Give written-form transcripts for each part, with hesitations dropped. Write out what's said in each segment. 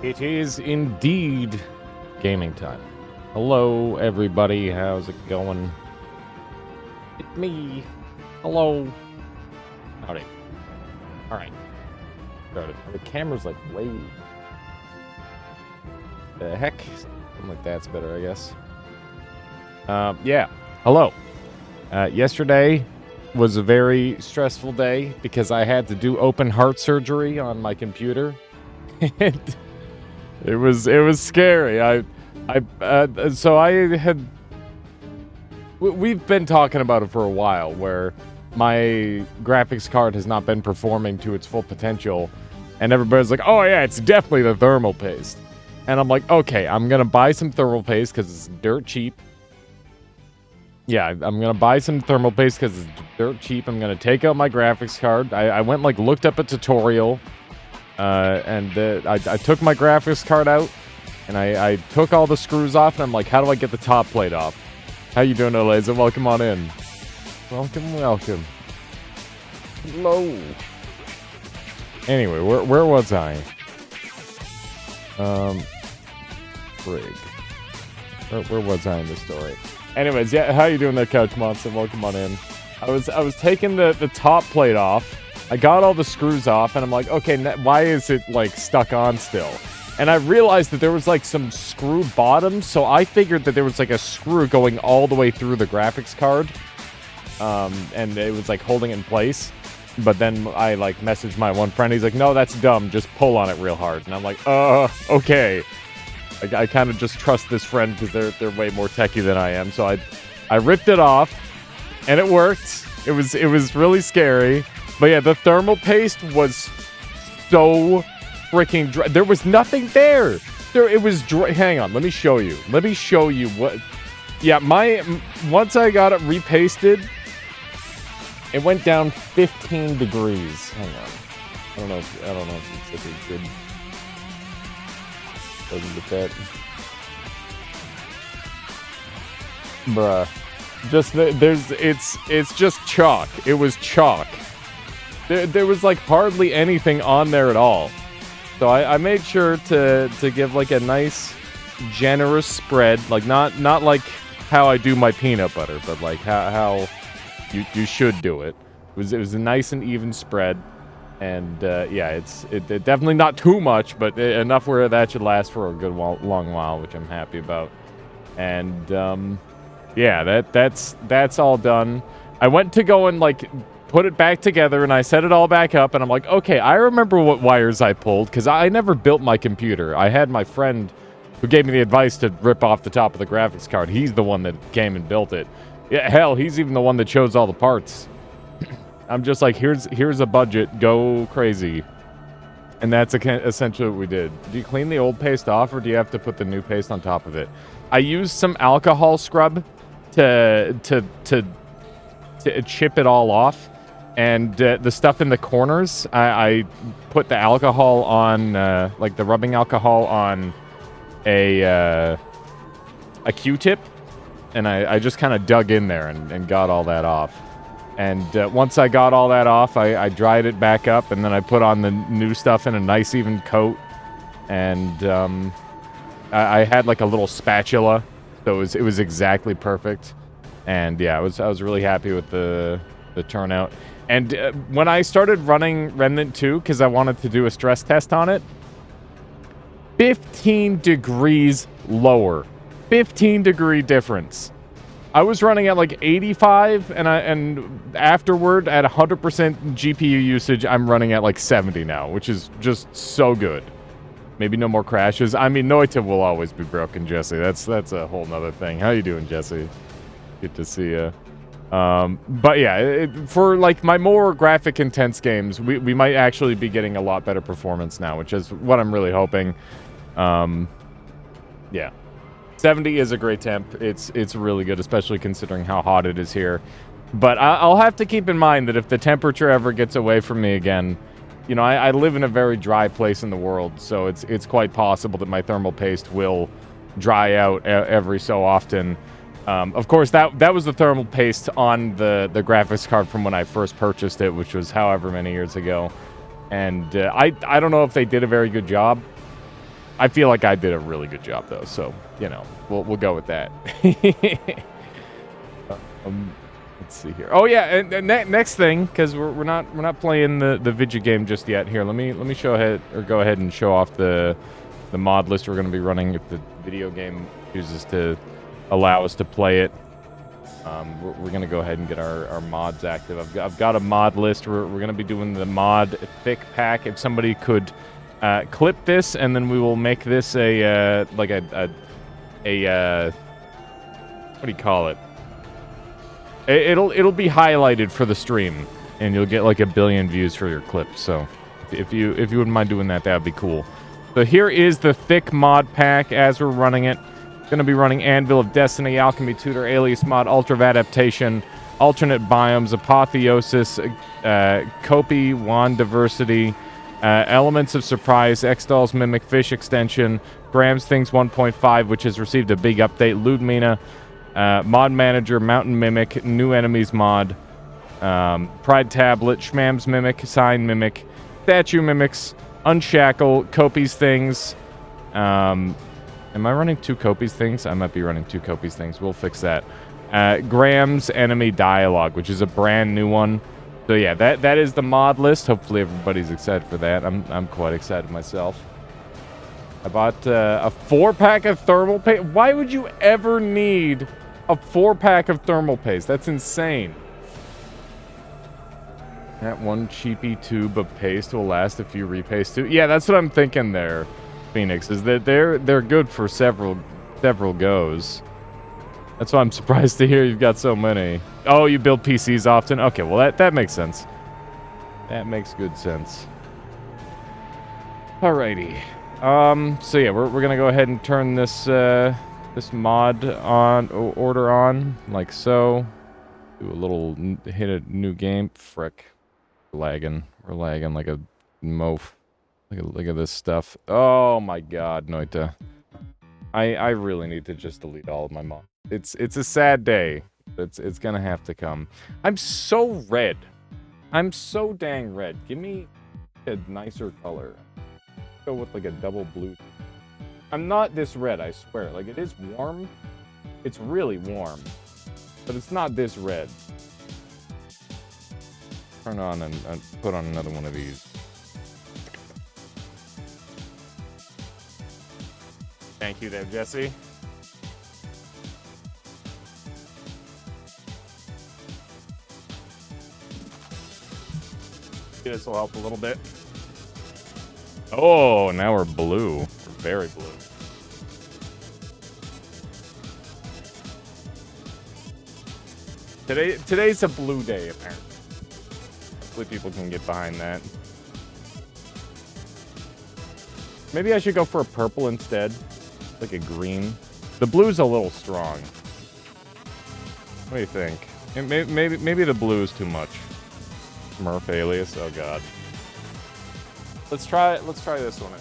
It is indeed gaming time. Hello, everybody. How's it going? It's me. Hello. Howdy. All right. Started. The camera's like way. The heck? Something like that's better, I guess. Yeah. Hello. Yesterday was a very stressful day because I had to do open heart surgery on my computer. And it was scary. We've been talking about it for a while, where my graphics card has not been performing to its full potential, and everybody's like, "Oh yeah, it's definitely the thermal paste." And I'm like, "Okay, I'm gonna buy some thermal paste because it's dirt cheap." Yeah, I'm gonna buy some thermal paste because it's dirt cheap. I'm gonna take out my graphics card. I went looked up a tutorial. I took my graphics card out, and I took all the screws off, and I'm like, how do I get the top plate off? How you doing, Eliza? Welcome on in. Welcome. Hello. Anyway, where was I? Frig. Where was I in the story? Anyways, yeah, how you doing there, Couch Monster? Welcome on in. I was taking the top plate off. I got all the screws off, and I'm like, okay, why is it, like, stuck on still? And I realized that there was, like, some screw bottoms, so I figured that there was, like, a screw going all the way through the graphics card, and it was, like, holding it in place. But then I, like, messaged my one friend. He's like, no, that's dumb. Just pull on it real hard. And I'm like, okay. I kind of just trust this friend because they're way more techie than I am. So I ripped it off, and it worked. It was really scary. But yeah, the thermal paste was so freaking dry. There was nothing there. It was dry. Hang on, let me show you. Let me show you what. Yeah, once I got it repasted, it went down 15 degrees. Hang on. I don't know if it's a good. Doesn't get that. Bruh. It's just chalk. It was chalk. There was like hardly anything on there at all. So I made sure to give like a nice generous spread, like not like how I do my peanut butter, but like how you should do it. It was a nice and even spread, and yeah, it's definitely not too much, but enough where that should last for a good long while, which I'm happy about. And yeah, that's all done. I went to go and like put it back together, and I set it all back up, and I'm like, okay, I remember what wires I pulled, because I never built my computer. I had my friend who gave me the advice to rip off the top of the graphics card. He's the one that came and built it. Yeah, hell, he's even the one that chose all the parts. I'm just like, here's a budget, go crazy. And that's essentially what we did. Do you clean the old paste off, or do you have to put the new paste on top of it? I used some alcohol scrub to chip it all off. And the stuff in the corners, I put the alcohol on, like the rubbing alcohol on a Q-tip, and I just kind of dug in there and got all that off. And once I got all that off, I dried it back up, and then I put on the new stuff in a nice even coat. And I had like a little spatula, so it was exactly perfect. And yeah, I was really happy with the turnout. And when I started running Remnant 2, because I wanted to do a stress test on it, 15 degrees lower. 15-degree difference. I was running at like 85, and afterward, at 100% GPU usage, I'm running at like 70 now, which is just so good. Maybe no more crashes. I mean, Noita will always be broken, Jesse. That's a whole nother thing. How you doing, Jesse? Good to see you. But yeah, for like my more graphic intense games, we might actually be getting a lot better performance now, which is what I'm really hoping. Yeah, 70 is a great temp. It's really good, especially considering how hot it is here. But I'll have to keep in mind that if the temperature ever gets away from me again, you know, I live in a very dry place in the world, so it's quite possible that my thermal paste will dry out every so often. Of course, that was the thermal paste on the graphics card from when I first purchased it, which was however many years ago. And I don't know if they did a very good job. I feel like I did a really good job though, so you know, we'll go with that. Let's see here. Oh yeah, and next thing, because we're not playing the video game just yet. Here, let me go ahead and show off the mod list we're going to be running if the video game chooses to allow us to play it. We're going to go ahead and get our mods active. I've got a mod list. We're going to be doing the mod thick pack. If somebody could clip this, and then we will make this a what do you call it? It'll be highlighted for the stream, and you'll get like 1 billion views for your clip. So if you wouldn't mind doing that, that'd be cool. So here is the thick mod pack as we're running it. Going to be running Anvil of Destiny, Alchemy Tutor, Alias Mod, Ultra Adaptation, Alternate Biomes, Apotheosis, Copy, Wand Diversity, Elements of Surprise, X-Dolls Mimic, Fish Extension, Graham's Things 1.5, which has received a big update, Ludmina, Mod Manager, Mountain Mimic, New Enemies Mod, Pride Tablet, Schmam's Mimic, Sign Mimic, Statue Mimics, Unshackle, Copy's Things. Am I running 2 Copy's Things? I might be running 2 Copy's Things. We'll fix that. Graham's Enemy Dialogue, which is a brand new one. So yeah, that is the mod list. Hopefully everybody's excited for that. I'm quite excited myself. I bought a 4-pack of thermal paste. Why would you ever need a 4-pack of thermal paste? That's insane. That one cheapy tube of paste will last if you repaste too. Yeah, that's what I'm thinking there, Phoenix, is that they're good for several goes. That's why I'm surprised to hear you've got so many. Oh, you build PCs often? Okay, well that makes sense. That makes good sense. Alrighty. So yeah, we're gonna go ahead and turn this this mod order on like so. Do a little hit a new game. Frick, we're lagging like a moaf. Look at this stuff. Oh my God, Noita. I really need to just delete all of my mods. It's a sad day. It's gonna have to come. I'm so red. I'm so dang red. Give me a nicer color. Go with like a double blue. I'm not this red, I swear. Like, it is warm. It's really warm. But it's not this red. Turn on and put on another one of these. Thank you there, Jesse. This will help a little bit. Oh, now we're blue. We're very blue. Today's a blue day, apparently. Hopefully people can get behind that. Maybe I should go for a purple instead. Like a green. The blue's a little strong. What do you think? Maybe the blue is too much. Smurf alias. Oh God. Let's try this one.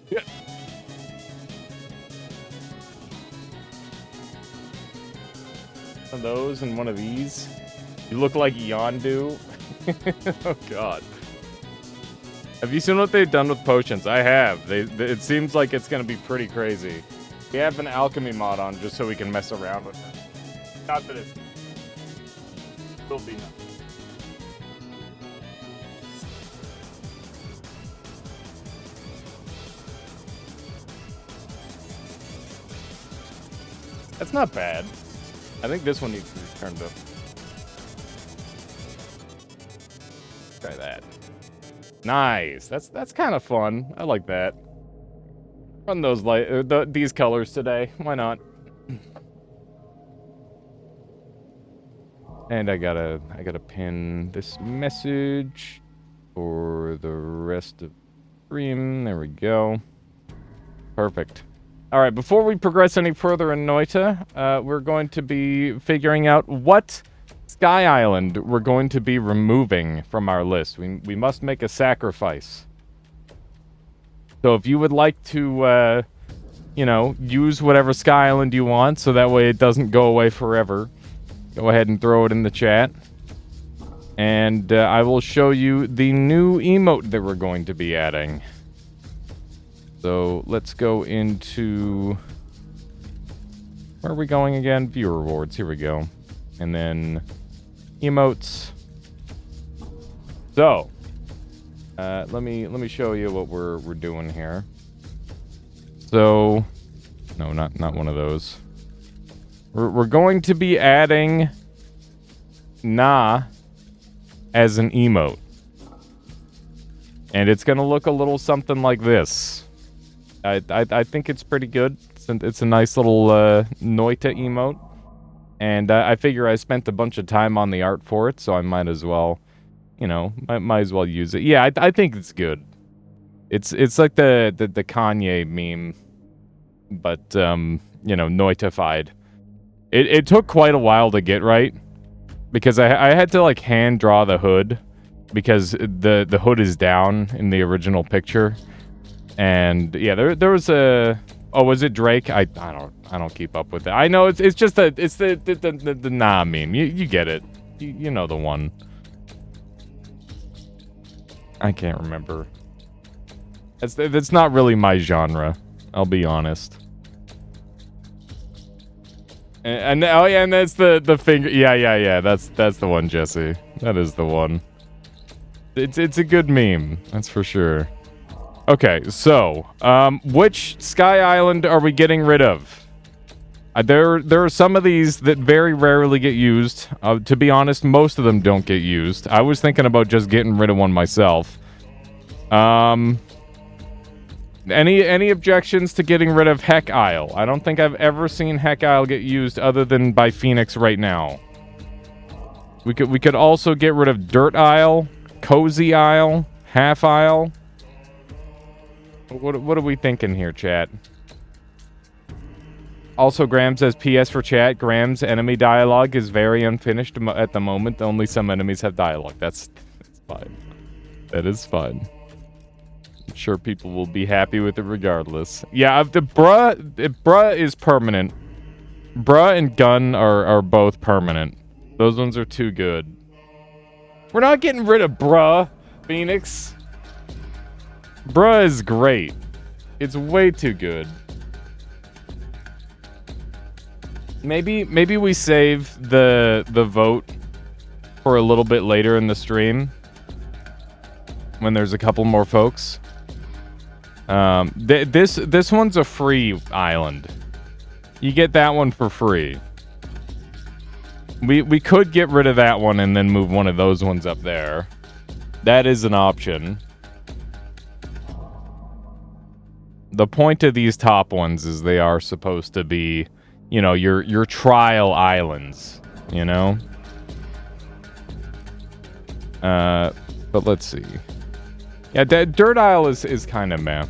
Yeah. One of those and one of these. You look like Yondu. Oh God. Have you seen what they've done with potions? I have. It seems like it's going to be pretty crazy. We have an alchemy mod on just so we can mess around with it. Not that it will be nothing. That's not bad. I think this one needs to be turned up. Try that. Nice. That's kind of fun. I like that. Run those these colors today. Why not? And I gotta pin this message for the rest of the stream. There we go. Perfect. All right. Before we progress any further in Noita, we're going to be figuring out what Sky Island we're going to be removing from our list. We must make a sacrifice. So if you would like to, you know, use whatever Sky Island you want so that way it doesn't go away forever, go ahead and throw it in the chat. And I will show you the new emote that we're going to be adding. So let's go into... Where are we going again? Viewer rewards. Here we go. And then emotes. So let me show you what we're doing here. So no, not one of those. We're going to be adding nah as an emote. And it's going to look a little something like this. I think it's pretty good. It's a nice little Noita emote. And I figure I spent a bunch of time on the art for it, so I might as well, you know, might as well use it. Yeah, I think it's good. It's like the Kanye meme, but, you know, Noitified. It took quite a while to get right, because I had to, like, hand draw the hood, because the hood is down in the original picture. And yeah, there was a... Oh, was it Drake? I don't keep up with it. I know it's just the nah meme. You get it. You know the one. I can't remember. That's not really my genre. I'll be honest. And oh yeah, and that's the finger. Yeah. That's the one, Jesse. That is the one. It's a good meme. That's for sure. Okay, so, which Sky Island are we getting rid of? There are some of these that very rarely get used. To be honest, most of them don't get used. I was thinking about just getting rid of one myself. Any objections to getting rid of Heck Isle? I don't think I've ever seen Heck Isle get used other than by Phoenix right now. We could also get rid of Dirt Isle, Cozy Isle, Half Isle. What are we thinking here, chat? Also, Graham says, PS for chat, Graham's enemy dialogue is very unfinished at the moment. Only some enemies have dialogue. That's fine. That is fine. I'm sure people will be happy with it regardless. Yeah, the bruh is permanent. Bruh and gun are both permanent. Those ones are too good. We're not getting rid of bruh, Phoenix. Bruh is great. It's way too good. Maybe we save the vote for a little bit later in the stream when there's a couple more folks. This one's a free island. You get that one for free. We could get rid of that one and then move one of those ones up there. That is an option. The point of these top ones is they are supposed to be, you know, your trial islands, you know? But let's see. Yeah, Dirt Isle is kind of meh.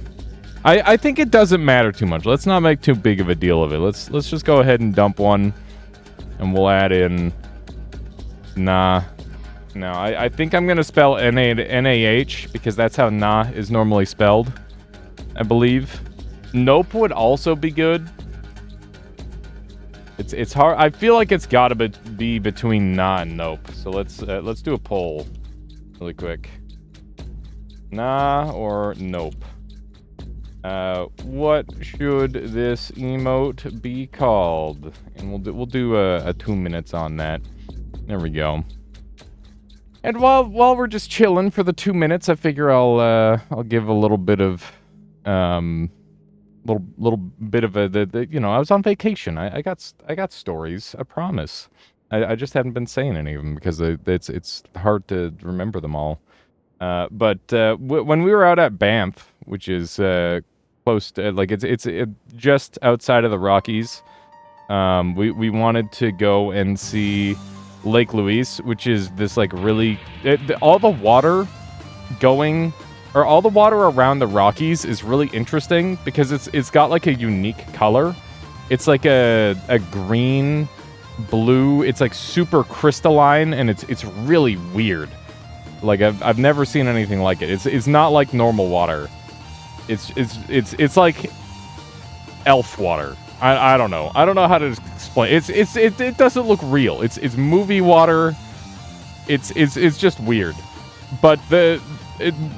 I think it doesn't matter too much. Let's not make too big of a deal of it. Let's just go ahead and dump one, and we'll add in... Nah. No, I think I'm gonna spell N-A-H, because that's how nah is normally spelled. I believe. Nope would also be good. It's hard. I feel like it's gotta be between nah and nope. So let's do a poll really quick. Nah or nope. What should this emote be called? And we'll do a 2 minutes on that. There we go. And while we're just chilling for the 2 minutes, I figure I'll give a little bit of little bit of the you know, I was on vacation. I got stories. I promise. I just hadn't been saying any of them because it's hard to remember them all. But when we were out at Banff, which is close to, like, it's just outside of the Rockies, we wanted to go and see Lake Louise, which is this like really all the water around the Rockies is really interesting because it's got like a unique color. It's like a green blue. It's like super crystalline and it's really weird. Like I've never seen anything like it. It's not like normal water. It's like elf water. I don't know. I don't know how to explain. It doesn't look real. It's movie water. It's just weird. But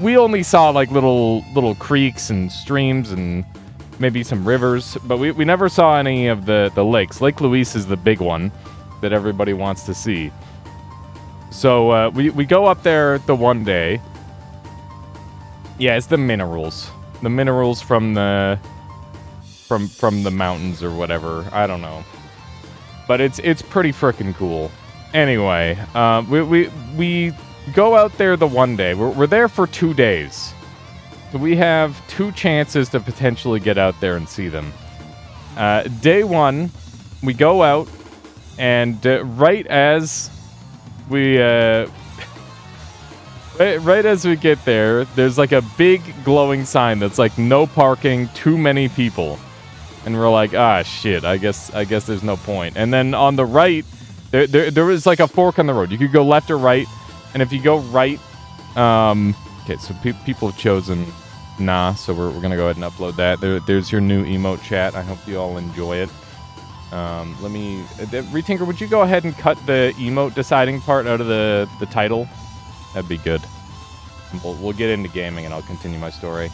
we only saw like little creeks and streams and maybe some rivers, but we never saw any of the lakes. Lake Louise is the big one that everybody wants to see. So we go up there the one day. Yeah, it's the minerals. The minerals from the mountains or whatever. I don't know. But it's pretty freaking cool. Anyway, we go out there the one day. We're there for 2 days. So we have 2 chances to potentially get out there and see them. Day 1, we go out, and right as we right as we get there, there's like a big glowing sign that's like no parking, too many people. And we're like, ah, shit, I guess there's no point. And then on the right, there was like a fork on the road. You could go left or right. And if you go right, okay, so people have chosen nah, so we're going to go ahead and upload that. There's your new emote chat. I hope you all enjoy it. Let me, Retinker, would you go ahead and cut the emote deciding part out of the title? That'd be good. We'll get into gaming and I'll continue my story.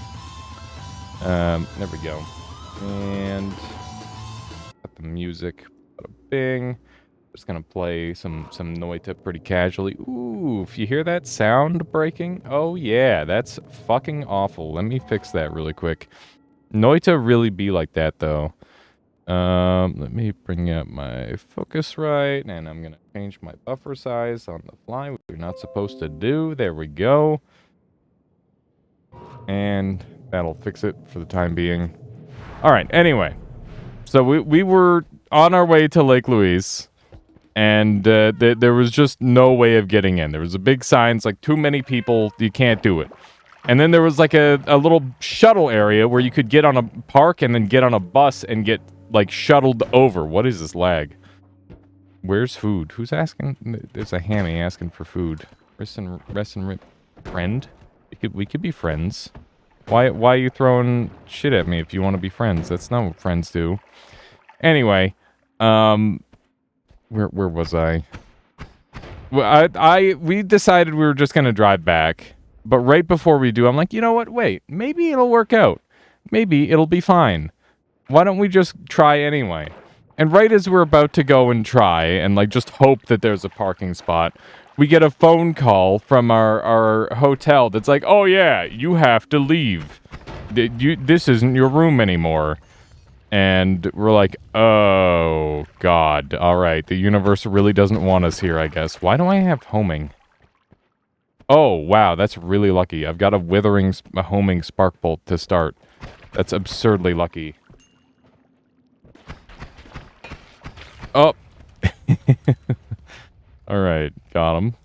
There we go. And got the music. Bing. Just gonna play some Noita pretty casually. Ooh, if you hear that sound breaking, oh yeah, that's fucking awful. Let me fix that really quick. Noita really be like that though. Let me bring up my focus right, and I'm gonna change my buffer size on the fly, which you're not supposed to do. There we go. And that'll fix it for the time being. Alright, anyway. So we were on our way to Lake Louise, and there was just no way of getting in. There was a big sign, it's like, too many people, you can't do it. And then there was like a little shuttle area where you could get on a park and then get on a bus and get like shuttled over. What is this lag? Where's food? Who's asking? There's a hammy asking for food. Rest and friend? We could be friends. Why are you throwing shit at me if you want to be friends? That's not what friends do. Anyway, where was I? Well, we decided we were just gonna drive back, but right before we do, I'm like, you know what? Wait, maybe it'll work out. Maybe it'll be fine. Why don't we just try anyway? And right as we're about to go and try and like just hope that there's a parking spot, we get a phone call from our hotel that's like, oh yeah, you have to leave. This isn't your room anymore. And we're like, oh god, alright, the universe really doesn't want us here, I guess. Why do I have homing? Oh, wow, that's really lucky. I've got a homing spark bolt to start. That's absurdly lucky. Oh. Alright, got him.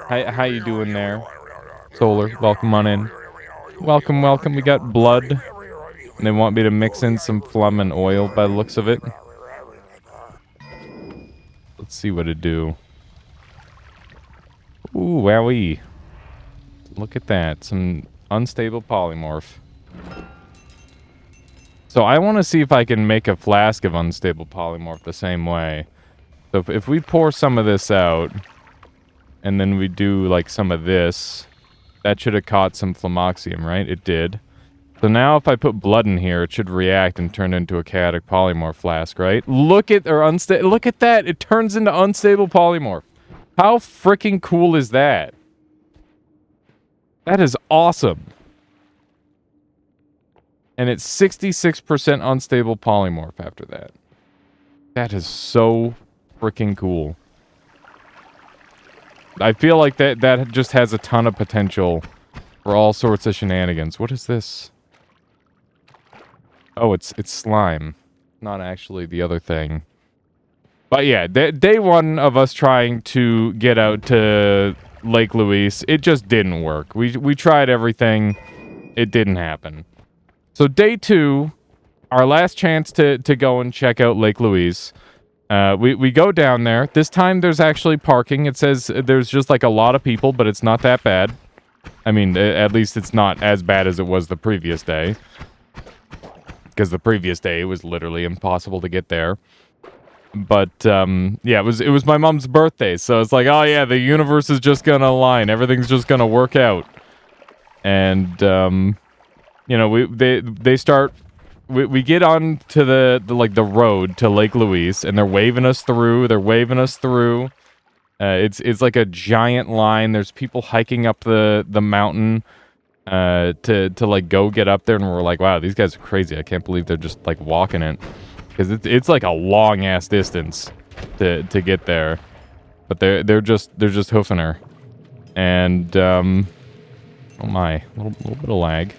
How you doing there? Solar, welcome on in. Welcome, welcome. We got blood. And they want me to mix in some phlegm and oil by the looks of it. Let's see what it do. Ooh, wowee. Look at that. Some unstable polymorph. So I want to see if I can make a flask of unstable polymorph the same way. So if we pour some of this out, and then we do like some of this, that should have caught some phlomoxium, right? It did. So now if I put blood in here, it should react and turn into a chaotic polymorph flask, right? Look at that! It turns into unstable polymorph. How freaking cool is that? That is awesome. And it's 66% unstable polymorph after that. That is so freaking cool. I feel like that just has a ton of potential for all sorts of shenanigans. What is this? Oh, it's slime. Not actually the other thing. But yeah, day one of us trying to get out to Lake Louise, it just didn't work. We tried everything. It didn't happen. So day 2, our last chance to go and check out Lake Louise. We go down there. This time there's actually parking. It says there's just like a lot of people, but it's not that bad. I mean, at least it's not as bad as it was the previous day. Because the previous day, it was literally impossible to get there. But, yeah, it was my mom's birthday, so it's like, oh yeah, the universe is just gonna align. Everything's just gonna work out. And, you know, they start... We get on to the road to Lake Louise, and they're waving us through. It's like a giant line. There's people hiking up the mountain to like go get up there, and we're like, wow, these guys are crazy. I can't believe they're just like walking it, because it's like a long ass distance to get there. But they're just hoofing her, and oh my, a little bit of lag.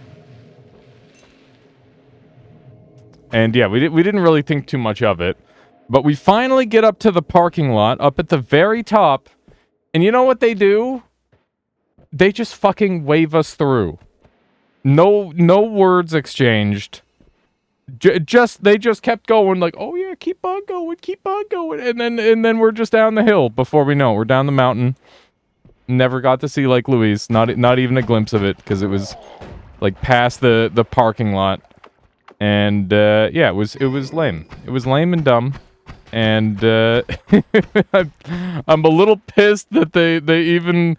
And yeah, we didn't really think too much of it. But we finally get up to the parking lot, up at the very top. And you know what they do? They just fucking wave us through. No words exchanged. They just kept going like, oh yeah, keep on going. And then we're just down the hill before we know it. We're down the mountain. Never got to see Lake Louise. Not even a glimpse of it, because it was like past the parking lot. And, yeah, it was lame. It was lame and dumb. And, I'm a little pissed that they even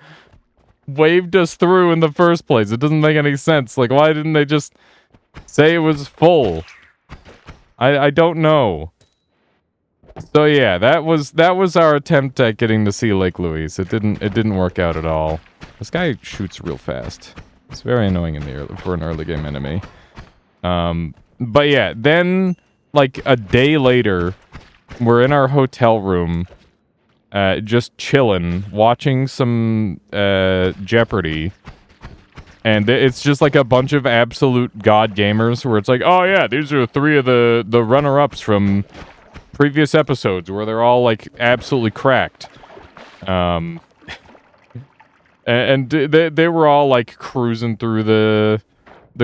waved us through in the first place. It doesn't make any sense. Like, why didn't they just say it was full? I don't know. So, yeah, that was our attempt at getting to see Lake Louise. It didn't work out at all. This guy shoots real fast. It's very annoying for an early game enemy. But yeah, then, like, a day later, we're in our hotel room, just chilling, watching some, Jeopardy. And it's just like a bunch of absolute god gamers where it's like, oh yeah, these are 3 of the runner-ups from previous episodes where they're all, like, absolutely cracked. And they were all, like, cruising through the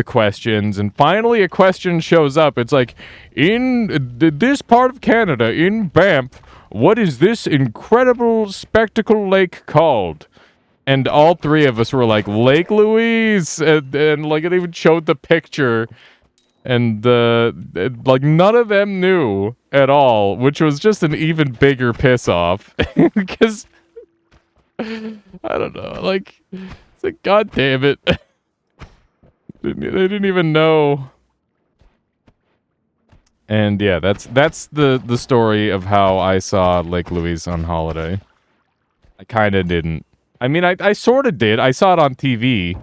questions, and finally a question shows up. It's like, in this part of Canada, in Banff, what is this incredible spectacle lake called? And all 3 of us were like, Lake Louise, and like it even showed the picture, and like none of them knew at all, which was just an even bigger piss off. Because I don't know, like, it's like, god damn it. They didn't even know. And yeah, that's the story of how I saw Lake Louise on holiday. I kind of didn't. I mean, I sort of did. I saw it on TV,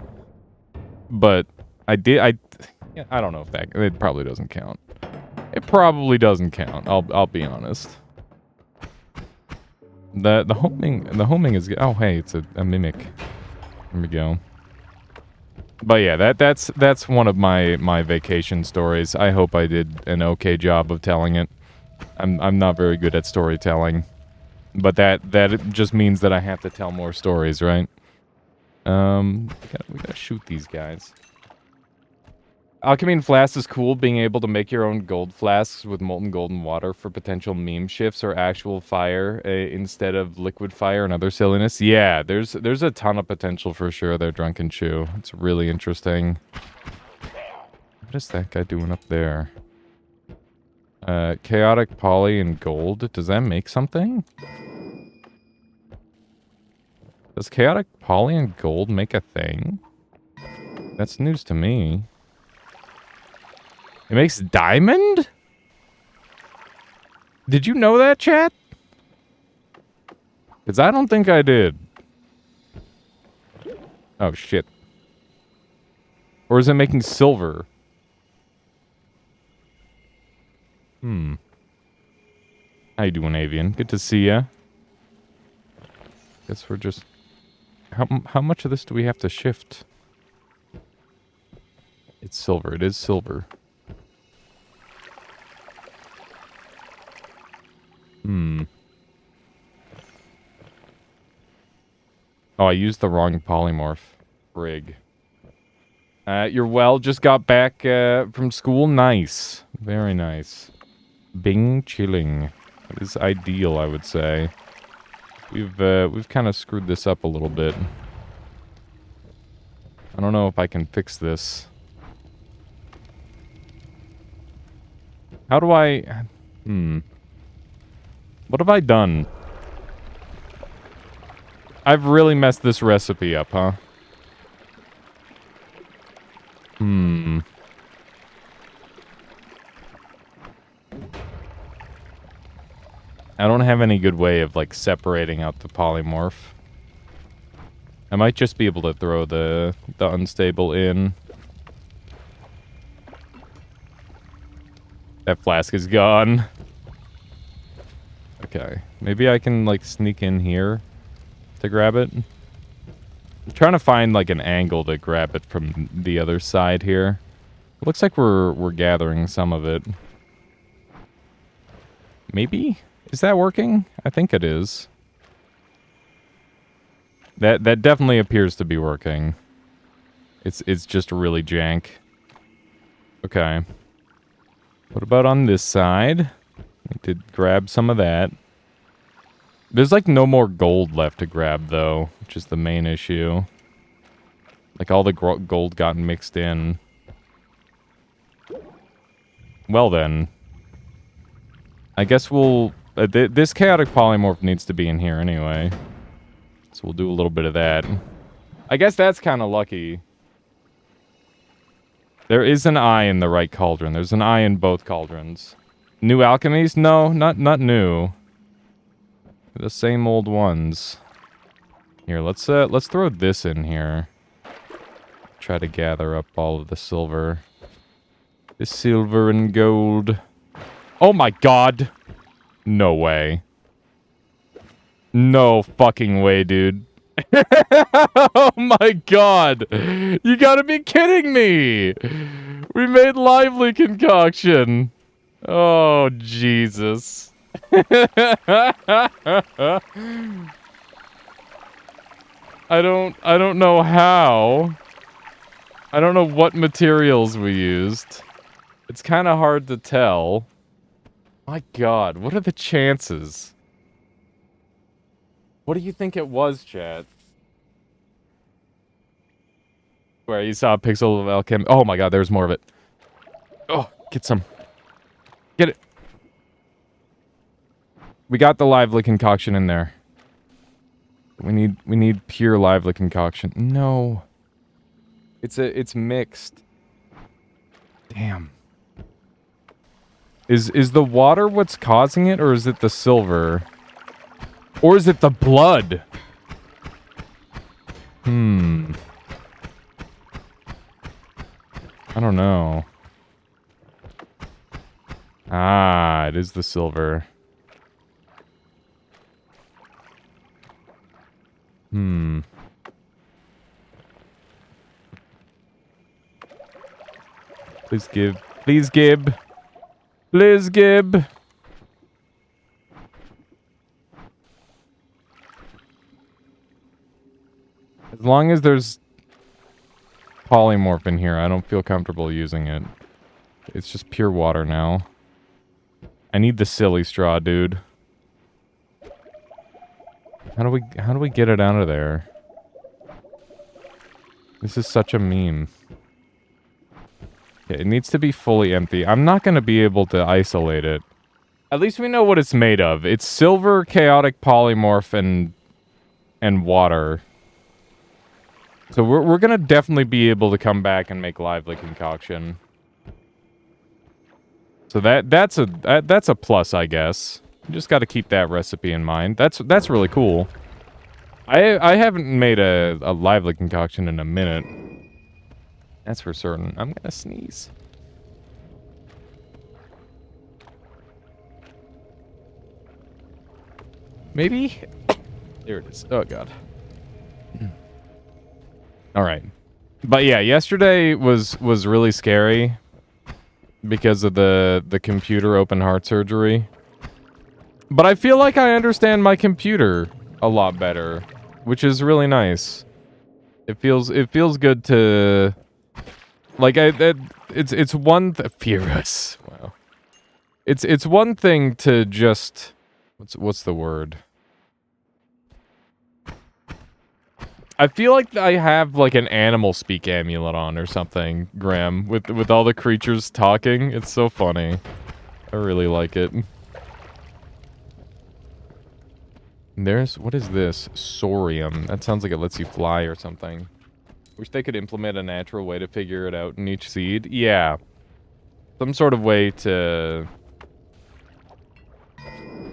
but I don't know if it probably doesn't count. It probably doesn't count. I'll be honest. The homing is, oh hey, it's a mimic. There we go. But yeah, that's one of my vacation stories. I hope I did an okay job of telling it. I'm not very good at storytelling, but that just means that I have to tell more stories, right? We gotta shoot these guys. Alchemy and Flask is cool, being able to make your own gold flasks with molten golden water for potential meme shifts or actual fire instead of liquid fire and other silliness. Yeah, there's a ton of potential for sure there, Drunken Chew. It's really interesting. What is that guy doing up there? Chaotic Poly and Gold. Does that make something? Does Chaotic Poly and Gold make a thing? That's news to me. It makes diamond? Did you know that, chat? Because I don't think I did. Oh, shit. Or is it making silver? How you doing, Avian? Good to see ya. Guess we're just... How much of this do we have to shift? It's silver. It is silver. Oh, I used the wrong polymorph. Brig. You're well. Just got back from school. Nice. Very nice. Bing chilling. That is ideal, I would say. We've kind of screwed this up a little bit. I don't know if I can fix this. How do I... What have I done? I've really messed this recipe up, huh? I don't have any good way of, like, separating out the polymorph. I might just be able to throw the unstable in. That flask is gone. Okay. Maybe I can, like, sneak in here to grab it. I'm trying to find, like, an angle to grab it from the other side here. Looks like we're gathering some of it. Maybe? Is that working? I think it is. That definitely appears to be working. It's just really jank. Okay. What about on this side? We did grab some of that. There's like no more gold left to grab though, which is the main issue. Like all the gold got mixed in. Well then. I guess we'll... this chaotic polymorph needs to be in here anyway. So we'll do a little bit of that. I guess that's kind of lucky. There is an eye in the right cauldron. There's an eye in both cauldrons. New alchemies? No, not new. The same old ones. Here, let's throw this in here. Try to gather up all of the silver. The silver and gold. Oh my god! No way. No fucking way, dude. Oh my god! You gotta be kidding me! We made lively concoction. Oh, Jesus. I don't know how. I don't know what materials we used. It's kind of hard to tell. My god, what are the chances? What do you think it was, chat? Where you saw a pixel of alchem. Oh my god, there's more of it. Oh, get some. Get it. We got the lively concoction in there. We need pure lively concoction. No. It's mixed. Damn. Is the water what's causing it, or is it the silver? Or is it the blood? I don't know. Ah, it is the silver. Please give. Please give. Please give. As long as there's polymorph in here, I don't feel comfortable using it. It's just pure water now. I need the silly straw, dude. How do we get it out of there? This is such a meme. Okay, it needs to be fully empty. I'm not going to be able to isolate it. At least we know what it's made of. It's silver, chaotic polymorph, and water. So we're going to definitely be able to come back and make lively concoction. So that's a plus, I guess. You just got to keep that recipe in mind. That's really cool. I haven't made a lively concoction in a minute. That's for certain. I'm gonna sneeze. Maybe? There it is. Oh god. Alright. But yeah, yesterday was really scary because of the computer open heart surgery. But I feel like I understand my computer a lot better, which is really nice. It feels good to like it's one furious. Wow. It's one thing to just what's the word? I feel like I have like an animal speak amulet on or something, Graham, with all the creatures talking. It's so funny. I really like it. What is this? Sorium. That sounds like it lets you fly or something. Wish they could implement a natural way to figure it out in each seed. Yeah. Some sort of way to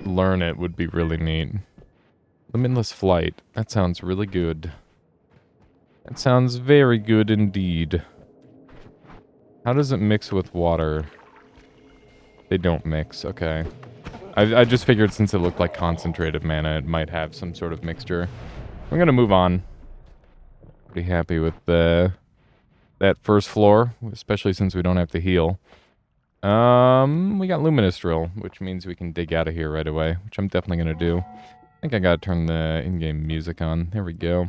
learn it would be really neat. Limitless flight. That sounds really good. That sounds very good indeed. How does it mix with water? They don't mix, okay. I just figured since it looked like concentrated mana, it might have some sort of mixture. I'm gonna move on. Pretty happy with that first floor, especially since we don't have to heal. We got Luminous Drill, which means we can dig out of here right away, which I'm definitely gonna do. I think I gotta turn the in-game music on. There we go.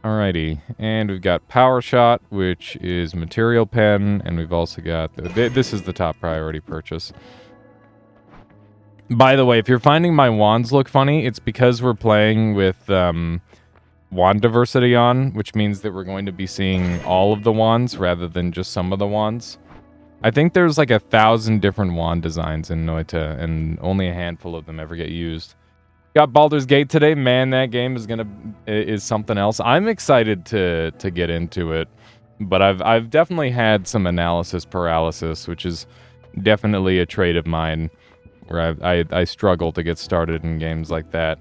Alrighty, and we've got Power Shot, which is Material Pen, and we've also got... this is the top priority purchase. By the way, if you're finding my wands look funny, it's because we're playing with wand diversity on, which means that we're going to be seeing all of the wands rather than just some of the wands. I think there's like 1,000 different wand designs in Noita, and only a handful of them ever get used. Got Baldur's Gate today. Man, that game is something else. I'm excited to get into it, but I've definitely had some analysis paralysis, which is definitely a trait of mine, where I struggle to get started in games like that.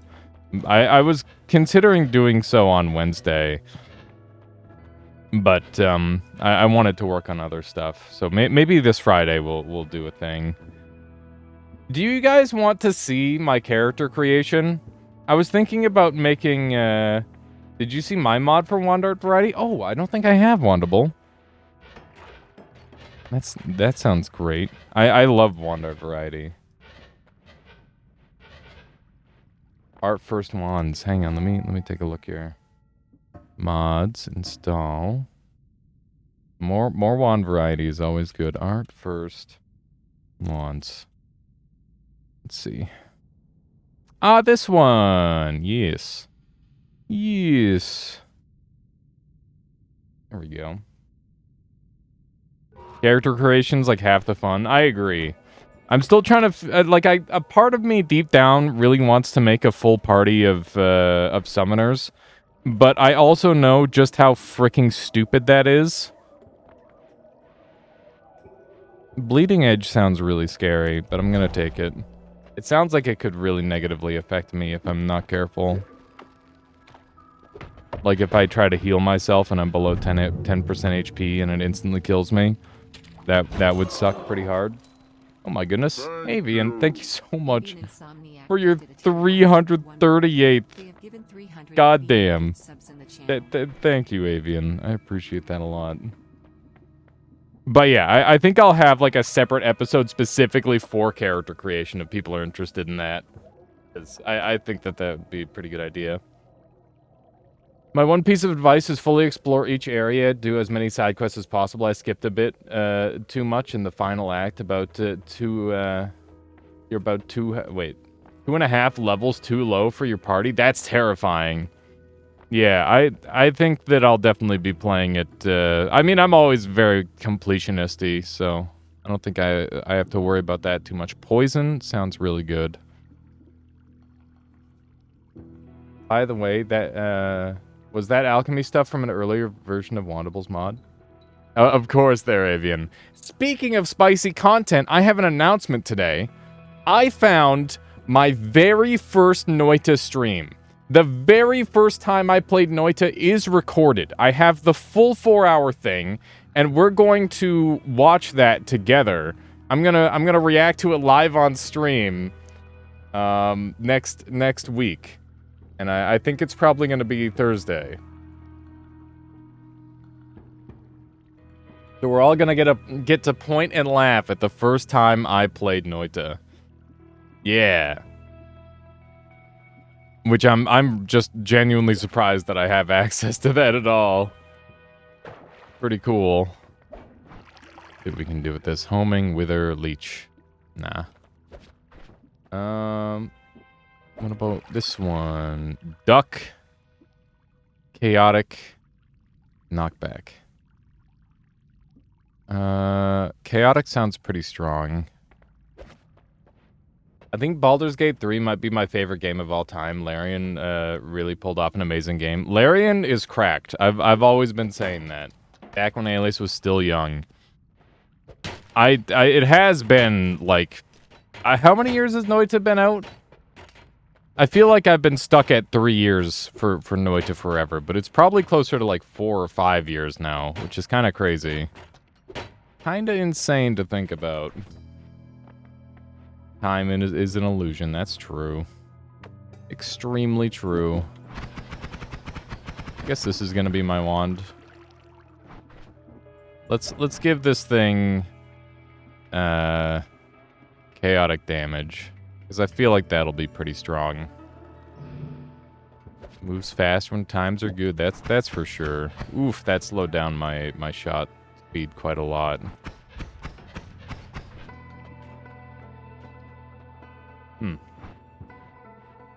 I was considering doing so on Wednesday, but I wanted to work on other stuff, so maybe this Friday we'll do a thing. Do you guys want to see my character creation? I was thinking about making, did you see my mod for Wand Art Variety? Oh, I don't think I have Wandable. That sounds great. I love Wand Art Variety. Art First Wands. Hang on, let me take a look here. Mods, install. More wand variety is always good. Art First Wands. Let's see. Ah, this one. Yes. Yes. There we go. Character creation's like half the fun. I agree. I'm still trying to a part of me deep down really wants to make a full party of summoners, but I also know just how freaking stupid that is. Bleeding Edge sounds really scary, but I'm gonna take it. It sounds like it could really negatively affect me if I'm not careful. Like if I try to heal myself and I'm below 10% HP and it instantly kills me, that would suck pretty hard. Oh my goodness. Avian, thank you so much for your 338th. Goddamn. Thank you, Avian. I appreciate that a lot. But yeah, I think I'll have like a separate episode specifically for character creation if people are interested in that. Because I think that would be a pretty good idea. My one piece of advice is fully explore each area, do as many side quests as possible. I skipped a bit too much in the final act, you're about 2.5 levels too low for your party. That's terrifying. Yeah, I think that I'll definitely be playing it. I mean, I'm always very completionist-y, so I don't think I have to worry about that too much. Poison sounds really good. By the way, that was that alchemy stuff from an earlier version of Wandable's mod? Of course, there, Avian. Speaking of spicy content, I have an announcement today. I found my very first Noita stream. The very first time I played Noita is recorded. I have the full 4-hour thing, and we're going to watch that together. I'm gonna react to it live on stream next week. And I think it's probably gonna be Thursday. So we're all gonna get to point and laugh at the first time I played Noita. Yeah. Which I'm just genuinely surprised that I have access to that at all. Pretty cool. See what we can do with this. Homing, Wither, Leech. Nah. What about this one? Duck. chaotic knockback. Chaotic sounds pretty strong. I think Baldur's Gate 3 might be my favorite game of all time. Larian really pulled off an amazing game. Larian is cracked. I've always been saying that. Back when Alias was still young. It has been, like... how many years has Noita been out? I feel like I've been stuck at 3 years for Noita forever, but it's probably closer to, like, 4 or 5 years now, which is kind of crazy. Kind of insane to think about. Time is an illusion, that's true. Extremely true. I guess this is gonna be my wand. Let's give this thing chaotic damage. Because I feel like that'll be pretty strong. Moves fast when times are good, that's for sure. Oof, that slowed down my shot speed quite a lot.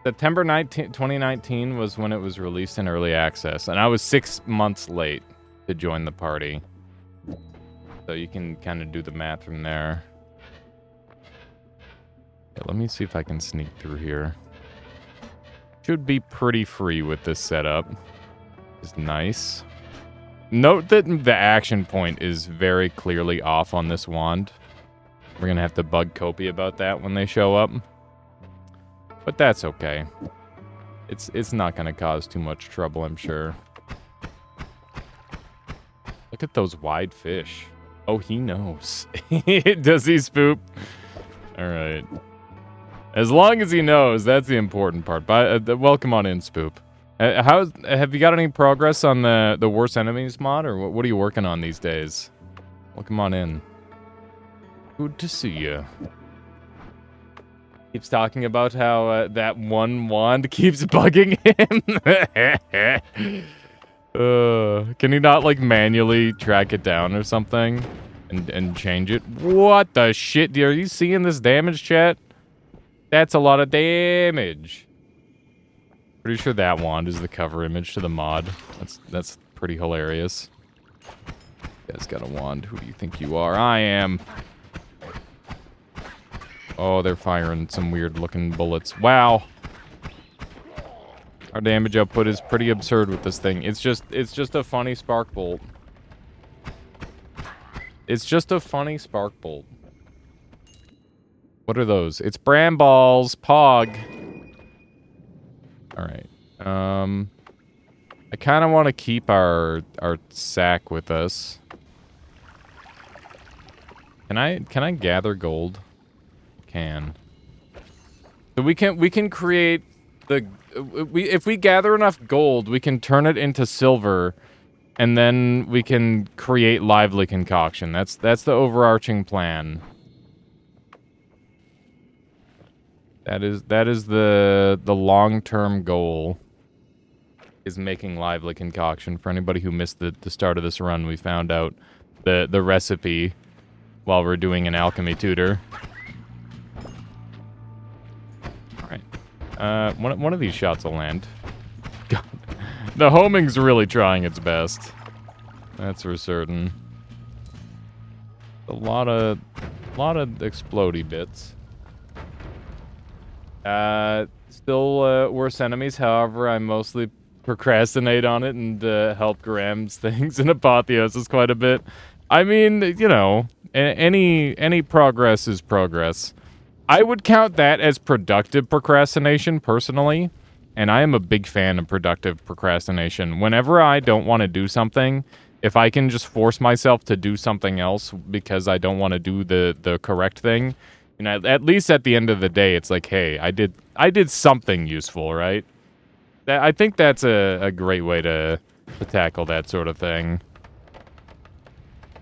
September 2019 was when it was released in early access, and I was 6 months late to join the party. So you can kind of do the math from there. Yeah, let me see if I can sneak through here. Should be pretty free with this setup. It's nice. Note that the action point is very clearly off on this wand. We're gonna have to bug Kopi about that when they show up. But that's okay. It's not gonna cause too much trouble, I'm sure. Look at those wide fish. Oh, he knows. Does he spoop? Alright. As long as he knows, that's the important part. But welcome on in, Spoop. Have you got any progress on the worst enemies mod, or what are you working on these days? Welcome on in. Good to see you. Keeps talking about how that one wand keeps bugging him. Can he not, like, manually track it down or something? And change it? What the shit? Are you seeing this damage, chat? That's a lot of damage. Pretty sure that wand is the cover image to the mod. That's pretty hilarious. You guys got a wand. Who do you think you are? I am. Oh, they're firing some weird-looking bullets. Wow. Our damage output is pretty absurd with this thing. It's just a funny spark bolt. It's just a funny spark bolt. What are those? It's Bramballs. Pog. Alright. I kind of want to keep our sack with us. Can I gather gold? Can. So we can create if we gather enough gold, we can turn it into silver, and then we can create lively concoction. That's the overarching plan. That is the long-term goal, is making lively concoction. For anybody who missed the start of this run, we found out the recipe while we're doing an alchemy tutor. Alright. One of these shots will land. God. The homing's really trying its best. That's for certain. A lot of explodey bits. Still worse enemies, however, I mostly procrastinate on it and help Graham's things in Apotheosis quite a bit. I mean, you know, any progress is progress. I would count that as productive procrastination, personally, and I am a big fan of productive procrastination. Whenever I don't want to do something, if I can just force myself to do something else because I don't want to do the correct thing, you know, at least at the end of the day, it's like, hey, I did something useful, right? I think that's a great way to tackle that sort of thing.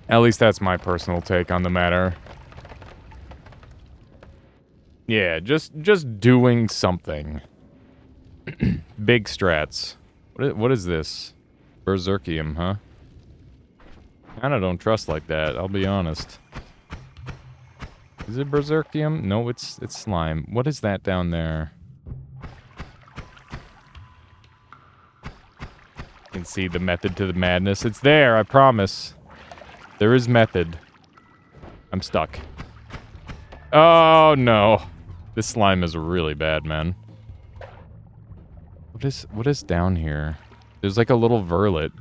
At least that's my personal take on the matter. Yeah, just doing something. Big strats. What is this? Berserkium, huh? Kinda don't trust like that, I'll be honest. Is it Berserkium? No, it's slime. What is that down there? You can see the method to the madness. It's there, I promise. There is method. I'm stuck. Oh, no. This slime is really bad, man. What is down here? There's like a little verlet.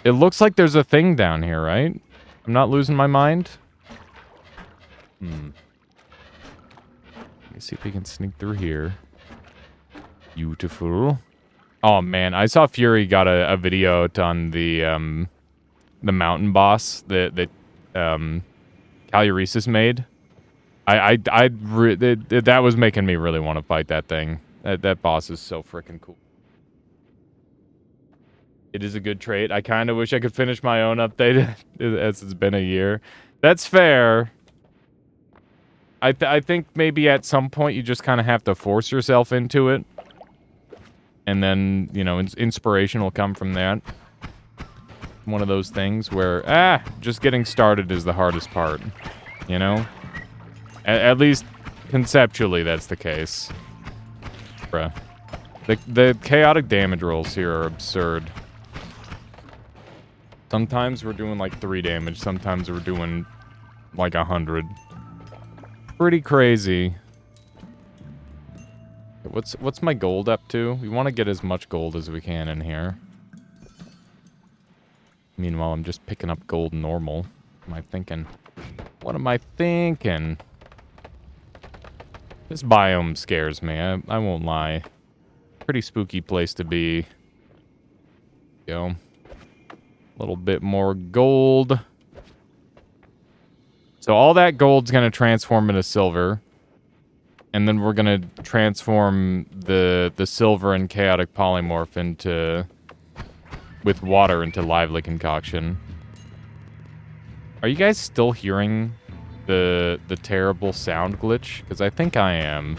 It looks like there's a thing down here, right? I'm not losing my mind? Let me see if we can sneak through here. Beautiful. Oh, man. I saw Fury got a video on the mountain boss that Caluresis made. That was making me really want to fight that thing. That boss is so freaking cool. It is a good trait. I kind of wish I could finish my own update as it's been a year. That's fair. I think maybe at some point you just kind of have to force yourself into it. And then, you know, inspiration will come from that. One of those things where, just getting started is the hardest part. You know? At least conceptually that's the case. Bruh. The chaotic damage rolls here are absurd. Sometimes we're doing like 3 damage, sometimes we're doing like 100. Pretty crazy. What's my gold up to? We want to get as much gold as we can in here. Meanwhile, I'm just picking up gold normal. What am I thinking? What am I thinking? This biome scares me, I won't lie. Pretty spooky place to be. Go. A little bit more gold. So all that gold's gonna transform into silver. And then we're gonna transform the silver and chaotic polymorph into... with water into lively concoction. Are you guys still hearing the terrible sound glitch? Because I think I am.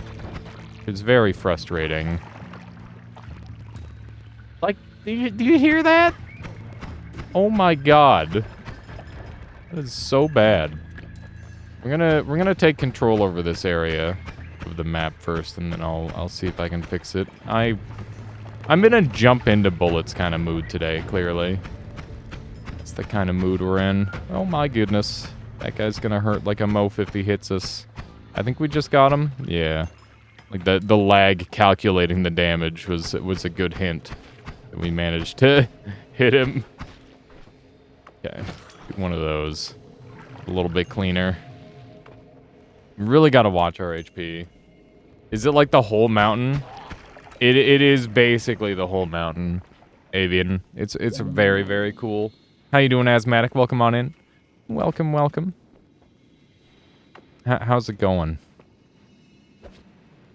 It's very frustrating. Like, do you hear that? Oh my god. That is so bad. We're gonna take control over this area of the map first, and then I'll see if I can fix it. I'm in a jump into bullets kind of mood today, clearly. It's the kind of mood we're in. Oh my goodness. That guy's gonna hurt like a moaf if he hits us. I think we just got him. Yeah. Like the lag calculating the damage was a good hint that we managed to hit him. Okay. One of those. A little bit cleaner. Really gotta watch our HP. Is it like the whole mountain? It is basically the whole mountain, Avian. It's very, very cool. How you doing, Asthmatic? Welcome on in. Welcome, welcome. How's it going?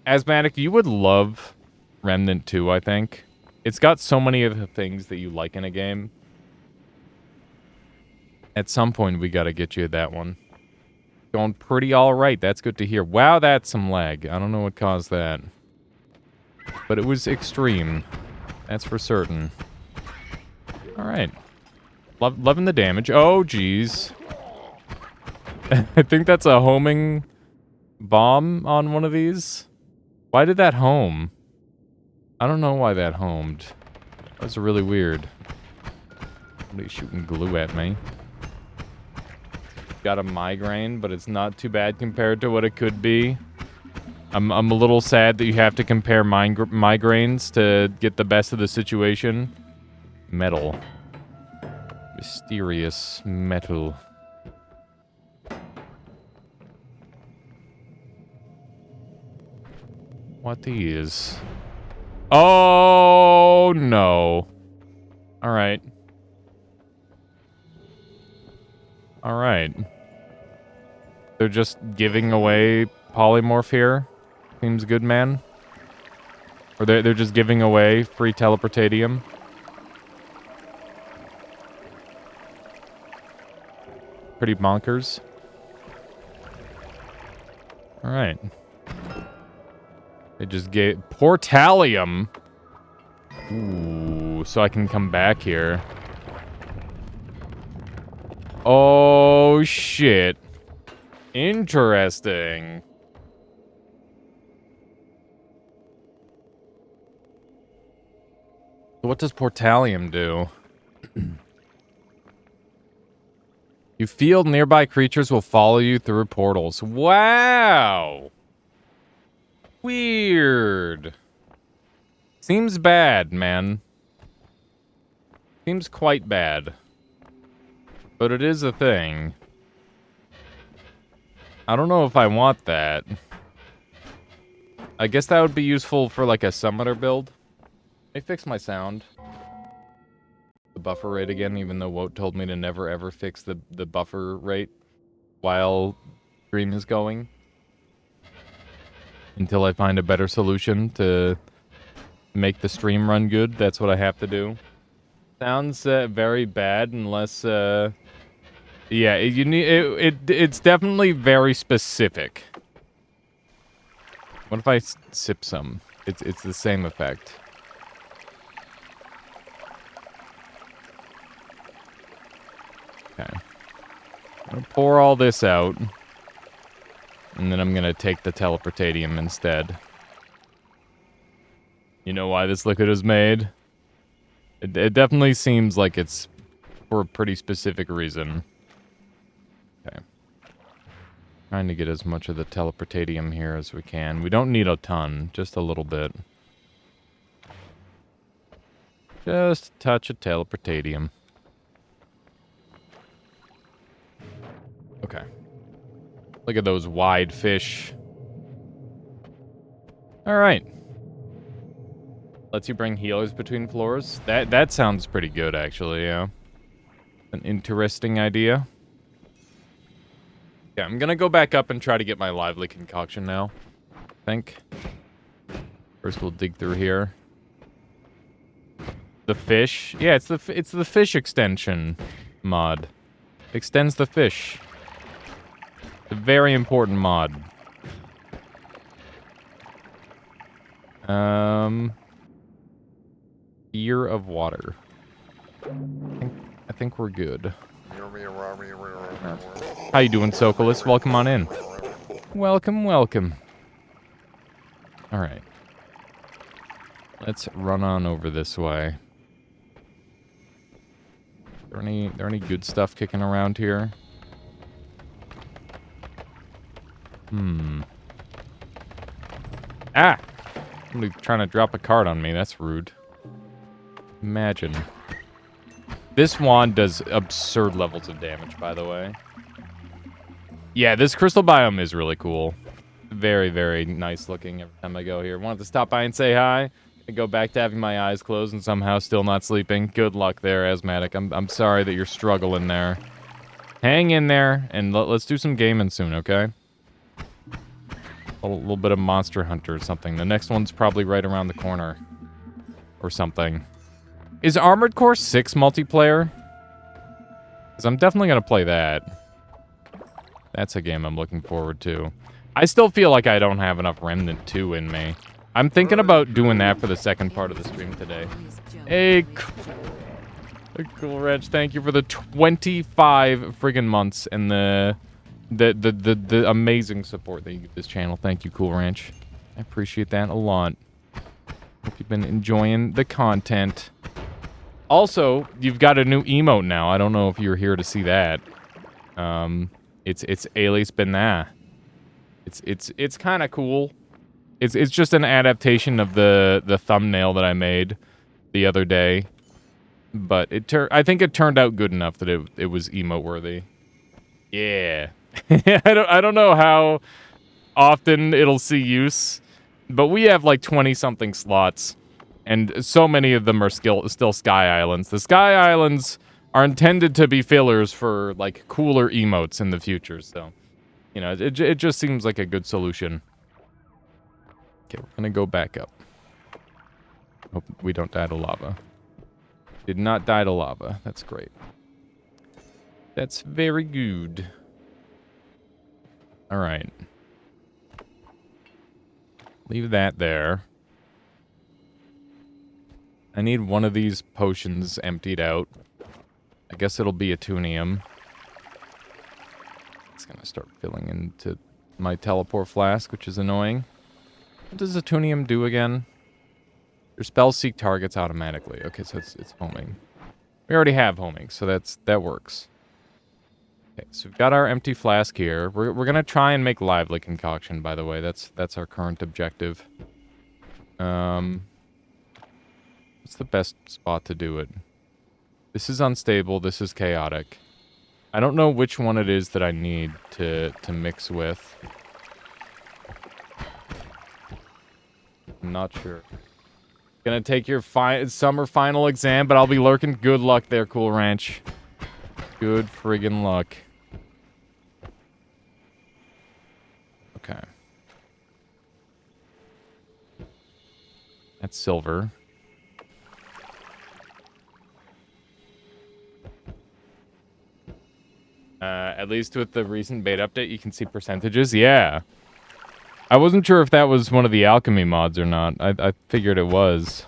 Asthmatic, you would love Remnant 2, I think. It's got so many of the things that you like in a game. At some point, we gotta get you that one. Going pretty alright, that's good to hear. Wow, that's some lag. I don't know what caused that. But it was extreme. That's for certain. Alright. Loving the damage. Oh, jeez. I think that's a homing bomb on one of these. Why did that home? I don't know why that homed. That's really weird. Somebody's shooting glue at me. Got a migraine, but it's not too bad compared to what it could be. I'm a little sad that you have to compare migraines to get the best of the situation. Metal. Mysterious metal. What is? Oh, no. Alright. Alright. They're just giving away polymorph here. Seems good, man. Or they're just giving away free teleportatium. Pretty bonkers. Alright. They just gave... Portalium! Ooh, so I can come back here. Oh, shit. Interesting. What does Portalium do? You feel nearby creatures will follow you through portals. Wow! Weird. Seems bad, man. Seems quite bad. But it is a thing. I don't know if I want that. I guess that would be useful for like a summoner build. Let me fix my sound. The buffer rate again, even though Wote told me to never ever fix the buffer rate while stream is going. Until I find a better solution to make the stream run good, that's what I have to do. Sounds very bad unless, yeah, you need it's definitely very specific. What if I sip some? It's the same effect. Okay. I'm gonna pour all this out. And then I'm gonna take the teleportatium instead. You know why this liquid is made? It definitely seems like it's for a pretty specific reason. Okay. Trying to get as much of the teleportatium here as we can. We don't need a ton, just a little bit. Just a touch of teleportatium. Okay. Look at those wide fish. Alright. Lets you bring healers between floors. That sounds pretty good, actually, yeah. An interesting idea. Yeah, I'm gonna go back up and try to get my lively concoction now. I think. First we'll dig through here. The fish? Yeah, it's the fish extension mod. Extends the fish. It's a very important mod. Ear of water. I think we're good. How you doing, Sokolis? Welcome on in. Welcome, welcome. Alright. Let's run on over this way. There any good stuff kicking around here? Ah! Somebody trying to drop a card on me. That's rude. Imagine. This wand does absurd levels of damage, by the way. Yeah, this crystal biome is really cool. Very, very nice looking every time I go here. Wanted to stop by and say hi. And go back to having my eyes closed and somehow still not sleeping. Good luck there, Asthmatic. I'm sorry that you're struggling there. Hang in there, and let's do some gaming soon, okay? A little bit of Monster Hunter or something. The next one's probably right around the corner. Or something. Is Armored Core 6 multiplayer? Because I'm definitely going to play that. That's a game I'm looking forward to. I still feel like I don't have enough Remnant 2 in me. I'm thinking about doing that for the second part of the stream today. Hey, Cool Reg, thank you for the 25 friggin' months and the amazing support that you give this channel. Thank you, Cool Ranch. I appreciate that a lot. Hope you've been enjoying the content. Also, you've got a new emote now. I don't know if you're here to see that. It's Alias Bena. It's kind of cool. It's just an adaptation of the thumbnail that I made the other day. But I think it turned out good enough that it was emote worthy. Yeah. I don't know how often it'll see use, but we have like 20-something slots, and so many of them are still Sky Islands. The Sky Islands are intended to be fillers for like cooler emotes in the future, so you know, it just seems like a good solution. Okay, we're gonna go back up. Hope we don't die to lava. Did not die to lava. That's great. That's very good. Alright. Leave that there. I need one of these potions emptied out. I guess it'll be a Tunium. It's gonna start filling into my teleport flask, which is annoying. What does a Tunium do again? Your spells seek targets automatically. Okay, so it's homing. We already have homing, so that works. Okay, so we've got our empty flask here. We're gonna try and make lively concoction, by the way. That's our current objective. What's the best spot to do it? This is unstable, this is chaotic. I don't know which one it is that I need to mix with. I'm not sure. Gonna take your summer final exam, but I'll be lurking. Good luck there, Cool Ranch. Good friggin' luck. Okay. That's silver. At least with the recent beta update, you can see percentages. Yeah. I wasn't sure if that was one of the alchemy mods or not. I figured it was.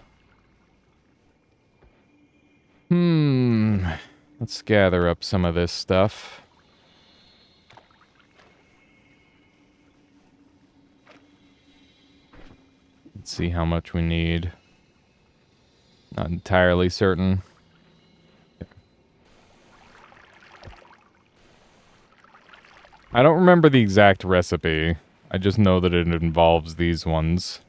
Let's gather up some of this stuff. Let's see how much we need. Not entirely certain. I don't remember the exact recipe. I just know that it involves these ones.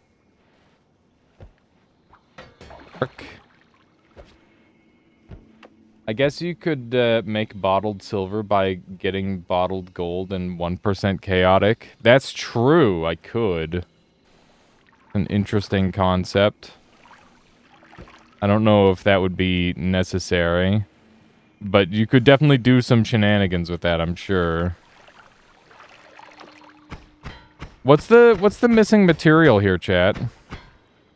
I guess you could make bottled silver by getting bottled gold and 1% chaotic. That's true, I could. An interesting concept. I don't know if that would be necessary. But you could definitely do some shenanigans with that, I'm sure. What's the missing material here, chat?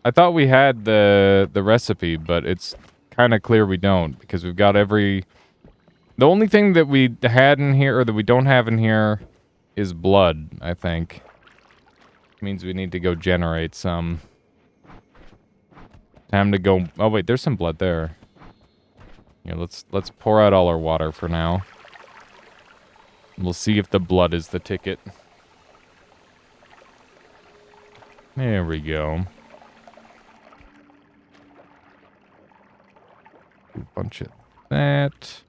I thought we had the recipe, but it's kind of clear we don't, because we've got every... The only thing that we had in here, or that we don't have in here, is blood, I think. Means we need to go generate some. Time to go... Oh, wait, there's some blood there. Here, let's pour out all our water for now. We'll see if the blood is the ticket. There we go. A bunch of that.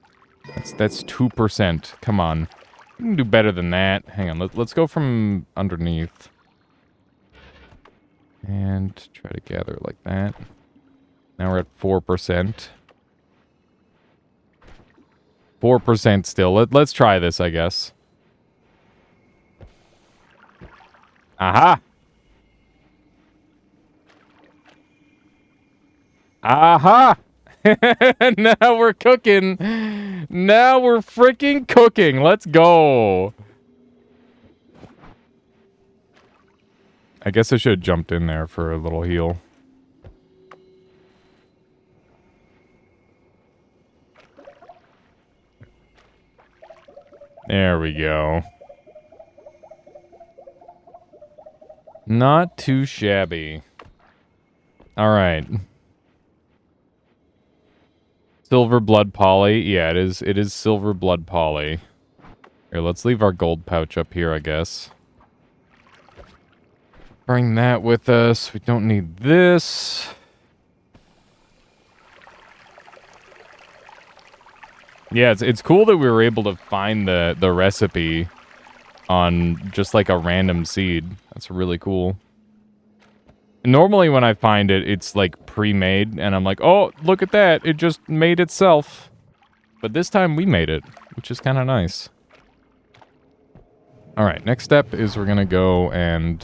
That's 2%. Come on. We can do better than that. Hang on, let's go from underneath. And try to gather it like that. Now we're at 4%. 4% still. Let's try this, I guess. Aha! Aha! Now we're cooking. Now we're freaking cooking. Let's go. I guess I should have jumped in there for a little heal. There we go. Not too shabby. Alright. Silver blood poly. Yeah, it is silver blood poly. Here, let's leave our gold pouch up here, I guess. Bring that with us. We don't need this. Yeah, it's cool that we were able to find the recipe on just like a random seed. That's really cool. Normally when I find it, it's like pre-made, and I'm like, oh, look at that. It just made itself. But this time we made it, which is kind of nice. Alright, next step is we're gonna go and...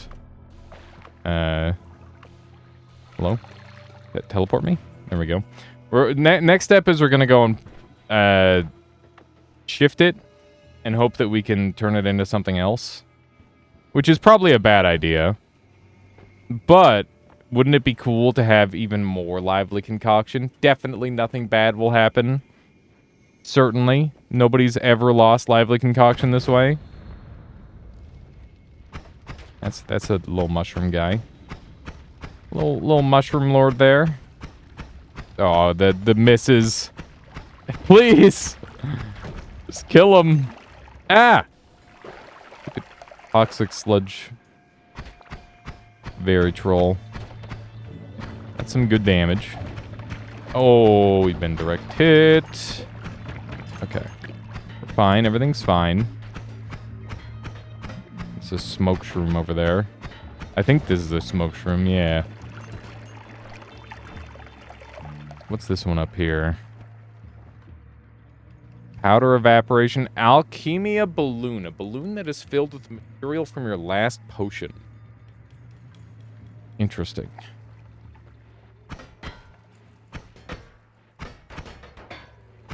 Hello? Teleport me? There we go. Next step is we're gonna go and shift it and hope that we can turn it into something else. Which is probably a bad idea. But wouldn't it be cool to have even more lively concoction? Definitely nothing bad will happen. Certainly. Nobody's ever lost lively concoction this way. That's a little mushroom guy. Little mushroom lord there. Oh, the misses. Please! Just kill him. Ah! Toxic sludge. Very troll. That's some good damage. Oh, we've been direct hit. Okay. We're fine. Everything's fine. It's a smoke shroom over there. I think this is a smoke shroom, yeah. What's this one up here? Powder evaporation. Alchemia balloon. A balloon that is filled with material from your last potion. Interesting.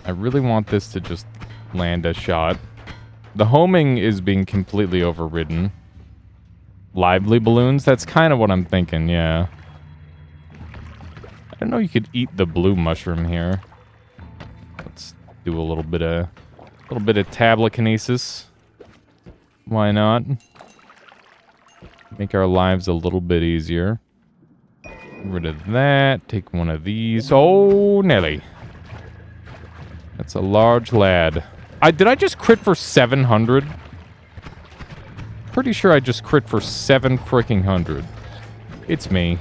I really want this to just land a shot. The homing is being completely overridden. Lively balloons? That's kind of what I'm thinking, yeah. I don't know you could eat the blue mushroom here. Let's do a little bit of tablekinesis. Why not? Make our lives a little bit easier. Get rid of that. Take one of these. Oh, Nelly. That's a large lad. Did I just crit for 700? Pretty sure I just crit for 7 freaking hundred. It's me.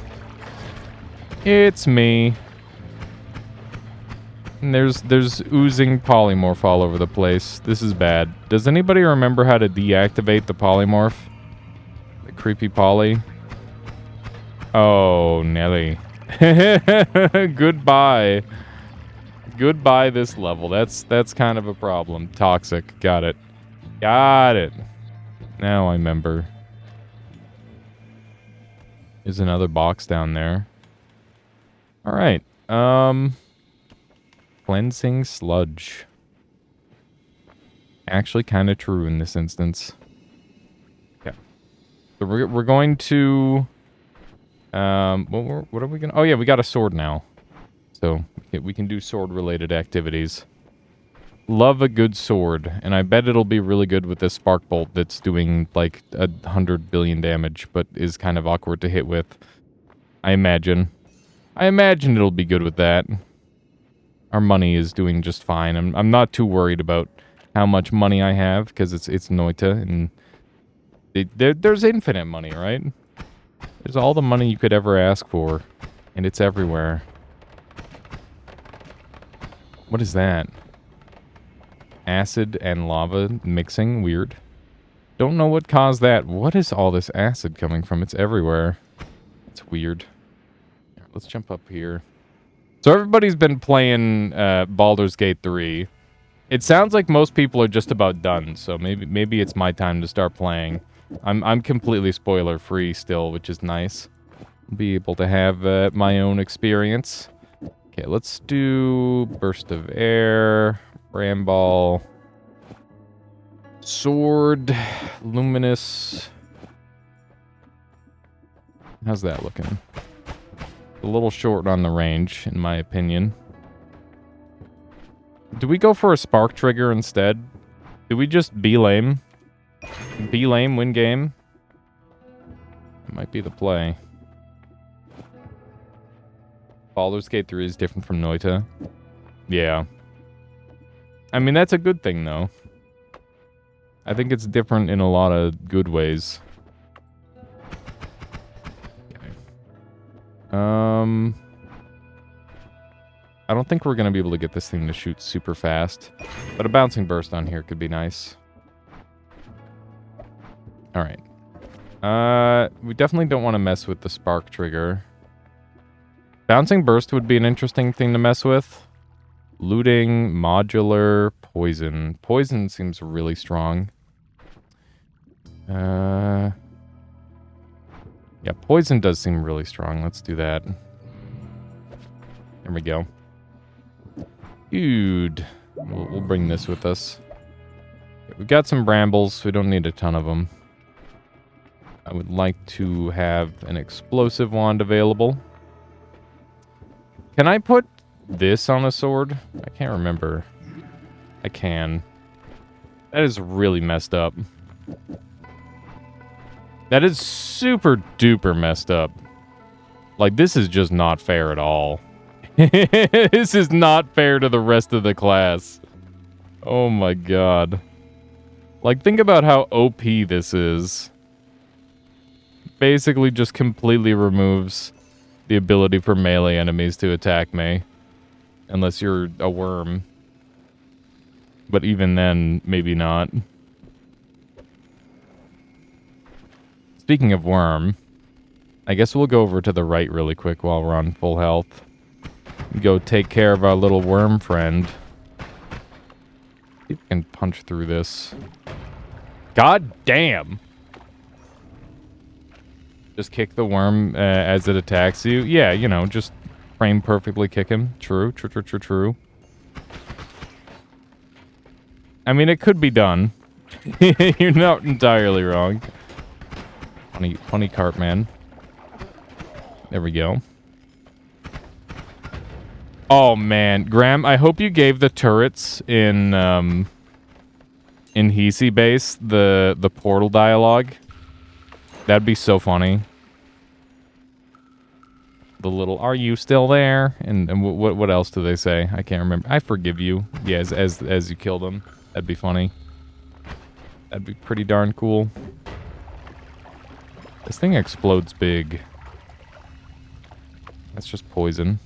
It's me. And there's oozing polymorph all over the place. This is bad. Does anybody remember how to deactivate the polymorph? The creepy poly? Oh, Nelly. Goodbye. Goodbye this level. That's kind of a problem. Toxic. Got it. Got it. Now I remember. There's another box down there. Alright. Cleansing sludge. Actually kind of true in this instance. Okay. So we're going to... what are we gonna... Oh yeah, we got a sword now. So we can do sword-related activities. Love a good sword, and I bet it'll be really good with this spark bolt that's doing like 100 billion damage, but is kind of awkward to hit with. I imagine it'll be good with that. Our money is doing just fine. I'm not too worried about how much money I have, because it's Noita, and there's infinite money, right? There's all the money you could ever ask for, and it's everywhere. What is that? Acid and lava mixing? Weird. Don't know what caused that. What is all this acid coming from? It's everywhere. It's weird. Let's jump up here. So everybody's been playing Baldur's Gate 3. It sounds like most people are just about done, so maybe it's my time to start playing. I'm completely spoiler free still, which is nice. I'll be able to have my own experience. Okay, let's do Burst of Air, Ramball, Sword, Luminous. How's that looking? A little short on the range, in my opinion. Do we go for a Spark Trigger instead? Do we just be lame? Be lame, win game? That might be the play. Baldur's Gate 3 is different from Noita. Yeah. I mean, that's a good thing, though. I think it's different in a lot of good ways. Okay. I don't think we're going to be able to get this thing to shoot super fast. But a bouncing burst on here could be nice. Alright. We definitely don't want to mess with the spark trigger. Bouncing burst would be an interesting thing to mess with. Looting, modular, poison. Poison seems really strong. Yeah, poison does seem really strong. Let's do that. There we go. Dude. We'll bring this with us. We've got some brambles. We don't need a ton of them. I would like to have an explosive wand available. Can I put this on a sword? I can't remember. I can. That is really messed up. That is super duper messed up. Like, this is just not fair at all. This is not fair to the rest of the class. Oh my god. Like, think about how OP this is. Basically just completely removes the ability for melee enemies to attack me. Unless you're a worm. But even then, maybe not. Speaking of worm, I guess we'll go over to the right really quick while we're on full health. Go take care of our little worm friend. See if we can punch through this. God damn! Just kick the worm as it attacks you. Yeah, you know, just frame perfectly kick him. True. I mean, it could be done. You're not entirely wrong. Funny cart man. There we go. Oh man, Graham, I hope you gave the turrets in ThiCC base the portal dialogue. That'd be so funny. The little "Are you still there?" and what else do they say? I can't remember. I forgive you. Yeah, as you kill them. That'd be funny. That'd be pretty darn cool. This thing explodes big. That's just poison.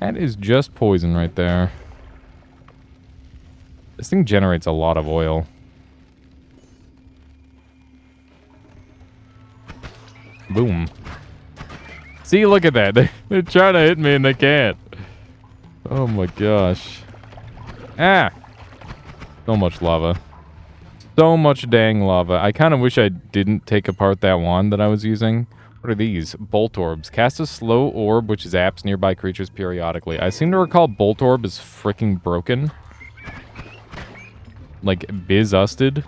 That is just poison right there. This thing generates a lot of oil. Boom. See, look at that. They're trying to hit me and they can't. Oh my gosh. Ah! So much lava. So much dang lava. I kind of wish I didn't take apart that wand that I was using. What are these? Bolt orbs. Cast a slow orb which zaps nearby creatures periodically. I seem to recall Bolt Orb is freaking broken. Like, biz-usted.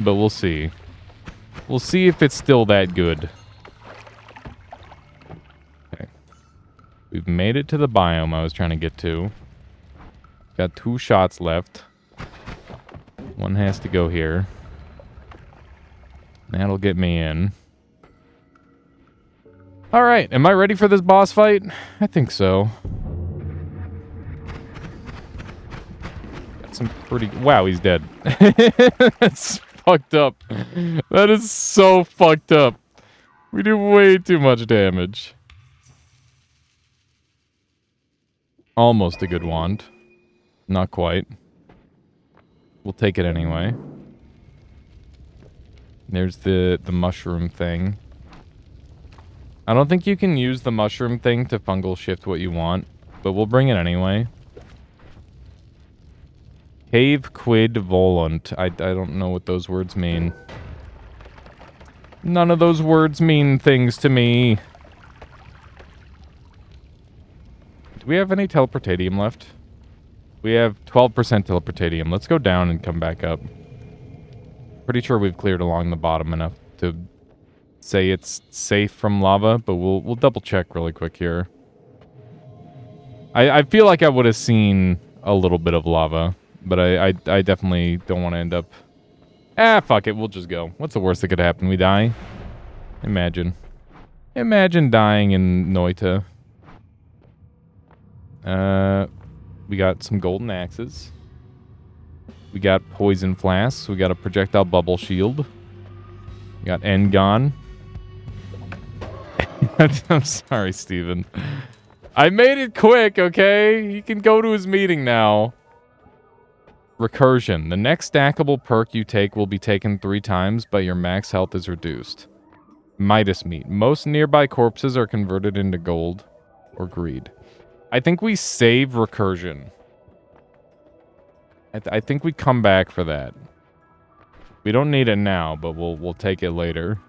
But we'll see. We'll see if it's still that good. Okay. We've made it to the biome I was trying to get to. Got 2 shots left. One has to go here. That'll get me in. Alright, am I ready for this boss fight? I think so. Got some pretty... Wow, he's dead. That's fucked up. That is so fucked up. We do way too much damage. Almost a good wand. Not quite. We'll take it anyway. There's the mushroom thing. I don't think you can use the mushroom thing to fungal shift what you want, but we'll bring it anyway. Cave quid volunt. I don't know what those words mean. None of those words mean things to me. Do we have any teleportatium left? We have 12% teleportatium. Let's go down and come back up. Pretty sure we've cleared along the bottom enough to say it's safe from lava, but we'll double check really quick here. I feel like I would have seen a little bit of lava, but I definitely don't want to end up... Ah, fuck it, we'll just go. What's the worst that could happen? We die? Imagine. Imagine dying in Noita. We got some golden axes. We got poison flasks. We got a projectile bubble shield. We got Engon. I'm sorry, Steven. I made it quick, okay? He can go to his meeting now. Recursion. The next stackable perk you take will be taken 3 times, but your max health is reduced. Midas meat. Most nearby corpses are converted into gold or greed. I think we save recursion. I think we come back for that. We don't need it now, but we'll take it later.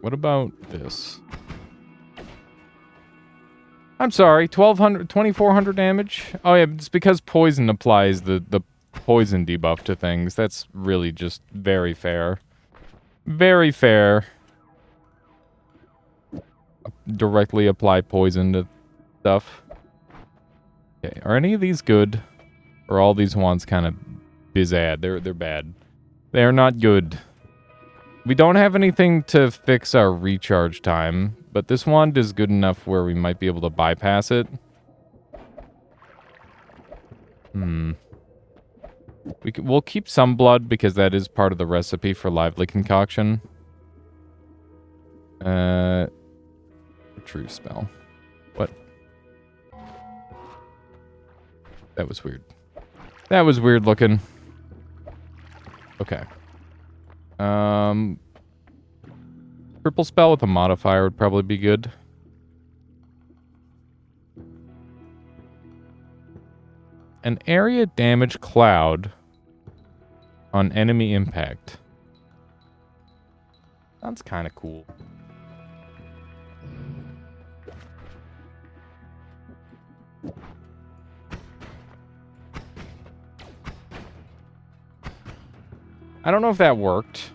What about this? I'm sorry, 2400 damage? Oh yeah, it's because poison applies the poison debuff to things. That's really just very fair. Very fair. Directly apply poison to stuff. Okay, are any of these good? Or are all these wands kind of bizad? They're bad. They're not good. We don't have anything to fix our recharge time, but this wand is good enough where we might be able to bypass it. We'll keep some blood because that is part of the recipe for lively concoction. True spell. What? That was weird. That was weird looking. Okay. Triple spell with a modifier would probably be good. An area damage cloud on enemy impact. Sounds kind of cool. I don't know if that worked.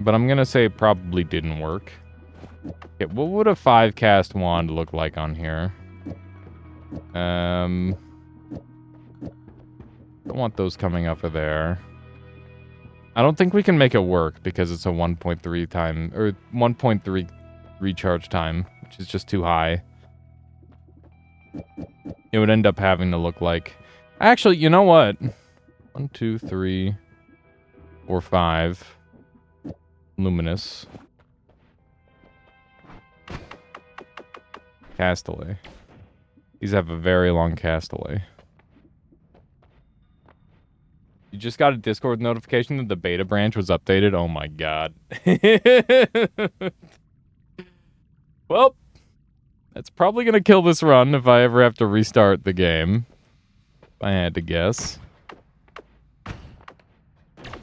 But I'm gonna say it probably didn't work. Okay, what would a 5-cast wand look like on here? Don't want those coming up of there. I don't think we can make it work because it's a 1.3 time, or 1.3 recharge time, which is just too high. It would end up having to look like... Actually, you know what? 1, 2, 3, 4, 5. Luminous. Castaway. These have a very long castaway. You just got a Discord notification that the beta branch was updated? Oh my god. Well, that's probably gonna kill this run if I ever have to restart the game. If I had to guess.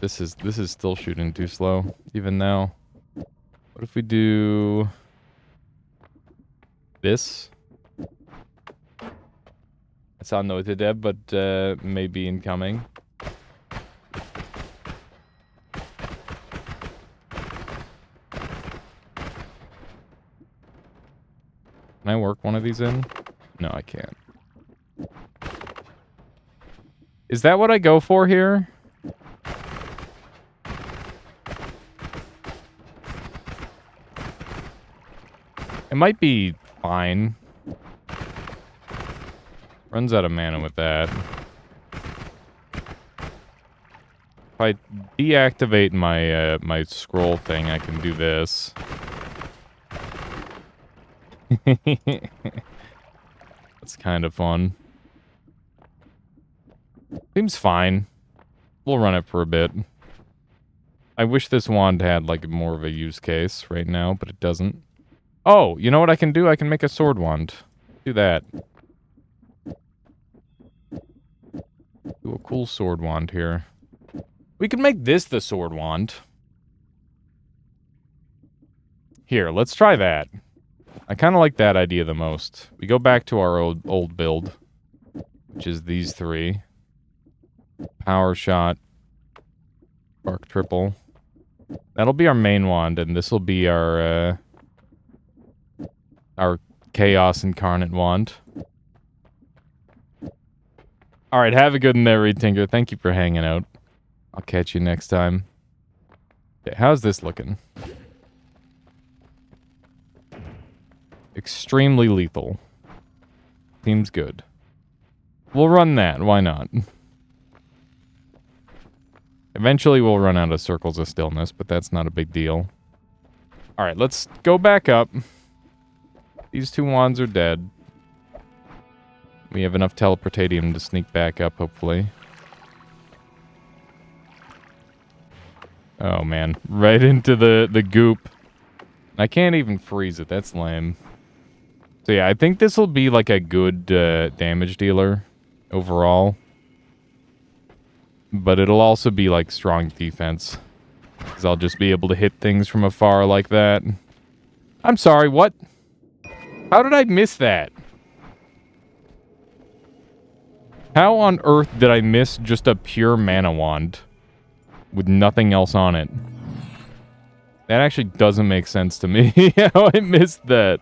This is still shooting too slow, even now. What if we do this? I saw noted there, but maybe incoming. Can I work one of these in? No, I can't. Is that what I go for here? It might be fine. Runs out of mana with that. If I deactivate my my scroll thing, I can do this. That's kind of fun. Seems fine. We'll run it for a bit. I wish this wand had like more of a use case right now, but it doesn't. Oh, you know what I can do? I can make a sword wand. Do that. Do a cool sword wand here. We can make this the sword wand. Here, let's try that. I kind of like that idea the most. We go back to our old build, which is these three. Power shot. Spark triple. That'll be our main wand, and this will be our Chaos Incarnate wand. Alright, have a good one there, Reed Tinker. Thank you for hanging out. I'll catch you next time. Okay, how's this looking? Extremely lethal. Seems good. We'll run that, why not? Eventually we'll run out of Circles of Stillness, but that's not a big deal. Alright, let's go back up. These two wands are dead. We have enough teleportatium to sneak back up, hopefully. Oh man, right into the goop. I can't even freeze it, that's lame. So yeah, I think this will be like a good damage dealer overall. But it'll also be like strong defense. Because I'll just be able to hit things from afar like that. I'm sorry, what? How did I miss that? How on earth did I miss just a pure mana wand with nothing else on it? That actually doesn't make sense to me, how I missed that.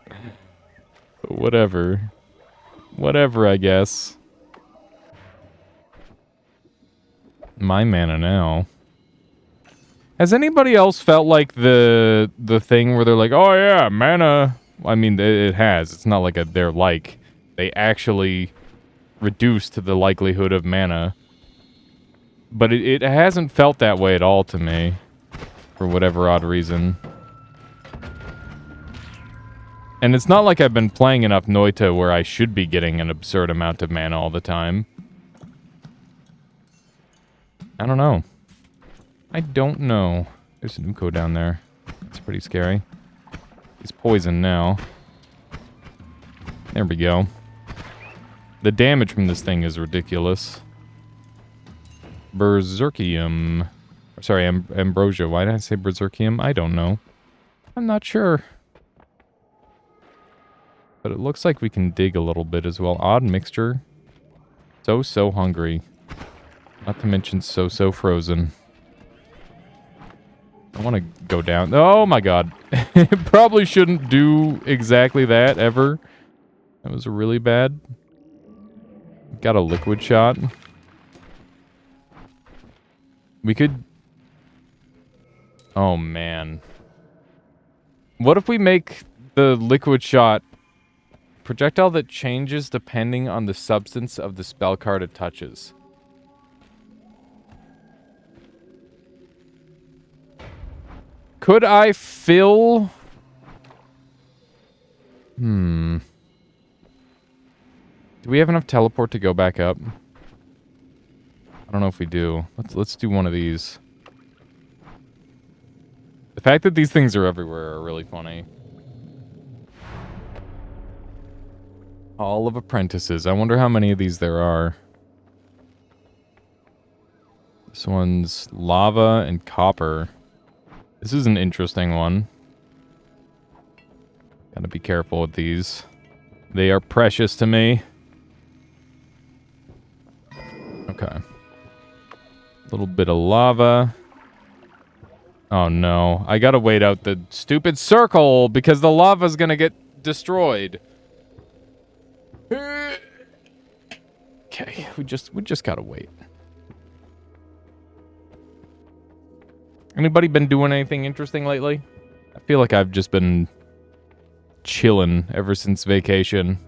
But whatever. Whatever, I guess. My mana now. Has anybody else felt like the thing where they're like, oh yeah, mana... I mean, it has. It's not like they're like. They actually reduced to the likelihood of mana. But it hasn't felt that way at all to me. For whatever odd reason. And it's not like I've been playing enough Noita where I should be getting an absurd amount of mana all the time. I don't know. I don't know. There's an Uko down there. It's pretty scary. He's poisoned now. There we go. The damage from this thing is ridiculous. Berserkium. Sorry, Ambrosia. Why did I say Berserkium? I don't know. I'm not sure. But it looks like we can dig a little bit as well. Odd mixture. So hungry. Not to mention so frozen. I want to go down. Oh my god. Probably shouldn't do exactly that ever. That was really bad. Got a liquid shot. We could... Oh man. What if we make the liquid shot projectile that changes depending on the substance of the spell card it touches? Could I fill... Do we have enough teleport to go back up? I don't know if we do. Let's do one of these. The fact that these things are everywhere are really funny. Hall of Apprentices. I wonder how many of these there are. This one's lava and copper. This is an interesting one. Gotta be careful with these. They are precious to me. Okay. A little bit of lava. Oh no. I gotta wait out the stupid circle because the lava's gonna get destroyed. Okay, we just gotta wait. Anybody been doing anything interesting lately? I feel like I've just been chilling ever since vacation.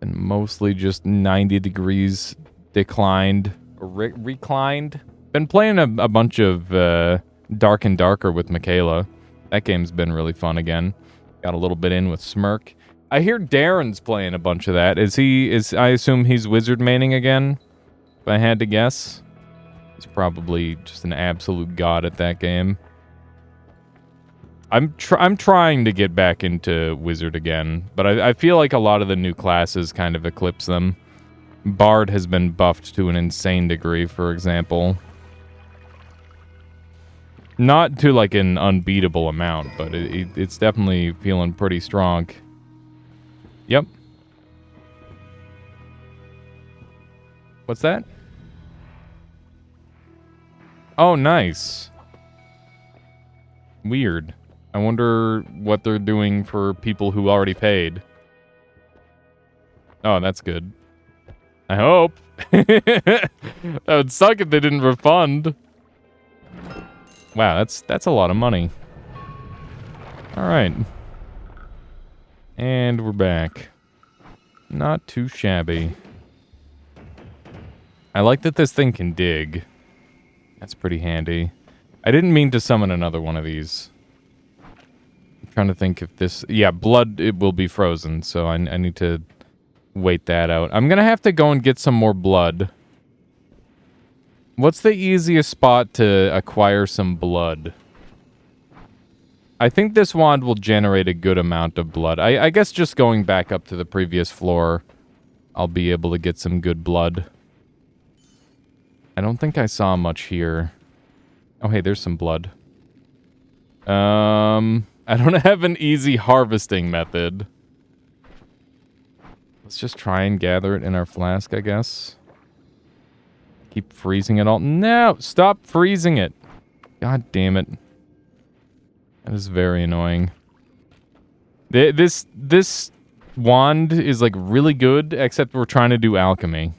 And mostly just 90 degrees declined or reclined. Been playing a bunch of Dark and Darker with Michaela. That game's been really fun again. Got a little bit in with Smirk. I hear Darren's playing a bunch of that. I assume he's wizard maining again? If I had to guess. He's probably just an absolute god at that game. I'm trying to get back into wizard again, but I feel like a lot of the new classes kind of eclipse them. Bard has been buffed to an insane degree, for example. Not to like an unbeatable amount, but it's definitely feeling pretty strong. Yep. What's that? Oh, nice. Weird. I wonder what they're doing for people who already paid. Oh, that's good. I hope. That would suck if they didn't refund. Wow, that's a lot of money. Alright. And we're back. Not too shabby. I like that this thing can dig. That's pretty handy. I didn't mean to summon another one of these. I'm trying to think if this... Yeah, blood, it will be frozen, so I need to wait that out. I'm gonna have to go and get some more blood. What's the easiest spot to acquire some blood? I think this wand will generate a good amount of blood. I guess just going back up to the previous floor, I'll be able to get some good blood. I don't think I saw much here. Oh, hey, there's some blood. I don't have an easy harvesting method. Let's just try and gather it in our flask, I guess. Keep freezing it all. No! Stop freezing it! God damn it. That is very annoying. This wand is, like, really good, except we're trying to do alchemy.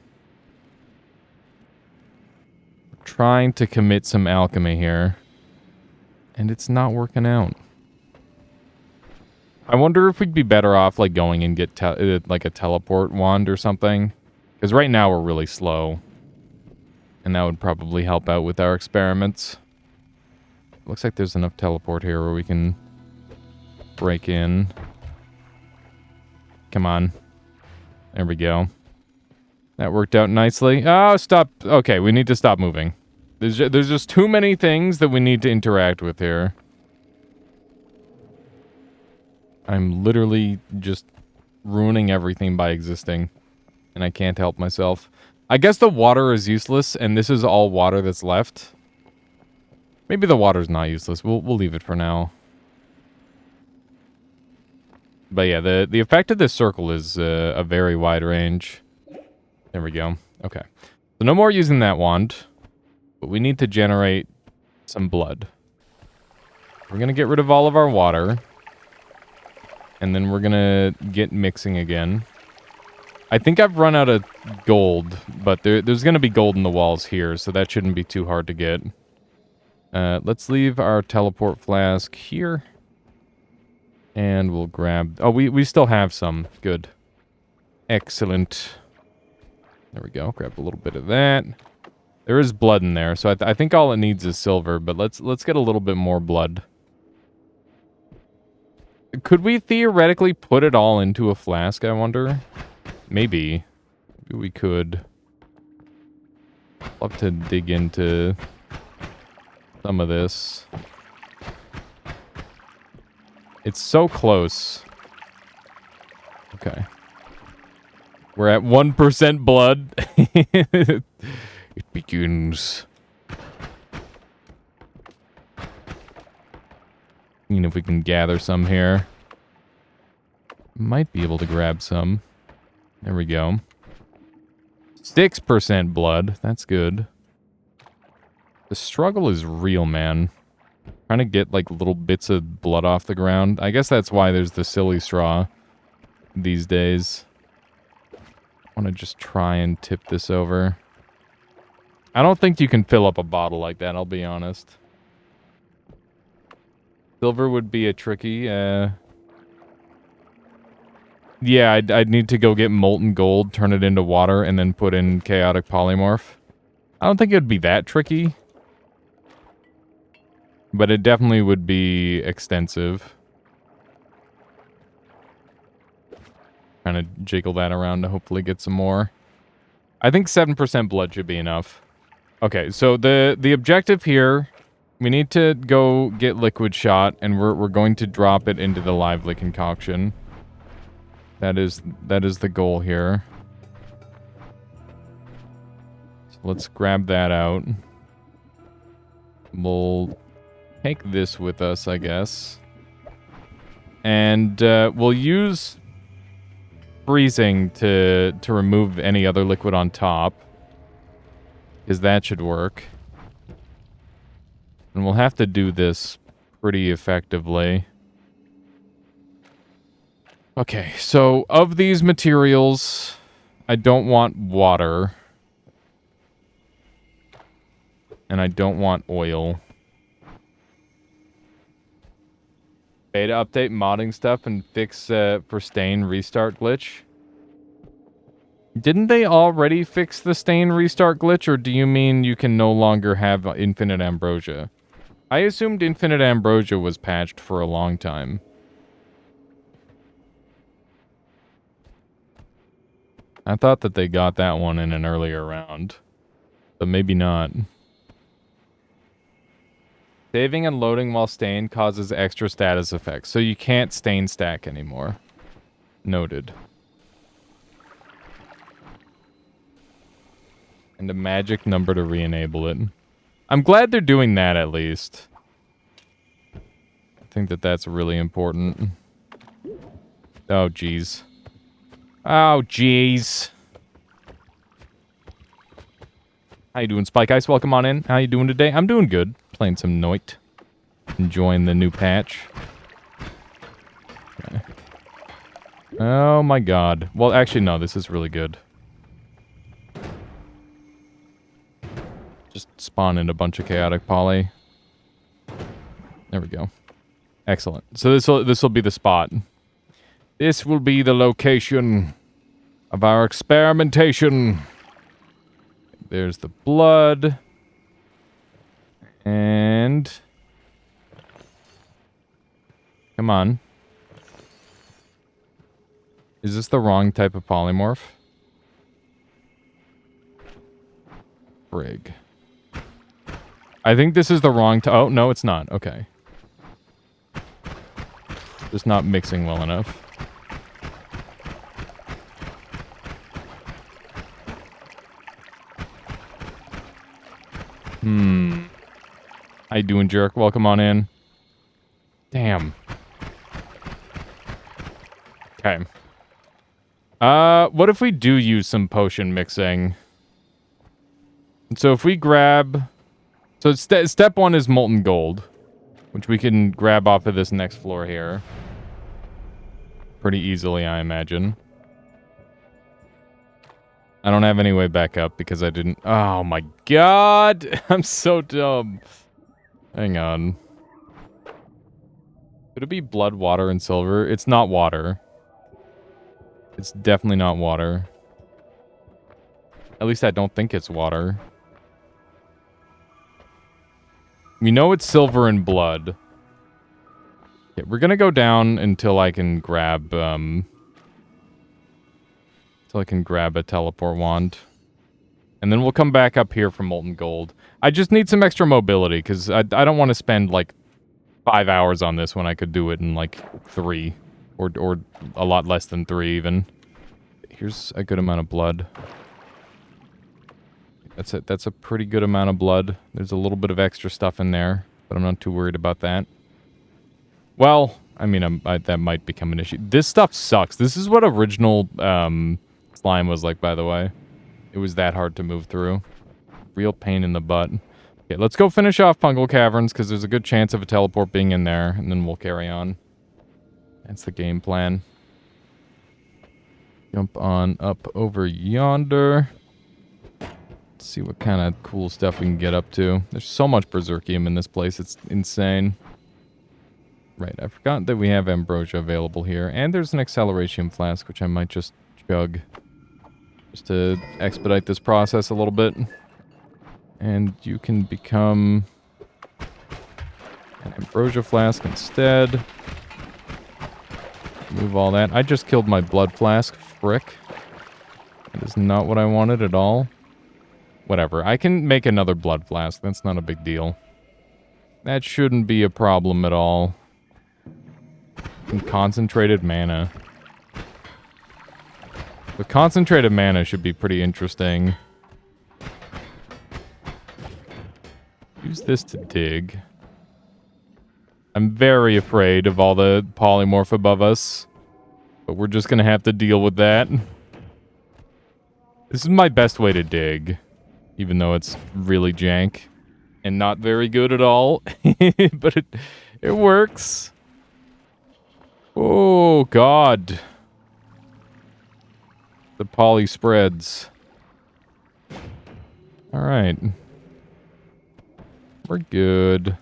We're trying to commit some alchemy here. And it's not working out. I wonder if we'd be better off, like, going and get, like, a teleport wand or something. Because right now we're really slow. And that would probably help out with our experiments. Looks like there's enough teleport here where we can break in. Come on. There we go. That worked out nicely. Oh, stop. Okay, we need to stop moving. There's just too many things that we need to interact with here. I'm literally just ruining everything by existing. And I can't help myself. I guess the water is useless, and this is all water that's left. Maybe the water's not useless. We'll leave it for now. But yeah, the effect of this circle is a very wide range. There we go. Okay. So no more using that wand. But we need to generate some blood. We're going to get rid of all of our water. And then we're going to get mixing again. I think I've run out of gold, but there's going to be gold in the walls here, so that shouldn't be too hard to get. Let's leave our teleport flask here. And we'll grab... Oh, we still have some. Good. Excellent. There we go. Grab a little bit of that. There is blood in there, so I think all it needs is silver, but let's get a little bit more blood. Could we theoretically put it all into a flask, I wonder? Maybe. Maybe we could. Love to dig into some of this. It's so close. Okay. We're at 1% blood. It begins. Seeing if we can gather some here. Might be able to grab some. There we go. 6% blood. That's good. The struggle is real, man. Trying to get, like, little bits of blood off the ground. I guess that's why there's the silly straw these days. I want to just try and tip this over. I don't think you can fill up a bottle like that, I'll be honest. Silver would be a tricky, Yeah, I'd need to go get molten gold, turn it into water, and then put in chaotic polymorph. I don't think it'd be that tricky. But it definitely would be extensive. Trying to jiggle that around to hopefully get some more. I think 7% blood should be enough. Okay, so the objective here, we need to go get liquid shot, and we're going to drop it into the lively concoction. That is the goal here. So let's grab that out. We'll take this with us, I guess. And we'll use freezing to remove any other liquid on top. Because that should work. And we'll have to do this pretty effectively. Okay, so of these materials, I don't want water. And I don't want oil. Beta update modding stuff and fix for stain restart glitch. Didn't they already fix the stain restart glitch, or do you mean you can no longer have infinite ambrosia? I assumed infinite ambrosia was patched for a long time. I thought that they got that one in an earlier round. But maybe not. Saving and loading while stain causes extra status effects, so you can't stain stack anymore. Noted. And a magic number to re-enable it. I'm glad they're doing that at least. I think that that's really important. Oh, jeez. Oh, jeez. How you doing, Spike Ice? Welcome on in. How you doing today? I'm doing good. Playing some Noit. Enjoying the new patch. Okay. Oh my god. Well, actually, no. This is really good. Just spawn in a bunch of chaotic poly. There we go. Excellent. So this will be the spot. This will be the location of our experimentation. There's the blood. And... Come on. Is this the wrong type of polymorph? Frig. I think this is the wrong oh, no, it's not. Okay. Just not mixing well enough. How you doing, jerk? Welcome on in. Damn. Okay. What if we do use some potion mixing? So if we grab... So step 1 is molten gold, which we can grab off of this next floor here. Pretty easily, I imagine. I don't have any way back up because I didn't... Oh my god! I'm so dumb. Hang on. Could it be blood, water, and silver? It's not water. It's definitely not water. At least I don't think it's water. We know it's silver and blood. Okay, we're gonna go down until I can grab, until I can grab a teleport wand. And then we'll come back up here for molten gold. I just need some extra mobility, because I don't want to spend, like, 5 hours on this when I could do it in, like, 3. Or a lot less than 3, even. Here's a good amount of blood. That's a pretty good amount of blood. There's a little bit of extra stuff in there, but I'm not too worried about that. Well, I mean, that might become an issue. This stuff sucks. This is what original slime was like, by the way. It was that hard to move through. Real pain in the butt. Okay, let's go finish off Pungal Caverns, because there's a good chance of a teleport being in there, and then we'll carry on. That's the game plan. Jump on up over yonder. Let's see what kind of cool stuff we can get up to. There's so much Berserkium in this place, it's insane. Right, I forgot that we have Ambrosia available here. And there's an Acceleration Flask, which I might just chug. Just to expedite this process a little bit. And you can become an Ambrosia Flask instead. Move all that. I just killed my Blood Flask. Frick. That is not what I wanted at all. Whatever. I can make another Blood Flask. That's not a big deal. That shouldn't be a problem at all. And concentrated mana. The concentrated mana should be pretty interesting. Use this to dig. I'm very afraid of all the polymorph above us. But we're just gonna have to deal with that. This is my best way to dig. Even though it's really jank. And not very good at all. But it works. Oh, God. The poly spreads. Alright. We're good.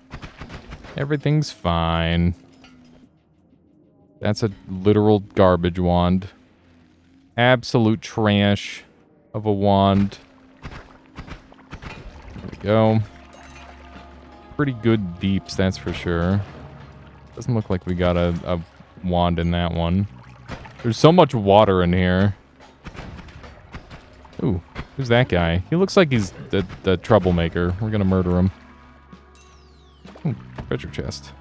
Everything's fine. That's a literal garbage wand. Absolute trash of a wand. There we go. Pretty good deeps, that's for sure. Doesn't look like we got a wand in that one. There's so much water in here. Ooh, who's that guy? He looks like he's the troublemaker. We're gonna murder him. Ooh, treasure chest.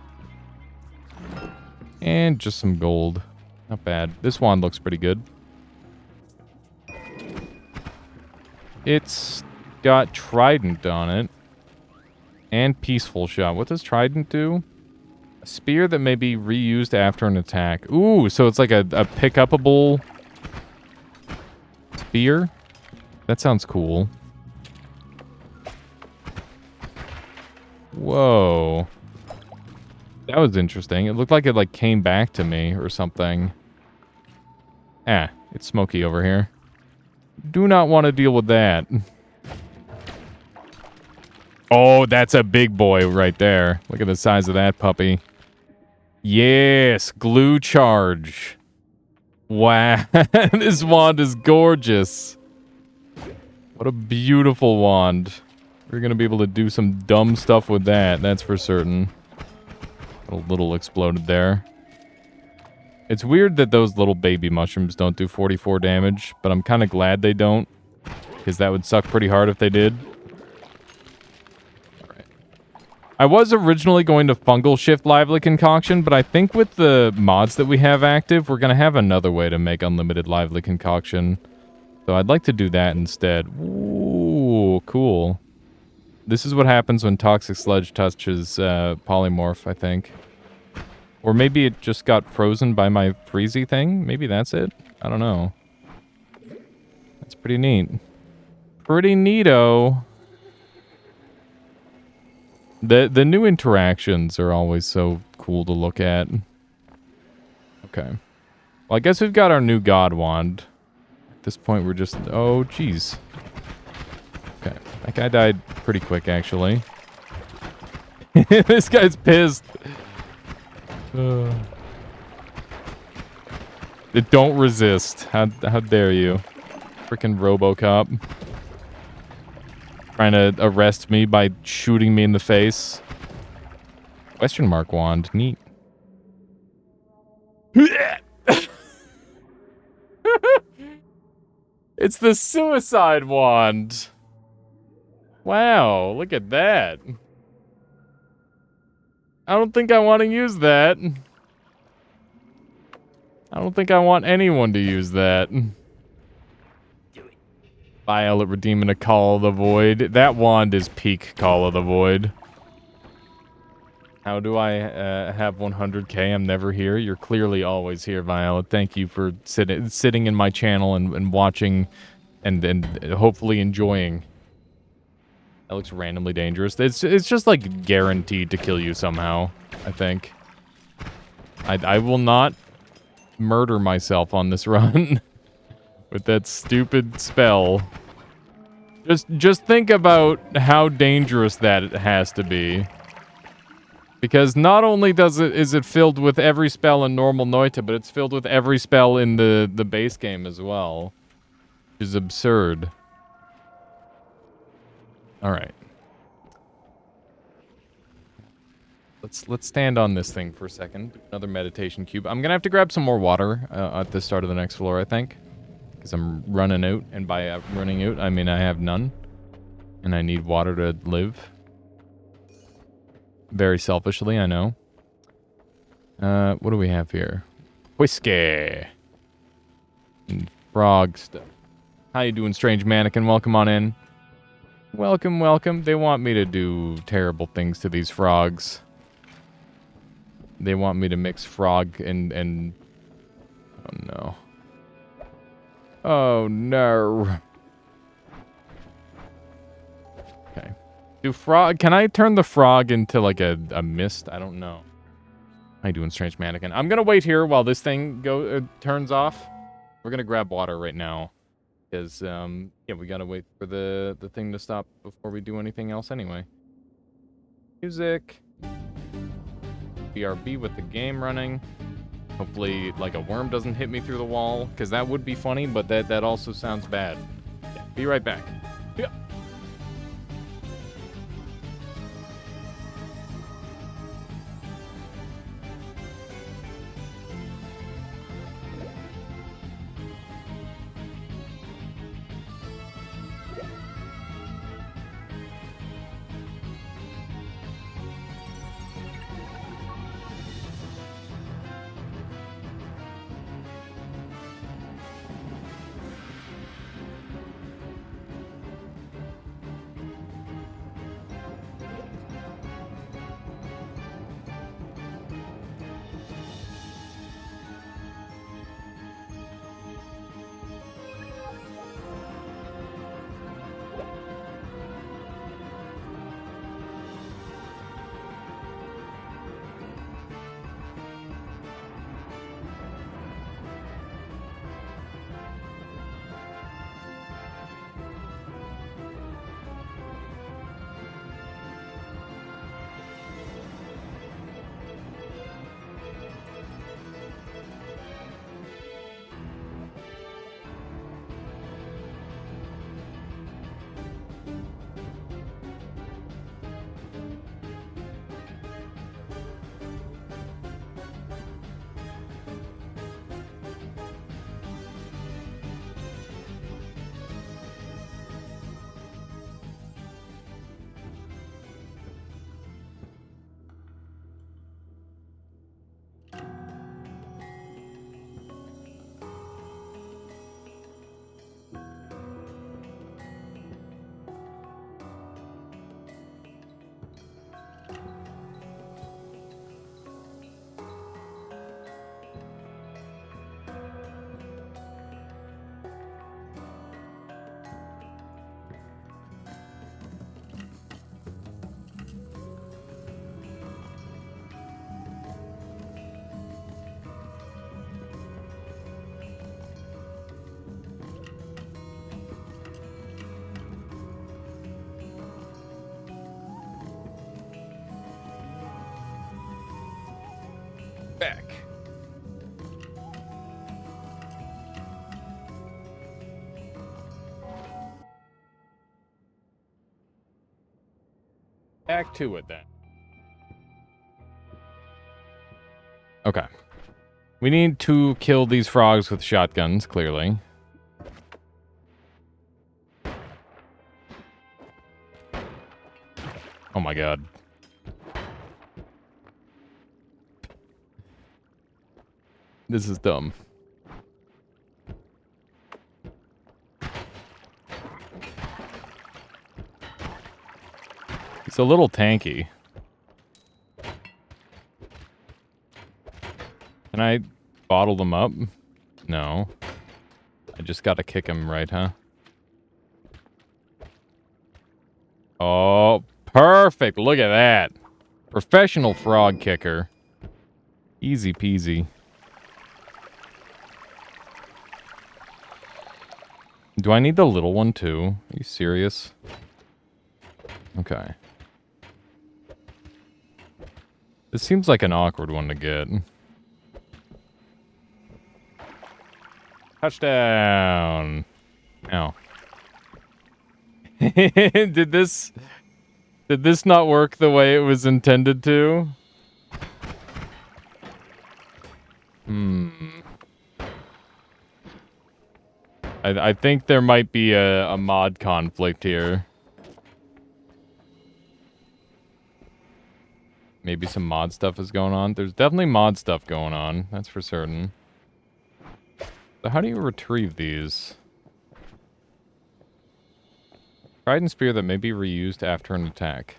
And just some gold. Not bad. This wand looks pretty good. It's got Trident on it. And Peaceful Shot. What does Trident do? A spear that may be reused after an attack. Ooh, so it's like a pick-upable spear? That sounds cool. Whoa. That was interesting. It looked like it like came back to me or something. Ah, it's smoky over here. Do not want to deal with that. Oh, that's a big boy right there. Look at the size of that puppy. Yes, glue charge. Wow, this wand is gorgeous. What a beautiful wand. We're gonna be able to do some dumb stuff with that, that's for certain. A little exploded there. It's weird that those little baby mushrooms don't do 44 damage, but I'm kind of glad they don't, because that would suck pretty hard if they did. Alright. I was originally going to fungal shift lively concoction, but I think with the mods that we have active, we're going to have another way to make unlimited lively concoction. So I'd like to do that instead. Ooh, cool. This is what happens when toxic sludge touches polymorph, I think. Or maybe it just got frozen by my freezy thing? Maybe that's it? I don't know. That's pretty neat. Pretty neato. The new interactions are always so cool to look at. Okay. Well, I guess we've got our new god wand. At this point, we're just... Oh, jeez. Okay. That guy died pretty quick, actually. This guy's pissed. Don't resist. How dare you. Freaking RoboCop. Trying to arrest me by shooting me in the face. Question mark wand. Neat. It's the suicide wand. Wow, look at that. I don't think I want to use that. I don't think I want anyone to use that. Violet redeeming a Call of the Void. That wand is peak Call of the Void. How do I have 100k? I'm never here. You're clearly always here, Violet. Thank you for sitting in my channel and watching and hopefully enjoying. That looks randomly dangerous. It's just like guaranteed to kill you somehow, I think. I will not murder myself on this run with that stupid spell. Just think about how dangerous that it has to be. Because not only is it filled with every spell in normal Noita, but it's filled with every spell in the base game as well. Which is absurd. Alright. Let's stand on this thing for a second. Another meditation cube. I'm gonna have to grab some more water at the start of the next floor, I think. Because I'm running out, and by running out, I mean I have none. And I need water to live. Very selfishly, I know. What do we have here? Whiskey. And frog stuff. How you doing, strange mannequin? Welcome on in. Welcome, welcome. They want me to do terrible things to these frogs. They want me to mix frog and... Oh, no. Oh, no. Okay. Can I turn the frog into, like, a mist? I don't know. How you doing, strange mannequin? I'm gonna wait here while this thing turns off. We're gonna grab water right now. Because, yeah, we gotta wait for the thing to stop before we do anything else anyway. Music. BRB with the game running. Hopefully, like, a worm doesn't hit me through the wall, because that would be funny, but that also sounds bad. Yeah, be right back. Yeah. Back. Back to it then. Okay. We need to kill these frogs with shotguns, clearly. Oh my god. This is dumb. It's a little tanky. Can I bottle them up? No. I just gotta kick him right, huh? Oh, perfect. Look at that. Professional frog kicker. Easy peasy. Do I need the little one too? Are you serious? Okay. This seems like an awkward one to get. Touchdown. Ow. Did this not work the way it was intended to? I think there might be a mod conflict here. Maybe some mod stuff is going on. There's definitely mod stuff going on. That's for certain. So how do you retrieve these? Trident spear that may be reused after an attack.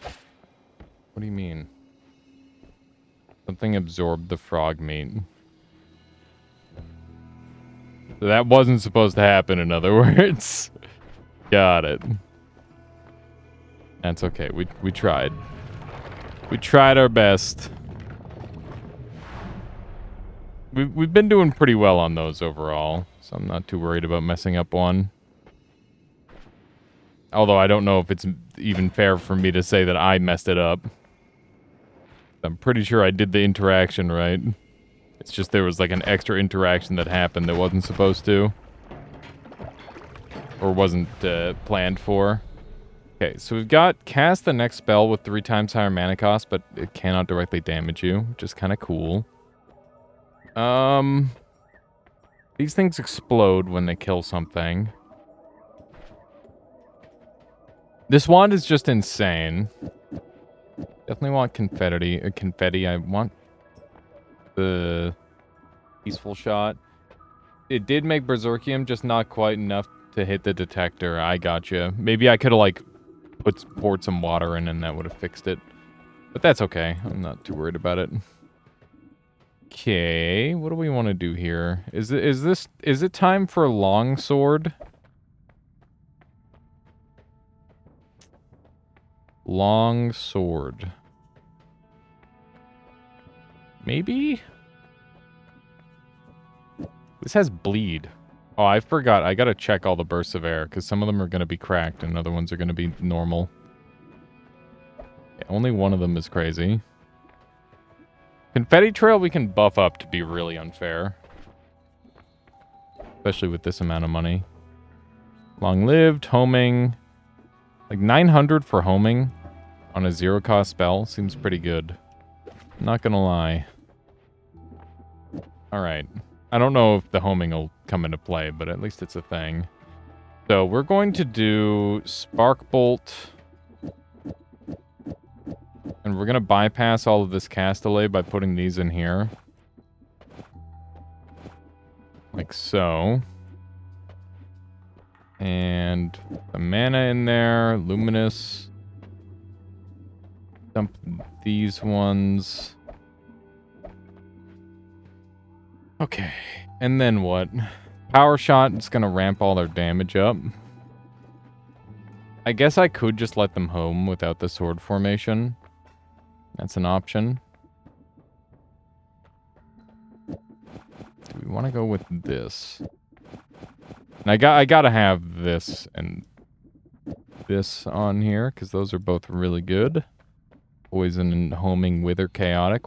What do you mean? Something absorbed the frog meat. So that wasn't supposed to happen, in other words. Got it. That's okay. We tried. We tried our best. We've been doing pretty well on those overall, so I'm not too worried about messing up one. Although I don't know if it's even fair for me to say that I messed it up. I'm pretty sure I did the interaction right. It's just there was like an extra interaction that happened that wasn't supposed to. Or wasn't planned for. Okay, so we've got cast the next spell with 3 times higher mana cost, but it cannot directly damage you, which is kind of cool. These things explode when they kill something. This wand is just insane. Definitely want confetti. I want the peaceful shot. It did make Berserkium, just not quite enough to hit the detector. I gotcha. Maybe I could have, like, poured some water in and that would have fixed it. But that's okay. I'm not too worried about it. Okay, what do we want to do here? Is it time for longsword? Longsword. Maybe? This has bleed. Oh, I forgot. I gotta check all the bursts of air, because some of them are gonna be cracked and other ones are gonna be normal. Yeah, only one of them is crazy. Confetti Trail we can buff up to be really unfair. Especially with this amount of money. Long-lived, homing. Like 900 for homing on a 0-cost spell seems pretty good. Not gonna lie. Alright. I don't know if the homing will come into play, but at least it's a thing. So we're going to do Spark Bolt. And we're going to bypass all of this cast delay by putting these in here. Like so. And the mana in there. Luminous. Dump these ones. Okay. And then what? Power Shot is going to ramp all their damage up. I guess I could just let them home without the sword formation. That's an option. Do we want to go with this? And I gotta have this and this on here, because those are both really good. poison and homing wither chaotic.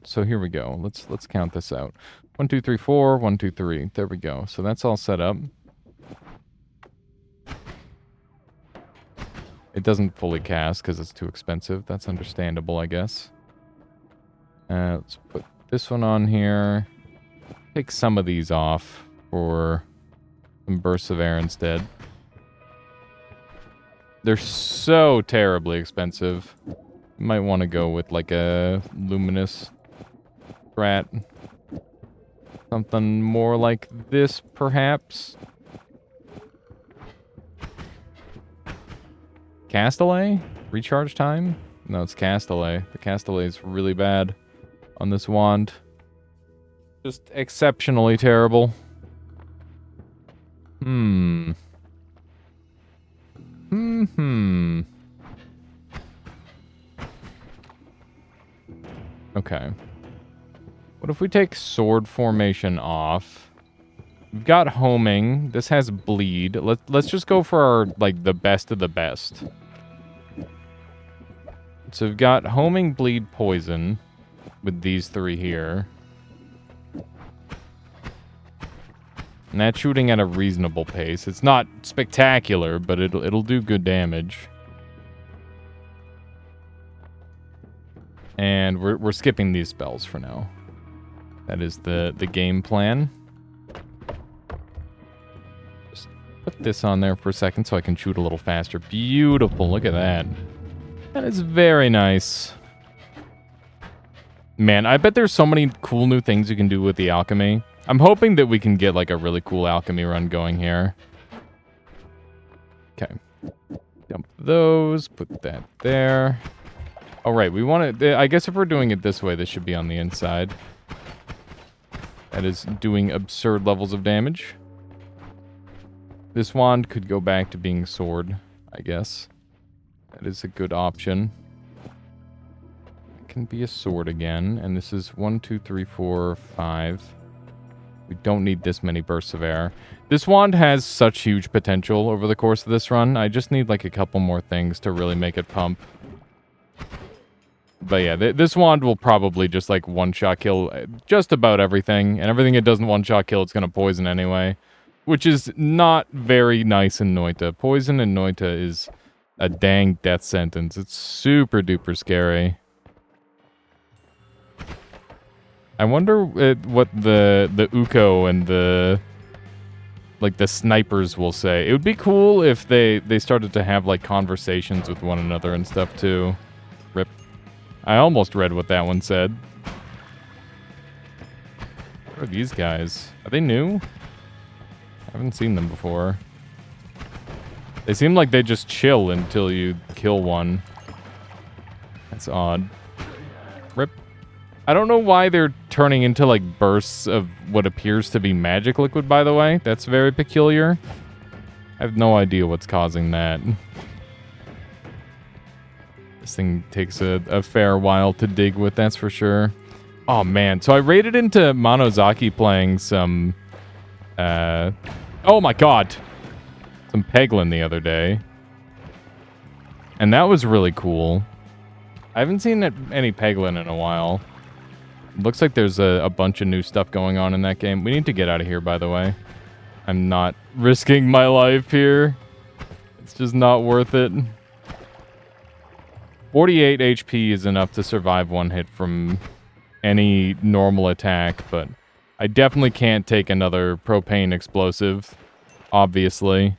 So here we go. Let's count this out. 1, 2, 3, 4. 1, 2, 3. There we go. So that's all set up. It doesn't fully cast because it's too expensive. That's understandable, I guess. Let's put this one on here. Take some of these off for some bursts of air instead. They're so terribly expensive. You might want to go with like a luminous strat. Something more like this, perhaps. Castellet? Recharge time? No, it's Castellet. The Castellet is really bad on this wand. Just exceptionally terrible. Okay. What if we take sword formation off? We've got homing. This has bleed. Let's just go for our, like, the best of the best. So we've got homing, bleed, poison with these three here. And that's shooting at a reasonable pace. It's not spectacular, but it'll do good damage. And we're skipping these spells for now. That is the game plan. Just put this on there for a second so I can shoot a little faster. Beautiful, look at that. That is very nice. Man, I bet there's so many cool new things you can do with the alchemy. I'm hoping that we can get like a really cool alchemy run going here. Okay. Dump those, put that there. All right, we want to, I guess if we're doing it this way, this should be on the inside. That is doing absurd levels of damage. This wand could go back to being sword, I guess. That is a good option. It can be a sword again, and this is 1, 2, 3, 4, 5. We don't need this many bursts of air. This wand has such huge potential over the course of this run. I just need like a couple more things to really make it pump. But yeah, this wand will probably just like one-shot kill just about everything. And everything it doesn't one-shot kill, it's going to poison anyway. Which is not very nice in Noita. Poison in Noita is a dang death sentence. It's super duper scary. I wonder what the Uko and the snipers will say. It would be cool if they started to have like conversations with one another and stuff too. Rip. I almost read what that one said. What are these guys? Are they new? I haven't seen them before. They seem like they just chill until you kill one. That's odd. Rip. I don't know why they're turning into like bursts of what appears to be magic liquid, by the way. That's very peculiar. I have no idea what's causing that. This thing takes a fair while to dig with, that's for sure. Oh man, so I raided into Monozaki playing some... oh my god! Some Peglin the other day. And that was really cool. I haven't seen any Peglin in a while. Looks like there's a bunch of new stuff going on in that game. We need to get out of here, by the way. I'm not risking my life here. It's just not worth it. 48 HP is enough to survive one hit from any normal attack, but I definitely can't take another propane explosive, obviously.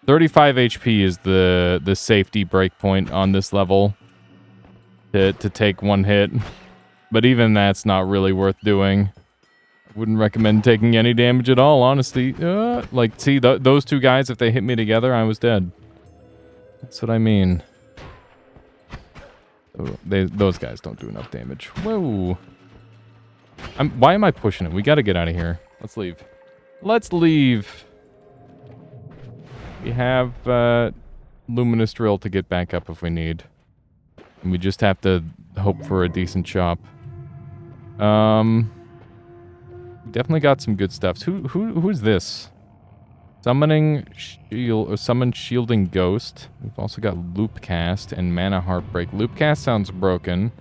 35 HP is the safety breakpoint on this level to take one hit. But even that's not really worth doing. I wouldn't recommend taking any damage at all, honestly. Like, see, those two guys, if they hit me together, I was dead. That's what I mean. Those guys don't do enough damage. Whoa. Why am I pushing it? We gotta get out of here. Let's leave. Let's leave. We have Luminous Drill to get back up if we need. And we just have to hope for a decent chop. We definitely got some good stuff. Who's this? Summoning shield, summon shielding ghost. We've also got loop cast and mana heartbreak. Loop cast sounds broken.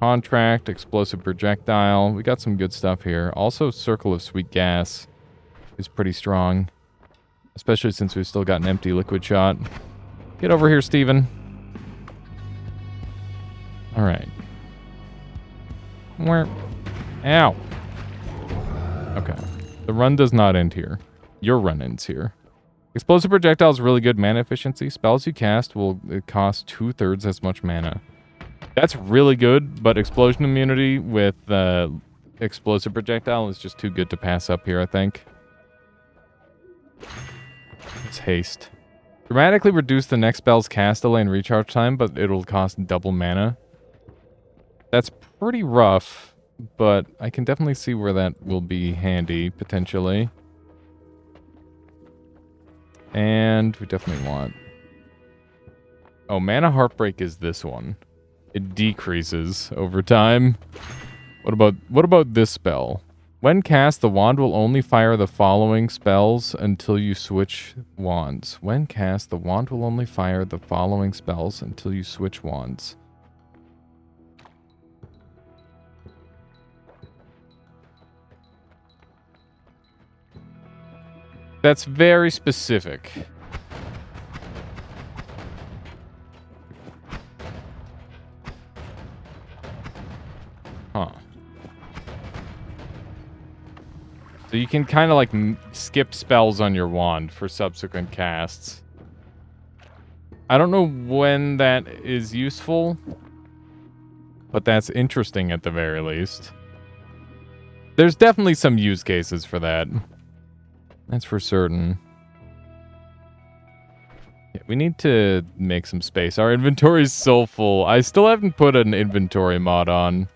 Contract, explosive projectile. We got some good stuff here. Also, circle of sweet gas is pretty strong, especially since we've still got an empty liquid shot. Get over here, Steven. All right. Where? Ow. Okay. The run does not end here. Your run ends here. Explosive projectile is really good mana efficiency. Spells you cast will cost 2/3 as much mana. That's really good, but explosion immunity with explosive projectile is just too good to pass up here, I think. Let's haste. Dramatically reduce the next spell's cast delay and recharge time, but it'll cost double mana. That's pretty rough, but I can definitely see where that will be handy, potentially. And we definitely want... Oh, Mana Heartbreak is this one. It decreases over time. What about this spell? When cast, the wand will only fire the following spells until you switch wands. When cast, the wand will only fire the following spells until you switch wands. That's very specific. Huh. So you can kind of like skip spells on your wand for subsequent casts. I don't know when that is useful, but that's interesting at the very least. There's definitely some use cases for that. That's for certain. Yeah, we need to make some space. Our inventory is so full. I still haven't put an inventory mod on.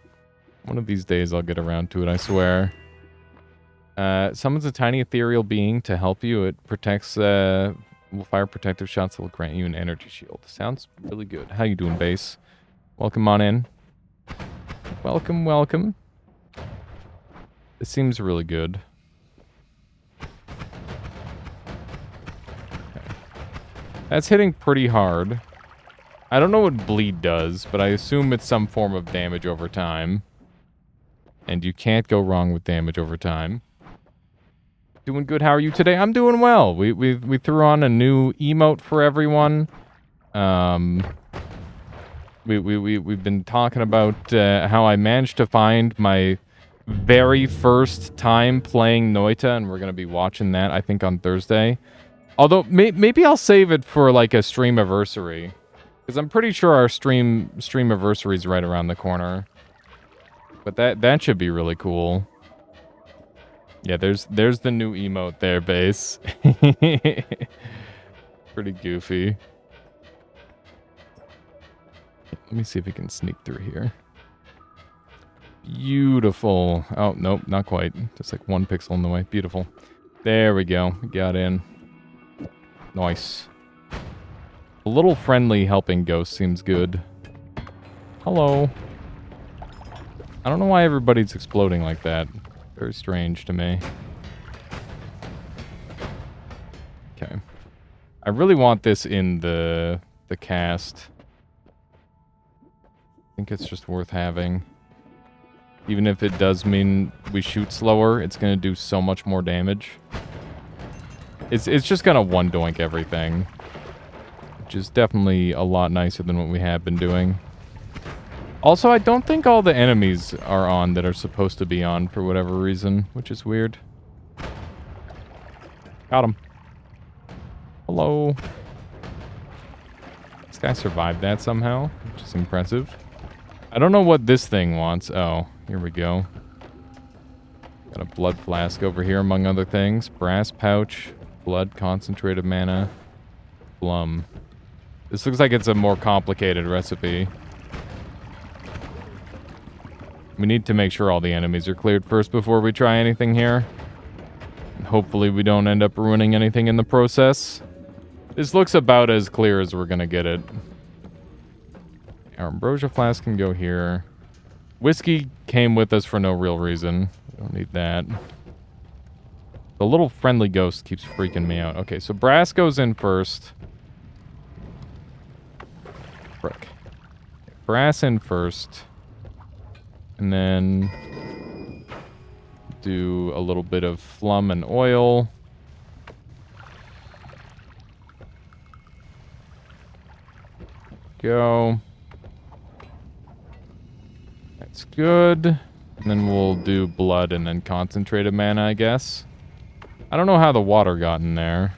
One of these days I'll get around to it, I swear. Summons a tiny ethereal being to help you. It protects, will fire protective shots that will grant you an energy shield. Sounds really good. How you doing, base? Welcome on in. Welcome, welcome. This seems really good. That's hitting pretty hard. I don't know what bleed does, but I assume it's some form of damage over time. And you can't go wrong with damage over time. Doing good. How are you today? I'm doing well. We threw on a new emote for everyone. We've been talking about how I managed to find my very first time playing Noita, and we're gonna be watching that, I think, on Thursday. Although, maybe I'll save it for, like, a stream anniversary. Because I'm pretty sure our stream anniversary is right around the corner. But that should be really cool. Yeah, there's the new emote there, base. Pretty goofy. Let me see if we can sneak through here. Beautiful. Oh, nope, not quite. Just like one pixel in the way. Beautiful. There we go. Got in. Nice. A little friendly helping ghost seems good. Hello. I don't know why everybody's exploding like that. Very strange to me. Okay. I really want this in the cast. I think it's just worth having. Even if it does mean we shoot slower, it's going to do so much more damage. It's just going to one-doink everything. Which is definitely a lot nicer than what we have been doing. Also, I don't think all the enemies are on that are supposed to be on for whatever reason, which is weird. Got him. Hello. This guy survived that somehow, which is impressive. I don't know what this thing wants. Oh, here we go. Got a blood flask over here, among other things. Brass pouch, blood, concentrated mana, plum. This looks like it's a more complicated recipe. We need to make sure all the enemies are cleared first before we try anything here. Hopefully we don't end up ruining anything in the process. This looks about as clear as we're gonna get it. Our ambrosia flask can go here. Whiskey came with us for no real reason. We don't need that. The little friendly ghost keeps freaking me out. Okay, so brass goes in first. Frick. Brass in first. And then do a little bit of flum and oil. Go. That's good. And then we'll do blood and then concentrated mana, I guess. I don't know how the water got in there.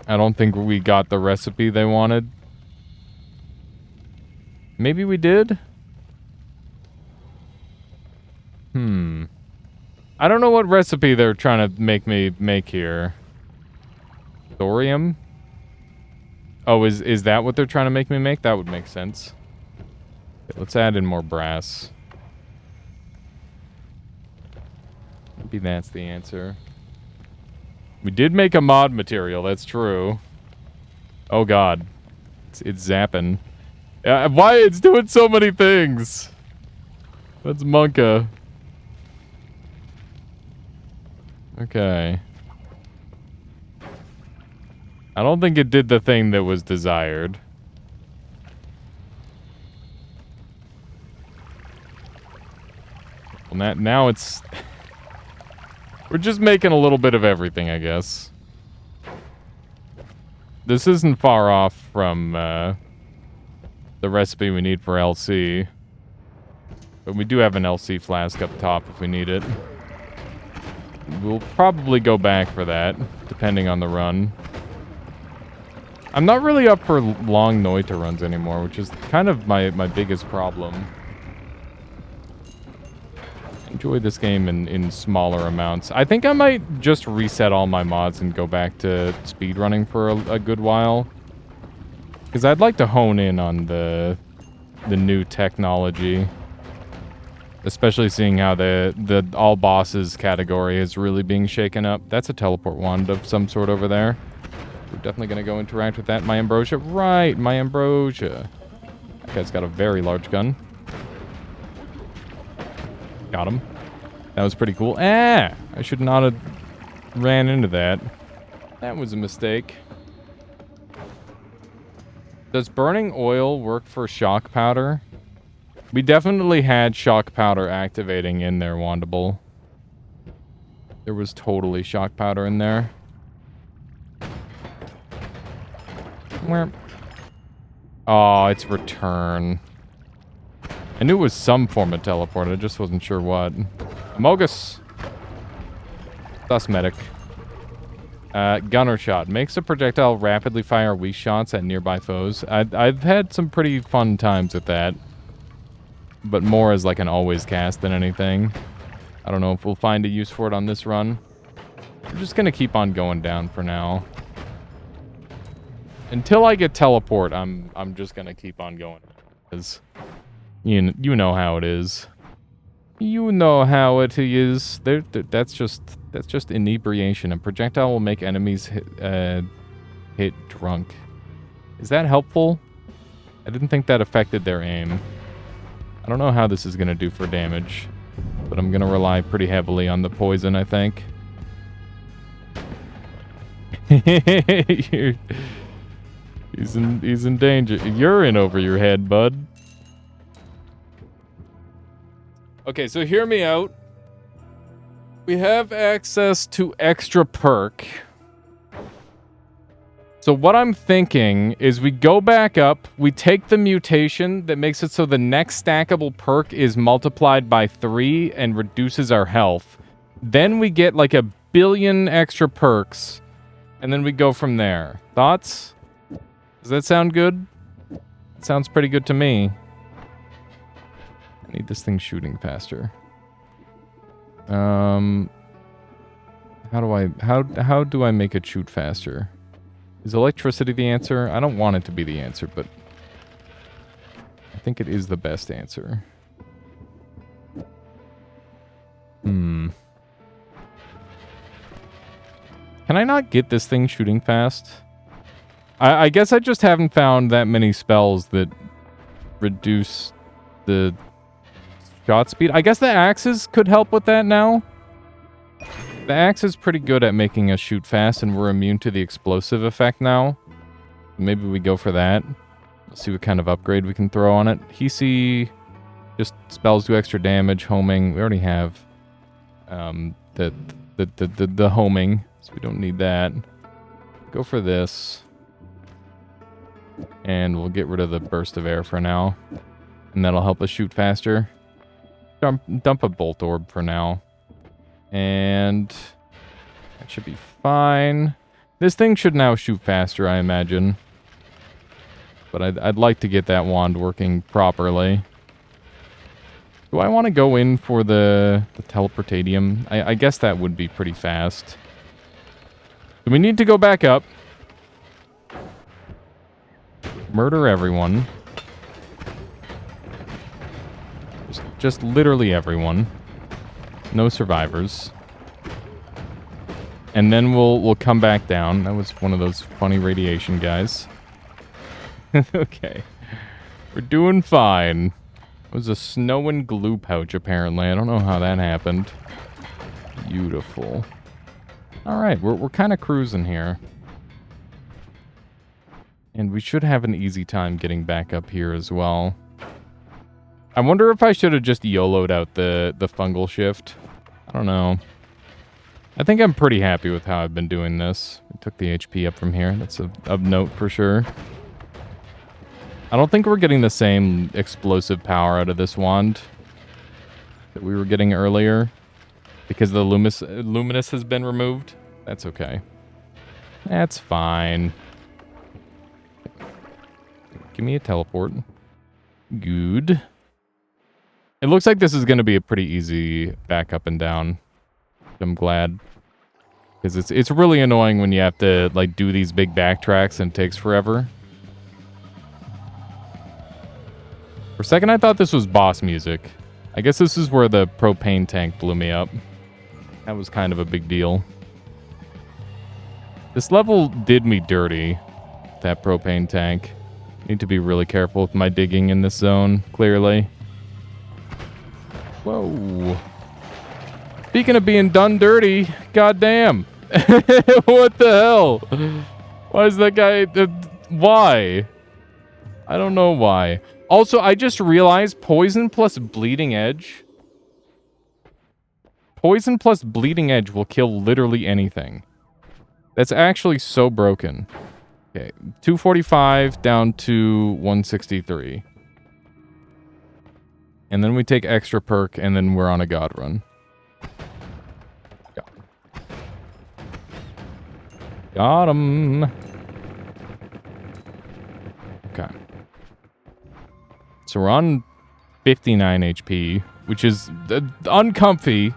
I don't think we got the recipe they wanted. Maybe we did? I don't know what recipe they're trying to make me make here. Thorium? Oh, is that what they're trying to make me make? That would make sense. Okay, let's add in more brass. Maybe that's the answer. We did make a mod material, that's true. Oh god. It's zapping. Why? It's doing so many things. That's Monka. Okay. I don't think it did the thing that was desired. Well, now it's... We're just making a little bit of everything, I guess. This isn't far off from the recipe we need for LC. But we do have an LC flask up top if we need it. We'll probably go back for that, depending on the run. I'm not really up for long Noita runs anymore, which is kind of my biggest problem. Enjoy this game in smaller amounts. I think I might just reset all my mods and go back to speedrunning for a good while. Because I'd like to hone in on the new technology. Especially seeing how the all bosses category is really being shaken up. That's a teleport wand of some sort over there. We're definitely going to go interact with that. My Ambrosia. Right, my Ambrosia. That guy's got a very large gun. Got him. That was pretty cool. I should not have ran into that. That was a mistake. Does burning oil work for shock powder? We definitely had shock powder activating in there, Wandable. There was totally shock powder in there. Where? Oh, it's return. I knew it was some form of teleport, I just wasn't sure what. Mogus. Thus medic. Gunner shot. Makes a projectile rapidly fire weak shots at nearby foes. I've had some pretty fun times with that. But more as like an always cast than anything. I don't know if we'll find a use for it on this run. I'm just gonna keep on going down for now. Until I get teleport, I'm just gonna keep on going. Because you know how it is. You know how it is. That's just inebriation. A projectile will make enemies hit drunk. Is that helpful? I didn't think that affected their aim. I don't know how this is gonna do for damage, but I'm gonna rely pretty heavily on the poison, I think. He's in danger. You're in over your head, bud. Okay, so hear me out. We have access to extra perk. So what I'm thinking is we go back up, we take the mutation that makes it so the next stackable perk is multiplied by 3 and reduces our health. Then we get like 1 billion extra perks, and then we go from there. Thoughts? Does that sound good? It sounds pretty good to me. I need this thing shooting faster. How do I make it shoot faster? Is electricity the answer? I don't want it to be the answer, but I think it is the best answer. Can I not get this thing shooting fast? I guess I just haven't found that many spells that reduce the shot speed. I guess the axes could help with that now. The axe is pretty good at making us shoot fast, and we're immune to the explosive effect now. Maybe we go for that. Let's see what kind of upgrade we can throw on it. Hisi, just spells do extra damage. Homing, we already have the homing, so we don't need that. Go for this. And we'll get rid of the burst of air for now. And that'll help us shoot faster. Dump a bolt orb for now. And that should be fine. This thing should now shoot faster, I imagine. But I'd like to get that wand working properly. Do I want to go in for the teleportadium? I guess that would be pretty fast. Do we need to go back up? Murder everyone. Just literally everyone. No survivors. And then we'll come back down. That was one of those funny radiation guys. Okay. We're doing fine. It was a snow and glue pouch, apparently. I don't know how that happened. Beautiful. Alright, we're kind of cruising here. And we should have an easy time getting back up here as well. I wonder if I should have just YOLO'd out the fungal shift. I don't know. I think I'm pretty happy with how I've been doing this. I took the HP up from here. That's of note for sure. I don't think we're getting the same explosive power out of this wand that we were getting earlier. Because the luminous has been removed. That's okay. That's fine. Give me a teleport. Good. It looks like this is going to be a pretty easy back up and down. I'm glad. Because it's really annoying when you have to like do these big backtracks and it takes forever. For a second I thought this was boss music. I guess this is where the propane tank blew me up. That was kind of a big deal. This level did me dirty. That propane tank. Need to be really careful with my digging in this zone, clearly. Whoa. Speaking of being done dirty, goddamn. What the hell? Why is that guy... why? I don't know why. Also, I just realized poison plus bleeding edge. Poison plus bleeding edge will kill literally anything. That's actually so broken. Okay, 245 down to 163. And then we take extra perk, and then we're on a god run. Got him. Okay. So we're on 59 HP, which is uncomfy.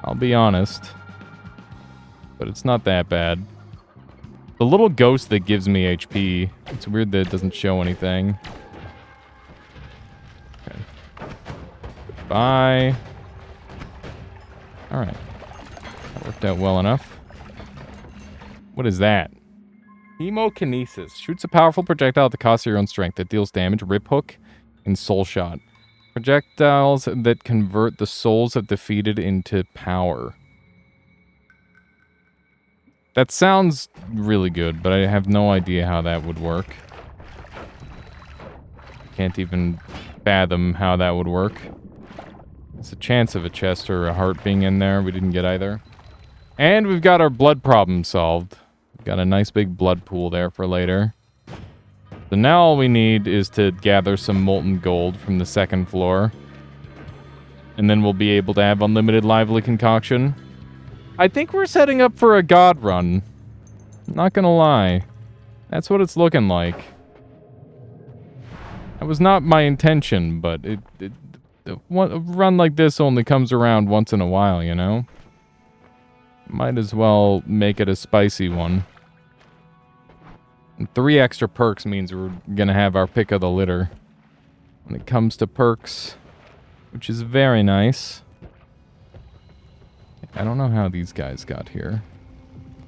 I'll be honest. But it's not that bad. The little ghost that gives me HP, it's weird that it doesn't show anything. Okay. Goodbye. Alright. That worked out well enough. What is that? Hemokinesis. Shoots a powerful projectile at the cost of your own strength that deals damage, rip hook, and soul shot. Projectiles that convert the souls of defeated into power. That sounds really good, but I have no idea how that would work. Can't even fathom how that would work. There's a chance of a chest or a heart being in there. We didn't get either. And we've got our blood problem solved. We've got a nice big blood pool there for later. So now all we need is to gather some molten gold from the second floor. And then we'll be able to have unlimited lively concoction. I think we're setting up for a god run. Not gonna lie. That's what it's looking like. That was not my intention, but a run like this only comes around once in a while, you know? Might as well make it a spicy one. And 3 extra perks means we're gonna have our pick of the litter. When it comes to perks, which is very nice. I don't know how these guys got here.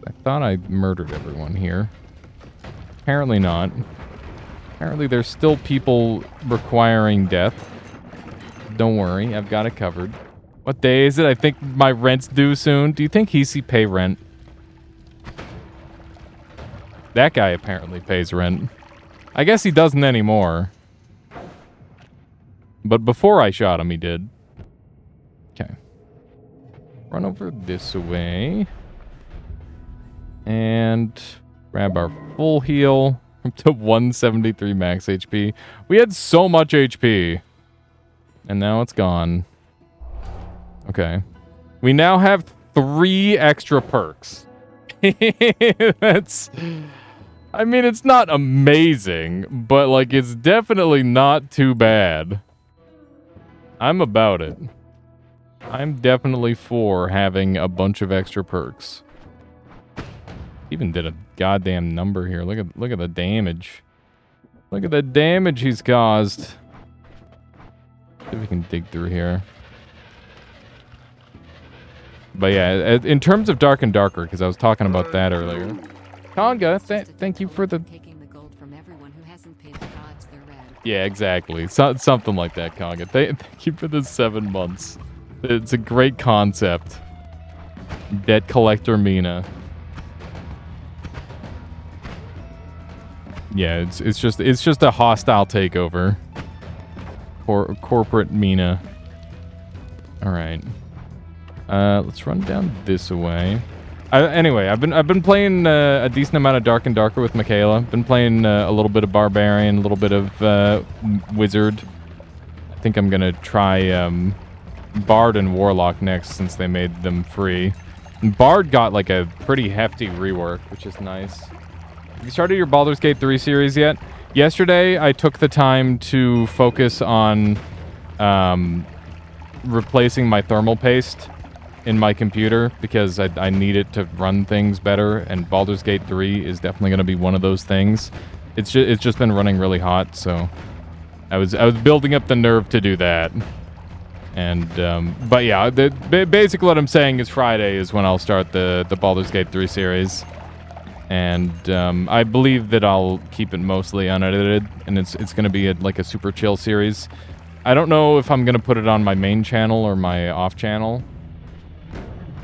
I thought I murdered everyone here. Apparently not. Apparently there's still people requiring death. Don't worry, I've got it covered. What day is it? I think my rent's due soon. Do you think Hisi pay rent? That guy apparently pays rent. I guess he doesn't anymore. But before I shot him, he did. Okay. Run over this way. And grab our full heal. Up to 173 max HP. We had so much HP. And now it's gone. Okay. We now have 3 extra perks. That's... I mean, it's not amazing, but, like, it's definitely not too bad. I'm about it. I'm definitely for having a bunch of extra perks. Even did a goddamn number here. Look at the damage. Look at the damage he's caused. See if we can dig through here. But yeah, in terms of Dark and Darker, because I was talking about that earlier. Conga, thank you for the... Yeah, exactly. Something like that, Conga. Thank you for the 7 months. It's a great concept. Debt collector Mina. Yeah, it's just a hostile takeover. Corporate Mina. All right. Let's run down this way. Anyway, I've been playing a decent amount of Dark and Darker with Michaela. Been playing a little bit of Barbarian, a little bit of Wizard. I think I'm gonna try Bard and Warlock next since they made them free. And Bard got like a pretty hefty rework, which is nice. Have you started your Baldur's Gate 3 series yet? Yesterday, I took the time to focus on replacing my thermal paste in my computer because I need it to run things better, and Baldur's Gate 3 is definitely going to be one of those things. It's just been running really hot, so I was building up the nerve to do that. And but yeah, basically what I'm saying is Friday is when I'll start the Baldur's Gate 3 series, and I believe that I'll keep it mostly unedited, and it's going to be like a super chill series. I don't know if I'm going to put it on my main channel or my off channel.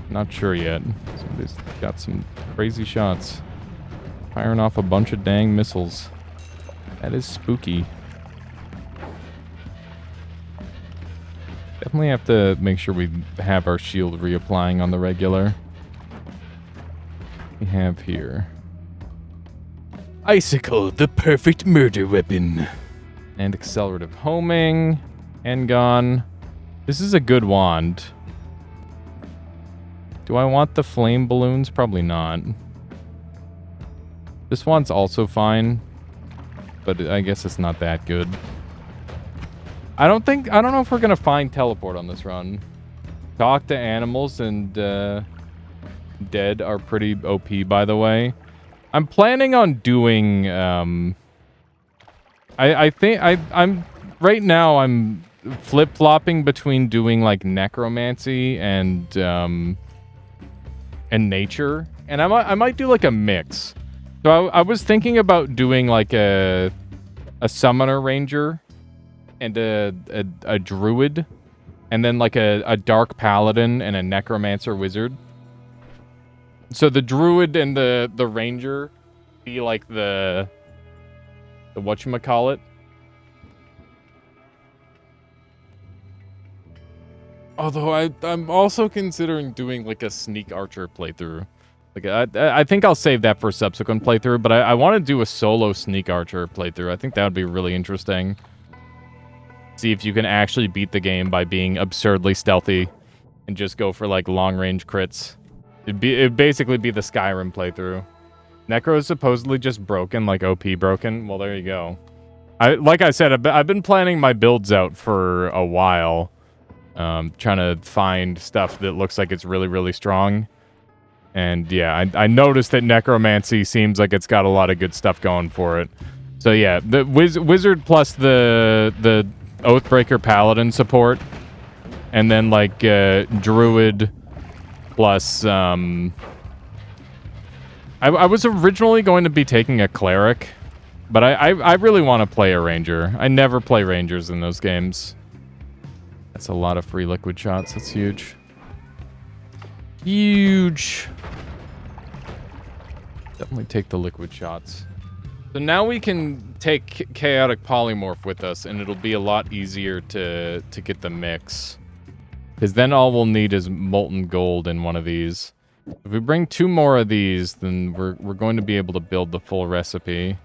Not sure yet. Somebody's got some crazy shots. Firing off a bunch of dang missiles. That is spooky. Definitely have to make sure we have our shield reapplying on the regular. We have here. Icicle, the perfect murder weapon. And accelerative homing. Engon. This is a good wand. Do I want the flame balloons? Probably not. This one's also fine, but I guess it's not that good. I don't know if we're gonna find teleport on this run. Talk to animals and dead are pretty OP, by the way. I'm planning on doing I think I'm right now I'm flip-flopping between doing like necromancy and nature, and I might do like a mix. So I was thinking about doing like a summoner ranger and a druid, and then like a dark paladin and a necromancer wizard. So the druid and the ranger be like the whatchamacallit. Although I'm also considering doing like a sneak archer playthrough. Like I think I'll save that for a subsequent playthrough, but I want to do a solo sneak archer playthrough. I think that would be really interesting. See if you can actually beat the game by being absurdly stealthy and just go for like long range crits. It'd basically be the Skyrim playthrough. Necro is supposedly just broken, like OP broken. Well, there you go. Like I said, I've been planning my builds out for a while. Trying to find stuff that looks like it's really, really strong. And yeah, I noticed that necromancy seems like it's got a lot of good stuff going for it. So yeah, the wizard plus the Oathbreaker paladin support, and then like druid plus I was originally going to be taking a cleric, but I really want to play a ranger. I never play rangers in those games. That's a lot of free liquid shots. That's huge. Huge. Definitely take the liquid shots. So now we can take Chaotic Polymorph with us, and it'll be a lot easier to get the mix. Because then all we'll need is Molten Gold in one of these. If we bring 2 more of these, then we're going to be able to build the full recipe.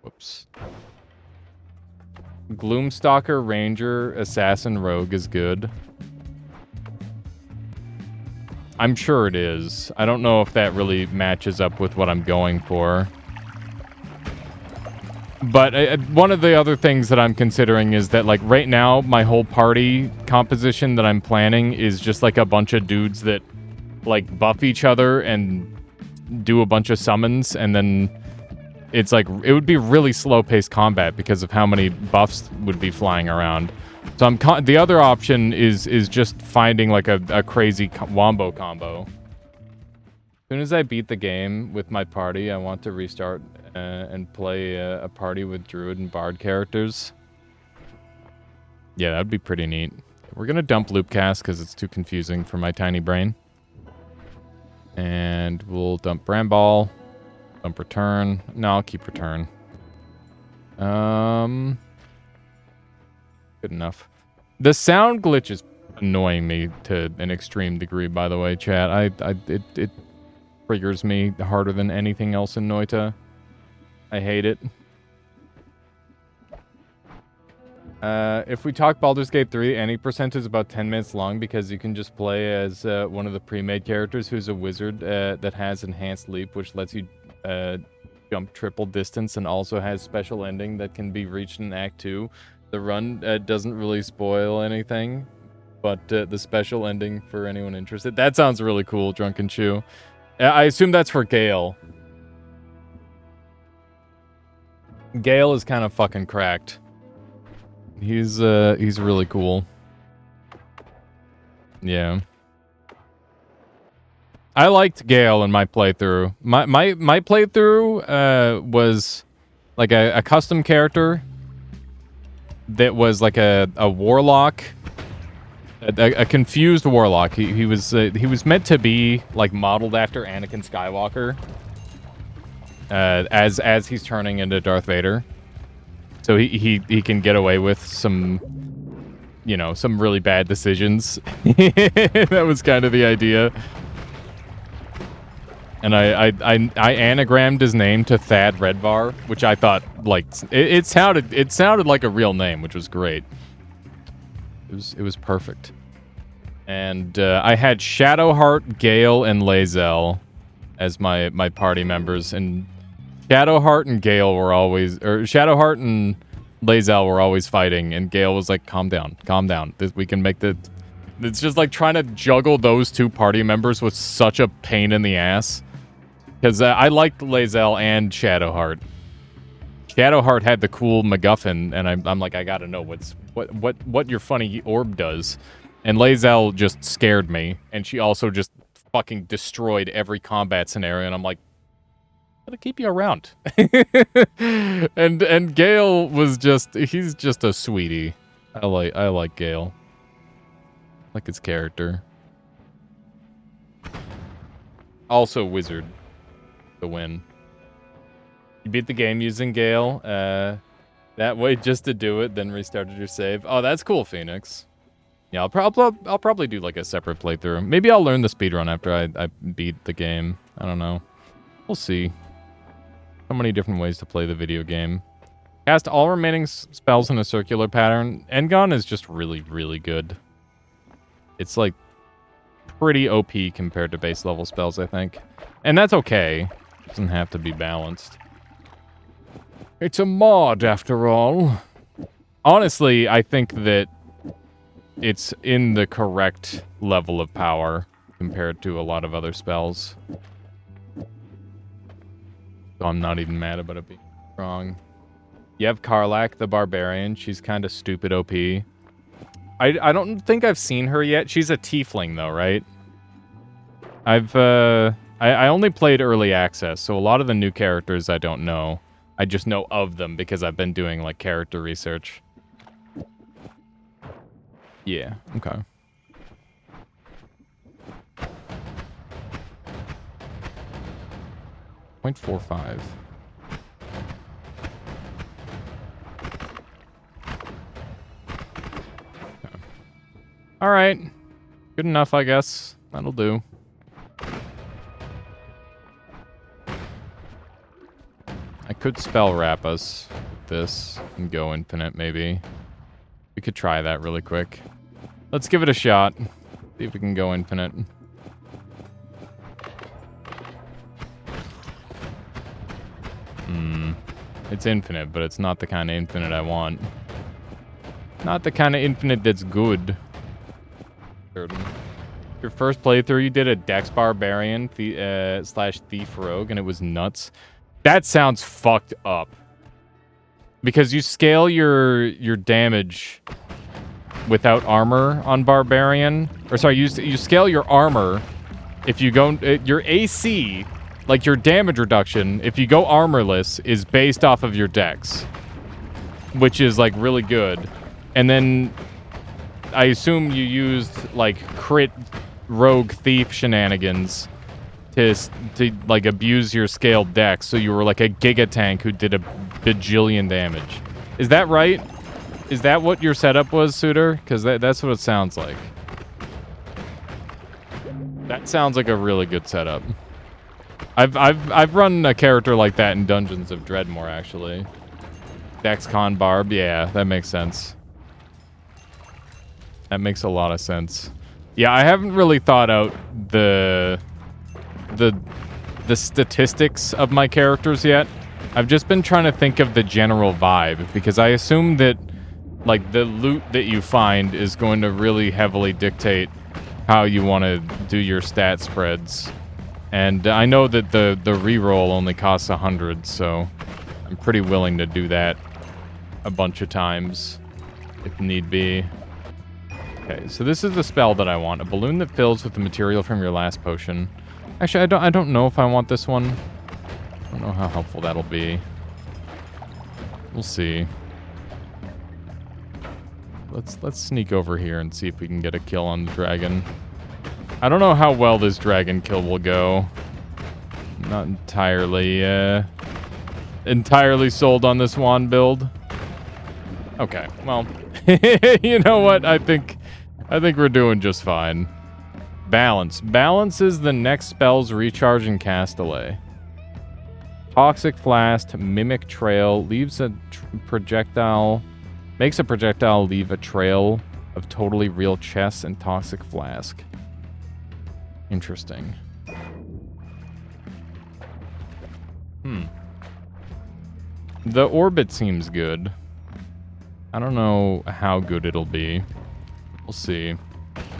Whoops. Gloomstalker, Ranger, Assassin, Rogue is good. I'm sure it is. I don't know if that really matches up with what I'm going for. But one of the other things that I'm considering is that, like, right now, my whole party composition that I'm planning is just, like, a bunch of dudes that, like, buff each other and do a bunch of summons, and then it's, like, it would be really slow-paced combat because of how many buffs would be flying around. So the other option is just finding, like, a crazy wombo combo. As soon as I beat the game with my party, I want to restart and play a party with Druid and Bard characters. Yeah, that'd be pretty neat. We're gonna dump Loopcast because it's too confusing for my tiny brain. And we'll dump Bramball. Dump Return. No, I'll keep Return. Good enough. The sound glitch is annoying me to an extreme degree, by the way, chat. It triggers me harder than anything else in Noita. I hate it. If we talk Baldur's Gate 3, any percent is about 10 minutes long because you can just play as one of the pre-made characters who's a wizard that has Enhanced Leap, which lets you jump triple distance and also has special ending that can be reached in Act 2. The run doesn't really spoil anything, but the special ending for anyone interested. That sounds really cool, Drunken Chew. I assume that's for Gale. Gale is kind of fucking cracked. He's really cool. Yeah. I liked Gale in my playthrough. My playthrough was like a custom character that was like a warlock, a confused warlock. He was meant to be like modeled after Anakin Skywalker. As he's turning into Darth Vader, so he can get away with some, you know, some really bad decisions. That was kind of the idea. And I anagrammed his name to Thad Redvar, which I thought, like, it sounded like a real name, which was great. It was perfect. And I had Shadowheart, Gale, and Lae'zel as my party members, and Shadowheart and Gale were always, or Shadowheart and Lae'zel were always fighting, and Gale was like, calm down. We can make the... It's just like trying to juggle those 2 party members was such a pain in the ass. Because I liked Lae'zel and Shadowheart. Shadowheart had the cool MacGuffin, and I'm like, I gotta know what your funny orb does. And Lae'zel just scared me, and she also just fucking destroyed every combat scenario, and I'm like, gotta keep you around. and Gale was he's just a sweetie. I like Gale. I like his character. Also wizard. The win. You beat the game using Gale. That way just to do it, then restarted your save. Oh, that's cool, Phoenix. Yeah, I'll probably do like a separate playthrough. Maybe I'll learn the speedrun after I beat the game. I don't know. We'll see. So many different ways to play the video game. Cast all remaining spells in a circular pattern. Engon is just really, really good. It's like pretty OP compared to base level spells, I think. And that's okay. It doesn't have to be balanced. It's a mod, after all. Honestly, I think that it's in the correct level of power compared to a lot of other spells. So I'm not even mad about it being wrong. You have Karlach, the Barbarian. She's kind of stupid OP. I don't think I've seen her yet. She's a tiefling, though, right? I only played early access, so a lot of the new characters I don't know. I just know of them because I've been doing, like, character research. Yeah, okay. .45. Okay. All right. Good enough, I guess. That'll do. I could spell wrap us with this and go infinite, maybe. We could try that really quick. Let's give it a shot. See if we can go infinite. It's infinite, but it's not the kind of infinite I want. Not the kind of infinite that's good. Your first playthrough, you did a Dex Barbarian slash Thief Rogue, and it was nuts. That sounds fucked up. Because you scale your damage without armor on Barbarian. Or sorry, you scale your armor if you go... your AC... Like, your damage reduction, if you go armorless, is based off of your dex. Which is, like, really good. And then, I assume you used, like, crit rogue thief shenanigans to like, abuse your scaled dex. So you were, like, a giga tank who did a bajillion damage. Is that right? Is that what your setup was, Suitor? Because that's what it sounds like. That sounds like a really good setup. I've run a character like that in Dungeons of Dreadmore, actually. Dexcon Barb, yeah, that makes sense. That makes a lot of sense. Yeah, I haven't really thought out the statistics of my characters yet. I've just been trying to think of the general vibe, because I assume that, like, the loot that you find is going to really heavily dictate how you want to do your stat spreads. And I know that the reroll only costs 100, so I'm pretty willing to do that a bunch of times if need be. Okay, so this is the spell that I want. A balloon that fills with the material from your last potion. Actually, I don't know if I want this one. I don't know how helpful that'll be. We'll see. Let's sneak over here and see if we can get a kill on the dragon. I don't know how well this dragon kill will go. I'm not entirely sold on this wand build. Okay, well, you know what? I think we're doing just fine. Balance. Balance is the next spell's recharge and cast delay. Toxic Flask, Mimic Trail, leaves a projectile, makes a projectile leave a trail of totally real chests and Toxic Flask. Interesting. The orbit seems good. I don't know how good it'll be. We'll see.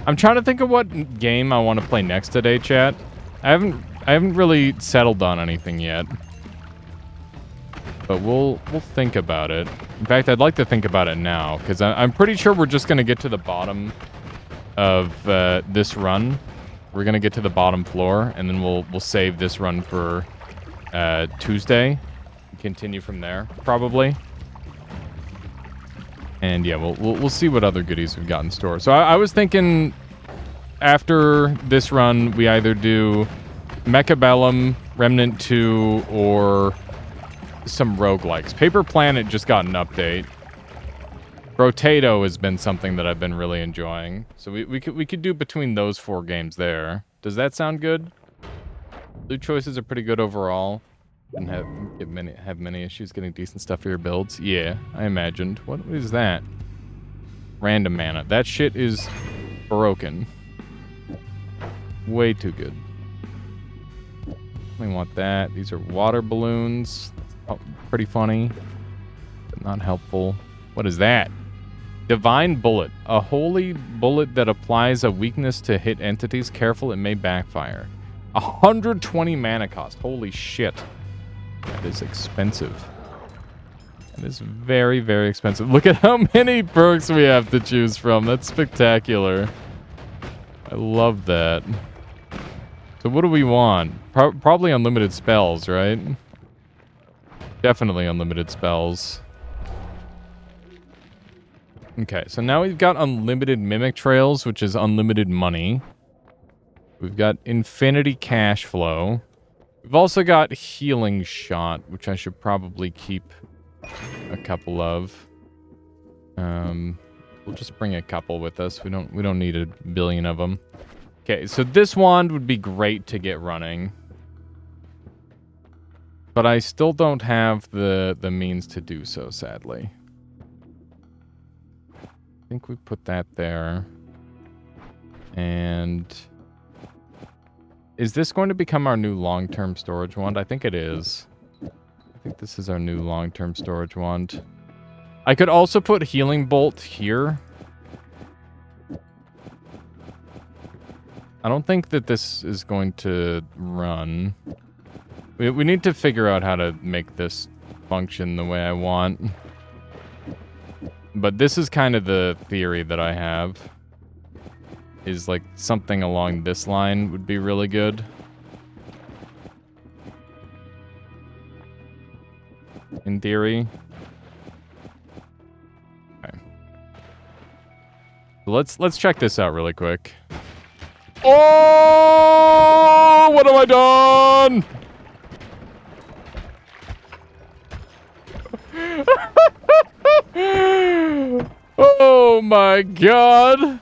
I'm trying to think of what game I want to play next today, chat. I haven't really settled on anything yet. But we'll think about it. In fact, I'd like to think about it now, because I'm pretty sure we're just going to get to the bottom of this run. We're going to get to the bottom floor, and then we'll save this run for Tuesday. Continue from there, probably. And yeah, we'll see what other goodies we've got in store. So I was thinking after this run, we either do Mechabellum, Remnant 2, or some roguelikes. Paper Planet just got an update. Rotato has been something that I've been really enjoying. So we could do between those 4 games there. Does that sound good? Loot choices are pretty good overall. Didn't have many issues getting decent stuff for your builds. Yeah, I imagined. What is that? Random mana. That shit is broken. Way too good. We want that. These are water balloons. Oh, pretty funny, but not helpful. What is that? Divine Bullet. A holy bullet that applies a weakness to hit entities. Careful, it may backfire. 120 mana cost. Holy shit. That is expensive. That is very, very expensive. Look at how many perks we have to choose from. That's spectacular. I love that. So what do we want? Probably unlimited spells, right? Definitely unlimited spells. Okay, so now we've got unlimited mimic trails, which is unlimited money. We've got infinity cash flow. We've also got healing shot, which I should probably keep a couple of. We'll just bring a couple with us. We don't need a billion of them. Okay, so this wand would be great to get running. But I still don't have the means to do so, sadly. I think we put that there. And is this going to become our new long-term storage wand? I think it is. I think this is our new long-term storage wand. I could also put healing bolt here. I don't think that this is going to run. We need to figure out how to make this function the way I want. But this is kind of the theory that I have. Is like something along this line would be really good. In theory. Okay. Let's check this out really quick. Oh! What have I done? Oh my god.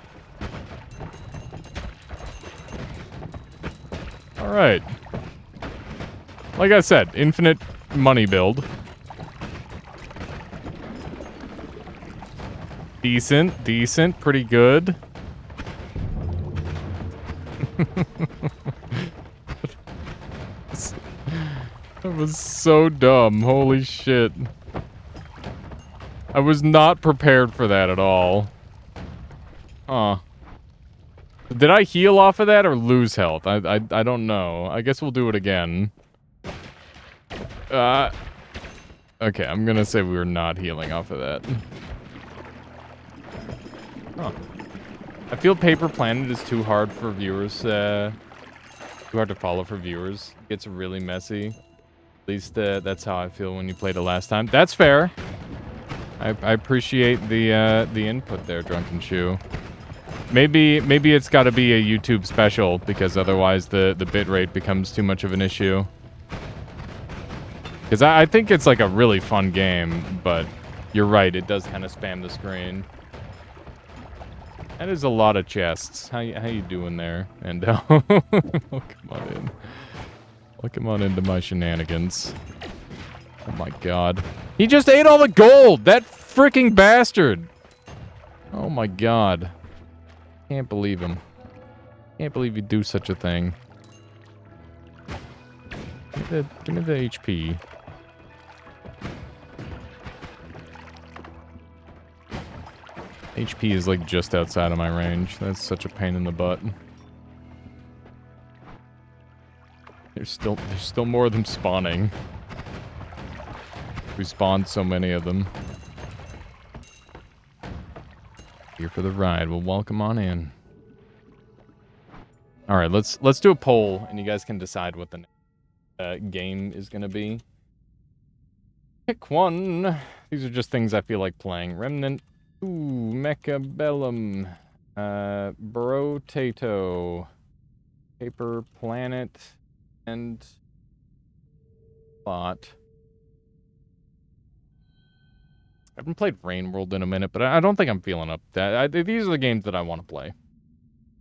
Alright. Like I said, infinite money build. Decent, pretty good. That was so dumb, holy shit. I was not prepared for that at all. Huh. Did I heal off of that or lose health? I don't know. I guess we'll do it again. Okay, I'm gonna say we were not healing off of that. Huh. I feel Paper Planet is too hard for viewers, too hard to follow for viewers. It gets really messy. At least, that's how I feel when you played it last time. That's fair. I appreciate the input there, Drunken Shoe. Maybe it's got to be a YouTube special, because otherwise the bitrate becomes too much of an issue. Because I think it's like a really fun game, but you're right, it does kind of spam the screen. That is a lot of chests. How you doing there, Endo? Oh, come on in. Oh, come on into my shenanigans. Oh my god. He just ate all the gold! That freaking bastard! Oh my god. Can't believe him. Can't believe he'd do such a thing. Give me the HP. HP is like just outside of my range. That's such a pain in the butt. There's still more of them spawning. We spawned so many of them. Here for the ride. Well, welcome on in. All right, let's do a poll, and you guys can decide what the game is gonna be. Pick one. These are just things I feel like playing. Remnant. Ooh, Mechabellum. Brotato. Paper Planet. And Bot. I haven't played Rain World in a minute, but I don't think I'm feeling up that. These are the games that I want to play.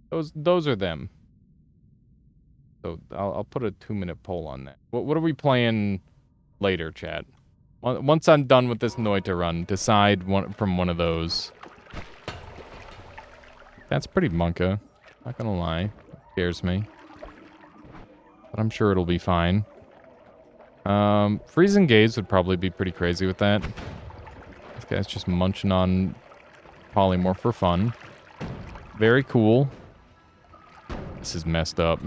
Those are them. So I'll put a 2-minute poll on that. What are we playing later, chat? Once I'm done with this Noita run, decide from one of those. That's pretty monka. Not gonna lie. It scares me. But I'm sure it'll be fine. Freezing Gaze would probably be pretty crazy with that. This guy's just munching on polymorph for fun. Very cool. This is messed up.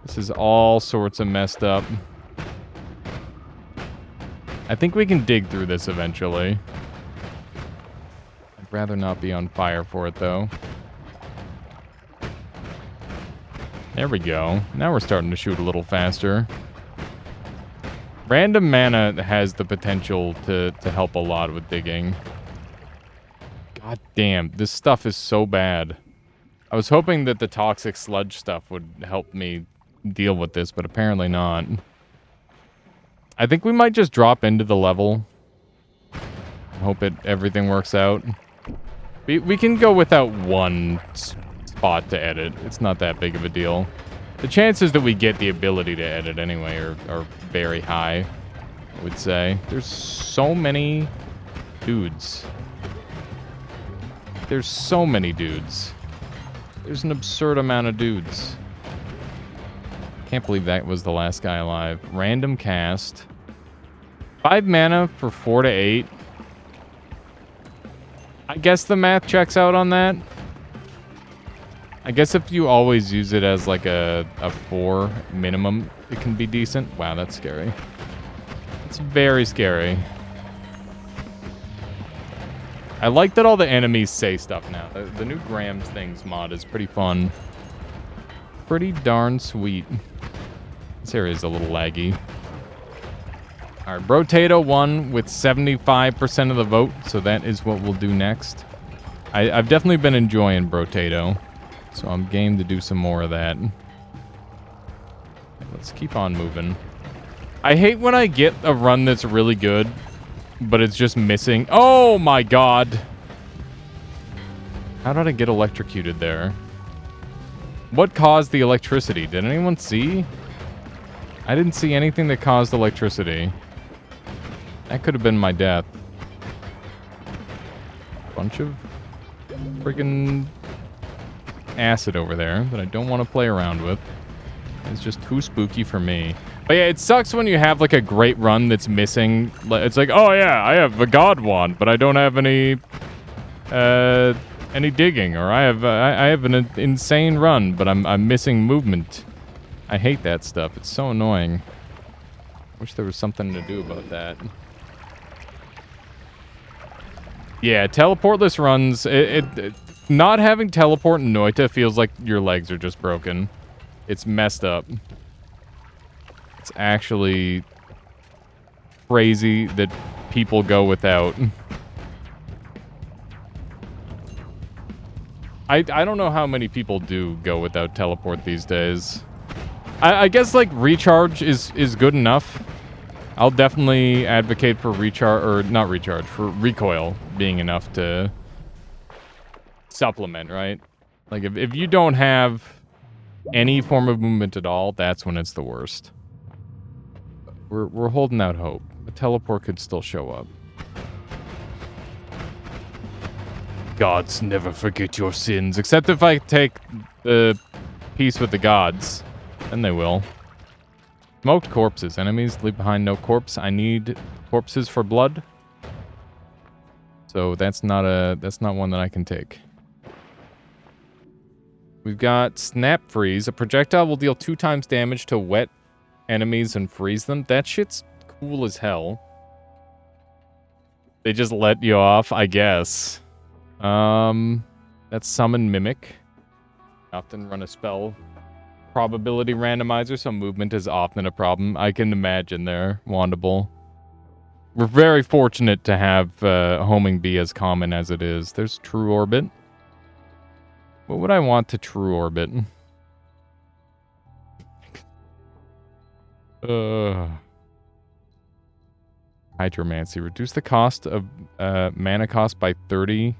This is all sorts of messed up. I think we can dig through this eventually. I'd rather not be on fire for it, though. There we go. Now we're starting to shoot a little faster. Random mana has the potential to help a lot with digging. God damn, this stuff is so bad. I was hoping that the toxic sludge stuff would help me deal with this, but apparently not. I think we might just drop into the level. Hope everything works out. We can go without one spot to edit. It's not that big of a deal. The chances that we get the ability to edit anyway are very high, I would say. There's so many dudes. There's so many dudes. There's an absurd amount of dudes. Can't believe that was the last guy alive. Random cast. 5 mana for 4 to 8. I guess the math checks out on that. I guess if you always use it as like a 4 minimum, it can be decent. Wow, that's scary. It's very scary. I like that all the enemies say stuff now. The new Grams Things mod is pretty fun. Pretty darn sweet. This area is a little laggy. Alright, Brotato won with 75% of the vote, so that is what we'll do next. I've definitely been enjoying Brotato, so I'm game to do some more of that. Let's keep on moving. I hate when I get a run that's really good, but it's just missing. Oh my god! How did I get electrocuted there? What caused the electricity? Did anyone see? I didn't see anything that caused electricity. That could have been my death. Bunch of friggin' acid over there that I don't want to play around with. It's just too spooky for me. But yeah, it sucks when you have like a great run that's missing. It's like, oh yeah, I have a god wand, but I don't have any digging, or I have an insane run, but I'm missing movement. I hate that stuff. It's so annoying. Wish there was something to do about that. Yeah, teleportless runs. Not having teleport in Noita feels like your legs are just broken. It's messed up. It's actually crazy that people go without. I don't know how many people do go without teleport these days. I guess like recharge is good enough. I'll definitely advocate for recharge, or not recharge, for recoil being enough to supplement, right? Like if you don't have any form of movement at all, that's when it's the worst. We're holding out hope. A teleport could still show up. Gods never forget your sins, except if I take the peace with the gods, then they will. Smoked corpses. Enemies leave behind no corpse. I need corpses for blood. So that's not one that I can take. We've got Snap Freeze. A projectile will deal 2 times damage to wet enemies and freeze them. That shit's cool as hell. They just let you off, I guess. That's Summon Mimic. Often run a spell probability randomizer, so movement is often a problem. I can imagine there, Wandable. We're very fortunate to have homing be as common as it is. There's True Orbit. What would I want to True Orbit? Hydromancy. Reduce the cost of mana cost by 30.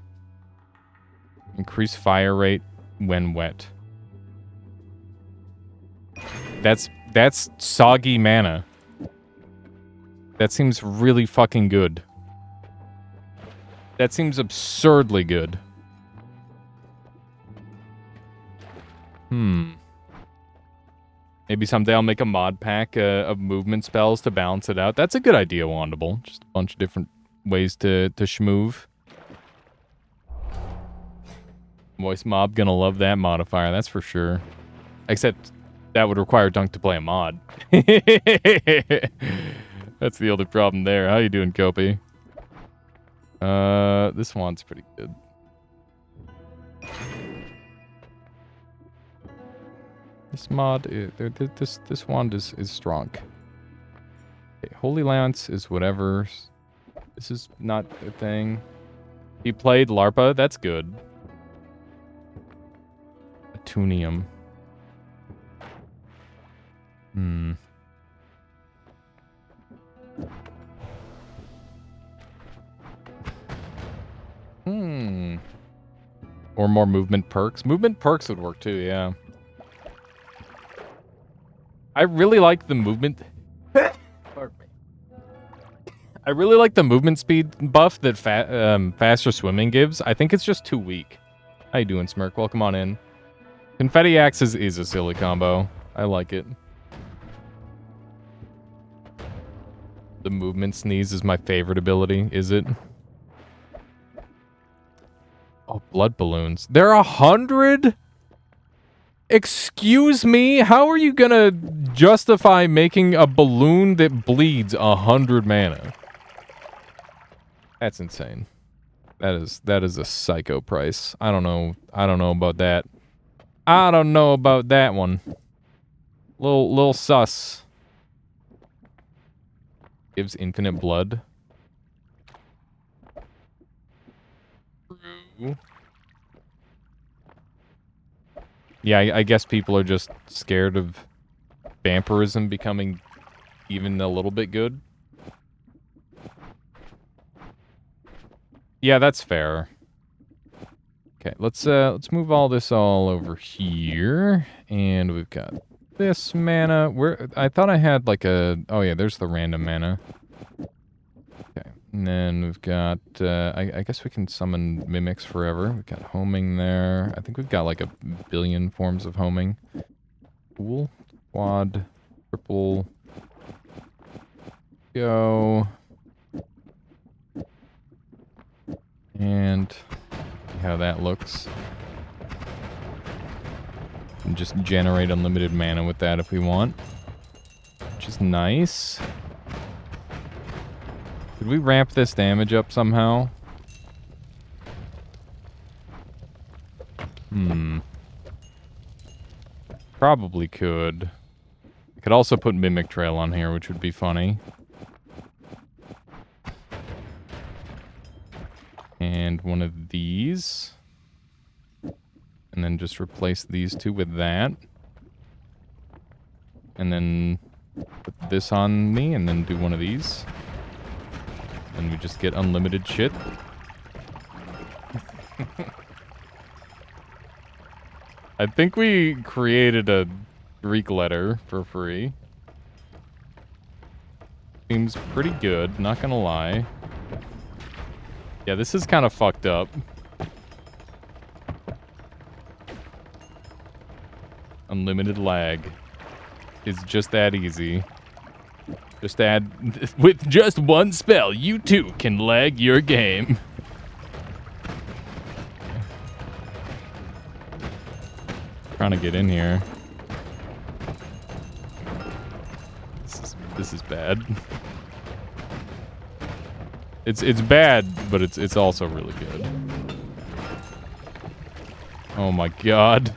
Increase fire rate when wet. That's soggy mana. That seems really fucking good. That seems absurdly good. Maybe someday I'll make a mod pack of movement spells to balance it out. That's a good idea, Wandable. Just a bunch of different ways to schmoove. Voice Mob gonna love that modifier, that's for sure. Except that would require Dunk to play a mod. That's the only problem there. How you doing, Kopi? This one's pretty good. This mod, this wand is strong. Okay, Holy Lance is whatever. This is not a thing. He played LARPA? That's good. Atunium. Hmm. Or more movement perks. Movement perks would work too, yeah. I really like the movement... Pardon me. I really like the movement speed buff that faster swimming gives. I think it's just too weak. How you doing, Smirk? Welcome on in. Confetti Axes is a silly combo. I like it. The movement sneeze is my favorite ability, is it? Oh, blood balloons. They're 100? Excuse me? How are you gonna justify making a balloon that bleeds 100 mana? That's insane. That is a psycho price. I don't know about that. I don't know about that one. Little sus. Gives infinite blood. True. Yeah, I guess people are just scared of vampirism becoming even a little bit good. Yeah, that's fair. Okay, let's move all this all over here, and we've got this mana. Where I thought I had like a... Oh yeah, there's the random mana. Okay, and then we've got... I guess we can summon mimics forever. We've got homing there. I think we've got like a billion forms of homing. Cool. Quad. Triple. Go. And see how that looks. And just generate unlimited mana with that if we want. Which is nice. Could we ramp this damage up somehow? Probably could. I could also put Mimic Trail on here, which would be funny. And one of these. And then just replace these two with that. And then put this on me, and then do one of these. And we just get unlimited shit. I think we created a Greek letter for free. Seems pretty good, not gonna lie. Yeah, this is kind of fucked up. Unlimited lag is just that easy. Just add... With just one spell, you too can lag your game. Trying to get in here. This is bad. It's bad, but it's also really good. Oh my god.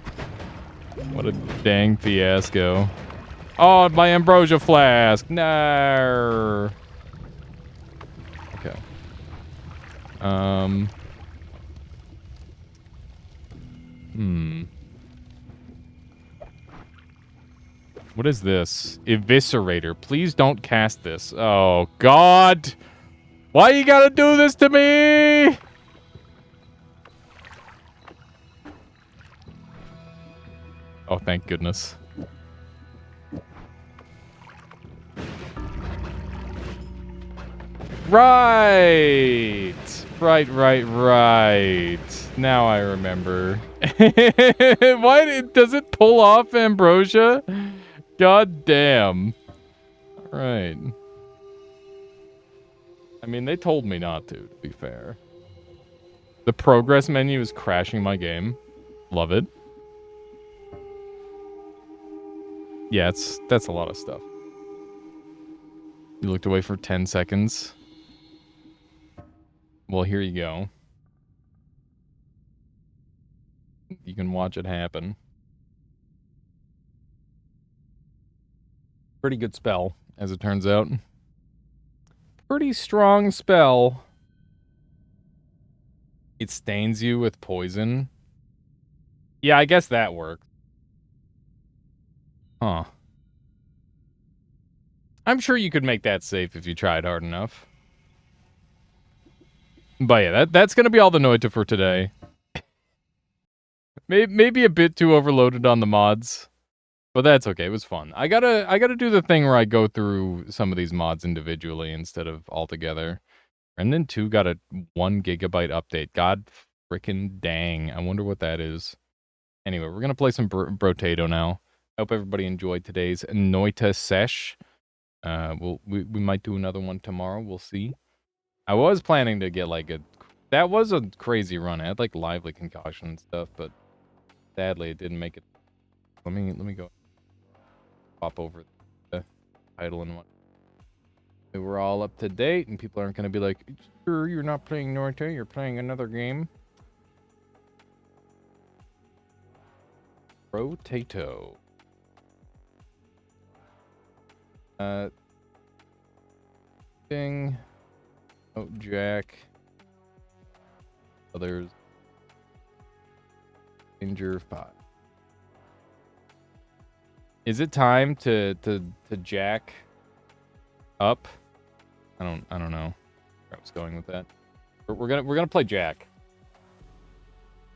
What a dang fiasco. Oh, my ambrosia flask. No. Okay. What is this? Eviscerator. Please don't cast this. Oh, God. Why you gotta do this to me? Oh, thank goodness. Right. Right. Now I remember. Why does it pull off ambrosia? God damn. Right. I mean, they told me not to be fair. The progress menu is crashing my game. Love it. Yeah, that's a lot of stuff. You looked away for 10 seconds. Well, here you go. You can watch it happen. Pretty good spell, as it turns out. Pretty strong spell. It stains you with poison. Yeah, I guess that works. Huh. I'm sure you could make that safe if you tried hard enough. But yeah, that's gonna be all the Noita for today. Maybe a bit too overloaded on the mods, but that's okay. It was fun. I gotta do the thing where I go through some of these mods individually instead of all together. Remnant 2 got a 1 gigabyte update. God frickin' dang. I wonder what that is. Anyway, we're gonna play some Brotato now. I hope everybody enjoyed today's Noita sesh. We might do another one tomorrow. We'll see. I was planning to get like that was a crazy run. I had like lively concussion and stuff, but sadly it didn't make it. Let me go pop over the title and one. We're all up to date, and people aren't gonna be like, "Sure, you're not playing Noita. You're playing another game." Brotato. Thing. Oh, Jack. Others. Danger 5. Is it time to jack up? I don't know where I was going with that. We're gonna play Jack.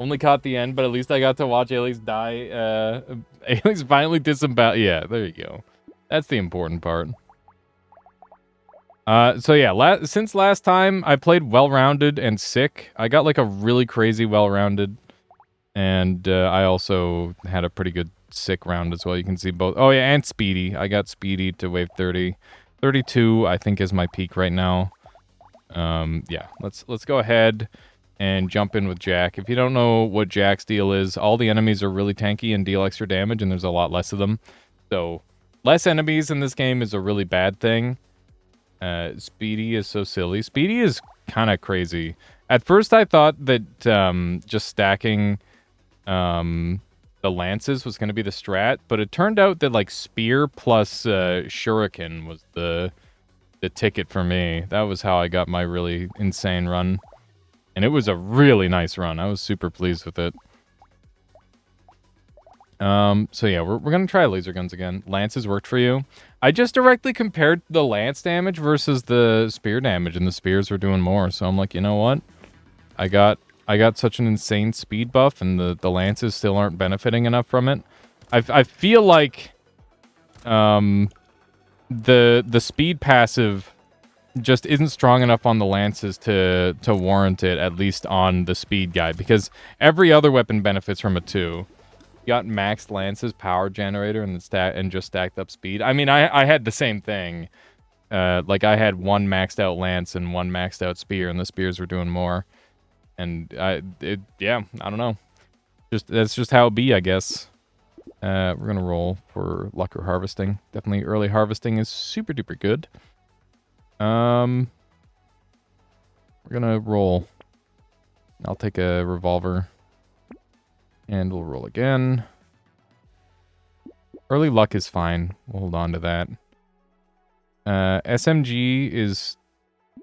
Only caught the end, but at least I got to watch Alias die. Alias finally disemboweled. Yeah, there you go. That's the important part. So yeah, since last time I played well-rounded and sick. I got like a really crazy well-rounded, and I also had a pretty good sick round as well. You can see both. Oh yeah, and speedy. I got speedy to wave 30. 32 I think is my peak right now. Yeah, let's go ahead and jump in with Jack. If you don't know what Jack's deal is, all the enemies are really tanky and deal extra damage, and there's a lot less of them. So less enemies in this game is a really bad thing. Speedy is so silly. Speedy is kind of crazy. At first I thought that just stacking the lances was going to be the strat, but it turned out that like spear plus shuriken was the ticket for me. That was how I got my really insane run. And it was a really nice run. I was super pleased with it. So yeah, we're gonna try laser guns again. Lances worked for you. I just directly compared the lance damage versus the spear damage, and the spears were doing more. So I'm like, you know what? I got such an insane speed buff, and the lances still aren't benefiting enough from it. I feel like the speed passive just isn't strong enough on the lances to warrant it, at least on the speed guy, because every other weapon benefits from it too. You got maxed lances, power generator, and just stacked up speed. I mean, I had the same thing. Like I had one maxed out lance and one maxed out spear, and the spears were doing more. And yeah, I don't know. That's just how it be, I guess. We're gonna roll for luck or harvesting. Definitely early harvesting is super duper good. We're gonna roll. I'll take a revolver. And we'll roll again. Early luck is fine. We'll hold on to that. SMG is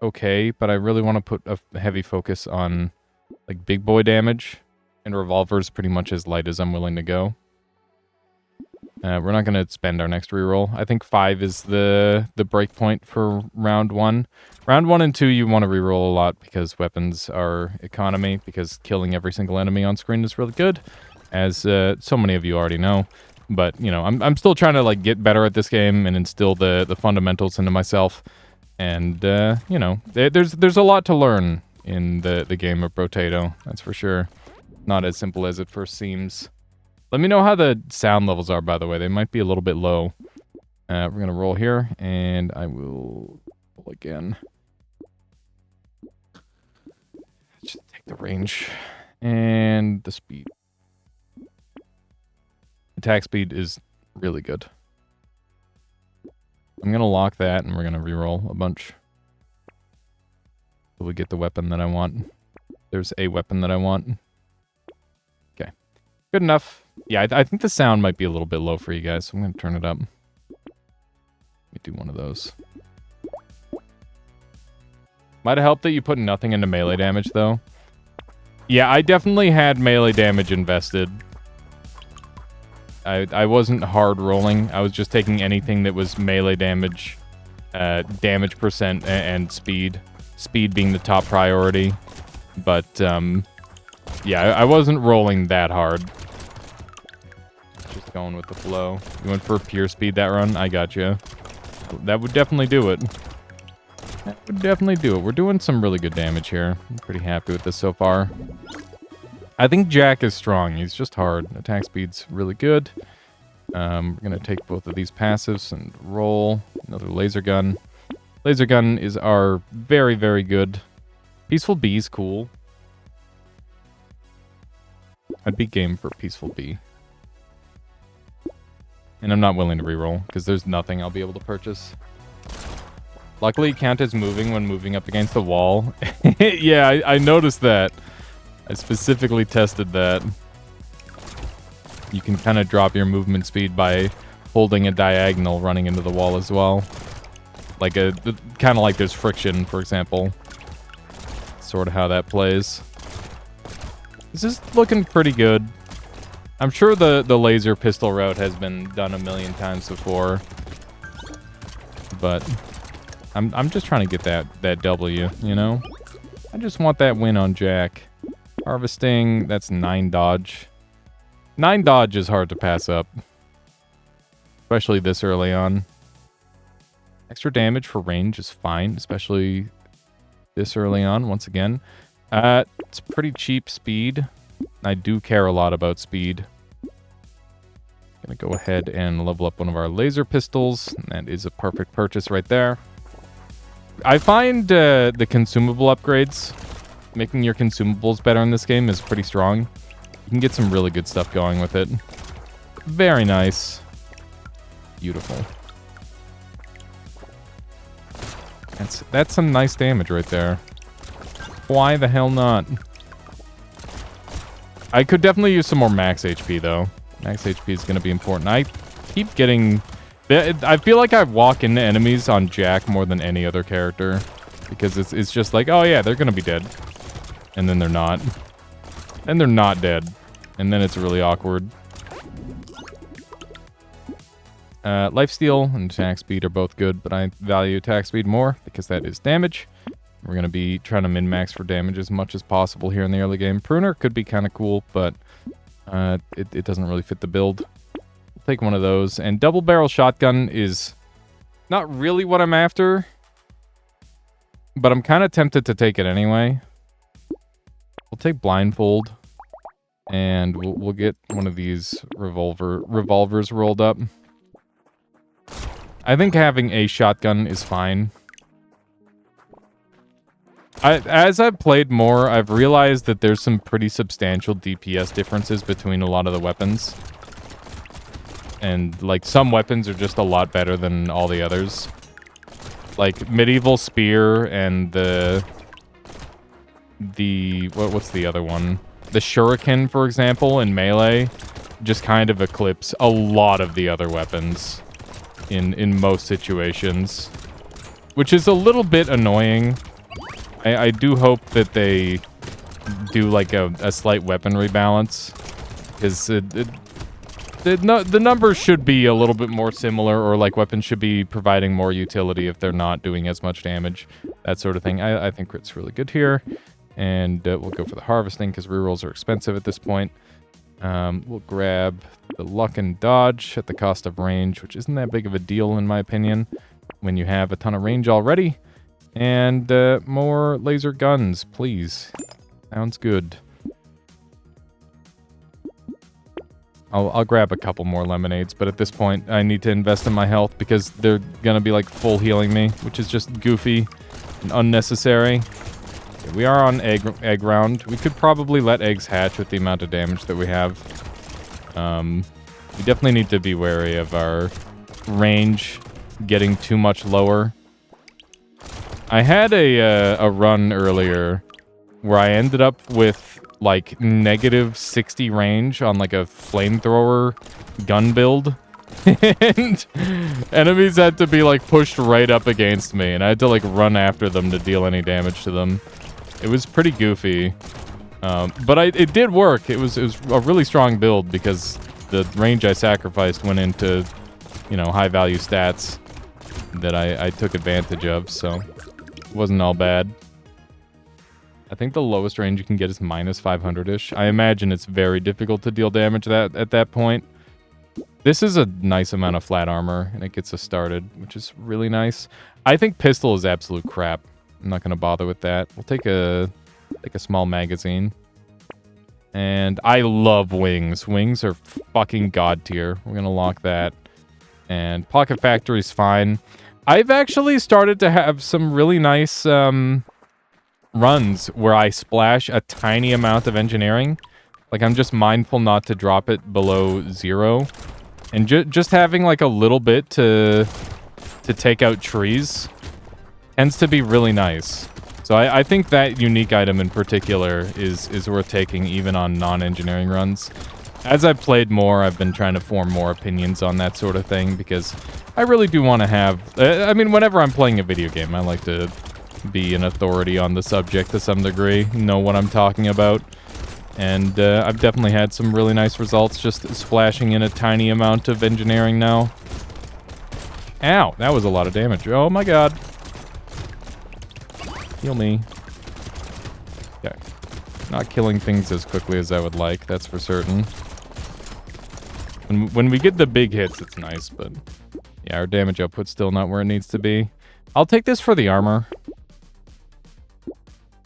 okay, but I really want to put a heavy focus on like big boy damage. And revolver is pretty much as light as I'm willing to go. We're not going to spend our next reroll. I think 5 is the break point for round 1. Round 1 and 2 you want to reroll a lot because weapons are economy, because killing every single enemy on screen is really good, as so many of you already know. But, you know, I'm still trying to like get better at this game and instill the fundamentals into myself. And, you know, there's a lot to learn in the game of Brotato, that's for sure. Not as simple as it first seems. Let me know how the sound levels are, by the way. They might be a little bit low. We're going to roll here, and I will roll again. Just take the range and the speed. Attack speed is really good. I'm going to lock that, and we're going to reroll a bunch. Till we get the weapon that I want. There's a weapon that I want. Okay. Good enough. Yeah, I think the sound might be a little bit low for you guys, so I'm going to turn it up. Let me do one of those. Might have helped that you put nothing into melee damage, though. Yeah, I definitely had melee damage invested. I wasn't hard rolling. I was just taking anything that was melee damage, damage percent, and speed. Speed being the top priority. But, yeah, I wasn't rolling that hard. Just going with the flow. You went for pure speed that run? I gotcha. That would definitely do it. That would definitely do it. We're doing some really good damage here. I'm pretty happy with this so far. I think Jack is strong. He's just hard. Attack speed's really good. We're going to take both of these passives and roll. Another laser gun. Laser gun is our very, very good. Peaceful Bee's cool. I'd be game for Peaceful Bee. And I'm not willing to reroll, because there's nothing I'll be able to purchase. Luckily, count as moving when moving up against the wall. Yeah, I noticed that. I specifically tested that. You can kind of drop your movement speed by holding a diagonal running into the wall as well. Like kind of like there's friction, for example. Sort of how that plays. This is looking pretty good. I'm sure the laser pistol route has been done a million times before. But I'm just trying to get that W, you know? I just want that win on Jack. Harvesting, that's 9 dodge. 9 dodge is hard to pass up. Especially this early on. Extra damage for range is fine, especially this early on, once again. It's pretty cheap speed. I do care a lot about speed. Gonna go ahead and level up one of our laser pistols. And that is a perfect purchase right there. I find the consumable upgrades, making your consumables better in this game, is pretty strong. You can get some really good stuff going with it. Very nice. Beautiful. That's some nice damage right there. Why the hell not? I could definitely use some more max HP, though. Max HP is going to be important. I keep getting... I feel like I walk into enemies on Jack more than any other character. Because it's just like, oh yeah, they're going to be dead. And then they're not. And they're not dead. And then it's really awkward. Lifesteal and attack speed are both good, but I value attack speed more because that is damage. We're going to be trying to min-max for damage as much as possible here in the early game. Pruner could be kind of cool, but it doesn't really fit the build. We'll take one of those. And double barrel shotgun is not really what I'm after, but I'm kind of tempted to take it anyway. We'll take blindfold, and we'll get one of these revolvers rolled up. I think having a shotgun is fine. As I've played more, I've realized that there's some pretty substantial DPS differences between a lot of the weapons. And, like, some weapons are just a lot better than all the others. Like, Medieval Spear and what's the other one? The Shuriken, for example, in Melee, just kind of eclipse a lot of the other weapons in most situations. Which is a little bit annoying. I do hope that they do, like, a slight weaponry balance. Because the numbers should be a little bit more similar, or, like, weapons should be providing more utility if they're not doing as much damage. That sort of thing. I think crit's really good here. And we'll go for the harvesting, because rerolls are expensive at this point. We'll grab the luck and dodge at the cost of range, which isn't that big of a deal, in my opinion, when you have a ton of range already. And more laser guns, please. Sounds good. I'll grab a couple more lemonades, but at this point, I need to invest in my health because they're gonna be, like, full healing me, which is just goofy and unnecessary. Okay, we are on egg round. We could probably let eggs hatch with the amount of damage that we have. We definitely need to be wary of our range getting too much lower. I had a run earlier where I ended up with, like, negative 60 range on, like, a flamethrower gun build. And enemies had to be, like, pushed right up against me, and I had to, like, run after them to deal any damage to them. It was pretty goofy. But it did work. It was a really strong build because the range I sacrificed went into, you know, high value stats that I took advantage of, so it wasn't all bad. I think the lowest range you can get is minus 500-ish. I imagine it's very difficult to deal damage at that point. This is a nice amount of flat armor, and it gets us started, which is really nice. I think pistol is absolute crap. I'm not going to bother with that. We'll take a small magazine. And I love wings. Wings are fucking god tier. We're going to lock that. And Pocket Factory's fine. I've actually started to have some really nice runs where I splash a tiny amount of engineering. Like, I'm just mindful not to drop it below 0. And just having, like, a little bit to take out trees tends to be really nice. So I think that unique item in particular is worth taking even on non-engineering runs. As I've played more, I've been trying to form more opinions on that sort of thing because I really do want to have... I mean, whenever I'm playing a video game, I like to be an authority on the subject to some degree, know what I'm talking about. And I've definitely had some really nice results just splashing in a tiny amount of engineering now. Ow, that was a lot of damage. Oh my god. Heal me. Okay. Not killing things as quickly as I would like, that's for certain. When we get the big hits, it's nice, but... yeah, our damage output's still not where it needs to be. I'll take this for the armor.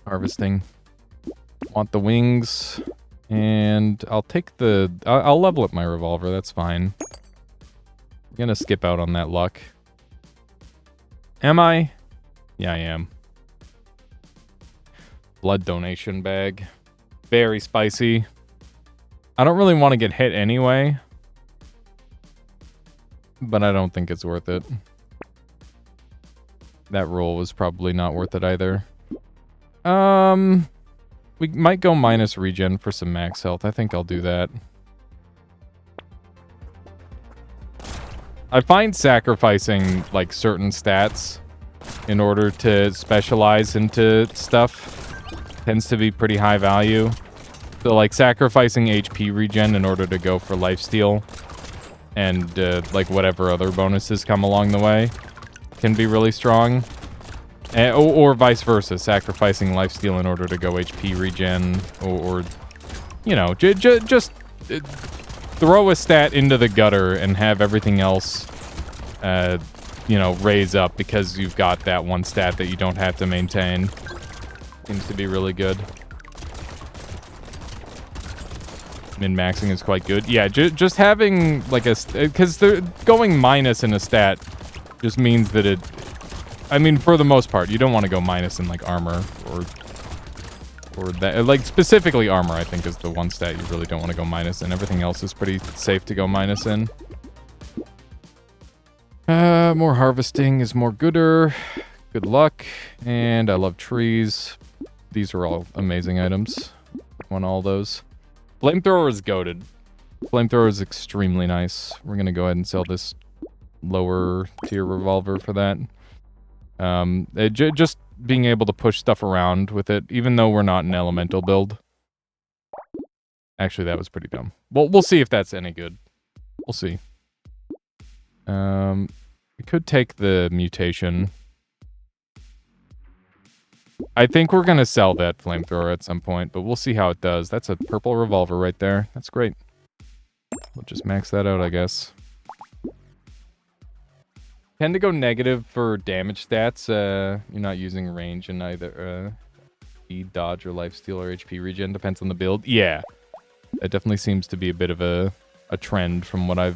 Harvesting. Want the wings. And I'll take the... I'll level up my revolver, that's fine. I'm gonna skip out on that luck. Am I? Yeah, I am. Blood donation bag. Very spicy. I don't really want to get hit anyway. But I don't think it's worth it. That roll was probably not worth it either. We might go minus regen for some max health. I think I'll do that. I find sacrificing, like, certain stats in order to specialize into stuff tends to be pretty high value. So, like, sacrificing HP regen in order to go for lifesteal and, like, whatever other bonuses come along the way can be really strong. Or vice versa, sacrificing lifesteal in order to go HP regen, or you know, just throw a stat into the gutter and have everything else, you know, raise up because you've got that one stat that you don't have to maintain. Seems to be really good. Min-maxing is quite good. Yeah, just having, like, because going minus in a stat just means that it... I mean, for the most part, you don't want to go minus in, like, armor or that. Like, specifically armor, I think, is the one stat you really don't want to go minus in. Everything else is pretty safe to go minus in. More harvesting is more gooder. Good luck. And I love trees. These are all amazing items. Want all those. Flamethrower is goated. Flamethrower is extremely nice. We're going to go ahead and sell this lower tier revolver for that. Just being able to push stuff around with it, even though we're not an elemental build. Actually, that was pretty dumb. Well, we'll see if that's any good. We'll see. We could take the mutation. I think we're going to sell that flamethrower at some point, but we'll see how it does. That's a purple revolver right there. That's great. We'll just max that out, I guess. Tend to go negative for damage stats. You're not using range in either speed, dodge, or lifesteal, or HP regen. Depends on the build. Yeah, that definitely seems to be a bit of a trend from what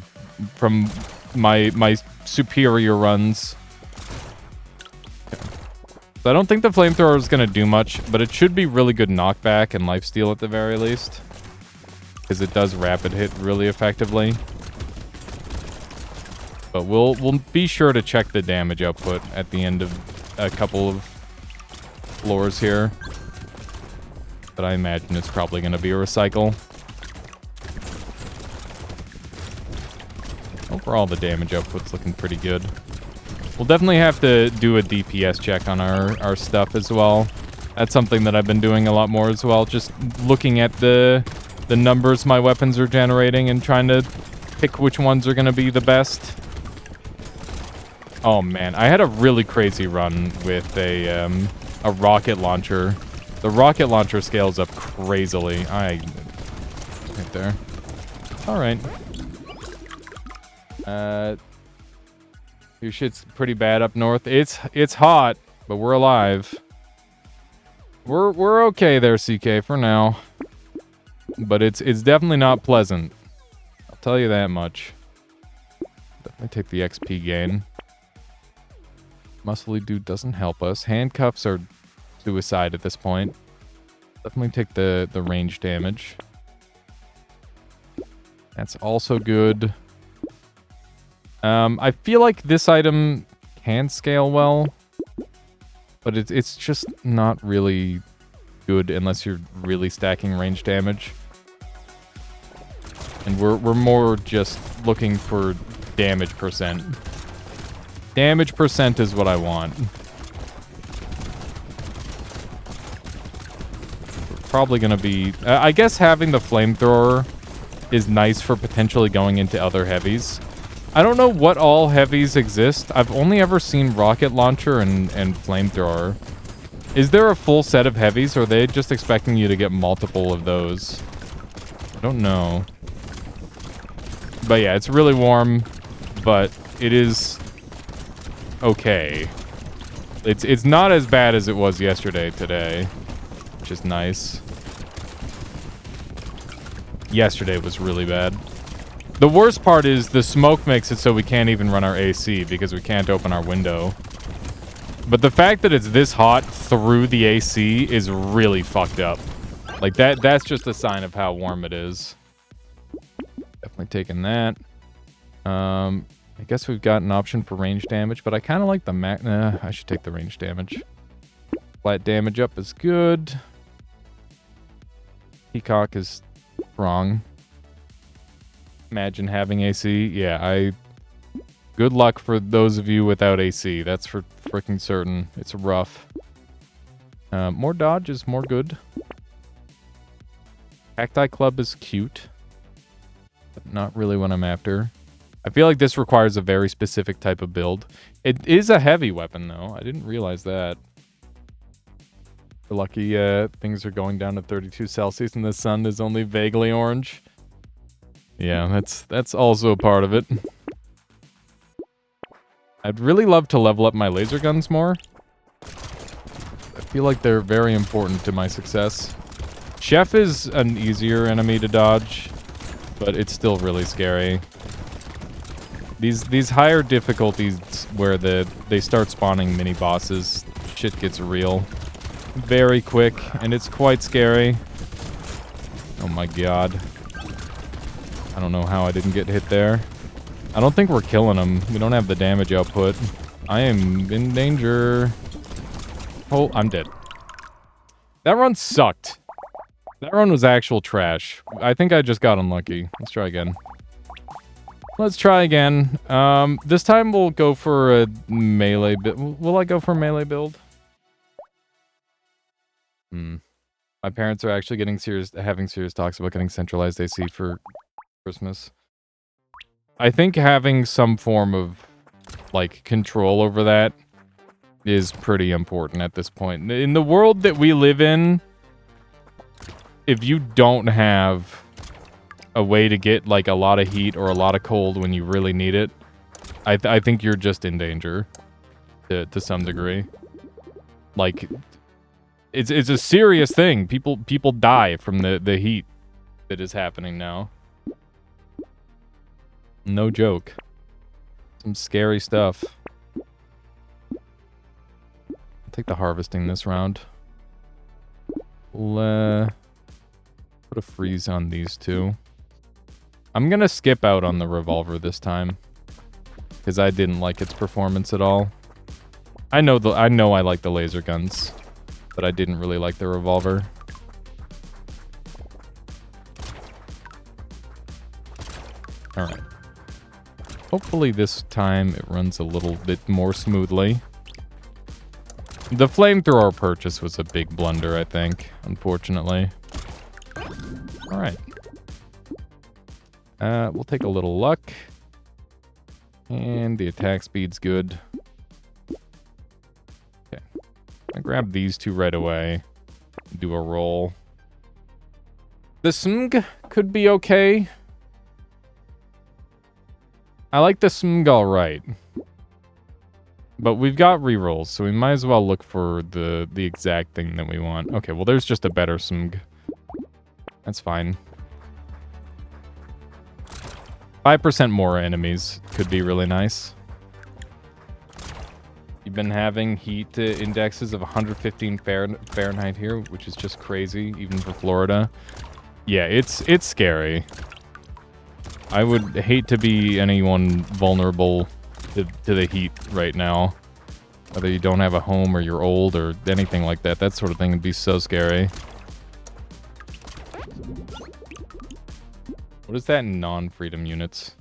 from my superior runs. Okay. So I don't think the flamethrower is going to do much, but it should be really good knockback and lifesteal at the very least, because it does rapid hit really effectively. But we'll be sure to check the damage output at the end of a couple of floors here. But I imagine it's probably going to be a recycle. Overall, the damage output's looking pretty good. We'll definitely have to do a DPS check on our stuff as well. That's something that I've been doing a lot more as well. Just looking at the numbers my weapons are generating and trying to pick which ones are going to be the best. Oh man, I had a really crazy run with a rocket launcher. The rocket launcher scales up crazily. Right there. All right. Your shit's pretty bad up north. It's hot, but we're alive. We're okay there, CK, for now. But it's definitely not pleasant. I'll tell you that much. Definitely take the XP gain. Muscly dude doesn't help us. Handcuffs are suicide at this point. Definitely take the range damage. That's also good. I feel like this item can scale well, but it's just not really good unless you're really stacking range damage. And we're more just looking for damage percent. Damage percent is what I want. We're probably gonna be... I guess having the flamethrower is nice for potentially going into other heavies. I don't know what all heavies exist. I've only ever seen rocket launcher and flamethrower. Is there a full set of heavies, or are they just expecting you to get multiple of those? I don't know. But yeah, it's really warm, but it is okay. It's not as bad as it was yesterday today, which is nice. Yesterday was really bad. The worst part is the smoke makes it so we can't even run our AC because we can't open our window. But the fact that it's this hot through the AC is really fucked up. Like, that's just a sign of how warm it is. Definitely taking that. I guess we've got an option for range damage, but I kind of like the I should take the range damage. Flat damage up is good. Peacock is wrong. Imagine having AC. Yeah, good luck for those of you without AC. That's for freaking certain. It's rough. More dodge is more good. Cacti Club is cute, but not really what I'm after. I feel like this requires a very specific type of build. It is a heavy weapon, though. I didn't realize that. We're lucky things are going down to 32 Celsius and the sun is only vaguely orange. Yeah, that's also a part of it. I'd really love to level up my laser guns more. I feel like they're very important to my success. Chef is an easier enemy to dodge, but it's still really scary. These higher difficulties where they start spawning mini bosses, shit gets real very quick, and it's quite scary. Oh my god. I don't know how I didn't get hit there. I don't think we're killing him. We don't have the damage output. I am in danger. Oh, I'm dead. That run sucked. That run was actual trash. I think I just got unlucky. Let's try again. Let's try again. This time we'll go for a melee build. Will I go for a melee build? My parents are actually having serious talks about getting centralized AC for Christmas. I think having some form of, like, control over that is pretty important at this point. In the world that we live in, if you don't have a way to get, like, a lot of heat or a lot of cold when you really need it, I think you're just in danger to some degree. Like, it's a serious thing. People die from the heat that is happening now. No joke. Some scary stuff. I'll take the harvesting this round. We'll put a freeze on these two. I'm gonna skip out on the revolver this time, because I didn't like its performance at all. I know I like the laser guns, but I didn't really like the revolver. Alright. Hopefully this time it runs a little bit more smoothly. The flamethrower purchase was a big blunder, I think, unfortunately. Alright. We'll take a little luck. And the attack speed's good. Okay. I grab these two right away. Do a roll. The smg could be okay. I like the smg alright. But we've got rerolls, so we might as well look for the exact thing that we want. Okay, well there's just a better smg. That's fine. 5% more enemies could be really nice. You've been having heat indexes of 115 Fahrenheit here, which is just crazy, even for Florida. Yeah, it's scary. I would hate to be anyone vulnerable to the heat right now. Whether you don't have a home or you're old or anything like that. That sort of thing would be so scary. What is that in non-freedom units?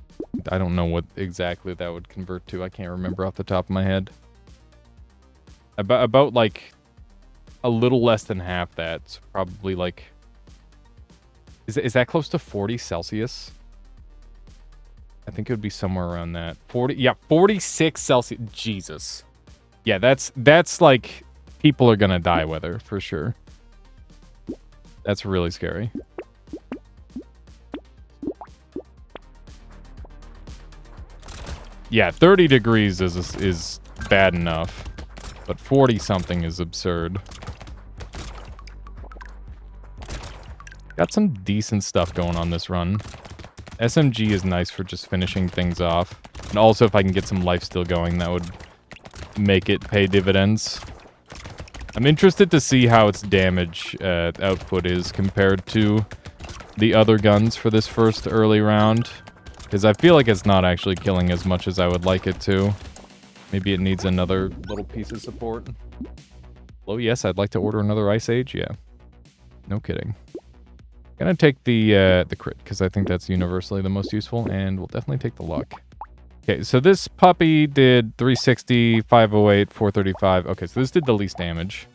I don't know what exactly that would convert to. I can't remember off the top of my head. About like a little less than half that. So probably like... Is that close to 40 Celsius? I think it would be somewhere around that. 40, yeah, 46 Celsius. Jesus. Yeah, that's like people are gonna die weather for sure. That's really scary. Yeah, 30 degrees is bad enough, but 40 something is absurd. Got some decent stuff going on this run. SMG is nice for just finishing things off. And also if I can get some lifesteal going, that would make it pay dividends. I'm interested to see how its damage output is compared to the other guns for this first early round. Because I feel like it's not actually killing as much as I would like it to. Maybe it needs another little piece of support. Oh yes, I'd like to order another Ice Age, yeah. No kidding. Gonna take the crit, because I think that's universally the most useful, and we'll definitely take the luck. Okay, so this puppy did 360, 508, 435. Okay, so this did the least damage.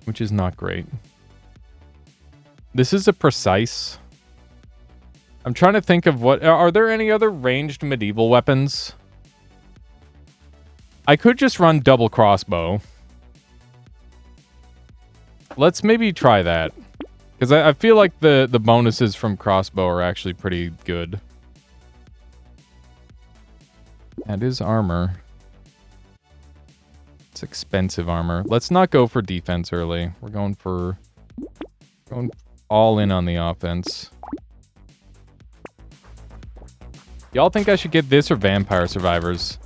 Which is not great. This is a precise. I'm trying to think of what... Are there any other ranged medieval weapons? I could just run double crossbow. Let's maybe try that. Because I feel like the bonuses from crossbow are actually pretty good. That is armor. It's expensive armor. Let's not go for defense early. We're going all in on the offense. Y'all think I should get this or Vampire Survivors?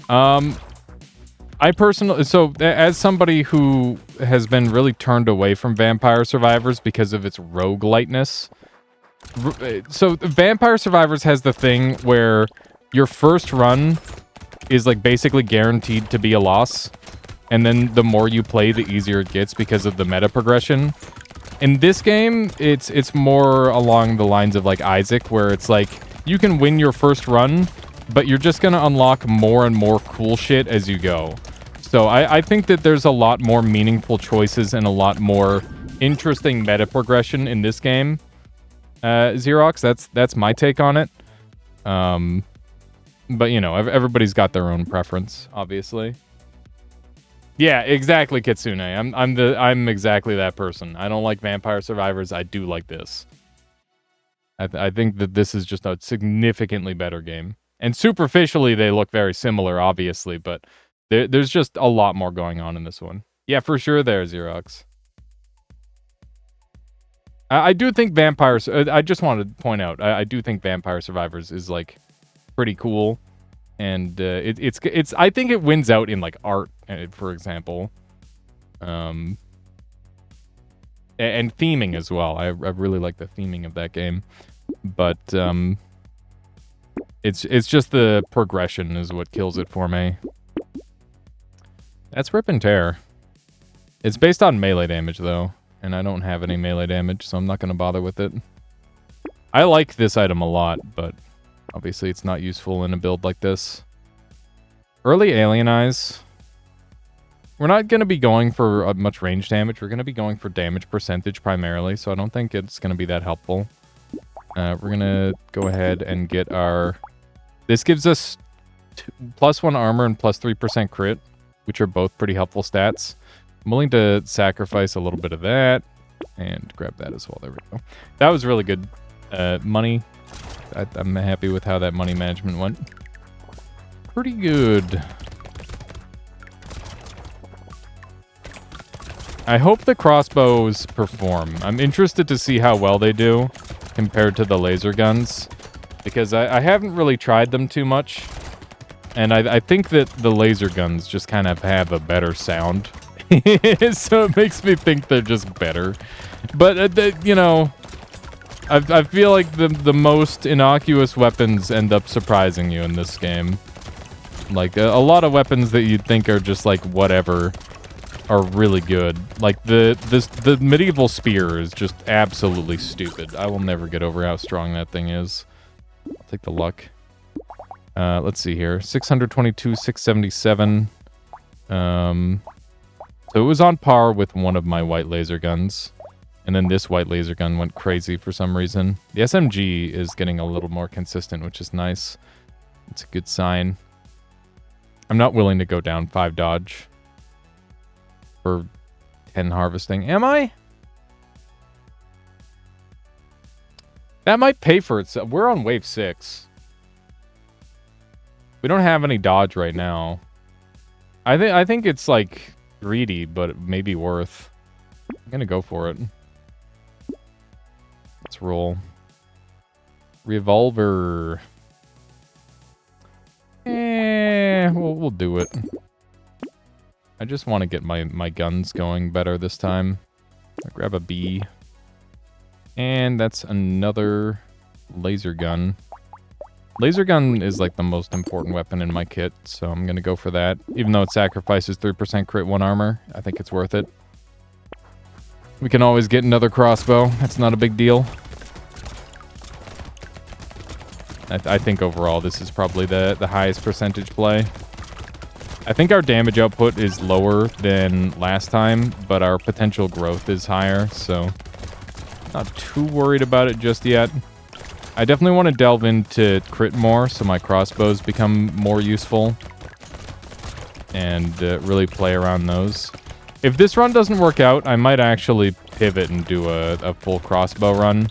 I personally... So, as somebody who has been really turned away from Vampire Survivors because of its rogueliteness... So, Vampire Survivors has the thing where your first run is, like, basically guaranteed to be a loss. And then the more you play, the easier it gets because of the meta progression. In this game, it's more along the lines of, like, Isaac, where it's like, you can win your first run, but you're just gonna unlock more and more cool shit as you go. So I think that there's a lot more meaningful choices and a lot more interesting meta progression in this game. Xerox, that's my take on it. But you know, everybody's got their own preference, obviously. Yeah, exactly, Kitsune. I'm exactly that person. I don't like Vampire Survivors. I do like this. I think that this is just a significantly better game. And superficially, they look very similar, obviously, but there's just a lot more going on in this one. Yeah, for sure there, Xerox. I do think Vampires... I just wanted to point out, I do think Vampire Survivors is, like, pretty cool. And it's I think it wins out in, like, art, for example. And theming as well. I really like the theming of that game. But it's just the progression is what kills it for me. That's Rip and Tear. It's based on melee damage, though. And I don't have any melee damage, so I'm not going to bother with it. I like this item a lot, but obviously it's not useful in a build like this. Early Alien Eyes. We're not going to be going for much range damage. We're going to be going for damage percentage primarily, so I don't think it's going to be that helpful. We're going to go ahead and get our... This gives us +1 armor and +3% crit, which are both pretty helpful stats. I'm willing to sacrifice a little bit of that and grab that as well. There we go. That was really good money. I'm happy with how that money management went. Pretty good. I hope the crossbows perform. I'm interested to see how well they do compared to the laser guns, because I haven't really tried them too much, and I think that the laser guns just kind of have a better sound, so it makes me think they're just better. But, you know, I feel like the most innocuous weapons end up surprising you in this game. Like, a lot of weapons that you'd think are just, like, whatever are really good. Like, the medieval spear is just absolutely stupid. I will never get over how strong that thing is. I'll take the luck. Let's see here. 622, 677. So it was on par with one of my white laser guns. And then this white laser gun went crazy for some reason. The SMG is getting a little more consistent, which is nice. It's a good sign. I'm not willing to go down 5 dodge for 10 harvesting. Am I? That might pay for itself. We're on wave 6. We don't have any dodge right now. I think it's like greedy, but it may be worth. I'm gonna go for it. Let's roll. Revolver. We'll do it. I just want to get my guns going better this time. I'll grab a B. And that's another laser gun. Laser gun is like the most important weapon in my kit, so I'm gonna go for that. Even though it sacrifices 3% crit 1 armor, I think it's worth it. We can always get another crossbow. That's not a big deal. I think overall this is probably the highest percentage play. I think our damage output is lower than last time, but our potential growth is higher, so not too worried about it just yet. I definitely want to delve into crit more so my crossbows become more useful and really play around those. If this run doesn't work out, I might actually pivot and do a full crossbow run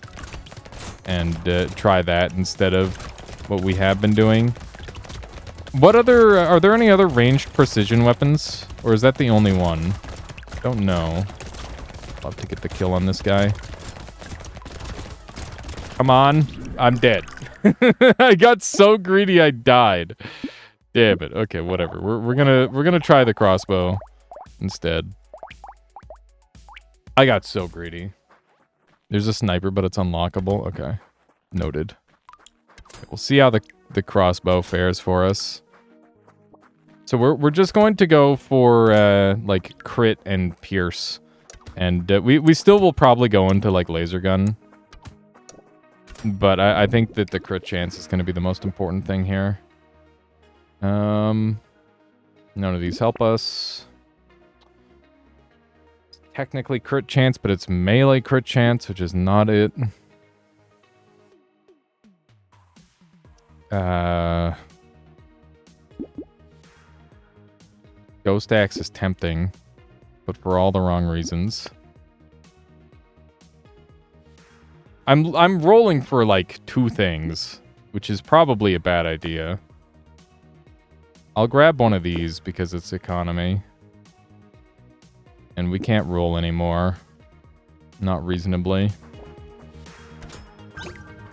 and try that instead of what we have been doing. Are there any other ranged precision weapons? Or is that the only one? Don't know. Love to get the kill on this guy. Come on. I'm dead. I got so greedy I died. Damn it. Okay, whatever. We're gonna try the crossbow instead. I got so greedy. There's a sniper, but it's unlockable. Okay. Noted. We'll see how the crossbow fares for us. So we're just going to go for like crit and pierce, and we still will probably go into like laser gun, but I think that the crit chance is going to be the most important thing here. None of these help us. It's technically crit chance, but it's melee crit chance, which is not it. Ghost Axe is tempting, but for all the wrong reasons. I'm rolling for like 2 things, which is probably a bad idea. I'll grab one of these because it's economy. And we can't roll anymore. Not reasonably.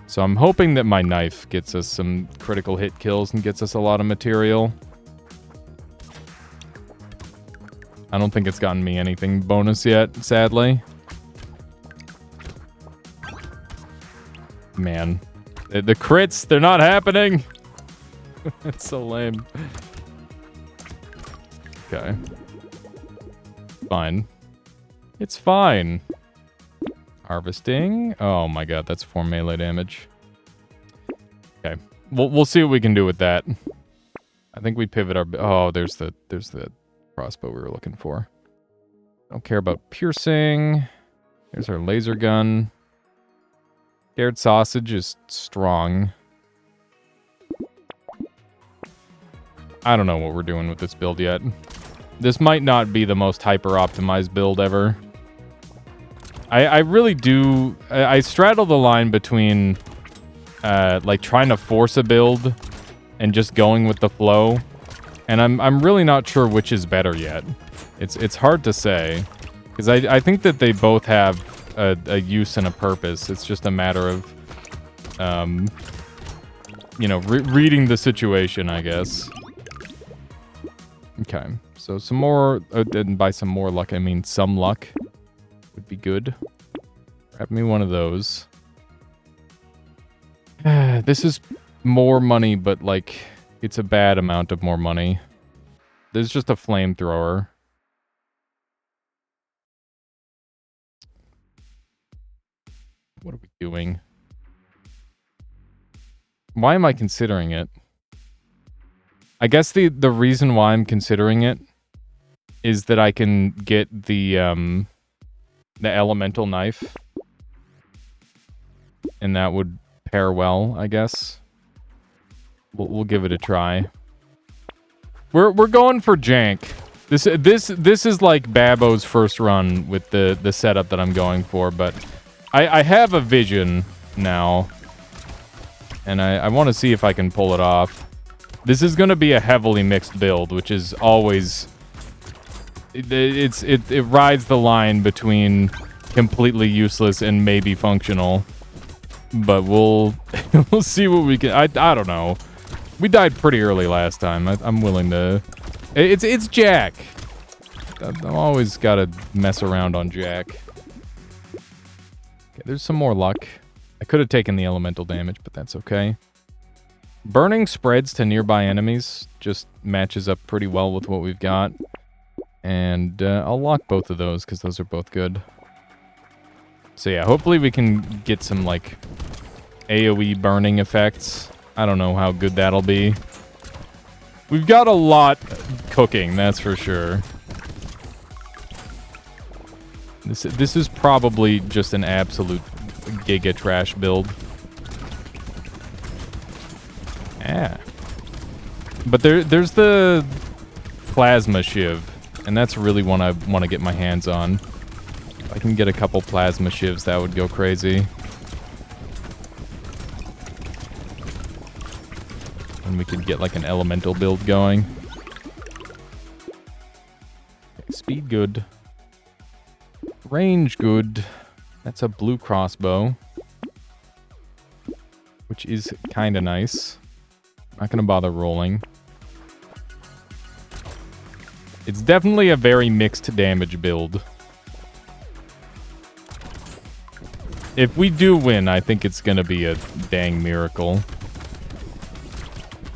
So I'm hoping that my knife gets us some critical hit kills and gets us a lot of material. I don't think it's gotten me anything bonus yet, sadly. Man. The crits, they're not happening! It's so lame. Okay. Fine. It's fine. Harvesting. Oh my god, that's 4 melee damage. Okay. We'll see what we can do with that. I think we pivot our... Oh, there's the crossbow we were looking for. Don't care about piercing. There's our laser gun. Scared sausage is strong. I don't know what we're doing with this build yet. This might not be the most hyper-optimized build ever. I really do... I straddle the line between, like, trying to force a build and just going with the flow. And I'm really not sure which is better yet. It's hard to say. Because I think that they both have a use and a purpose. It's just a matter of, you know, reading the situation, I guess. Okay, so some more, and by some more luck, I mean some luck would be good. Grab me one of those. This is more money, but, like, it's a bad amount of more money. There's just a flamethrower. What are we doing? Why am I considering it? I guess the reason why I'm considering it is that I can get the elemental knife. And that would pair well, I guess. We'll give it a try. We're going for jank. This is like Babo's first run with the setup that I'm going for, but I have a vision now. And I want to see if I can pull it off. This is going to be a heavily mixed build, which is always... It rides the line between completely useless and maybe functional. But we'll see what we can... I don't know. We died pretty early last time. I'm willing to... It's Jack. I've always got to mess around on Jack. Okay, there's some more luck. I could have taken the elemental damage, but that's okay. Burning spreads to nearby enemies just matches up pretty well with what we've got. And I'll lock both of those because those are both good. So yeah, hopefully we can get some, like, AoE burning effects. I don't know how good that'll be. We've got a lot cooking, that's for sure. This is probably just an absolute giga trash build. Yeah. But there's the plasma shiv, and that's really one I want to get my hands on. If I can get a couple plasma shivs, that would go crazy. And we could get like an elemental build going. Okay, speed good. Range good. That's a blue crossbow. Which is kind of nice. Not going to bother rolling. It's definitely a very mixed damage build. If we do win, I think it's going to be a dang miracle.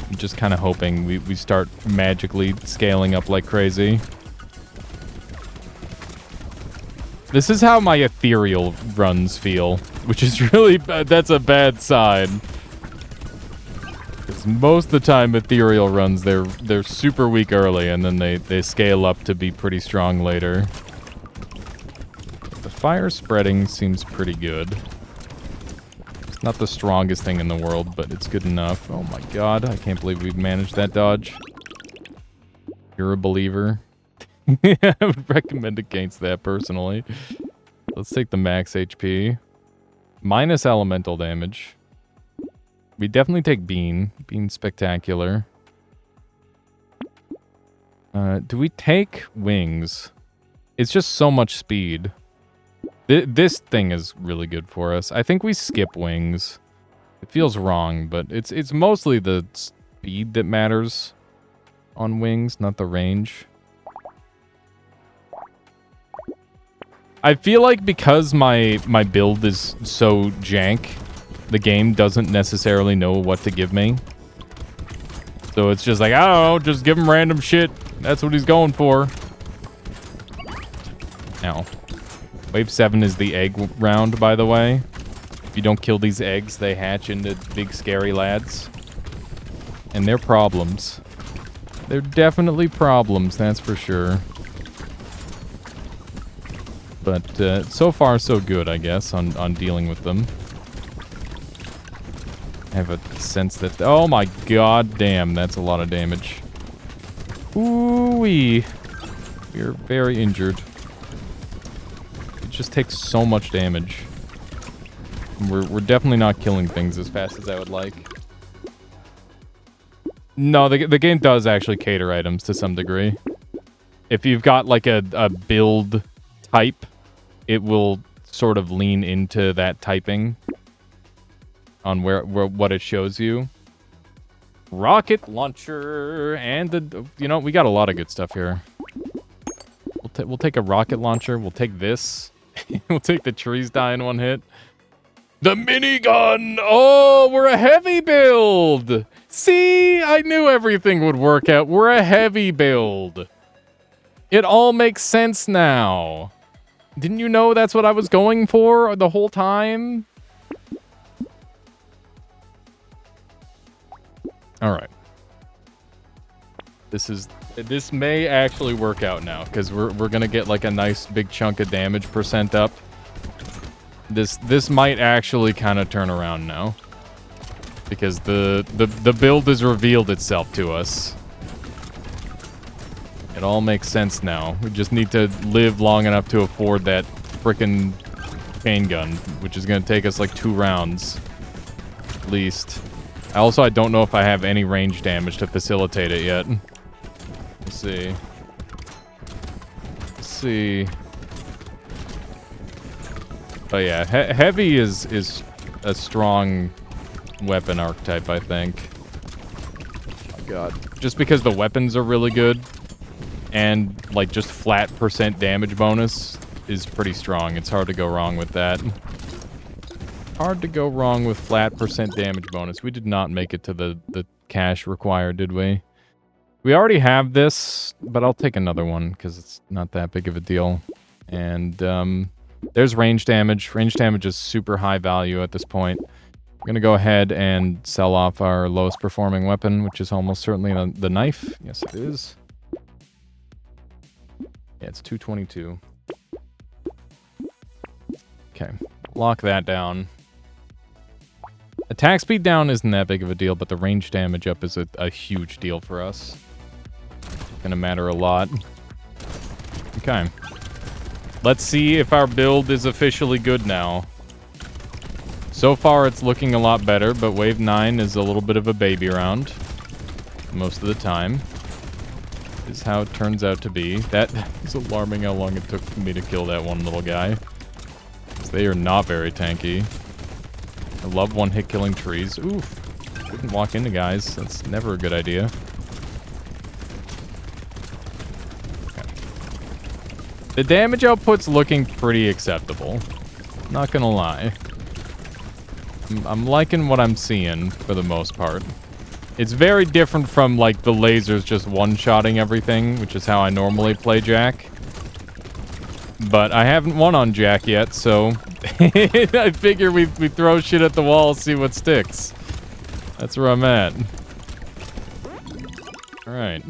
I'm just kind of hoping we start magically scaling up like crazy. This is how my ethereal runs feel, which is really bad. That's a bad sign. Because most of the time ethereal runs, they're super weak early, and then they scale up to be pretty strong later. The fire spreading seems pretty good. It's not the strongest thing in the world, but it's good enough. Oh my god, I can't believe we've managed that dodge. You're a believer. I would recommend against that, personally. Let's take the max HP. Minus elemental damage. We definitely take Bean. Bean's spectacular. Do we take Wings? It's just so much speed. This thing is really good for us. I think we skip Wings. It feels wrong, but it's mostly the speed that matters on Wings, not the range. I feel like because my build is so jank, the game doesn't necessarily know what to give me. So it's just like, I don't know, just give him random shit. That's what he's going for. Now, Wave 7 is the egg round, by the way. If you don't kill these eggs, they hatch into big scary lads. And they're problems. They're definitely problems, that's for sure. But so far, so good, I guess, on dealing with them. I have a sense that... Oh my god damn, that's a lot of damage. Ooh-wee. We're very injured. It just takes so much damage. We're definitely not killing things as fast as I would like. No, the game does actually cater items to some degree. If you've got like a build type, it will sort of lean into that typing on where what it shows you. Rocket launcher and the, you know, we got a lot of good stuff here. We'll take a rocket launcher. We'll take this. We'll take the trees die in one hit. The minigun! Oh, we're a heavy build! See, I knew everything would work out. We're a heavy build. It all makes sense now. Didn't you know that's what I was going for the whole time? All right. This may actually work out now, because we're gonna get like a nice big chunk of damage percent up. This might actually kind of turn around now, because the build has revealed itself to us. It all makes sense now. We just need to live long enough to afford that frickin' chain gun, which is gonna take us like 2 rounds, at least. I don't know if I have any range damage to facilitate it yet. Let's see. Let's see. Oh yeah, heavy is a strong weapon archetype, I think. Oh my god. Just because the weapons are really good, and like just flat percent damage bonus is pretty strong. It's hard to go wrong with that. Hard to go wrong with flat percent damage bonus. We did not make it to the cash required, did we? We already have this, but I'll take another one because it's not that big of a deal. And there's range damage. Range damage is super high value at this point. We're going to go ahead and sell off our lowest performing weapon, which is almost certainly the knife. Yes, it is. Yeah, it's 222. Okay, lock that down. Attack speed down isn't that big of a deal, but the range damage up is a huge deal for us. Gonna matter a lot. Okay. Let's see if our build is officially good now. So far, it's looking a lot better, but Wave 9 is a little bit of a baby round. Most of the time. Is how it turns out to be. That is alarming how long it took for me to kill that one little guy. Because they are not very tanky. I love one-hit killing trees. Oof. Wouldn't walk into guys. That's never a good idea. Okay. The damage output's looking pretty acceptable. Not gonna lie. I'm liking what I'm seeing, for the most part. It's very different from, like, the lasers just one-shotting everything, which is how I normally play Jack. But I haven't won on Jack yet, so I figure we throw shit at the wall, see what sticks. That's where I'm at. Alright.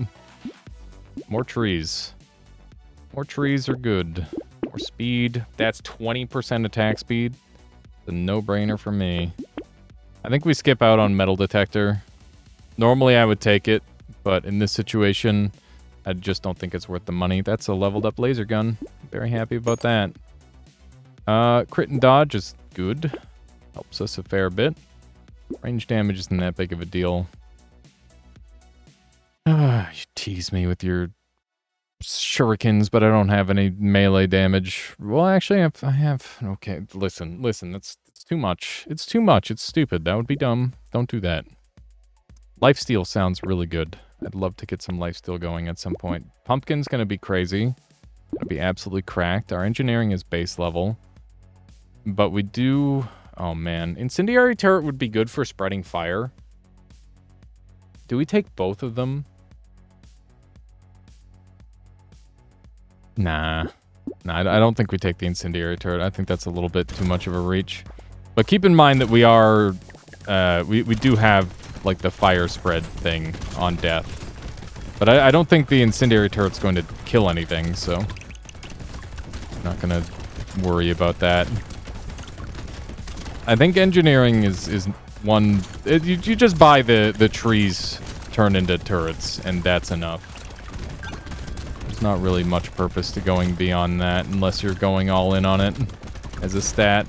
More trees. More trees are good. More speed. That's 20% attack speed. It's a no-brainer for me. I think we skip out on metal detector. Normally I would take it, but in this situation, I just don't think it's worth the money. That's a leveled up laser gun. Very happy about that. Crit and dodge is good. Helps us a fair bit. Range damage isn't that big of a deal. You tease me with your shurikens, but I don't have any melee damage. Well, actually, I have... Okay, listen, it's too much. It's too much. It's stupid. That would be dumb. Don't do that. Lifesteal sounds really good. I'd love to get some lifesteal going at some point. Pumpkin's gonna be crazy. Gonna be absolutely cracked. Our engineering is base level. But we do... Oh, man. Incendiary turret would be good for spreading fire. Do we take both of them? Nah. Nah, I don't think we take the incendiary turret. I think that's a little bit too much of a reach. But keep in mind that we are... we do have, like, the fire spread thing on death. But I don't think the incendiary turret's going to kill anything, so... Not gonna worry about that. I think engineering is one... You just buy the trees turned into turrets, and that's enough. There's not really much purpose to going beyond that, unless you're going all in on it as a stat.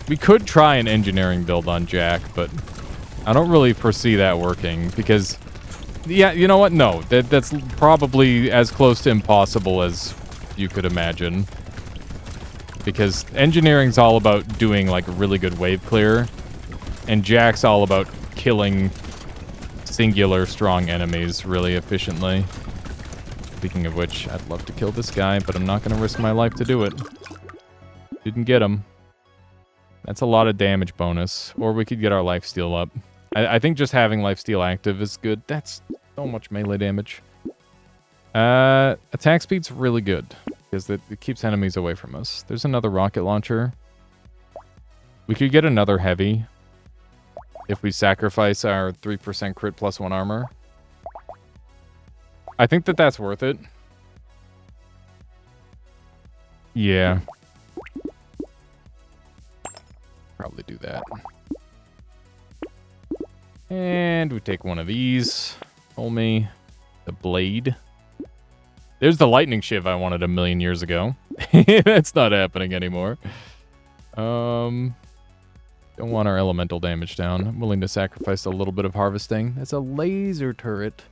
We could try an engineering build on Jack, but I don't really foresee that working, because... Yeah, you know what? No, that's probably as close to impossible as you could imagine. Because engineering's all about doing, like, really good wave clear, and Jack's all about killing singular strong enemies really efficiently. Speaking of which, I'd love to kill this guy, but I'm not going to risk my life to do it. Didn't get him. That's a lot of damage bonus, or we could get our lifesteal up. I think just having lifesteal active is good. That's so much melee damage. Attack speed's really good, because it keeps enemies away from us. There's another rocket launcher. We could get another heavy if we sacrifice our 3% crit plus 1 armor. I think that's worth it. Yeah. Probably do that. And we take one of these. Roll me the blade. There's the lightning shiv I wanted a million years ago. That's not happening anymore. Don't want our elemental damage down. I'm willing to sacrifice a little bit of harvesting. That's a laser turret.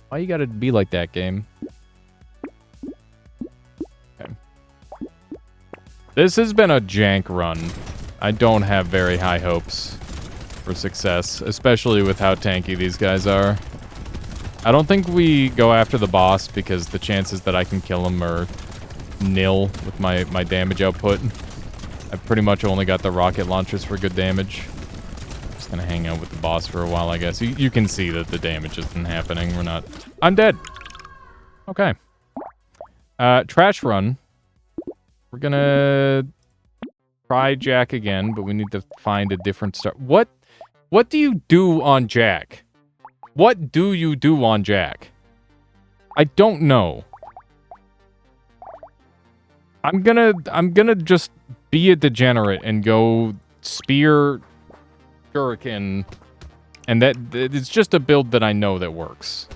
Why you gotta be like that, game? Okay. This has been a jank run. I don't have very high hopes for success, especially with how tanky these guys are. I don't think we go after the boss because the chances that I can kill him are nil with my damage output. I've pretty much only got the rocket launchers for good damage. Just gonna hang out with the boss for a while, I guess. You can see that the damage isn't happening. We're not... I'm dead! Okay. Trash run. We're gonna... try Jack again, but we need to find a different start. What do you do on Jack? What do you do on Jack? I don't know. I'm gonna just be a degenerate and go spear shuriken, and that it's just a build that I know that works.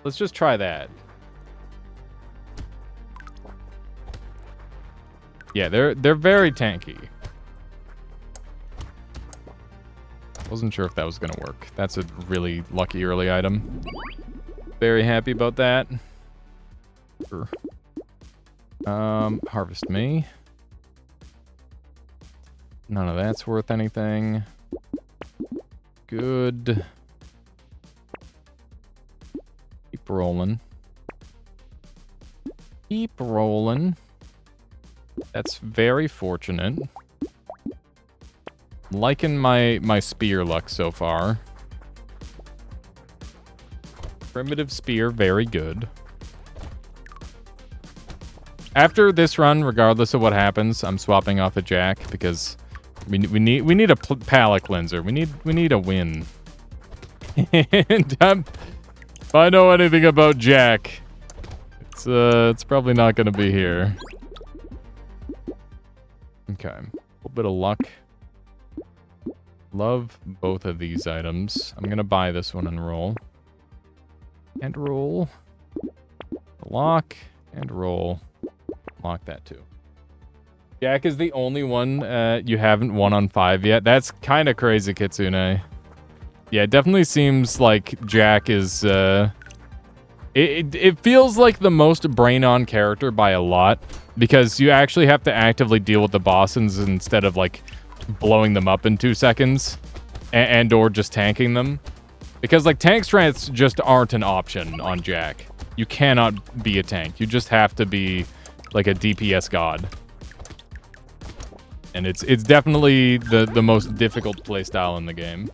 Let's just try that. Yeah, they're very tanky. Wasn't sure if that was gonna work. That's a really lucky early item. Very happy about that. Sure. Harvest me. None of that's worth anything. Good. Keep rolling. Keep rolling. That's very fortunate. Liking my spear luck so far. Primitive spear, very good. After this run, regardless of what happens, I'm swapping off a Jack because we need a palate cleanser. We need a win. And if I know anything about Jack, it's probably not going to be here. Okay, a little bit of luck. Love both of these items. I'm gonna buy this one and roll. And roll. Lock. And roll. Lock that too. Jack is the only one you haven't won on 5 yet. That's kind of crazy, Kitsune. Yeah, it definitely seems like Jack is... It feels like the most brain-on character by a lot. Because you actually have to actively deal with the bosses instead of, like, blowing them up in 2 seconds. And or just tanking them. Because, like, tank strengths just aren't an option on Jack. You cannot be a tank. You just have to be, like, a DPS god. And it's definitely the most difficult playstyle in the game.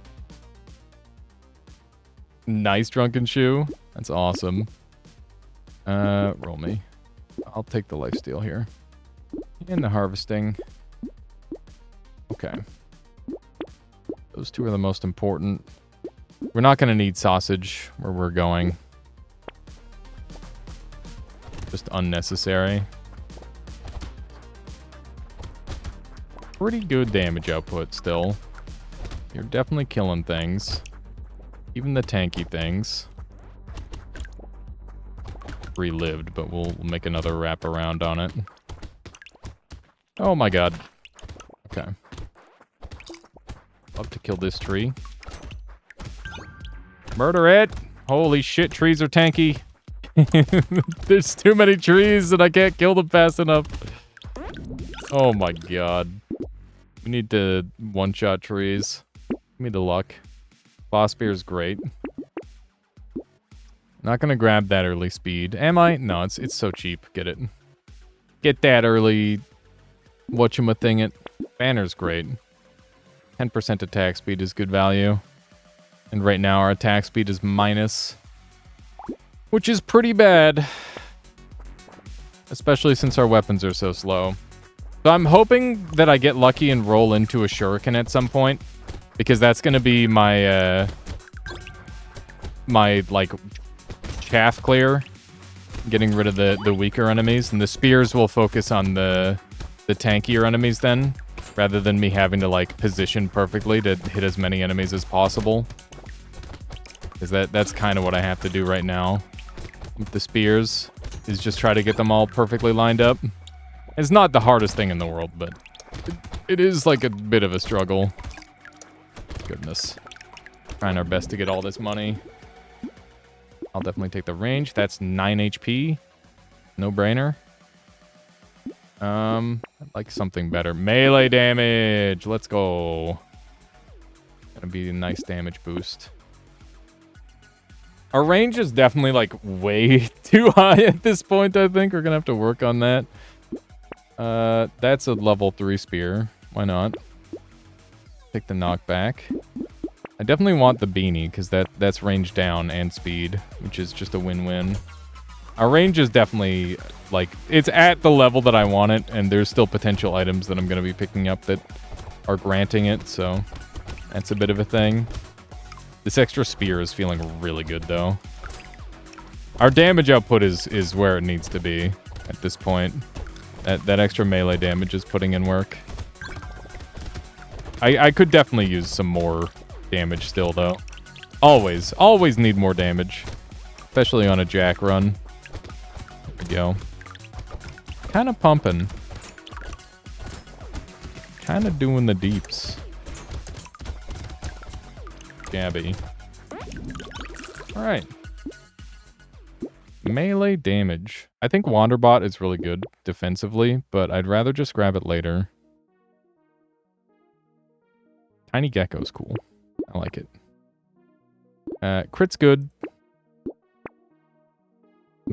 Nice Drunken Shoe. That's awesome. Roll me. I'll take the lifesteal here. And the harvesting. Okay. Those two are the most important. We're not going to need sausage where we're going. Just unnecessary. Pretty good damage output still. You're definitely killing things. Even the tanky things. Relived, but we'll make another wrap around on it. Oh my god. Okay. Love to kill this tree. Murder it! Holy shit, trees are tanky. There's too many trees and I can't kill them fast enough. Oh my god. We need to one-shot trees. Give me the luck. Boss spear is great. Not gonna grab that early speed. Am I? No, it's so cheap. Get it. Get that early... whatchamathing it. Banner's great. 10% attack speed is good value. And right now our attack speed is minus. Which is pretty bad. Especially since our weapons are so slow. So I'm hoping that I get lucky and roll into a shuriken at some point. Because that's gonna be my, my, like... chaff clear, getting rid of the weaker enemies, and the spears will focus on the tankier enemies then, rather than me having to like position perfectly to hit as many enemies as possible. Because that's kind of what I have to do right now with the spears, is just try to get them all perfectly lined up. It's not the hardest thing in the world, but it is like a bit of a struggle. Goodness. Trying our best to get all this money. I'll definitely take the range. That's 9 HP. No brainer. I'd like something better. Melee damage. Let's go. Gonna be a nice damage boost. Our range is definitely like way too high at this point, I think. We're gonna have to work on that. That's a level 3 spear. Why not? Take the knockback. I definitely want the beanie, because that's range down and speed, which is just a win-win. Our range is definitely, like, it's at the level that I want it, and there's still potential items that I'm going to be picking up that are granting it, so that's a bit of a thing. This extra spear is feeling really good, though. Our damage output is where it needs to be at this point. That extra melee damage is putting in work. I could definitely use some more damage still, though. Always need more damage. Especially on a jack run. There we go. Kind of pumping. Kind of doing the deeps. Gabby. Alright. Melee damage. I think Wanderbot is really good defensively, but I'd rather just grab it later. Tiny Gecko's cool. I like it. Crit's good.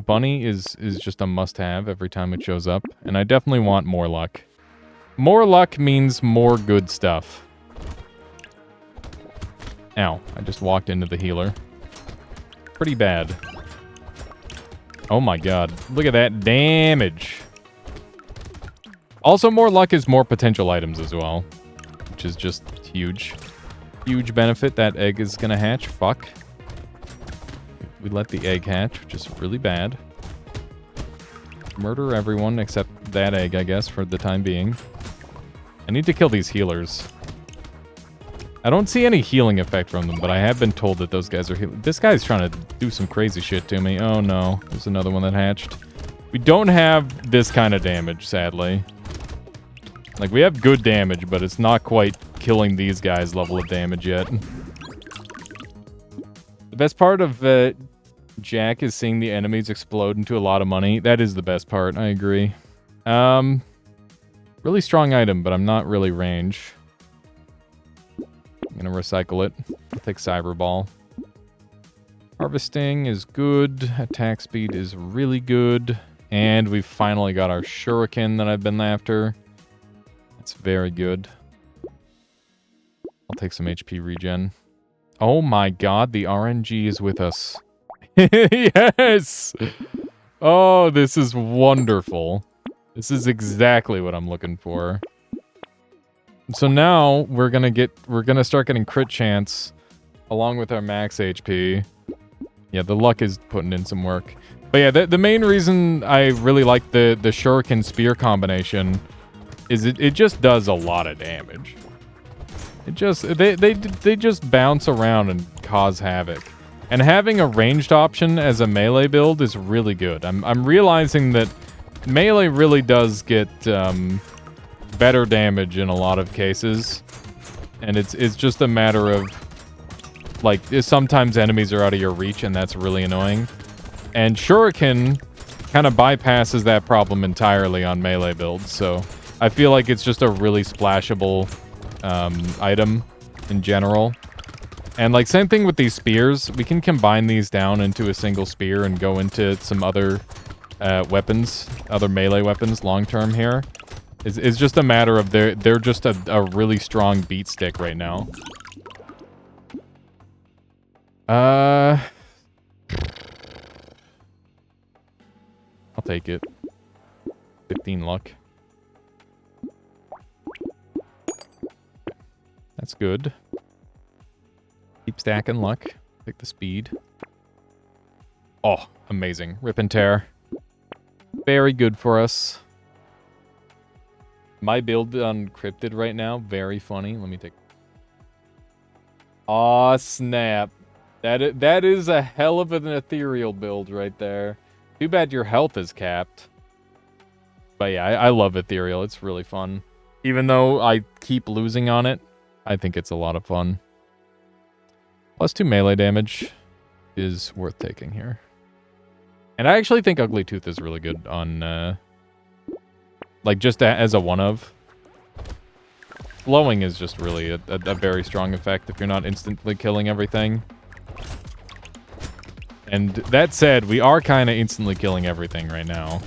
Bunny is just a must-have every time it shows up, and I definitely want more luck. More luck means more good stuff. Ow, I just walked into the healer. Pretty bad. Oh my god, look at that damage. Also, more luck is more potential items as well, which is just huge. Huge benefit. That egg is gonna hatch. Fuck. We let the egg hatch, which is really bad. Murder everyone except that egg, I guess, for the time being. I need to kill these healers. I don't see any healing effect from them, but I have been told that those guys are healing. This guy's trying to do some crazy shit to me. Oh no, there's another one that hatched. We don't have this kind of damage, sadly. Like, we have good damage, but it's not quite killing these guys' level of damage yet. The best part of Jack is seeing the enemies explode into a lot of money. That is the best part, I agree. Really strong item, but I'm not really range. I'm gonna recycle it. I'll take Cyber Ball. Harvesting is good. Attack speed is really good. And we've finally got our Shuriken that I've been after. That's very good. I'll take some HP regen. Oh my god, the RNG is with us. Yes! Oh, this is wonderful. This is exactly what I'm looking for. So now we're gonna start getting crit chance along with our max HP. Yeah, the luck is putting in some work. But yeah, the main reason I really like the shuriken spear combination is it just does a lot of damage. It just they just bounce around and cause havoc. And having a ranged option as a melee build is really good. I'm realizing that melee really does get better damage in a lot of cases, and it's just a matter of like sometimes enemies are out of your reach, and that's really annoying. And shuriken kind of bypasses that problem entirely on melee builds, so I feel like it's just a really splashable item in general. And like same thing with these spears, we can combine these down into a single spear and go into some other weapons, other melee weapons long term here. It's just a matter of they're just a really strong beat stick right now. I'll take it. 15 luck. That's good. Keep stacking luck. Take the speed. Oh, amazing. Rip and tear. Very good for us. My build uncrypted right now. Very funny. Let me take... Aw, snap. That is a hell of an ethereal build right there. Too bad your health is capped. But yeah, I love ethereal. It's really fun. Even though I keep losing on it, I think it's a lot of fun. +2 melee damage is worth taking here. And I actually think Ugly Tooth is really good on, like, just as a one-of. Blowing is just really a very strong effect if you're not instantly killing everything. And that said, we are kind of instantly killing everything right now,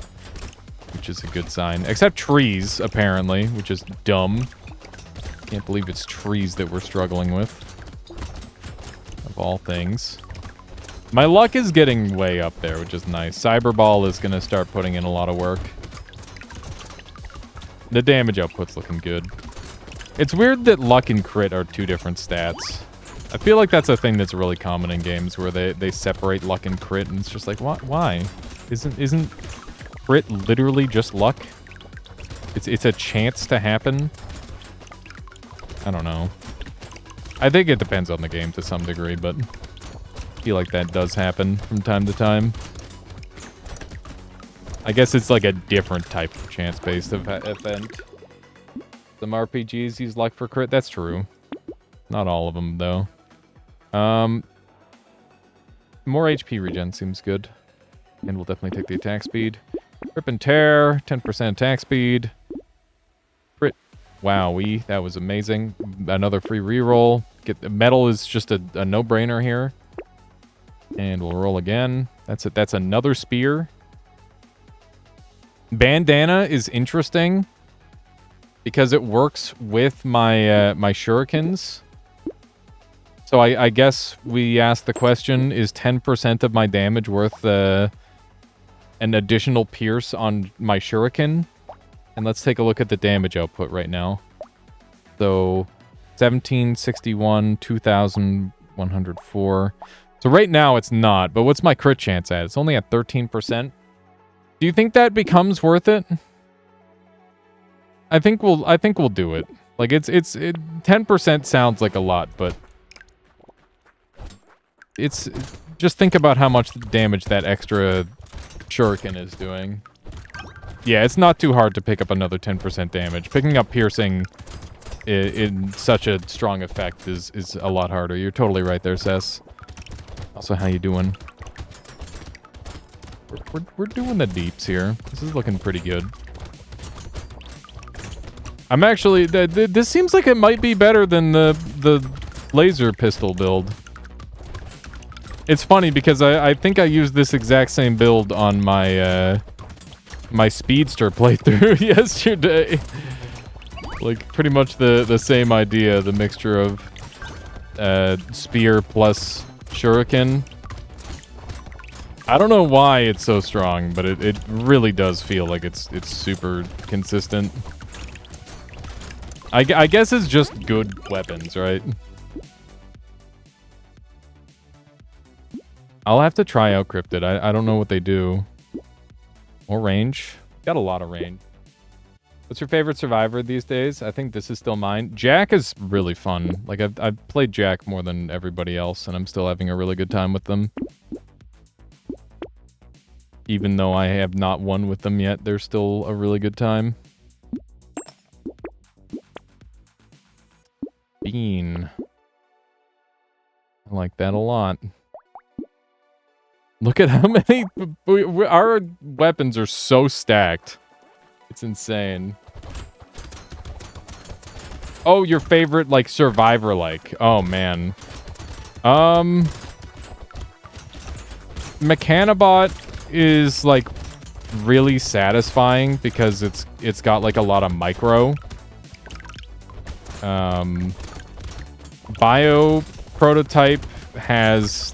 which is a good sign. Except trees, apparently, which is dumb. Can't believe it's trees that we're struggling with. Of all things. My luck is getting way up there, which is nice. Cyberball is going to start putting in a lot of work. The damage output's looking good. It's weird that luck and crit are two different stats. I feel like that's a thing that's really common in games where they separate luck and crit, and it's just like, why? Isn't crit literally just luck? It's a chance to happen? I don't know. I think it depends on the game to some degree, but I feel like that does happen from time to time. I guess it's like a different type of chance-based event. Some RPGs use luck for crit. That's true. Not all of them, though. More HP regen seems good. And we'll definitely take the attack speed. Rip and tear, 10% attack speed. Crit. Wowee, that was amazing. Another free reroll. Metal is just a no-brainer here. And we'll roll again. That's it. That's another spear. Bandana is interesting because it works with my my shurikens. So I guess we asked the question, is 10% of my damage worth an additional pierce on my shuriken? And let's take a look at the damage output right now. So 1761, 2104. So right now it's not, but what's my crit chance at? It's only at 13%. Do you think that becomes worth it? I think we'll do it. Like it's 10% sounds like a lot, but it's just think about how much damage that extra shuriken is doing. Yeah, it's not too hard to pick up another 10% damage. Picking up piercing in such a strong effect is a lot harder. You're totally right there, Sess. Also, how you doing? We're doing the deeps here. This is looking pretty good. I'm actually... This seems like it might be better than the laser pistol build. It's funny because I think I used this exact same build on my my speedster playthrough yesterday. Like pretty much the same idea, the mixture of spear plus shuriken. I don't know why it's so strong, but it really does feel like it's super consistent. I guess it's just good weapons, right? I'll have to try out Cryptid. I don't know what they do. More range. Got a lot of range. What's your favorite survivor these days? I think this is still mine. Jack is really fun. Like, I've played Jack more than everybody else, and I'm still having a really good time with them. Even though I have not won with them yet, they're still a really good time. Bean. I like that a lot. Look at how many... our weapons are so stacked. It's insane. Oh, your favorite, like, survivor-like. Oh, man. Mechanobot is, like, really satisfying because it's got, like, a lot of micro. Bio Prototype has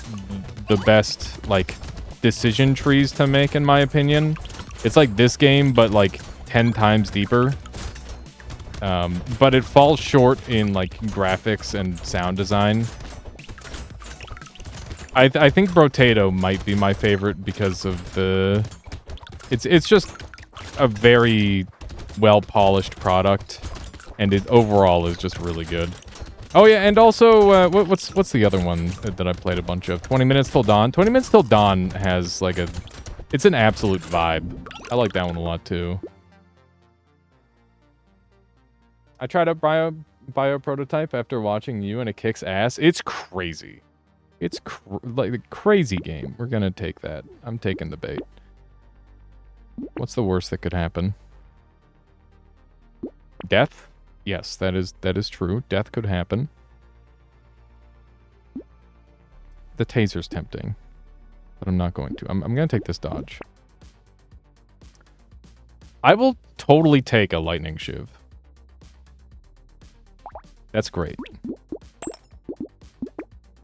the best, like, decision trees to make, in my opinion. It's like this game, but, like, 10 times deeper. But it falls short in, like, graphics and sound design. I think Brotato might be my favorite because of the... It's just a very well-polished product, and it overall is just really good. Oh yeah, and also, what's the other one that I played a bunch of? 20 Minutes Till Dawn? 20 Minutes Till Dawn has, like, it's an absolute vibe. I like that one a lot, too. I tried out Bio Prototype after watching you, and it kicks ass. It's crazy. It's like a crazy game. We're gonna take that. I'm taking the bait. What's the worst that could happen? Death? Yes, that is true. Death could happen. The taser's tempting, but I'm not going to. I'm gonna take this dodge. I will totally take a lightning shiv. That's great.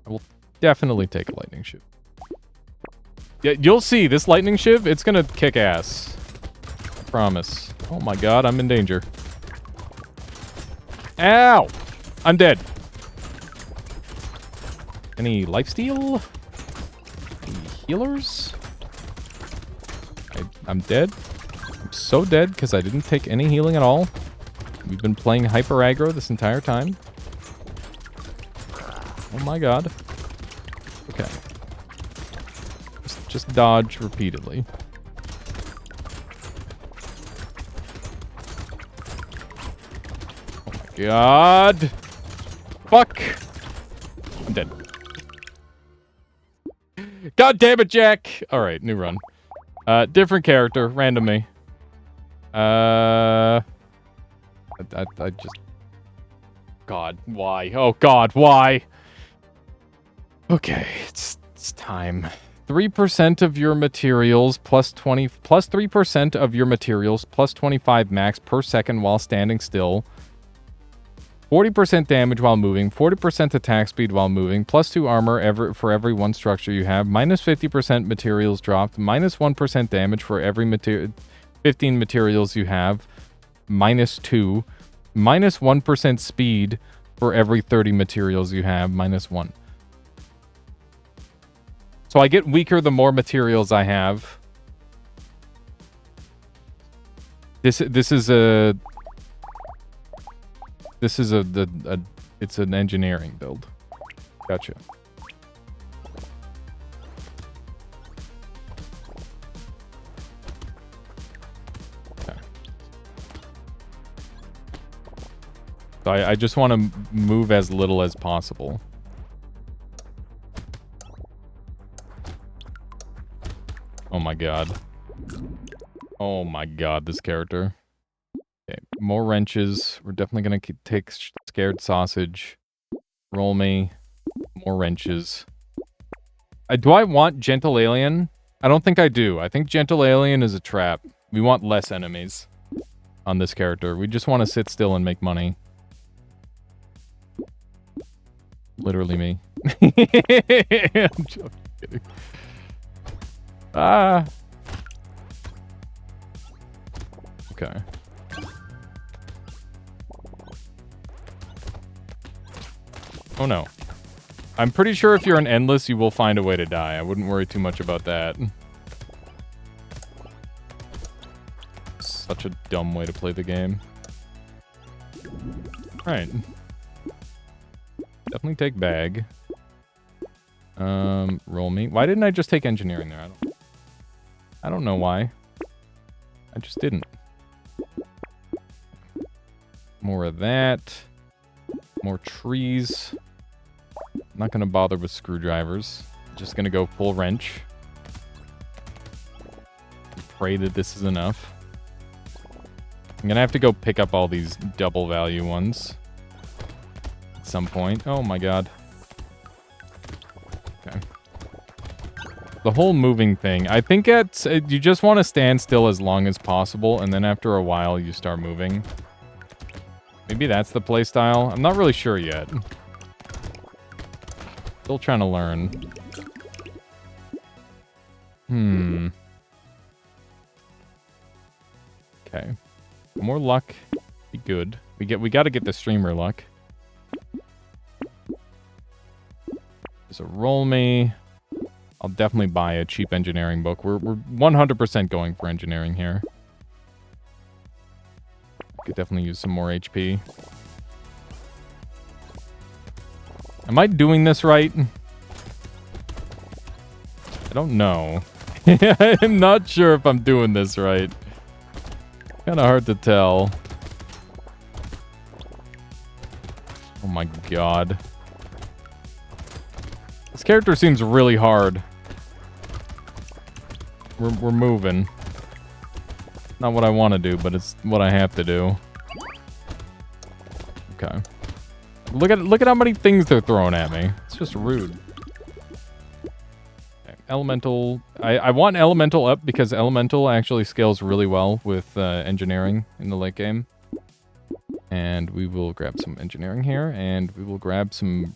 I will definitely take a lightning shiv. Yeah, you'll see. This lightning shiv, it's gonna kick ass. I promise. Oh my god, I'm in danger. Ow! I'm dead. Any lifesteal? Any healers? I'm dead. I'm so dead because I didn't take any healing at all. We've been playing hyper aggro this entire time. Oh my god. Okay. Just dodge repeatedly. Oh my god. Fuck. I'm dead. God damn it, Jack. All right, new run. Different character, randomly. I just... God, why? Oh god, why? Okay, it's time. 3% of your materials plus 3% of your materials plus 25 max per second while standing still. 40% damage while moving, 40% attack speed while moving, plus 2 armor for every 1 structure you have, minus 50% materials dropped, minus 1% damage for every 15 materials you have, minus 2, minus 1% speed for every 30 materials you have, minus 1. So I get weaker the more materials I have. It's an engineering build. Gotcha. Okay. So I just want to move as little as possible. Oh my god. Oh my god, this character. Okay, more wrenches. We're definitely gonna take Scared Sausage. Roll me. More wrenches. Do I want Gentle Alien? I don't think I do. I think Gentle Alien is a trap. We want less enemies on this character. We just want to sit still and make money. Literally me. I'm just kidding. Ah. Okay. Oh no. I'm pretty sure if you're an endless, you will find a way to die. I wouldn't worry too much about that. Such a dumb way to play the game. Alright. Definitely take bag. Roll me. Why didn't I just take engineering there? I don't know why. I just didn't. More of that. More trees. I'm not going to bother with screwdrivers. Just going to go full wrench. Pray that this is enough. I'm going to have to go pick up all these double value ones. At some point. Oh my god. Okay. The whole moving thing. I think it's... you just want to stand still as long as possible, and then after a while you start moving. Maybe that's the playstyle. I'm not really sure yet. Still trying to learn. Okay. More luck. Be good. We got to get the streamer luck. There's a roll me. I'll definitely buy a cheap engineering book. We're 100% going for engineering here. Could definitely use some more HP. Am I doing this right? I don't know. I'm not sure if I'm doing this right. Kind of hard to tell. Oh my god. This character seems really hard. We're moving. Not what I want to do, but it's what I have to do. Okay. Look at how many things they're throwing at me. It's just rude. Okay. Elemental. I want elemental up because elemental actually scales really well with engineering in the late game. And we will grab some engineering here, and we will grab some...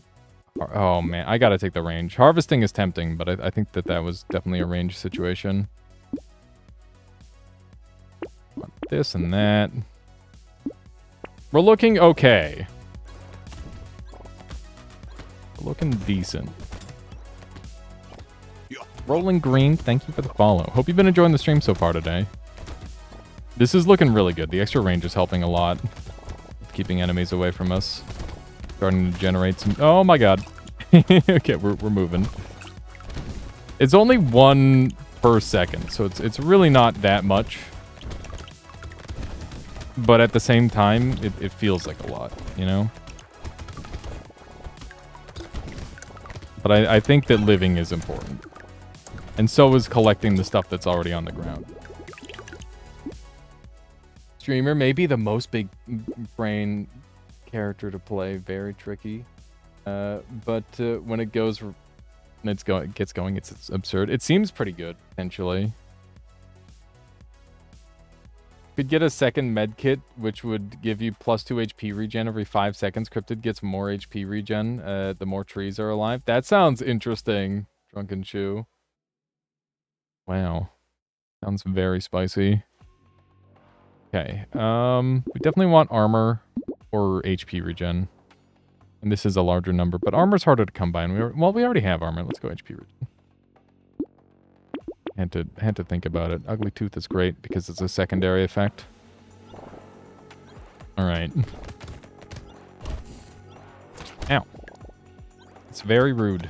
Oh man, I gotta take the range. Harvesting is tempting, but I think that was definitely a range situation. This and that. We're looking okay. We're looking decent. Rolling Green, thank you for the follow. Hope you've been enjoying the stream so far today. This is looking really good. The extra range is helping a lot. Keeping enemies away from us. Starting to generate some... Oh my god. Okay, we're moving. It's only 1 per second, so it's really not that much. But at the same time, it feels like a lot, you know? But I think that living is important. And so is collecting the stuff that's already on the ground. Streamer may be the most big brain character to play. Very tricky. But when it goes... When it gets going, it's absurd. It seems pretty good, potentially. Could get a second med kit, which would give you plus 2 HP regen every 5 seconds. Cryptid gets more HP regen the more trees are alive. That sounds interesting, Drunken Shoe. Wow. Sounds very spicy. Okay. We definitely want armor or HP regen. And this is a larger number, but armor's harder to come by. And we already have armor. Let's go HP regen. Had to think about it. Ugly Tooth is great because it's a secondary effect. Alright. Ow. It's very rude.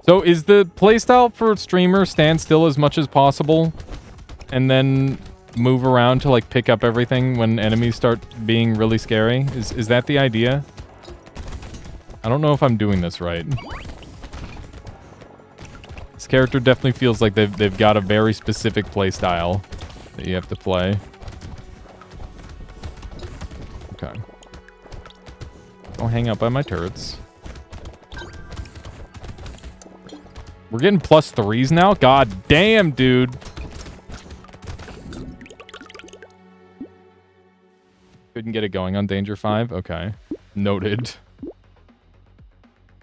So is the playstyle for streamer stand still as much as possible and then move around to like pick up everything when enemies start being really scary? Is that the idea? I don't know if I'm doing this right. This character definitely feels like they've got a very specific playstyle that you have to play. Okay. Don't hang out by my turrets. We're getting plus 3s now? God damn, dude. Couldn't get it going on Danger 5? Okay. Noted.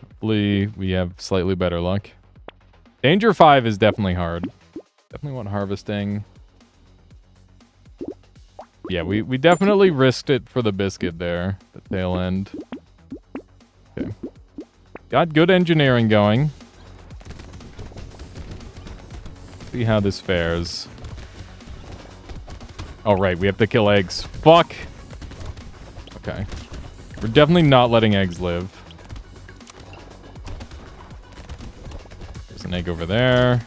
Hopefully we have slightly better luck. Danger 5 is definitely hard. Definitely want harvesting. Yeah, we definitely risked it for the biscuit there. The tail end. Okay. Got good engineering going. See how this fares. Oh, right. We have to kill eggs. Fuck. Okay. We're definitely not letting eggs live. There's an egg over there.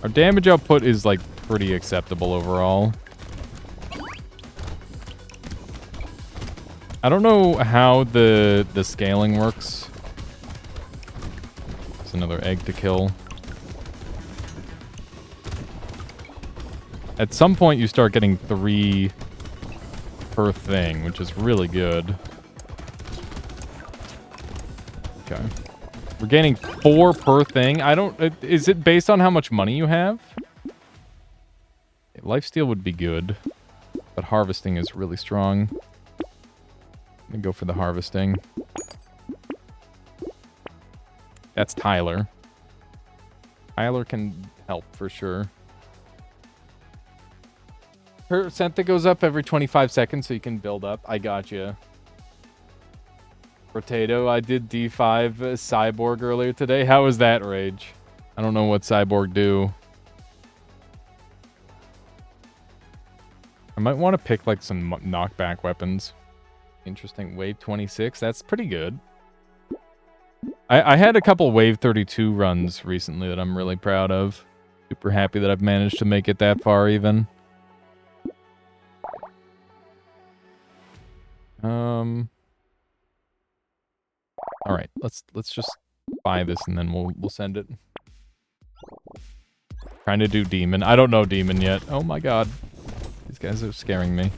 Our damage output is, like, pretty acceptable overall. I don't know how the scaling works. There's another egg to kill. At some point, you start getting 3 per thing, which is really good. Okay. We're gaining 4 per thing. I don't... Is it based on how much money you have? Lifesteal would be good, but harvesting is really strong. Let me go for the harvesting. That's Tyler. Tyler can help for sure. Percent that goes up every 25 seconds so you can build up. I gotcha. Potato, I did D5 Cyborg earlier today. How was that, Rage? I don't know what Cyborg do. I might want to pick like some knockback weapons. Interesting. Wave 26. That's pretty good. I had a couple Wave 32 runs recently that I'm really proud of. Super happy that I've managed to make it that far even. All right, let's just buy this and then we'll send it. Trying to do demon. I don't know demon yet. Oh my god. These guys are scaring me.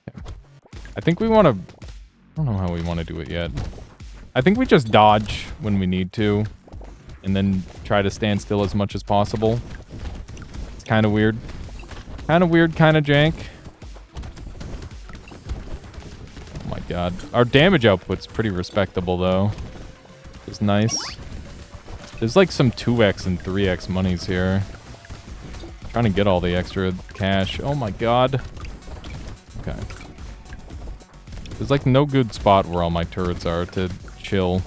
Okay. I think we want to... I don't know how we want to do it yet. I think we just dodge when we need to. And then try to stand still as much as possible. It's kind of weird. Kind of weird, kind of jank. Oh my god. Our damage output's pretty respectable, though. It's nice. There's like some 2x and 3x monies here. Trying to get all the extra cash. Oh my god. Okay. There's like no good spot where all my turrets are to chill.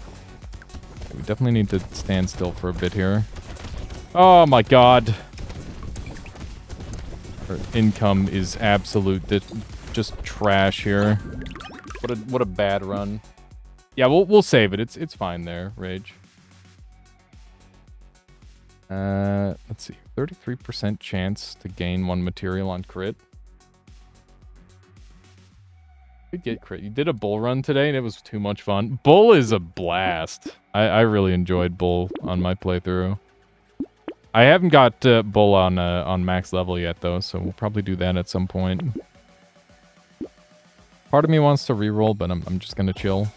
We definitely need to stand still for a bit here. Oh my god. Our income is absolute just trash here. What a bad run. Yeah, we'll save it. It's fine there, Rage. Let's see. 33% chance to gain 1 material on crit. Could get crit. You did a bull run today and it was too much fun. Bull is a blast. I really enjoyed bull on my playthrough. I haven't got bull on max level yet though, so we'll probably do that at some point. Part of me wants to reroll, but I'm just gonna chill.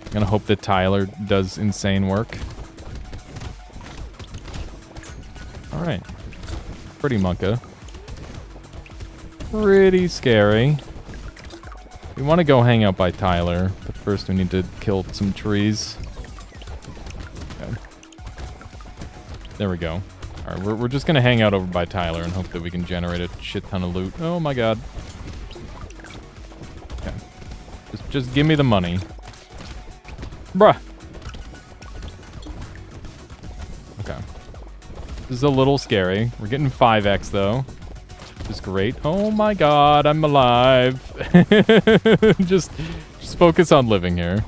I'm gonna hope that Tyler does insane work. Alright. Pretty monka. Pretty scary. We want to go hang out by Tyler, but first we need to kill some trees. Okay. There we go. Alright, we're just gonna hang out over by Tyler and hope that we can generate a shit ton of loot. Oh my god. Okay. Just give me the money. Bruh. Okay. This is a little scary. We're getting 5x though. Which is great. Oh my god, I'm alive. just focus on living here.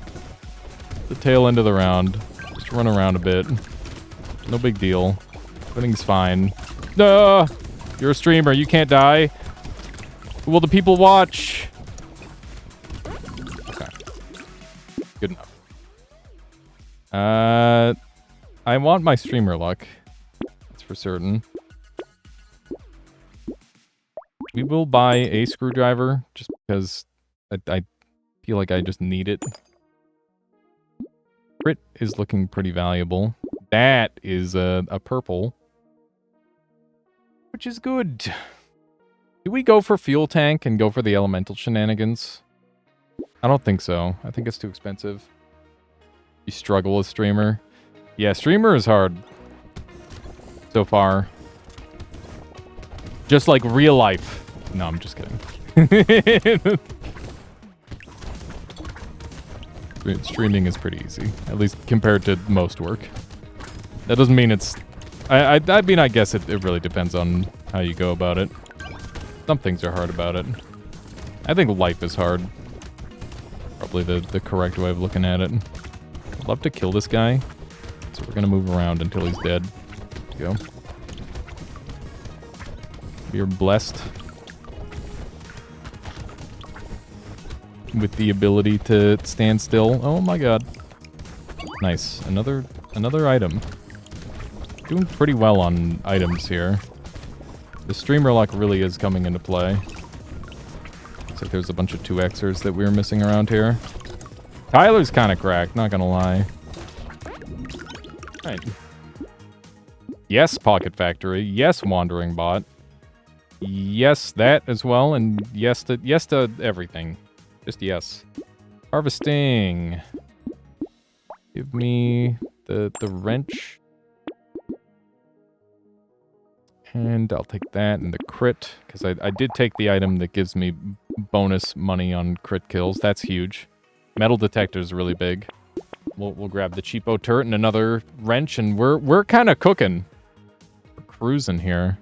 The tail end of the round. Just run around a bit. No big deal. Everything's fine. No! You're a streamer, you can't die. Will the people watch? Okay. Good enough. I want my streamer luck. That's for certain. We will buy a screwdriver just because I feel like I just need it. Crit is looking pretty valuable. That is a purple. Which is good. Do we go for fuel tank and go for the elemental shenanigans? I don't think so. I think it's too expensive. You struggle with streamer. Yeah, streamer is hard. So far. Just like real life. No, I'm just kidding. Streaming is pretty easy, at least compared to most work. That doesn't mean it's... I mean, I guess it really depends on how you go about it. Some things are hard about it. I think life is hard. Probably the correct way of looking at it. I'd love to kill this guy. So we're gonna move around until he's dead. Go. You're blessed with the ability to stand still. Oh my god. Nice. Another item. Doing pretty well on items here. The streamer luck really is coming into play. Looks like there's a bunch of 2Xers that we were missing around here. Tyler's kind of cracked, not gonna lie. Right. Yes, Pocket Factory. Yes, Wandering Bot. Yes, that as well, and yes to everything. Just yes. Harvesting. Give me the wrench. And I'll take that and the crit, because I did take the item that gives me bonus money on crit kills. That's huge. Metal detector is really big. We'll grab the cheapo turret and another wrench, and we're kind of cooking. We're cruising here.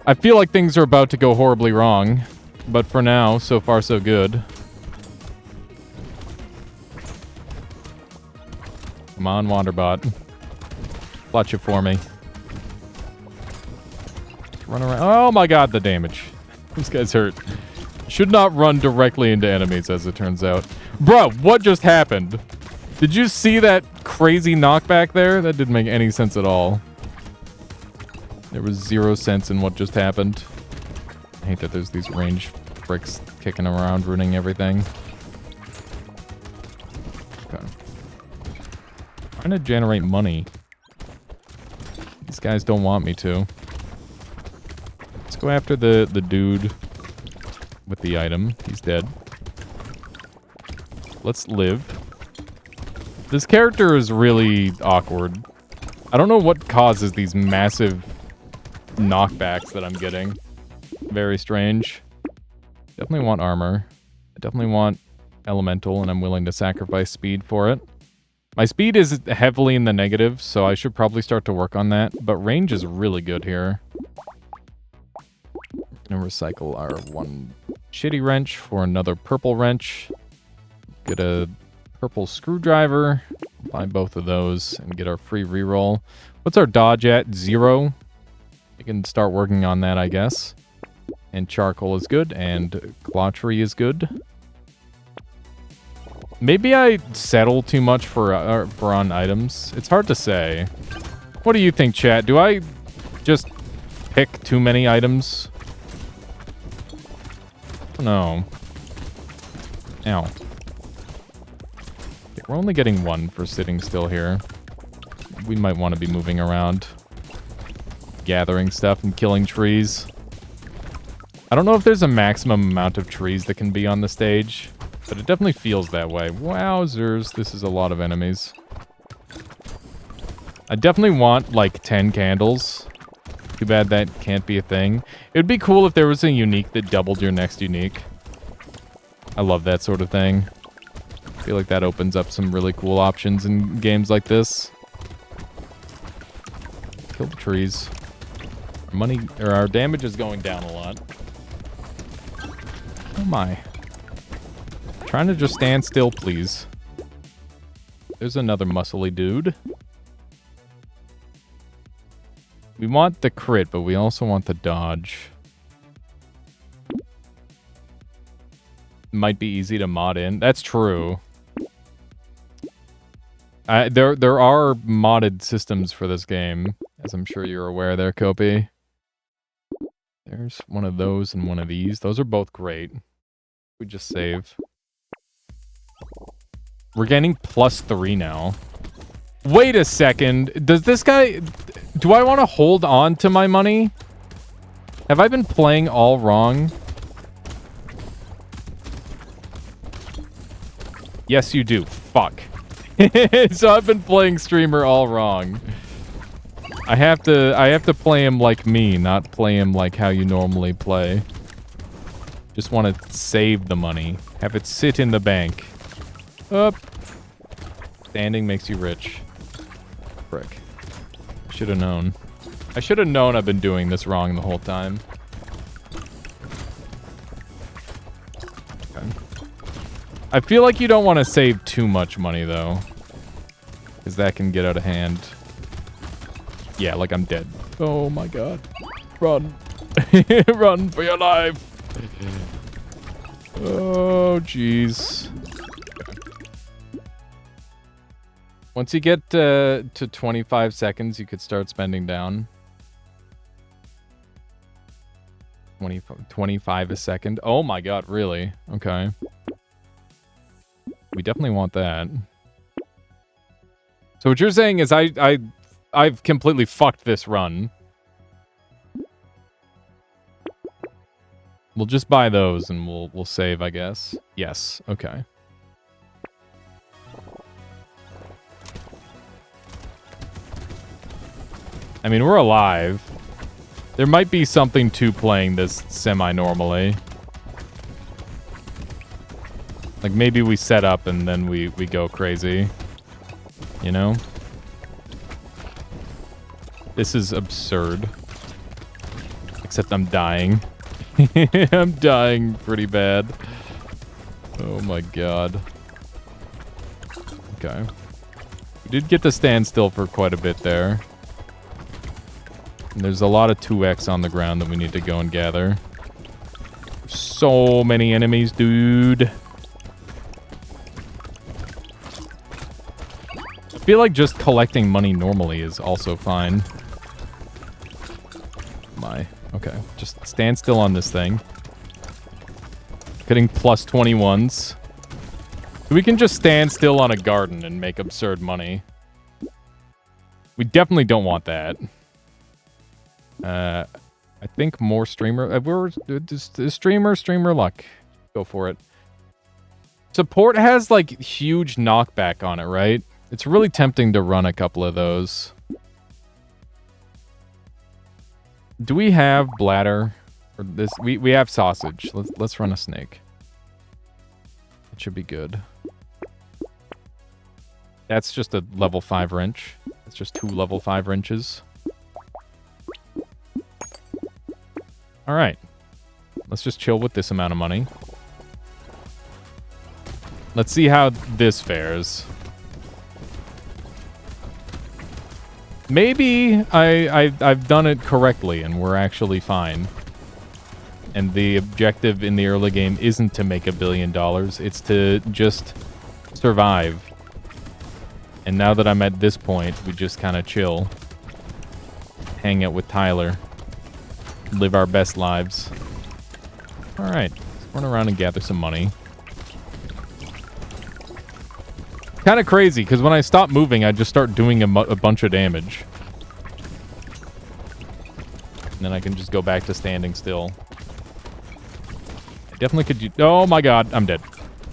I feel like things are about to go horribly wrong, but for now, so far so good. Come on, Wanderbot. Clutch it for me. Run around. Oh my god, the damage. This guy's hurt. Should not run directly into enemies, as it turns out. Bro, what just happened? Did you see that crazy knockback there? That didn't make any sense at all. There was 0 sense in what just happened. I hate that there's these range bricks kicking around, ruining everything. Okay. Trying to generate money. These guys don't want me to. Let's go after the dude with the item. He's dead. Let's live. This character is really awkward. I don't know what causes these massive knockbacks that I'm getting. Very strange. Definitely want armor. I definitely want elemental, and I'm willing to sacrifice speed for it. My speed is heavily in the negative, so I should probably start to work on that, but range is really good here. Gonna recycle our one shitty wrench for another purple wrench. Get a purple screwdriver. Buy both of those and get our free reroll. What's our dodge at? 0. We can start working on that, I guess. And charcoal is good, and clottery is good. Maybe I settle too much for on items. It's hard to say. What do you think, chat? Do I just pick too many items? No. Ow. Okay, we're only getting 1 for sitting still here. We might want to be moving around. Gathering stuff and killing trees. I don't know if there's a maximum amount of trees that can be on the stage, but it definitely feels that way. Wowzers, this is a lot of enemies. I definitely want, like, 10 candles. Too bad that can't be a thing. It would be cool if there was a unique that doubled your next unique. I love that sort of thing. I feel like that opens up some really cool options in games like this. Kill the trees. Our money, or our damage is going down a lot. Oh my. Trying to just stand still, please. There's another muscly dude. We want the crit, but we also want the dodge. Might be easy to mod in. That's true. There are modded systems for this game, as I'm sure you're aware there, Kopi. There's one of those and one of these. Those are both great. We just save. We're getting +3 now. Wait a second. Does this guy... Do I want to hold on to my money? Have I been playing all wrong? Yes, you do. Fuck. So I've been playing streamer all wrong. I have to play him like me, not play him like how you normally play. Just want to save the money. Have it sit in the bank. Up. Standing makes you rich. Frick. Should have known. I should have known I've been doing this wrong the whole time. Okay. I feel like you don't want to save too much money, though. Because that can get out of hand. Yeah, like I'm dead. Oh my god. Run. Run for your life. Oh, jeez. Once you get to 25 seconds, you could start spending down. 25 a second. Oh my god, really? Okay. We definitely want that. So what you're saying is I've completely fucked this run. We'll just buy those and we'll save, I guess. Yes, okay. I mean, we're alive. There might be something to playing this semi-normally. Like, maybe we set up and then we go crazy. You know? This is absurd. Except I'm dying. I'm dying pretty bad. Oh my god. Okay. We did get to stand still for quite a bit there. And there's a lot of 2x on the ground that we need to go and gather. So many enemies, dude. I feel like just collecting money normally is also fine. Okay, just stand still on this thing. Getting plus 21s. We can just stand still on a garden and make absurd money. We definitely don't want that. I think more streamer... streamer luck. Go for it. Support has, like, huge knockback on it, right? It's really tempting to run a couple of those. Do we have bladder? Or this? We have sausage. Let's run a snake. It should be good. That's just a level 5 wrench. It's just 2 level 5 wrenches. Alright. Let's just chill with this amount of money. Let's see how this fares. Maybe I've done it correctly and we're actually fine. And the objective in the early game isn't to make $1 billion. It's to just survive. And now that I'm at this point, we just kind of chill. Hang out with Tyler. Live our best lives. Alright. Let's run around and gather some money. Kind of crazy, because when I stop moving, I just start doing a bunch of damage. And then I can just go back to standing still. I definitely could use... Oh my god, I'm dead.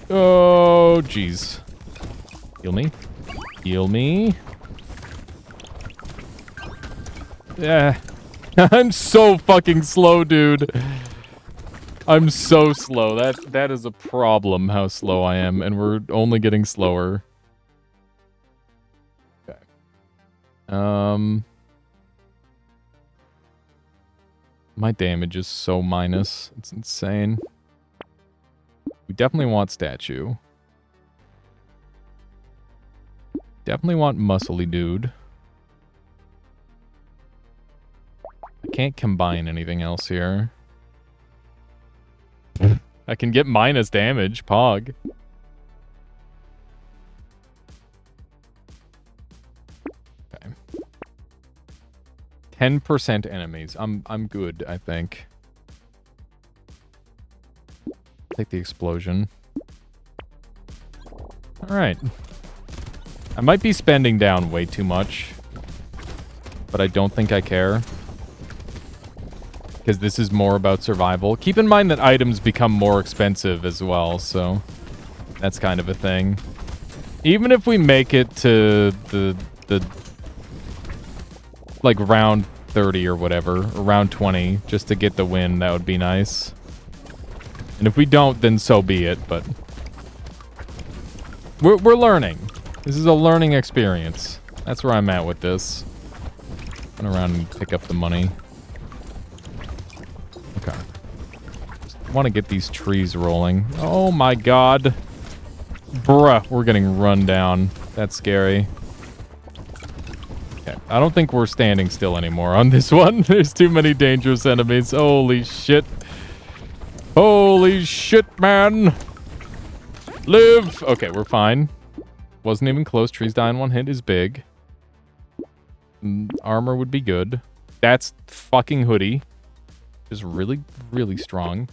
Oh, jeez. Heal me. Heal me. Yeah. I'm so fucking slow, dude. I'm so slow. That is a problem, how slow I am, and we're only getting slower. Okay. My damage is so minus. It's insane. We definitely want statue. Definitely want muscly dude. I can't combine anything else here. I can get minus damage, Pog. Okay. 10% enemies. I'm good, I think. Take the explosion. Alright. I might be spending down way too much. But I don't think I care. Because this is more about survival. Keep in mind that items become more expensive as well, so that's kind of a thing. Even if we make it to the like round 30 or whatever, or round 20, just to get the win, that would be nice. And if we don't, then so be it, but... We're learning. This is a learning experience. That's where I'm at with this. Run around and pick up the money. Okay. Just want to get these trees rolling. Oh my god. Bruh, we're getting run down. That's scary. Okay, I don't think we're standing still anymore on this one. There's too many dangerous enemies. Holy shit. Holy shit, man. Live. Okay, we're fine. Wasn't even close. Trees die in one hit is big. Armor would be good. That's fucking hoodie. Is really, really strong.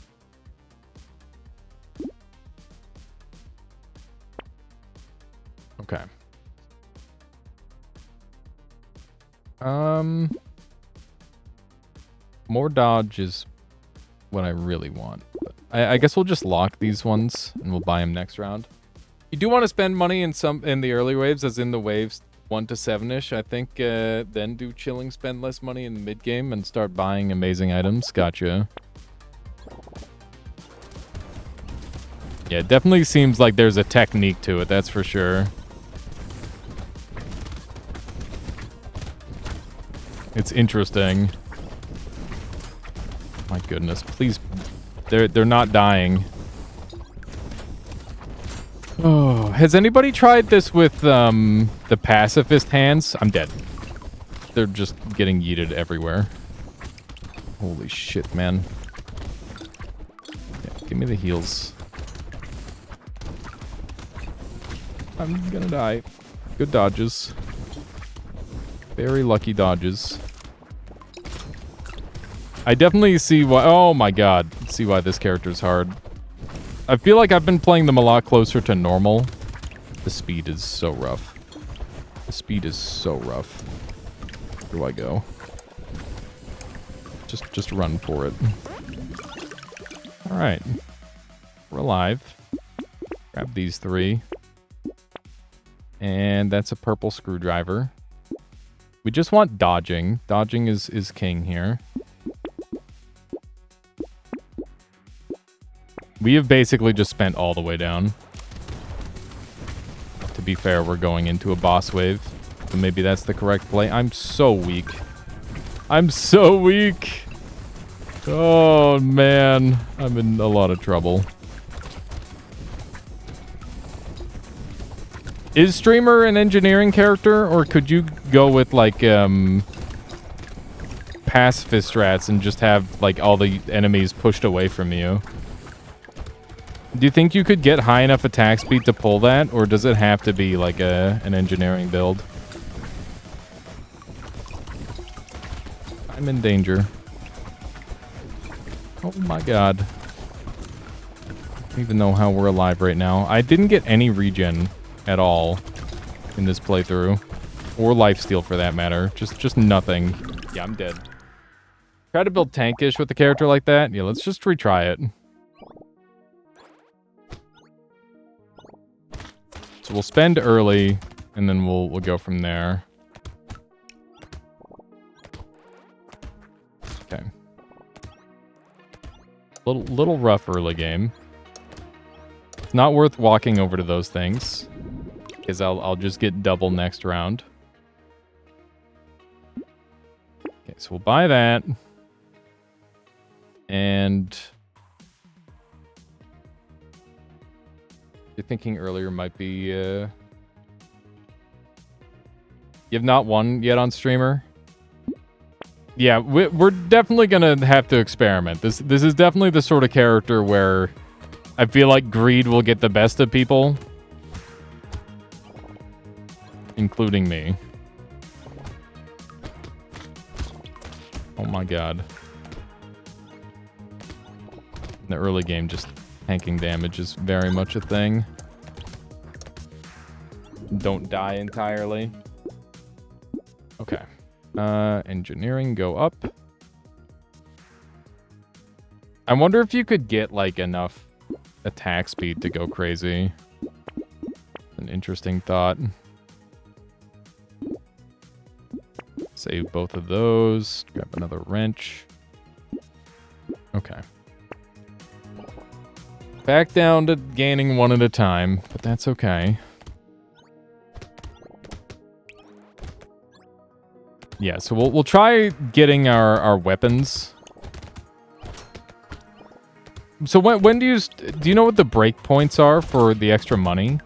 Okay. More dodge is what I really want. I guess we'll just lock these ones and we'll buy them next round. You do want to spend money in the early waves, as in the waves 1 to 7-ish. I think then do chilling, spend less money in the mid game and start buying amazing items. Gotcha. Yeah, it definitely seems like there's a technique to it, that's for sure. It's interesting. My goodness, please. They're not dying. Oh, has anybody tried this with the pacifist hands? I'm dead. They're just getting yeeted everywhere. Holy shit, man. Yeah, give me the heals. I'm gonna die. Good dodges. Very lucky dodges. I definitely see why... Oh my god. See why this character's hard. I feel like I've been playing them a lot closer to normal. The speed is so rough. The speed is so rough. Where do I go? Just run for it. Alright. We're alive. Grab these 3. And that's a purple screwdriver. We just want dodging. Dodging is king here. We have basically just spent all the way down. To be fair, we're going into a boss wave. So maybe that's the correct play. I'm so weak. I'm so weak. Oh, man. I'm in a lot of trouble. Is Streamer an engineering character? Or could you go with, like, pacifist strats and just have, like, all the enemies pushed away from you? Do you think you could get high enough attack speed to pull that? Or does it have to be, like, an engineering build? I'm in danger. Oh my god. I don't even know how we're alive right now. I didn't get any regen at all in this playthrough. Or lifesteal for that matter. Just nothing. Yeah, I'm dead. Try to build tankish with a character like that? Yeah, let's just retry it. So we'll spend early, and then we'll go from there. Okay. Little rough early game. It's not worth walking over to those things, because I'll just get double next round. Okay, so we'll buy that. And you're thinking earlier might be, you have not won yet on streamer? Yeah, we're definitely gonna have to experiment. This is definitely the sort of character where I feel like greed will get the best of people. Including me. Oh my god. In the early game, just tanking damage is very much a thing. Don't die entirely. Okay. Engineering, go up. I wonder if you could get, like, enough attack speed to go crazy. An interesting thought. Save both of those. Grab another wrench. Okay. Back down to gaining one at a time, but that's okay. Yeah, so we'll try getting our weapons. So when do you know what the break points are for the extra money?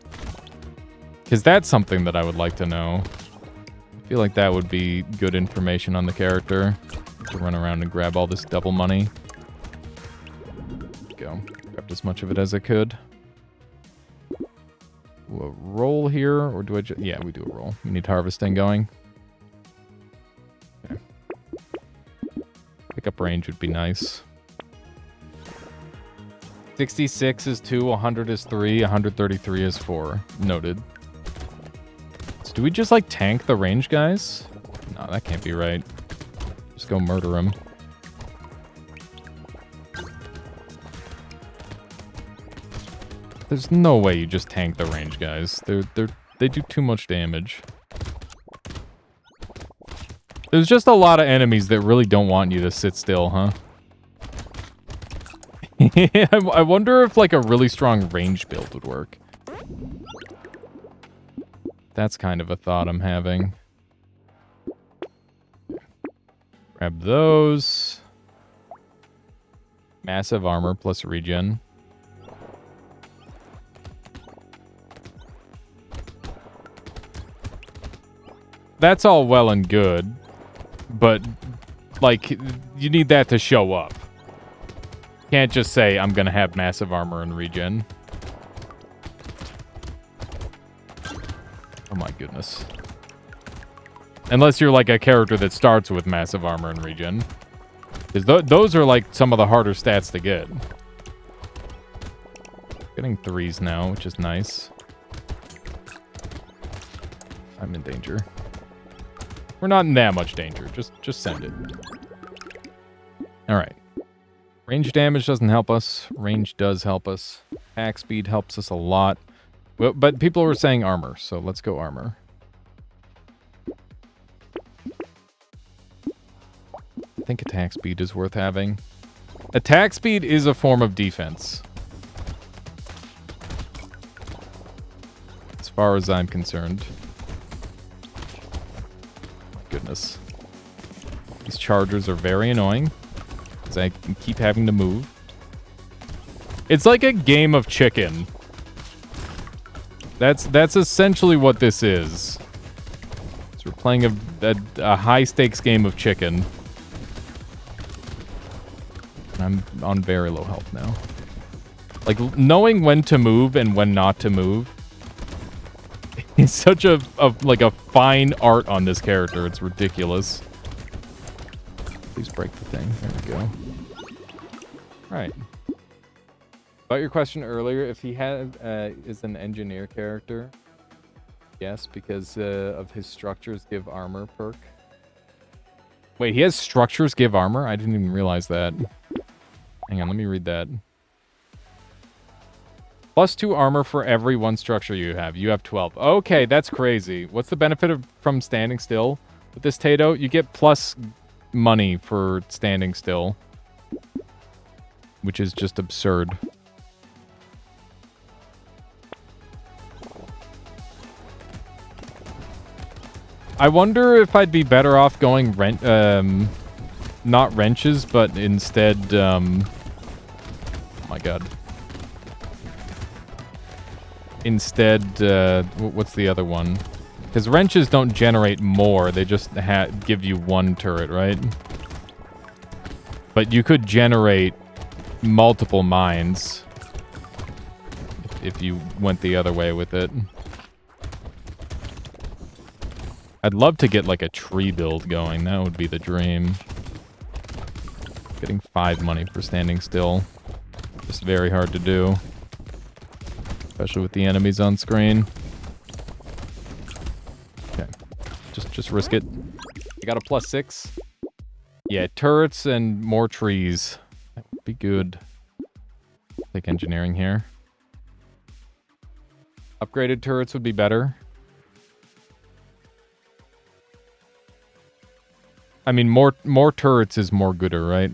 Because that's something that I would like to know. I feel like that would be good information on the character to run around and grab all this double money. Go. Grabbed as much of it as I could. Do a roll here, or do I just... Yeah, we do a roll. We need harvesting going. Okay. Pickup range would be nice. 66 is 2, 100 is 3, 133 is 4. Noted. So do we just, like, tank the range guys? No, that can't be right. Just go murder them. There's no way you just tank the range guys. They do too much damage. There's just a lot of enemies that really don't want you to sit still, huh? I wonder if, like, a really strong range build would work. That's kind of a thought I'm having. Grab those. Massive armor plus regen. That's all well and good, but, like, you need that to show up. Can't just say, I'm gonna have massive armor and regen. Oh my goodness. Unless you're, like, a character that starts with massive armor and regen. Because those are, like, some of the harder stats to get. Getting 3s now, which is nice. I'm in danger. We're not in that much danger. Just send it. Alright. Range damage doesn't help us. Range does help us. Attack speed helps us a lot. Well, but people were saying armor, so let's go armor. I think attack speed is worth having. Attack speed is a form of defense. As far as I'm concerned. Goodness. These chargers are very annoying, because I keep having to move. It's like a game of chicken. That's essentially what this is. So we're playing a high-stakes game of chicken. I'm on very low health now. Like, knowing when to move and when not to move is such a fine art on this character. It's ridiculous. Please break the thing. There we go. Alright. About your question earlier, if he is an engineer character, yes, because of his structures give armor perk. Wait, he has structures give armor? I didn't even realize that. Hang on, let me read that. +2 armor for every 1 structure you have. You have 12. Okay, that's crazy. What's the benefit from standing still? With this Tato, you get plus money for standing still. Which is just absurd. I wonder if I'd be better off going not wrenches, but instead, oh my god. Instead, what's the other one? Because wrenches don't generate more, they just give you 1 turret, right? But you could generate multiple mines if you went the other way with it. I'd love to get, like, a tree build going. That would be the dream. Getting 5 money for standing still. Just very hard to do. Especially with the enemies on screen. Okay. Just risk it. I got a +6. Yeah, turrets and more trees. That would be good. Take engineering here. Upgraded turrets would be better. I mean, more turrets is more gooder, right?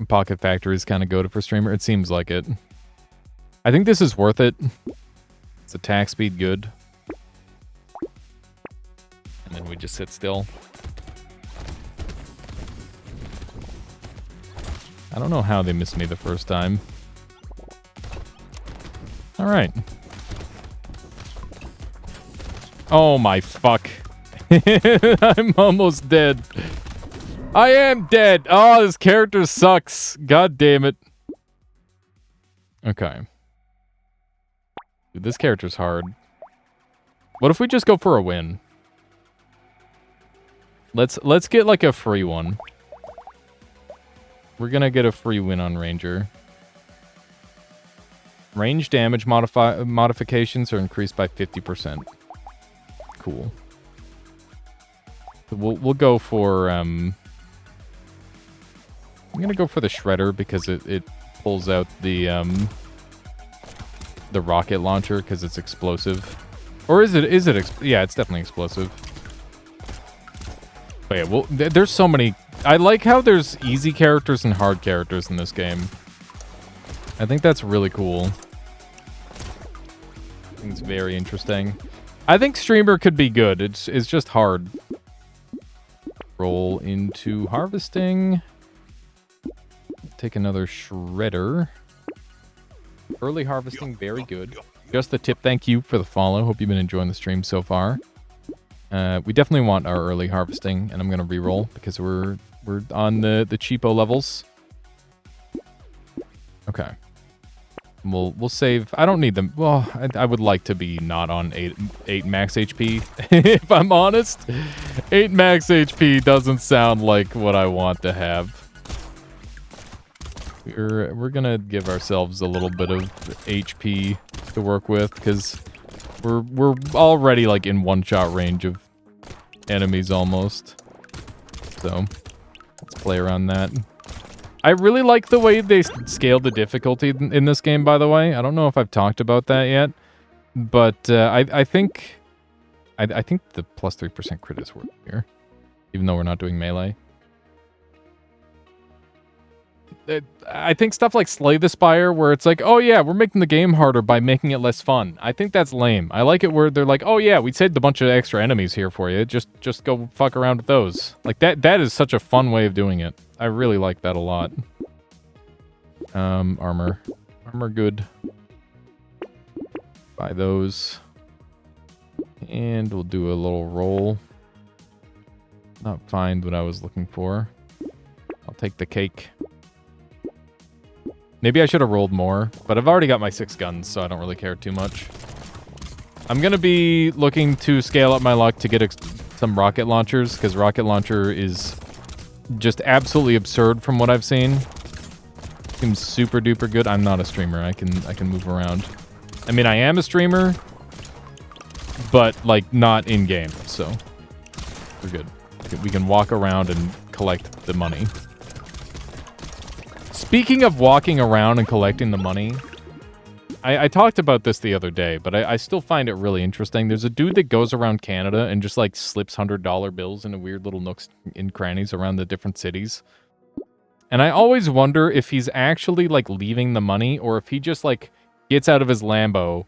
Pocket Factory's kind of go to for streamer. It seems like it. I think this is worth it. It's attack speed good. And then we just sit still. I don't know how they missed me the first time. Alright. Oh my fuck. I'm almost dead. I am dead. Oh, this character sucks. God damn it. Okay. Dude, this character's hard. What if we just go for a win? Let's get like a free one. We're gonna get a free win on Ranger. Range damage modifications are increased by 50%. Cool. We'll go for I'm gonna go for the Shredder because it pulls out the rocket launcher because it's explosive. Or is it yeah, it's definitely explosive. But yeah, well, there's so many. I like how there's easy characters and hard characters in this game. I think that's really cool. I think it's very interesting. I think streamer could be good. It's just hard. Roll into harvesting. Take another shredder. Early harvesting, very good. Just the tip, thank you for the follow. Hope you've been enjoying the stream so far. We definitely want our early harvesting, and I'm gonna re-roll because we're on the cheapo levels. Okay. We'll save. I don't need them. Well, I would like to be not on 8 max HP. If I'm honest, 8 max HP doesn't sound like what I want to have. We're gonna give ourselves a little bit of HP to work with because we're already like in one-shot range of enemies almost. So let's play around that. I really like the way they scaled the difficulty in this game, by the way. I don't know if I've talked about that yet, but I think the plus 3% crit is worth here, even though we're not doing melee. I think stuff like Slay the Spire, where it's like, oh yeah, we're making the game harder by making it less fun. I think that's lame. I like it where they're like, oh yeah, we saved a bunch of extra enemies here for you. Just go fuck around with those. Like that is such a fun way of doing it. I really like that a lot. Armor good. Buy those. And we'll do a little roll. Not find what I was looking for. I'll take the cake. Maybe I should have rolled more, but I've already got my 6 guns, so I don't really care too much. I'm going to be looking to scale up my luck to get some rocket launchers, because rocket launcher is just absolutely absurd from what I've seen. Seems super duper good. I'm not a streamer. I can move around. I mean, I am a streamer, but like not in game, so we're good. We can walk around and collect the money. Speaking of walking around and collecting the money, I talked about this the other day, but I still find it really interesting. There's a dude that goes around Canada and just like slips $100 bills into weird little nooks and crannies around the different cities. And I always wonder if he's actually like leaving the money or if he just like gets out of his Lambo,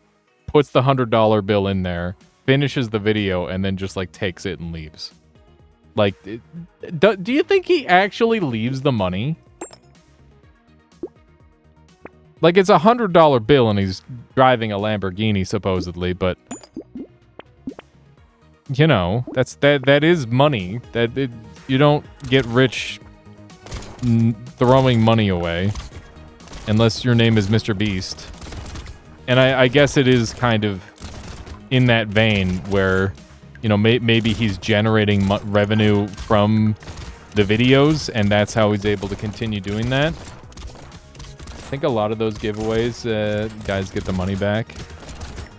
puts the $100 bill in there, finishes the video, and then just like takes it and leaves. Like, do you think he actually leaves the money? Like, it's a $100 bill and he's driving a Lamborghini, supposedly, but you know, that is money. You don't get rich throwing money away unless your name is Mr. Beast. And I guess it is kind of in that vein where, you know, maybe he's generating revenue from the videos and that's how he's able to continue doing that. I think a lot of those giveaways, guys get the money back.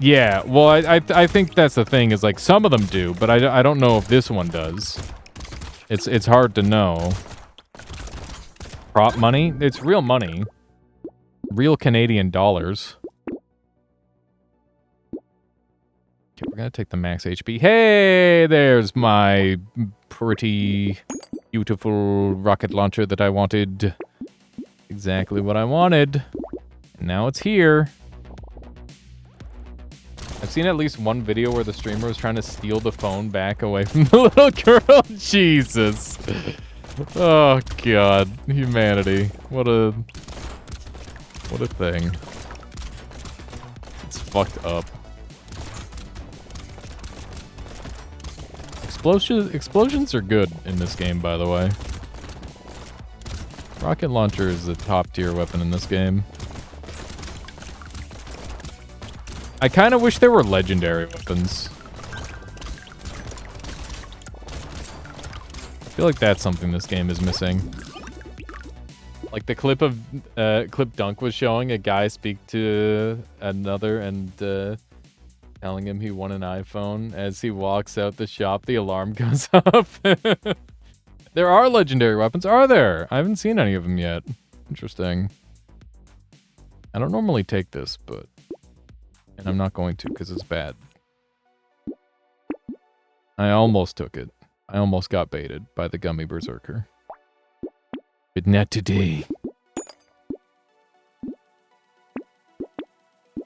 Yeah, well, I think that's the thing, is like some of them do, but I don't know if this one does. It's hard to know. Prop money? It's real money. Real Canadian dollars. Okay, we're gonna take the max HP. Hey, there's my pretty beautiful rocket launcher that I wanted. Exactly what I wanted. And now it's here. I've seen at least one video where the streamer was trying to steal the phone back away from the little girl. Jesus. Oh, God. Humanity. What a thing. It's fucked up. Explosions are good in this game, by the way. Rocket launcher is a top tier weapon in this game. I kind of wish there were legendary weapons. I feel like that's something this game is missing. Like the clip Dunk was showing a guy speak to another and telling him he won an iPhone. As he walks out the shop, the alarm goes up. There are legendary weapons, are there? I haven't seen any of them yet. Interesting. I don't normally take this, but... And I'm not going to, because it's bad. I almost took it. I almost got baited by the Gummy Berserker. But not today.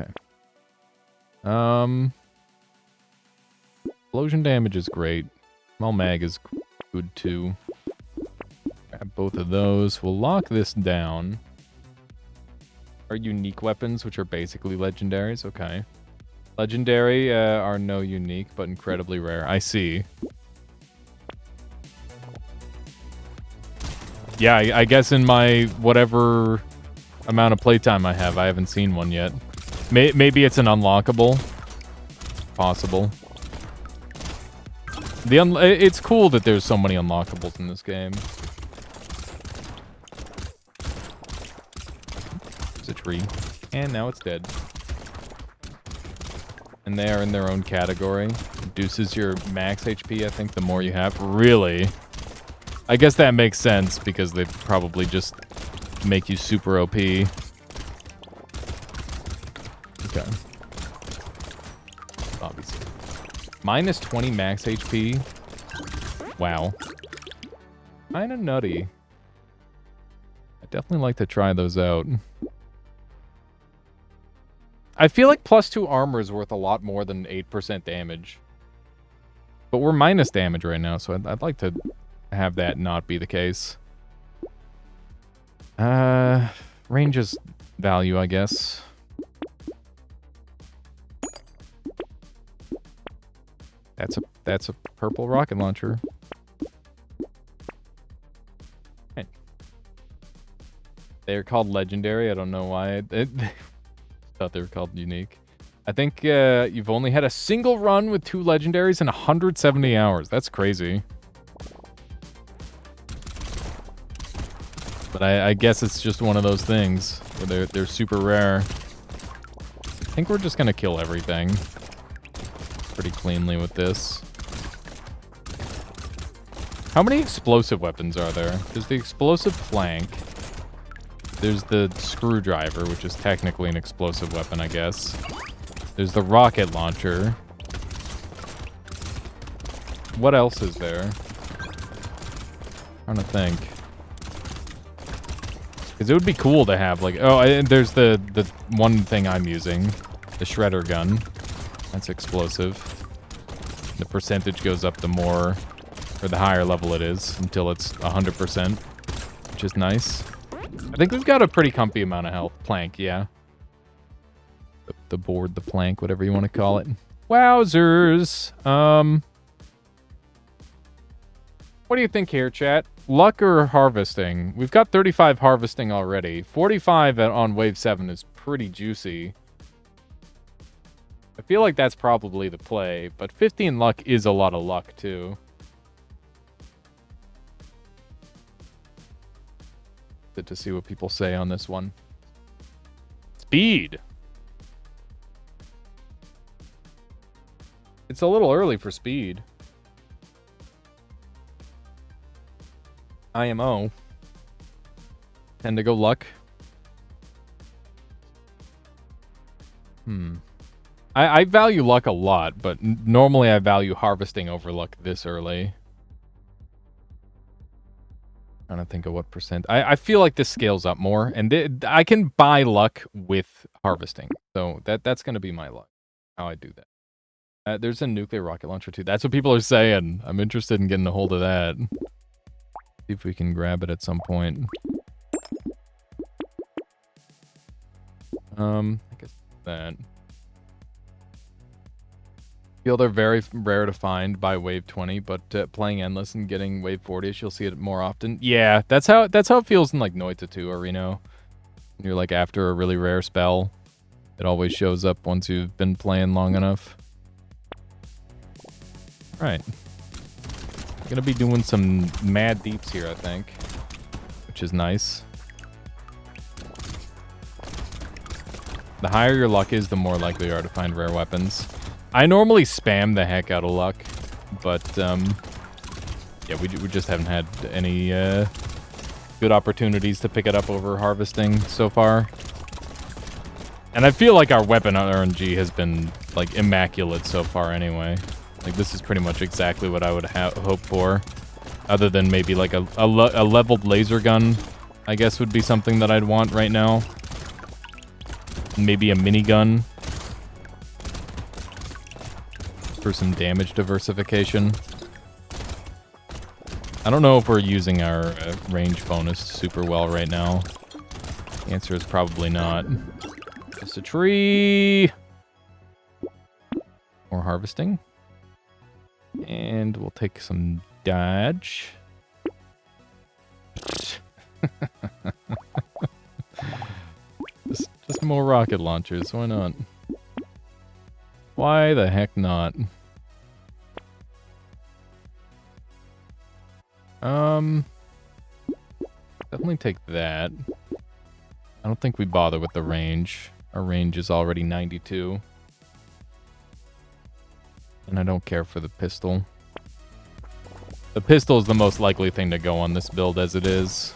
Okay. Explosion damage is great. Small mag is good too. Grab both of those. We'll lock this down. Are unique weapons, which are basically legendaries. Okay. Legendary are no unique, but incredibly rare. I see. Yeah, I guess in my whatever amount of playtime I have, I haven't seen one yet. Maybe it's an unlockable. Possible. It's cool that there's so many unlockables in this game. There's a tree. And now it's dead. And they are in their own category. Reduces your max HP, I think, the more you have. Really? I guess that makes sense, because they probably just make you super OP. Okay. Obviously. Minus 20 max HP. Wow. Kinda nutty. I'd definitely like to try those out. I feel like +2 armor is worth a lot more than 8% damage. But we're minus damage right now, so I'd like to have that not be the case. Range is value, I guess. That's a purple rocket launcher. Okay. They're called legendary. I don't know why. Thought they were called unique. I think you've only had a single run with 2 legendaries in 170 hours. That's crazy. But I guess it's just one of those things where they're super rare. I think we're just gonna kill everything pretty cleanly with this. How many explosive weapons are there? There's the explosive plank. There's the screwdriver, which is technically an explosive weapon, I guess. There's the rocket launcher. What else is there? I'm trying to think. Because it would be cool to have, like... Oh, and there's the one thing I'm using. The shredder gun. That's explosive. The percentage goes up the more... Or the higher level it is, until it's 100%. Which is nice. I think we've got a pretty comfy amount of health. Plank, yeah. The board, the plank, whatever you want to call it. Wowzers! What do you think here, chat? Luck or harvesting? We've got 35 harvesting already. 45 on wave 7 is pretty juicy. I feel like that's probably the play, but 15 luck is a lot of luck, too. Good to see what people say on this one. Speed! It's a little early for speed. IMO. Tend to go luck. I value luck a lot, but normally I value harvesting over luck this early. Trying to think of what percent. I feel like this scales up more, and I can buy luck with harvesting. So that's going to be my luck, how I do that. There's a nuclear rocket launcher too. That's what people are saying. I'm interested in getting a hold of that. See if we can grab it at some point. I guess that. Feel they're very rare to find by wave 20, but playing endless and getting wave 40ish, you'll see it more often. Yeah, that's how it feels in like Noita 2 or Reno. You're like after a really rare spell, it always shows up once you've been playing long enough. All right, gonna be doing some mad deeps here, I think, which is nice. The higher your luck is, the more likely you are to find rare weapons. I normally spam the heck out of luck, but yeah, we just haven't had any good opportunities to pick it up over harvesting so far. And I feel like our weapon RNG has been like immaculate so far anyway. Like this is pretty much exactly what I would hope for, other than maybe like a leveled laser gun, I guess would be something that I'd want right now. Maybe a minigun for some damage diversification. I don't know if we're using our range bonus super well right now. The answer is probably not. Just a tree. More harvesting. And we'll take some dodge. Just more rocket launchers. Why not? Why the heck not? Definitely take that. I don't think we bother with the range. Our range is already 92. And I don't care for the pistol. The pistol is the most likely thing to go on this build as it is.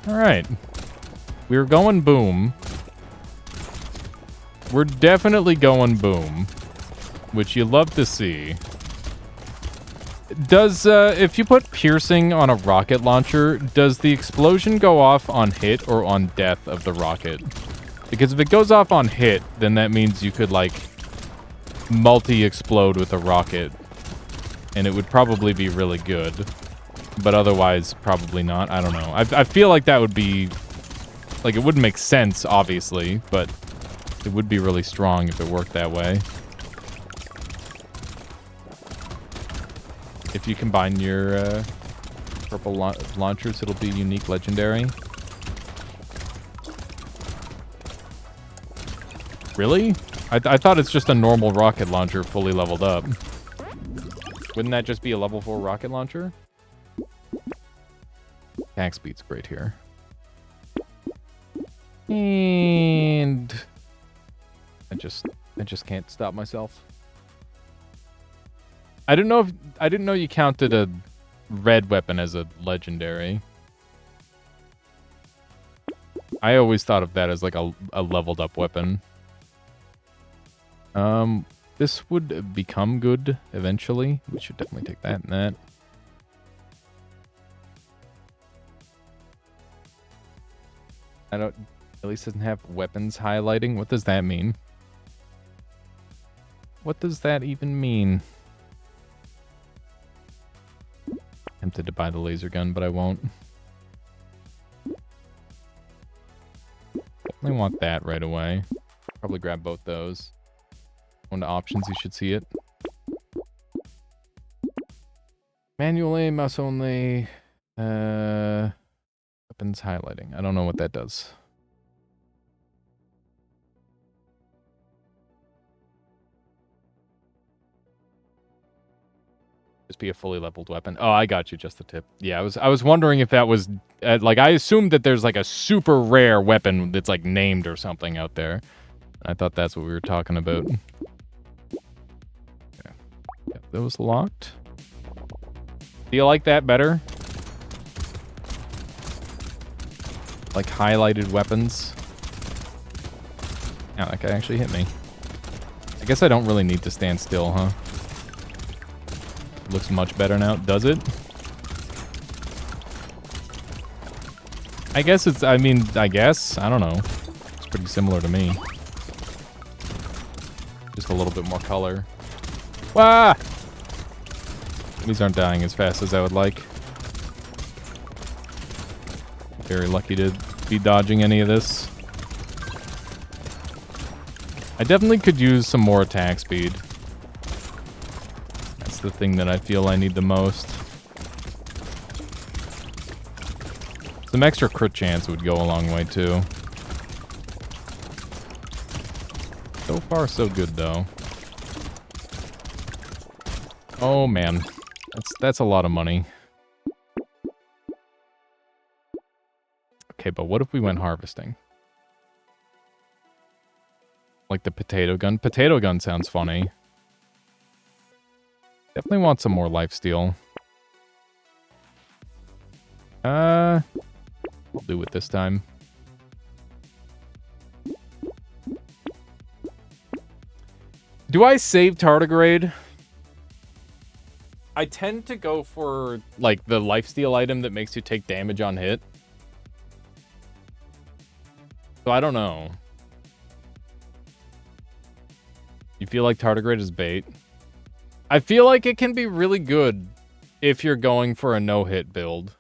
Alright. We're going boom. We're definitely going boom, which you love to see. Does, if you put piercing on a rocket launcher, does the explosion go off on hit or on death of the rocket? Because if it goes off on hit, then that means you could, like, multi-explode with a rocket, and it would probably be really good. But otherwise, probably not. I don't know. I feel like that would be... Like, it wouldn't make sense, obviously, but... It would be really strong if it worked that way. If you combine your purple launchers, it'll be unique legendary. Really? I thought it's just a normal rocket launcher fully leveled up. Wouldn't that just be a level 4 rocket launcher? Attack speed's great here. And... I just can't stop myself. I didn't know you counted a red weapon as a legendary. I always thought of that as like a leveled up weapon. This would become good eventually. We should definitely take that and that. I don't... At least doesn't have weapons highlighting. What does that mean? What does that even mean? Tempted to buy the laser gun, but I won't. Definitely want that right away. Probably grab both those. Go into options, you should see it. Manual aim, mouse only. Weapons highlighting. I don't know what that does. Just be a fully leveled weapon. Oh, I got you, just the tip. Yeah, I was wondering if that was like, I assumed that there's like a super rare weapon that's like named or something out there. I thought that's what we were talking about. Okay. Yep, that was locked. Do you like that better? Like highlighted weapons? Oh, that guy actually hit me. I guess I don't really need to stand still, huh? Looks much better now, does it? I guess it's, I mean, I guess. I don't know. It's pretty similar to me. Just a little bit more color. Wah! These aren't dying as fast as I would like. Very lucky to be dodging any of this. I definitely could use some more attack speed. That's the thing that I feel I need the most. Some extra crit chance would go a long way too. So far, so good though. Oh man, that's a lot of money. Okay, but what if we went harvesting? Like the potato gun. Potato gun sounds funny. Definitely want some more lifesteal. I'll do it this time. Do I save tardigrade? I tend to go for, like, the lifesteal item that makes you take damage on hit. So I don't know. You feel like tardigrade is bait? I feel like it can be really good if you're going for a no-hit build.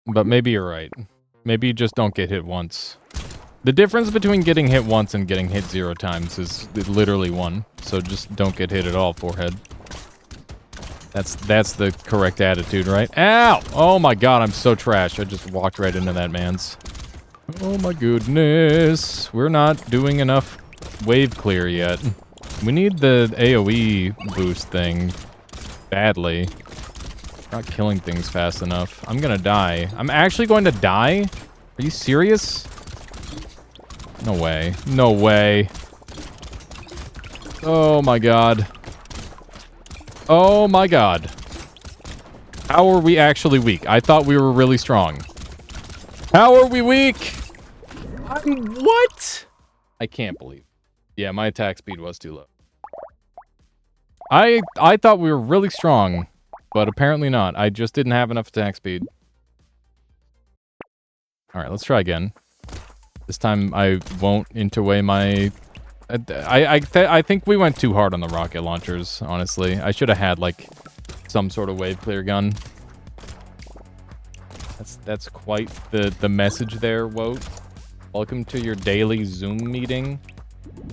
But maybe you're right. Maybe you just don't get hit once. The difference between getting hit once and getting hit 0 times is literally 1. So just don't get hit at all, forehead. That's the correct attitude, right? Ow! Oh my god, I'm so trash. I just walked right into that man's. Oh my goodness. We're not doing enough wave clear yet. We need the AoE boost thing badly. Not killing things fast enough. I'm gonna die. I'm actually going to die? Are you serious? No way. No way. Oh my god. Oh my god. How are we actually weak? I thought we were really strong. How are we weak? What? I can't believe. Yeah, my attack speed was too low. I thought we were really strong, but apparently not. I just didn't have enough attack speed. Alright, let's try again. This time I won't interweigh my... I think we went too hard on the rocket launchers, honestly. I should have had, like, some sort of wave clear gun. That's quite the message there, Woat. Welcome to your daily Zoom meeting.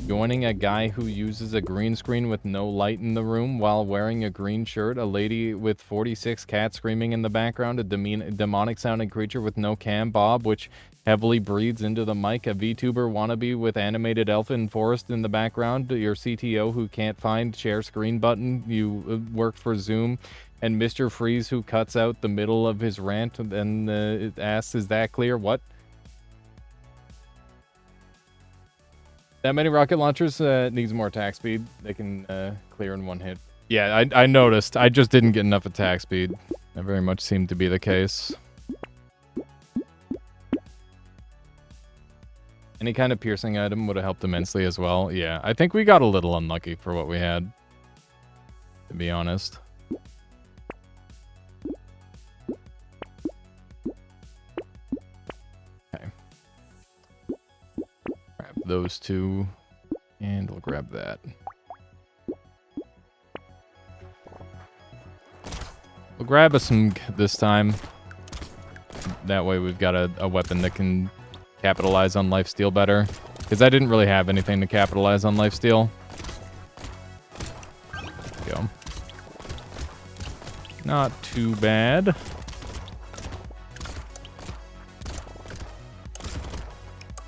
Joining a guy who uses a green screen with no light in the room while wearing a green shirt, a lady with 46 cats screaming in the background, a demonic-sounding creature with no cam, Bob, which heavily breathes into the mic, a VTuber wannabe with animated elfin forest in the background, your CTO who can't find share screen button, you work for Zoom, and Mr. Freeze who cuts out the middle of his rant and asks, is that clear? What? That many rocket launchers needs more attack speed. They can clear in one hit. Yeah, I noticed. I just didn't get enough attack speed. That very much seemed to be the case. Any kind of piercing item would have helped immensely as well. Yeah, I think we got a little unlucky for what we had, to be honest. Okay. Grab those two, and we'll grab that. We'll grab us some this time. That way we've got a weapon that can capitalize on lifesteal better. Because I didn't really have anything to capitalize on lifesteal. Go. Not too bad.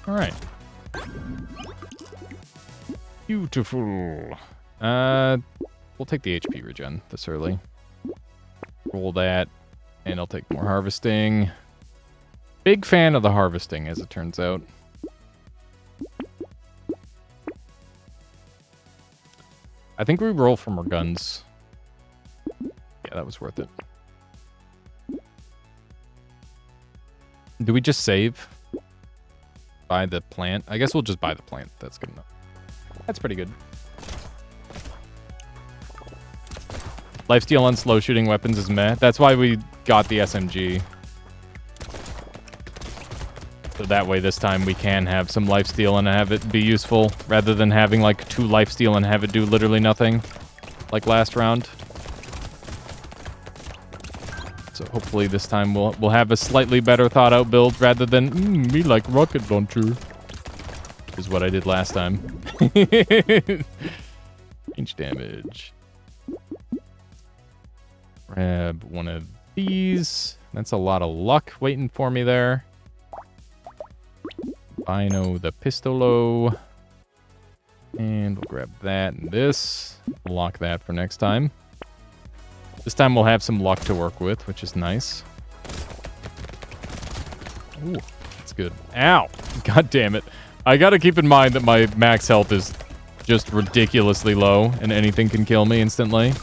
Alright. Beautiful. We'll take the HP regen this early. Roll that. And I'll take more harvesting. Big fan of the harvesting, as it turns out. I think we roll from our guns. Yeah, that was worth it. Do we just save? Buy the plant? I guess we'll just buy the plant. That's good enough. That's pretty good. Lifesteal on slow shooting weapons is meh. That's why we got the SMG. So that way this time we can have some lifesteal and have it be useful, rather than having like 2 lifesteal and have it do literally nothing, like last round. So hopefully this time we'll have a slightly better thought out build, rather than, me like rocket launcher. Is what I did last time. Range damage. Grab one of these. That's a lot of luck waiting for me there. Bino the pistolo. And we'll grab that and this. We'll lock that for next time. This time we'll have some luck to work with, which is nice. Ooh, that's good. Ow! God damn it. I gotta keep in mind that my max health is just ridiculously low, and anything can kill me instantly.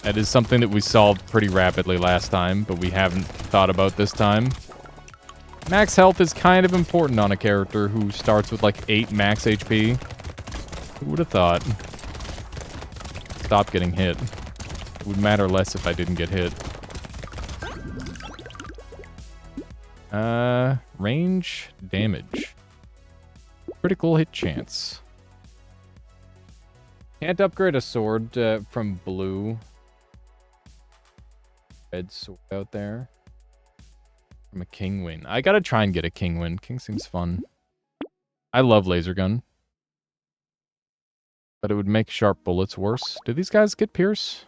That is something that we solved pretty rapidly last time, but we haven't thought about this time. Max health is kind of important on a character who starts with like 8 max HP. Who would have thought? Stop getting hit. It would matter less if I didn't get hit. Range damage. Critical hit chance. Can't upgrade a sword from blue. Red sword out there. From a king win. I gotta try and get a king win. King seems fun. I love laser gun. But it would make sharp bullets worse. Do these guys get pierce?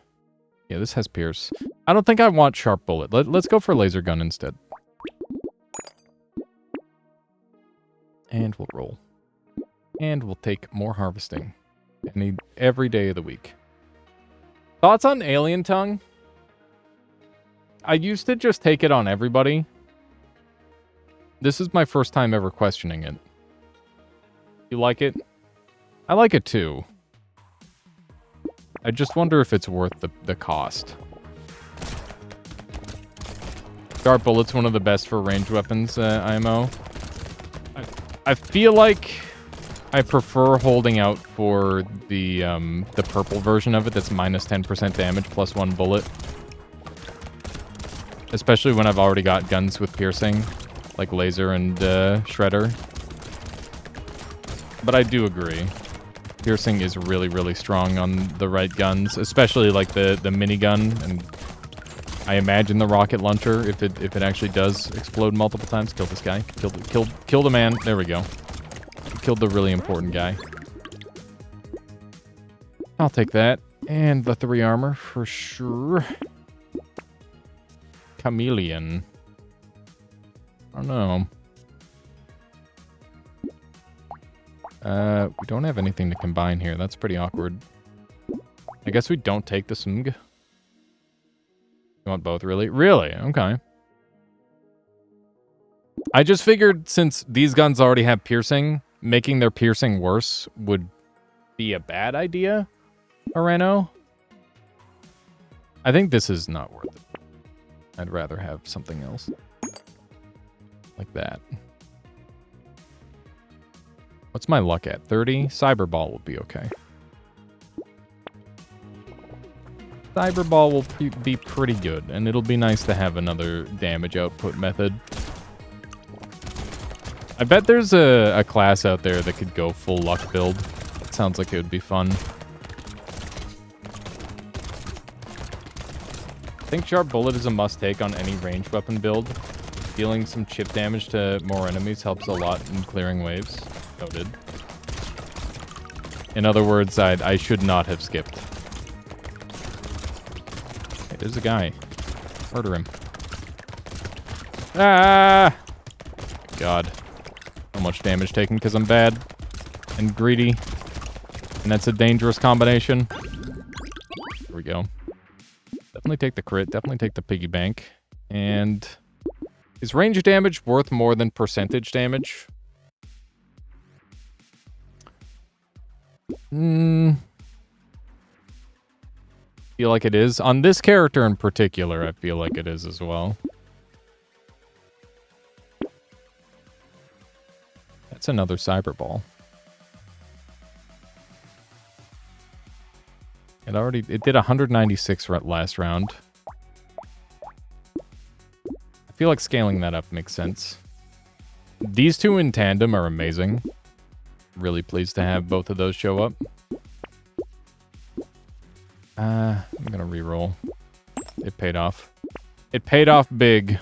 Yeah, this has pierce. I don't think I want sharp bullet. Let's go for laser gun instead. And we'll roll. And we'll take more harvesting. Every day of the week. Thoughts on alien tongue? I used to just take it on everybody. This is my first time ever questioning it. You like it? I like it too. I just wonder if it's worth the cost. Dart bullet's one of the best for ranged weapons, IMO. I feel like I prefer holding out for the purple version of it that's minus 10% damage plus 1 bullet. Especially when I've already got guns with piercing, like laser and shredder. But I do agree. Piercing is really, really strong on the right guns, especially like the minigun, and I imagine the rocket launcher if it actually does explode multiple times. Kill this guy. Kill the man. There we go. Killed the really important guy. I'll take that. And the 3 armor for sure. Chameleon. I don't know. We don't have anything to combine here. That's pretty awkward. I guess we don't take the Smg. You want both, really? Really? Okay. I just figured since these guns already have piercing, making their piercing worse would be a bad idea, Areno. I think this is not worth it. I'd rather have something else. Like that. What's my luck at? 30? Cyberball will be okay. Cyberball will be pretty good, and it'll be nice to have another damage output method. I bet there's a class out there that could go full luck build. It sounds like it would be fun. I think Sharp Bullet is a must-take on any ranged weapon build. Dealing some chip damage to more enemies helps a lot in clearing waves. Noted. In other words, I should not have skipped. Hey, there's a guy. Murder him. Ah! God. So much damage taken because I'm bad and greedy. And that's a dangerous combination. There we go. Definitely take the crit. Definitely take the piggy bank. And is range damage worth more than percentage damage? Feel like it is. On this character in particular, I feel like it is as well. That's another cyberball. It did 196 last round. I feel like scaling that up makes sense. These two in tandem are amazing. Really pleased to have both of those show up. I'm gonna reroll. It paid off. It paid off big.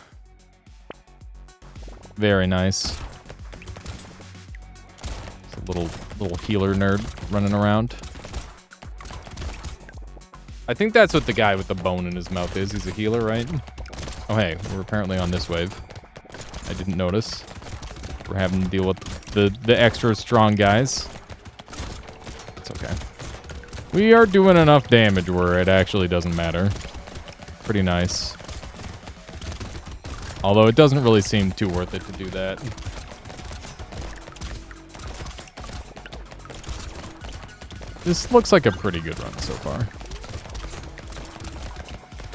Very nice. It's a little healer nerd running around. I think that's what the guy with the bone in his mouth is. He's a healer, right? Oh, hey, we're apparently on this wave. I didn't notice. We're having to deal with the extra strong guys. It's okay. We are doing enough damage where it actually doesn't matter. Pretty nice. Although it doesn't really seem too worth it to do that. This looks like a pretty good run so far.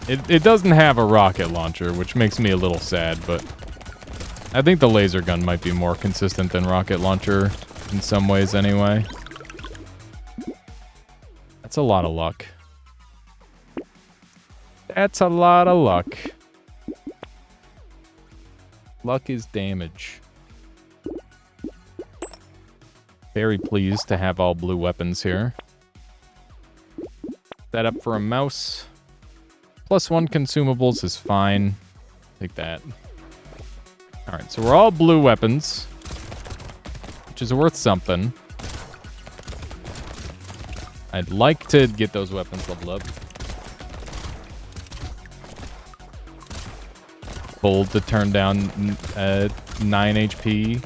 It doesn't have a rocket launcher, which makes me a little sad, but I think the laser gun might be more consistent than rocket launcher in some ways anyway. That's a lot of luck. That's a lot of luck. Luck is damage. Very pleased to have all blue weapons here. Set up for a mouse. +1 consumables is fine. Take that. Alright, so we're all blue weapons. Which is worth something. I'd like to get those weapons leveled up. Bold to turn down 9 HP.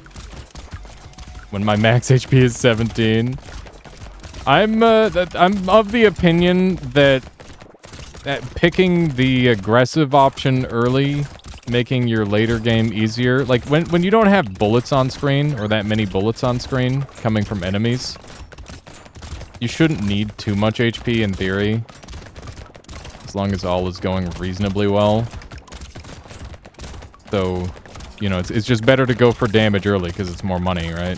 When my max HP is 17. I'm of the opinion that picking the aggressive option early, making your later game easier. Like, when you don't have bullets on screen, or that many bullets on screen coming from enemies, you shouldn't need too much HP in theory. As long as all is going reasonably well. So, you know, it's just better to go for damage early, because it's more money, right?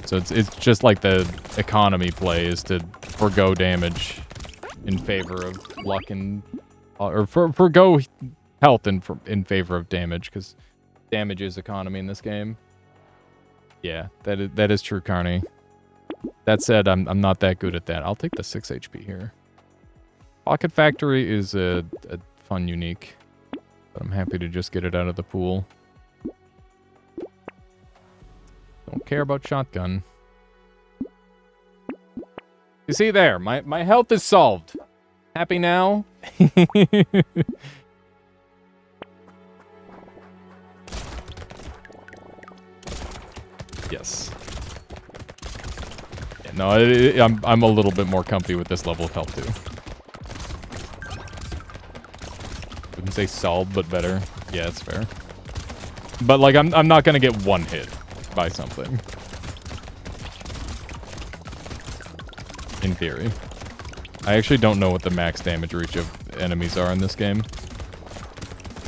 So it's just like the economy play is to forgo damage in favor of luck and... Or forgo health in favor of damage, because damage is economy in this game. Yeah, that is true, Carney. That said, I'm not that good at that. I'll take the 6 HP here. Pocket Factory is a fun unique, but I'm happy to just get it out of the pool. Don't care about shotgun. You see there, my health is solved. Happy now? Yes. Yeah, no, I'm a little bit more comfy with this level of health too. Wouldn't say solved, but better. Yeah, it's fair. But like, I'm not gonna get one hit by something. In theory. I actually don't know what the max damage reach of enemies are in this game.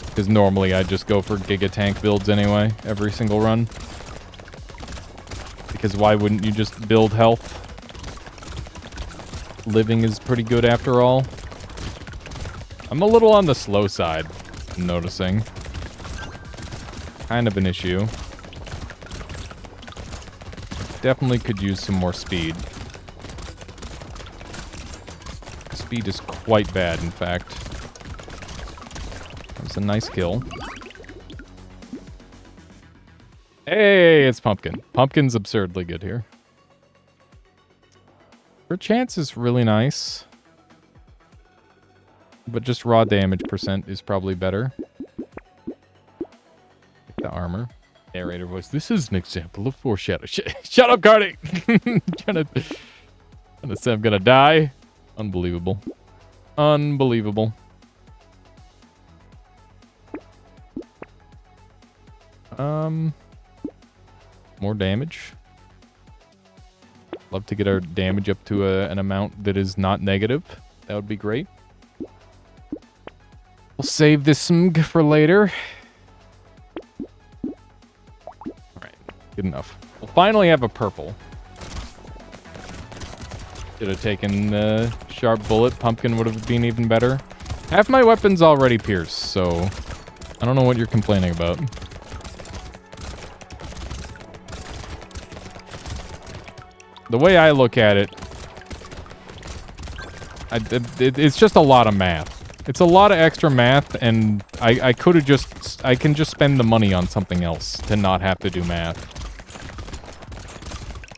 Because normally I just go for Giga Tank builds anyway, every single run. Because why wouldn't you just build health? Living is pretty good after all. I'm a little on the slow side, I'm noticing. Kind of an issue. Definitely could use some more speed. Speed is quite bad, in fact. That was a nice kill. Hey, it's Pumpkin. Pumpkin's absurdly good here. Her chance is really nice. But just raw damage percent is probably better. Like the armor. Narrator voice. This is an example of foreshadow. Shut up, Cardi! trying to say I'm gonna die. Unbelievable. Unbelievable. More damage. Love to get our damage up to an amount that is not negative. That would be great. We'll save this smg for later. Alright, good enough. We'll finally have a purple. Should have taken sharp bullet, pumpkin would have been even better. Half my weapon's already pierced, so I don't know what you're complaining about. The way I look at it, it's just a lot of math. It's a lot of extra math, and I could have just... I can just spend the money on something else to not have to do math.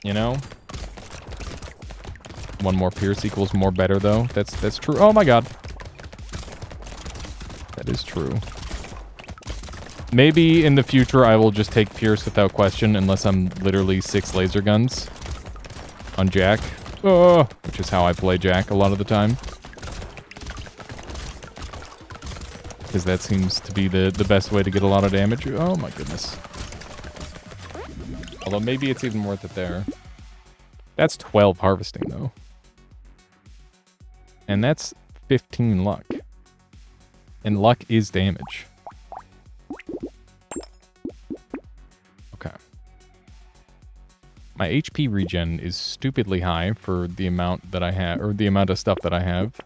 You know? One more pierce equals more better, though. That's true. Oh my god. That is true. Maybe in the future I will just take pierce without question, unless I'm literally 6 laser guns on Jack. Oh, which is how I play Jack a lot of the time. Because that seems to be the best way to get a lot of damage. Oh my goodness. Although maybe it's even worth it there. That's 12 harvesting, though. And that's 15 luck. And luck is damage. Okay. My HP regen is stupidly high for the amount that I have, or the amount of stuff that I have.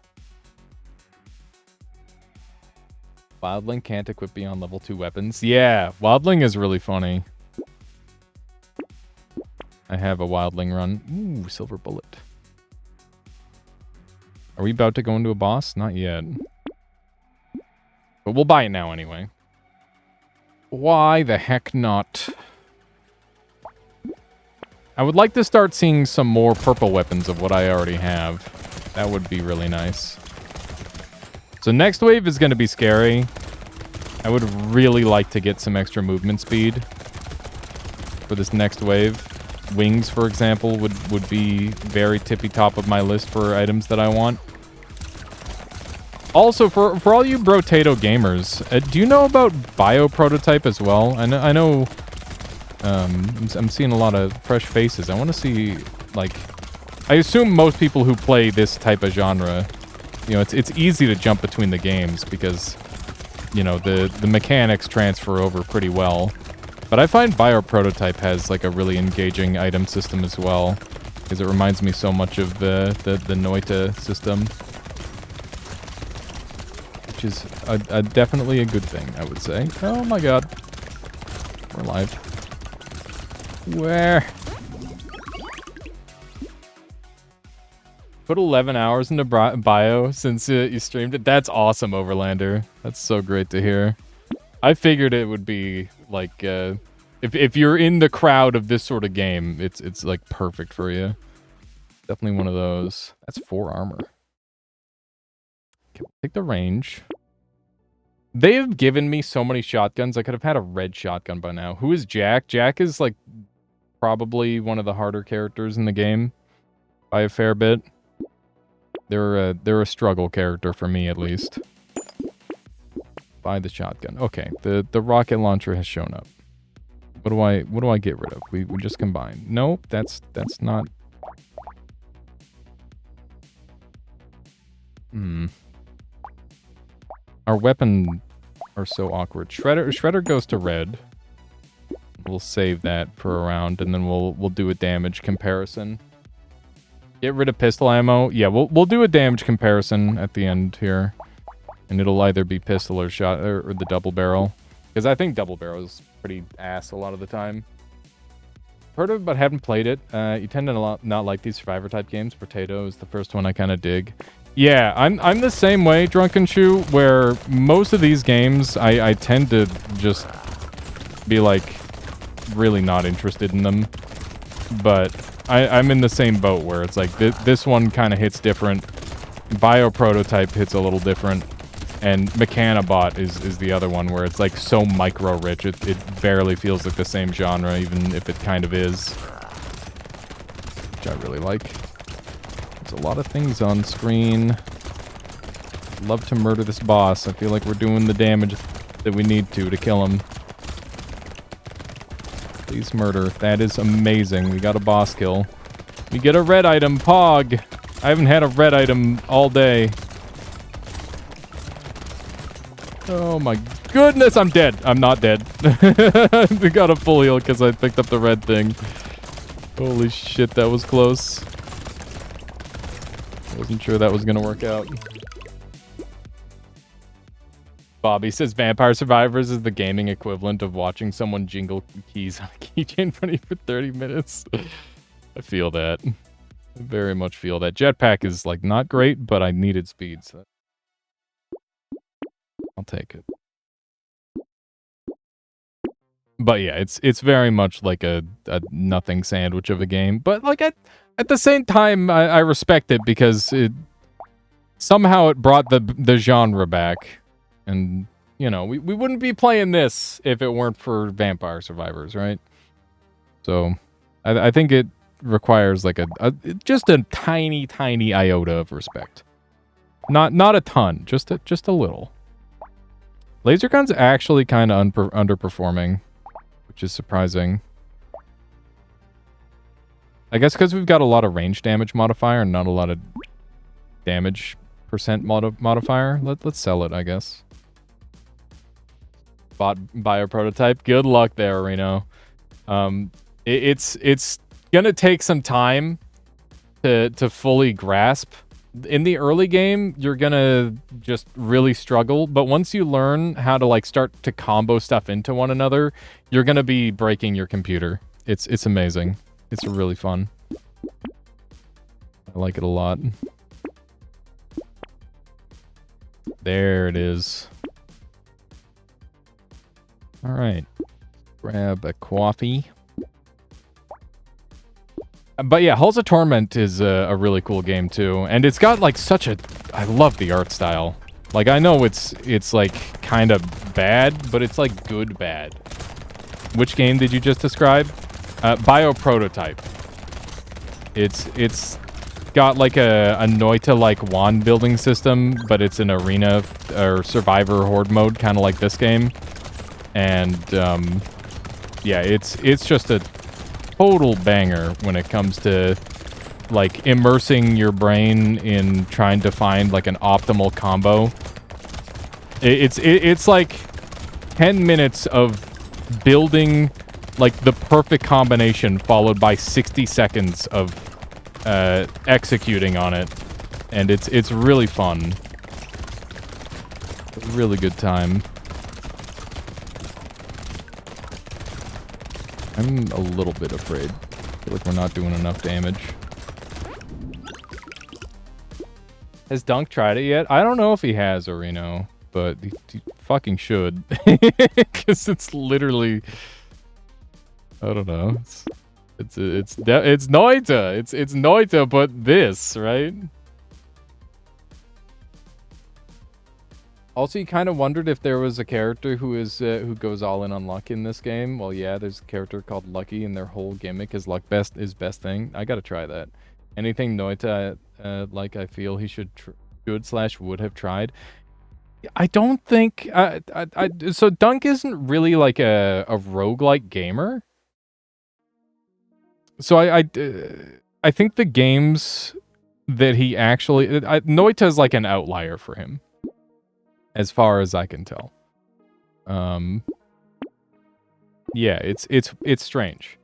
Wildling can't equip beyond level 2 weapons. Yeah, Wildling is really funny. I have a Wildling run. Ooh, silver bullet. Are we about to go into a boss? Not yet. But we'll buy it now anyway. Why the heck not? I would like to start seeing some more purple weapons of what I already have. That would be really nice. So next wave is going to be scary. I would really like to get some extra movement speed for this next wave. Wings, for example, would be very tippy-top of my list for items that I want. Also, for all you Brotato gamers, do you know about Bioprototype as well? I know I'm seeing a lot of fresh faces. I want to see, like... I assume most people who play this type of genre, you know, it's easy to jump between the games because, you know, the mechanics transfer over pretty well. But I find Bioprototype has, like, a really engaging item system as well, because it reminds me so much of the Noita system. Which is definitely a good thing, I would say. Oh my god. We're alive. Where? Put 11 hours into bio since you streamed it. That's awesome, Overlander. That's so great to hear. I figured it would be, like, if you're in the crowd of this sort of game, it's like, perfect for you. Definitely one of those. That's 4 armor. Okay, we'll take the range. They have given me so many shotguns. I could have had a red shotgun by now. Who is Jack? Jack is, like, probably one of the harder characters in the game by a fair bit. They're a struggle character for me, at least. Buy the shotgun. Okay, the rocket launcher has shown up. What do I get rid of? We just combine. Nope, that's not. Our weapon are so awkward. Shredder goes to red. We'll save that for a round, and then we'll do a damage comparison. Get rid of pistol ammo. Yeah, we'll do a damage comparison at the end here. And it'll either be pistol or shot or the double barrel. Because I think double barrel is pretty ass a lot of the time. Heard of it, but haven't played it. You tend to not like these survivor type games. Potato is the first one I kind of dig. Yeah, I'm the same way, Drunken Shoe, where most of these games I tend to just be like really not interested in them. But I'm in the same boat where it's like this one kind of hits different. Bioprototype hits a little different. And Mechanobot is the other one where it's like so micro-rich, it barely feels like the same genre, even if it kind of is. Which I really like. There's a lot of things on screen. Love to murder this boss. I feel like we're doing the damage that we need to kill him. Please murder. That is amazing. We got a boss kill. We get a red item, Pog! I haven't had a red item all day. Oh my goodness, I'm dead. I'm not dead. We got a full heal because I picked up the red thing. Holy shit, that was close. Wasn't sure that was gonna work out. Bobby says Vampire Survivors is the gaming equivalent of watching someone jingle keys on a keychain funny for 30 minutes. I feel that. I very much feel that. Jetpack is, like, not great, but I needed speed, so I'll take it. But yeah, it's very much like a nothing sandwich of a game. But, like, at the same time, I respect it because somehow it brought the genre back. And, you know, we wouldn't be playing this if it weren't for Vampire Survivors, right? So, I think it requires, like, just a tiny, tiny iota of respect. Not a ton, just a little. Laser gun's actually kind of underperforming, which is surprising. I guess because we've got a lot of range damage modifier and not a lot of damage percent modifier. Let's sell it, I guess. Buy a prototype. Good luck there, Reno. It's gonna take some time to fully grasp. In the early game, you're gonna just really struggle, but once you learn how to, like, start to combo stuff into one another, you're gonna be breaking your computer. It's amazing. It's really fun. I like it a lot. There it is. All right. Grab a coffee. But yeah, Halls of Torment is a really cool game too, and it's got, like, such a... I love the art style. Like, I know it's like kind of bad, but it's like good bad. Which game did you just describe? Bioprototype. It's got like a Noita-like wand building system, but it's an arena or survivor horde mode, kind of like this game. And yeah, it's just a total banger when it comes to, like, immersing your brain in trying to find, like, an optimal combo. It's like 10 minutes of building, like, the perfect combination followed by 60 seconds of executing on it, and it's really fun. A really good time. I'm a little bit afraid. I feel like we're not doing enough damage. Has Dunk tried it yet? I don't know if he has, Orino, but he fucking should. Because it's literally... I don't know. It's Noita. It's Noita, but this, right? Also, you kind of wondered if there was a character who goes all in on luck in this game. Well, yeah, there's a character called Lucky, and their whole gimmick is luck best thing. I gotta try that. Anything Noita, like, I feel he should would have tried. I don't think so Dunk isn't really like a roguelike gamer. So I think the games that he actually Noita is like an outlier for him, as far as I can tell. Yeah, it's strange.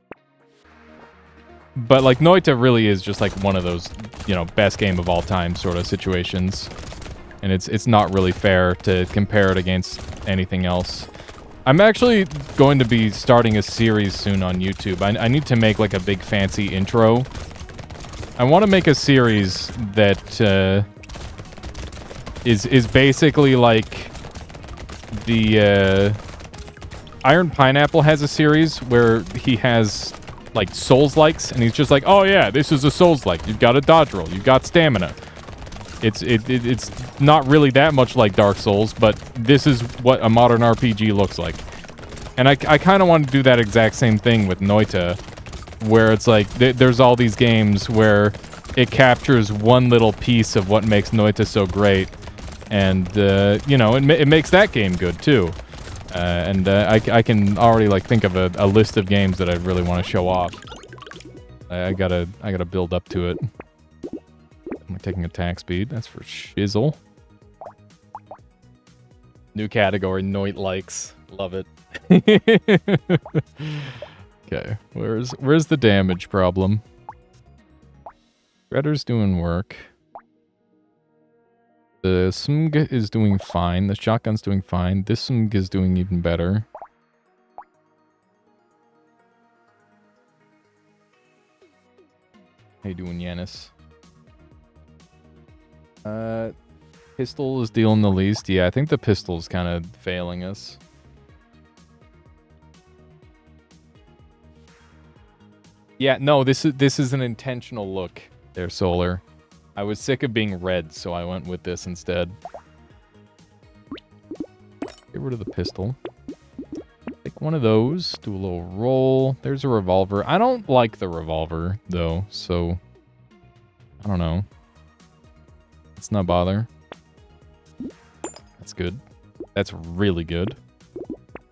But, like, Noita really is just like one of those, you know, best game of all time sort of situations. And it's not really fair to compare it against anything else. I'm actually going to be starting a series soon on YouTube. I need to make, like, a big fancy intro. I want to make a series that is basically like the Iron Pineapple has a series where he has, like, Souls-likes, and he's just like, oh yeah, this is a Souls-like. You've got a dodge roll. You've got stamina. It's not really that much like Dark Souls, but this is what a modern RPG looks like. And I kind of want to do that exact same thing with Noita, where it's like there's all these games where it captures one little piece of what makes Noita so great, and you know, it makes that game good too. And I can already, like, think of a list of games that I really want to show off. I gotta build up to it. I'm taking attack speed. That's for shizzle. New category, Noit likes. Love it. Okay, where's the damage problem? Shredder's doing work. The SMG is doing fine. The shotgun's doing fine. This SMG is doing even better. How you doing, Yanis? Pistol is dealing the least. Yeah, I think the pistol's kind of failing us. Yeah, no, this is an intentional look there, Solar. I was sick of being red, so I went with this instead. Get rid of the pistol. Take one of those, do a little roll. There's a revolver. I don't like the revolver, though, so... I don't know. Let's not bother. That's good. That's really good.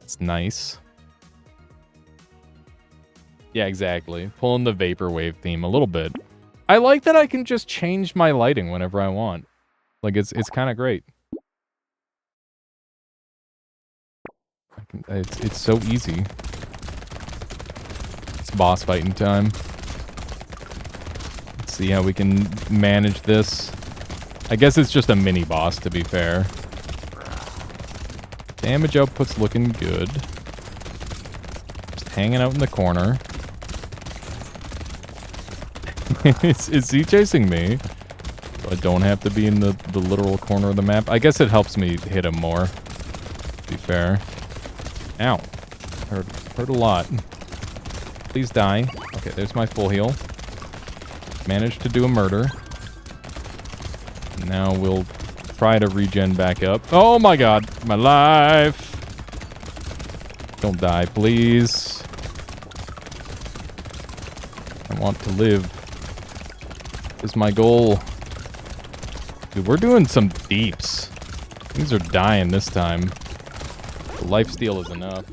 It's nice. Yeah, exactly. Pulling the Vaporwave theme a little bit. I like that I can just change my lighting whenever I want. Like, it's kind of great. It's so easy. It's boss fighting time. Let's see how we can manage this. I guess it's just a mini boss, to be fair. Damage output's looking good. Just hanging out in the corner. Is he chasing me? So I don't have to be in the literal corner of the map. I guess it helps me hit him more, to be fair. Ow. Hurt a lot. Please die. Okay, there's my full heal. Managed to do a murder. Now we'll try to regen back up. Oh my god, my life! Don't die, please. I want to live. Is my goal. Dude, we're doing some deeps. Things are dying this time. The lifesteal is enough.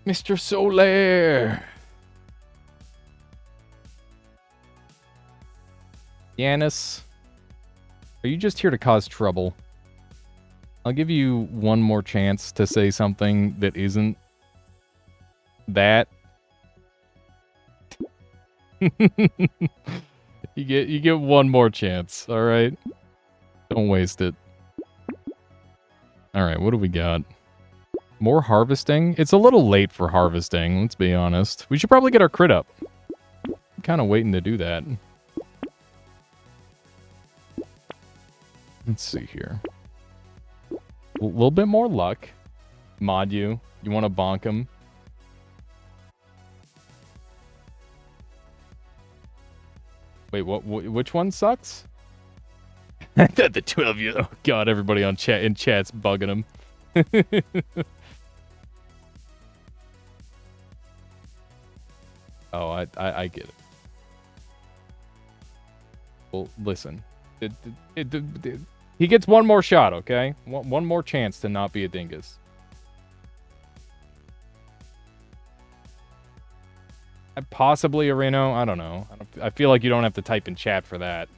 Mr. Soler! Yanis, are you just here to cause trouble? I'll give you one more chance to say something that isn't that. You get one more chance, all right? Don't waste it. All right, what do we got? More harvesting? It's a little late for harvesting, let's be honest. We should probably get our crit up. I'm kind of waiting to do that. Let's see here. A little bit more luck. Mod you. You want to bonk him? Wait, what? Which one sucks? The 12 of you. Oh god, everybody on chat's bugging him. Oh, I get it. Well, listen. He gets one more shot, okay? One more chance to not be a dingus. Possibly a Reno. I don't know. I feel like you don't have to type in chat for that.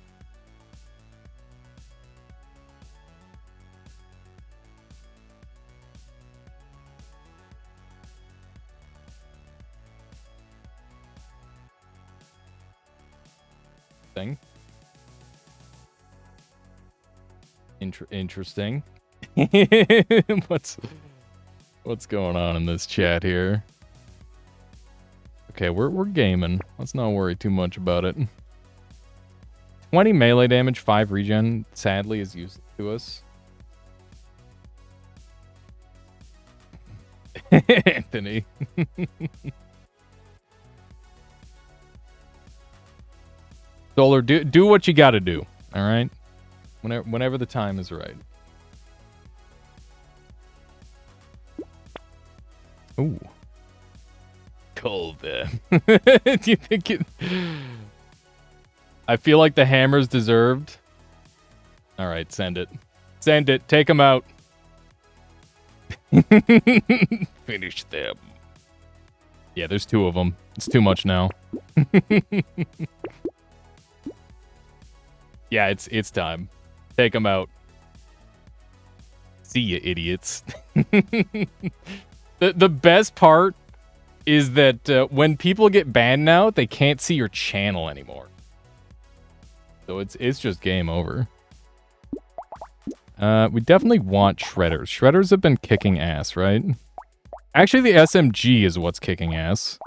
Thing. Interesting. What's going on in this chat here? Okay, we're gaming. Let's not worry too much about it. 20 melee damage, 5 regen, sadly, is useless to us. Anthony. Solar, do what you gotta do, alright? Whenever the time is right. Ooh. Cold there. Do you think it... I feel like the hammer's deserved. Alright, send it. Send it. Take him out. Finish them. Yeah, there's 2 of them. It's too much now. Yeah, it's time. Take him out. See ya, idiots. The best part is that when people get banned now, they can't see your channel anymore. So it's just game over. We definitely want shredders. Shredders have been kicking ass, right? Actually, the SMG is what's kicking ass.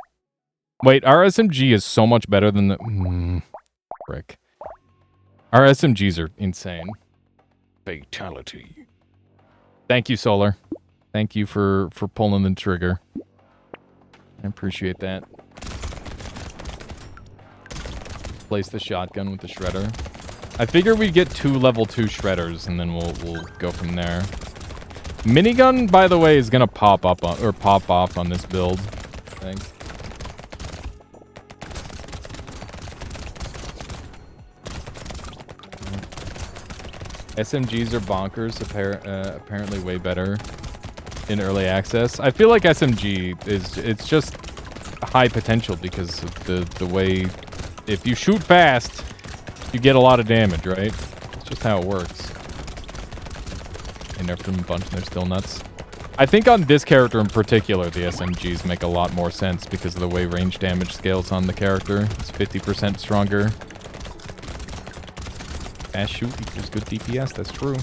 Wait, our SMG is so much better than the... frick. Our SMGs are insane. Fatality. Thank you, Solar. Thank you for pulling the trigger. I appreciate that. Place the shotgun with the shredder. I figure we'd get 2 level 2 shredders, and then we'll go from there. Minigun, by the way, is gonna pop up on, or pop off on this build, I think. SMGs are bonkers, apparently way better in early access. I feel like SMG it's just high potential because of the way, if you shoot fast, you get a lot of damage, right? It's just how it works. They nerfed them a bunch and they're still nuts. I think on this character in particular, the SMGs make a lot more sense because of the way range damage scales on the character. It's 50% stronger. Fast shoot equals good DPS, that's true.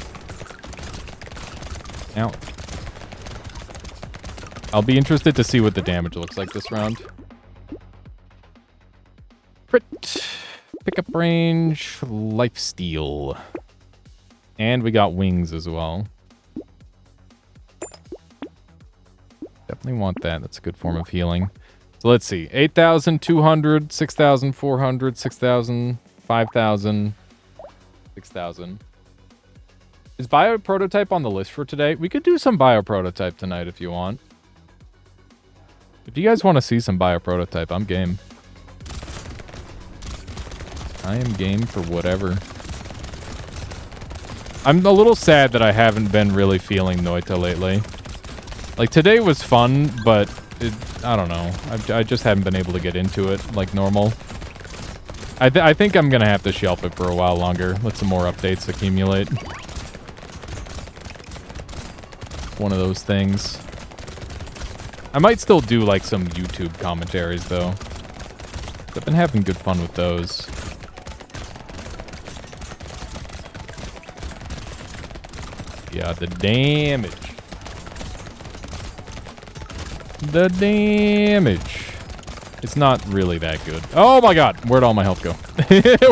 Ouch. I'll be interested to see what the damage looks like this round. Crit. Pickup range. Lifesteal. And we got wings as well. Definitely want that. That's a good form of healing. So let's see. 8,200, 6,400, 6,000, 5,000, 6,000. Is bio prototype on the list for today? We could do some bio prototype tonight if you want. If you guys want to see some bio prototype, I'm game. I am game for whatever. I'm a little sad that I haven't been really feeling Noita lately. Like, today was fun, but I don't know. I just haven't been able to get into it like normal. I think I'm gonna have to shelf it for a while longer. Let some more updates accumulate. One of those things. I might still do, like, some YouTube commentaries, though. I've been having good fun with those. Yeah, the damage. The damage. It's not really that good. Oh my god, where'd all my health go?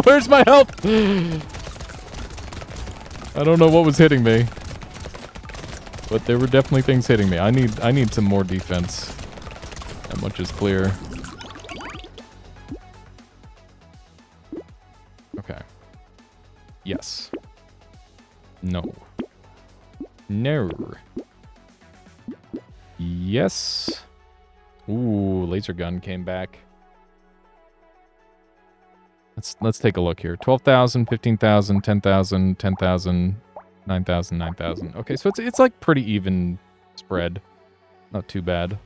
Where's my health? I don't know what was hitting me. But there were definitely things hitting me. I need some more defense. That much is clear. Okay. Yes. No. No. Yes. Ooh, laser gun came back. Let's take a look here. 12,000, 15,000, 10,000, 10,000, 9,000, 9,000. Okay, so it's like pretty even spread. Not too bad.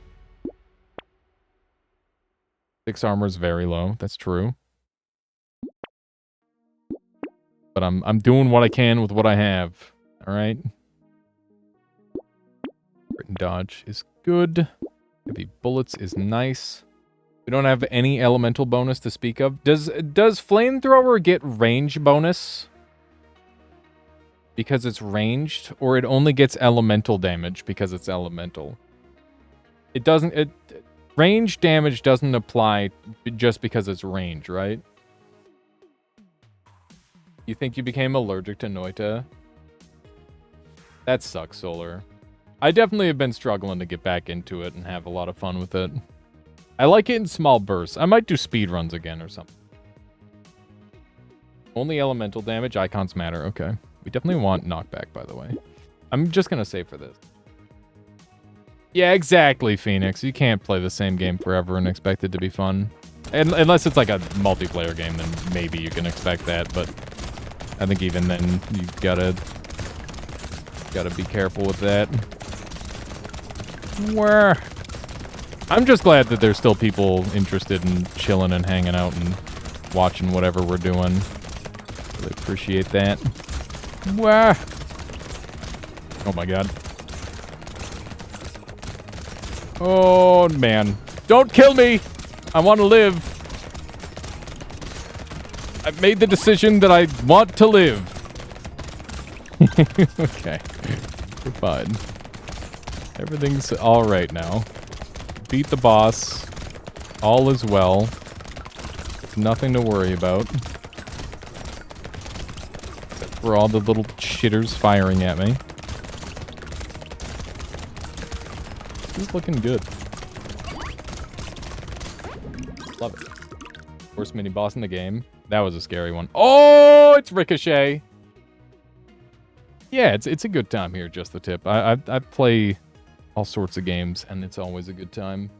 6 armor is very low. That's true. But I'm doing what I can with what I have. All right. Written dodge is good. Heavy bullets is nice. We don't have any elemental bonus to speak of. Does flamethrower get range bonus? Because it's ranged, or it only gets elemental damage because it's elemental? It doesn't... range damage doesn't apply just because it's range, right? You think you became allergic to Noita? That sucks, Solar. I definitely have been struggling to get back into it and have a lot of fun with it. I like it in small bursts. I might do speedruns again or something. Only elemental damage, icons matter. Okay. We definitely want knockback, by the way. I'm just going to save for this. Yeah, exactly, Phoenix. You can't play the same game forever and expect it to be fun. Unless it's like a multiplayer game, then maybe you can expect that. But I think even then, you gotta be careful with that. Where? I'm just glad that there's still people interested in chilling and hanging out and watching whatever we're doing. Really appreciate that. Where? Oh my god. Oh man. Don't kill me! I want to live. I've made the decision that I want to live. Okay. We're fine. Everything's alright now. Beat the boss. All is well. Nothing to worry about. Except for all the little shitters firing at me. This is looking good. Love it. Worst mini boss in the game. That was a scary one. Oh, it's Ricochet. Yeah, it's a good time here, just the tip. I play all sorts of games, and it's always a good time.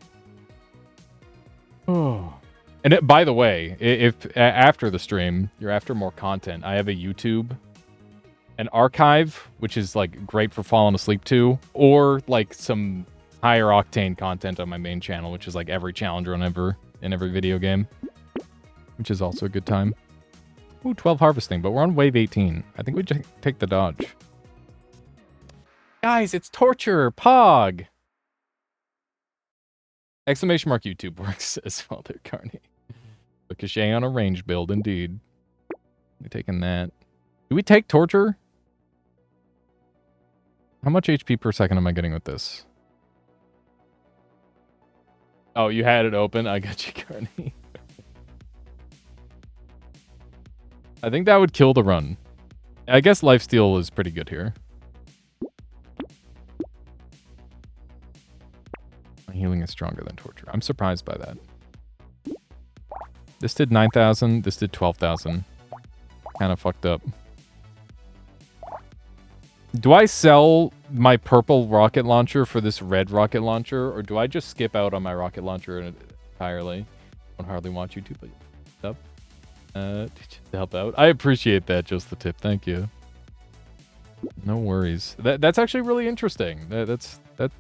Oh. And by the way, if after the stream, you're after more content, I have a YouTube, an archive, which is like great for falling asleep to, or like some higher octane content on my main channel, which is like every challenger in every video game, which is also a good time. Ooh, 12 harvesting, but we're on wave 18. I think we just take the dodge. Guys, it's torture! Pog! Exclamation mark YouTube works as well there, Carney. Ricochet on a range build, indeed. We're taking that. Do we take torture? How much HP per second am I getting with this? Oh, you had it open? I got you, Carney. I think that would kill the run. I guess lifesteal is pretty good here. My healing is stronger than torture. I'm surprised by that. This did 9,000. This did 12,000. Kind of fucked up. Do I sell my purple rocket launcher for this red rocket launcher, or do I just skip out on my rocket launcher entirely? I don't hardly want you to, but up. To help out. I appreciate that, just the tip. Thank you. No worries. That's actually really interesting. That.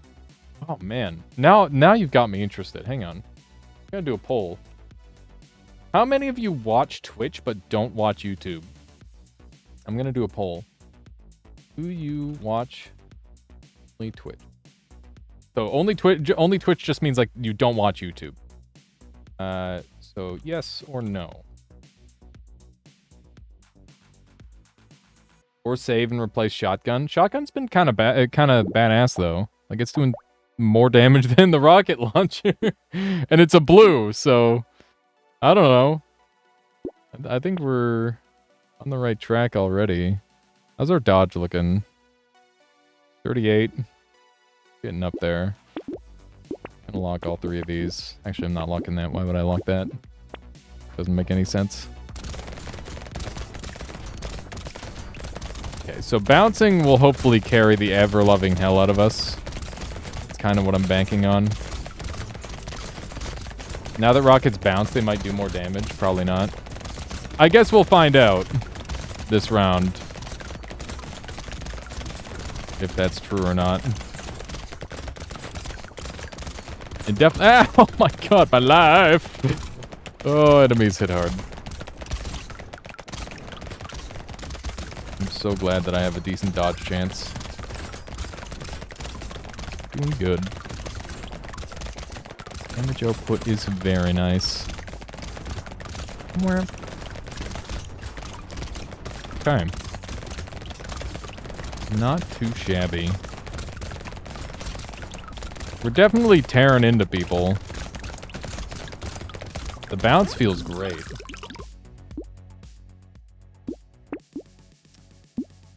Oh man. Now you've got me interested. Hang on. I'm gonna do a poll. How many of you watch Twitch but don't watch YouTube? I'm gonna do a poll. Do you watch only Twitch? So only Twitch just means like you don't watch YouTube. So yes or no. Or save and replace shotgun. Shotgun's been kind of badass though. Like it's doing more damage than the rocket launcher, and it's a blue. So I don't know. I think we're on the right track already. How's our dodge looking? 38. Getting up there. Gonna lock all three of these. Actually, I'm not locking that. Why would I lock that? Doesn't make any sense. Okay, so bouncing will hopefully carry the ever-loving hell out of us. That's kind of what I'm banking on. Now that rockets bounce, they might do more damage. Probably not. I guess we'll find out this round. If that's true or not. It oh my god, my life! Oh, enemies hit hard. I'm so glad that I have a decent dodge chance. Doing good. Damage output is very nice. Where? Okay. Not too shabby. We're definitely tearing into people. The bounce feels great.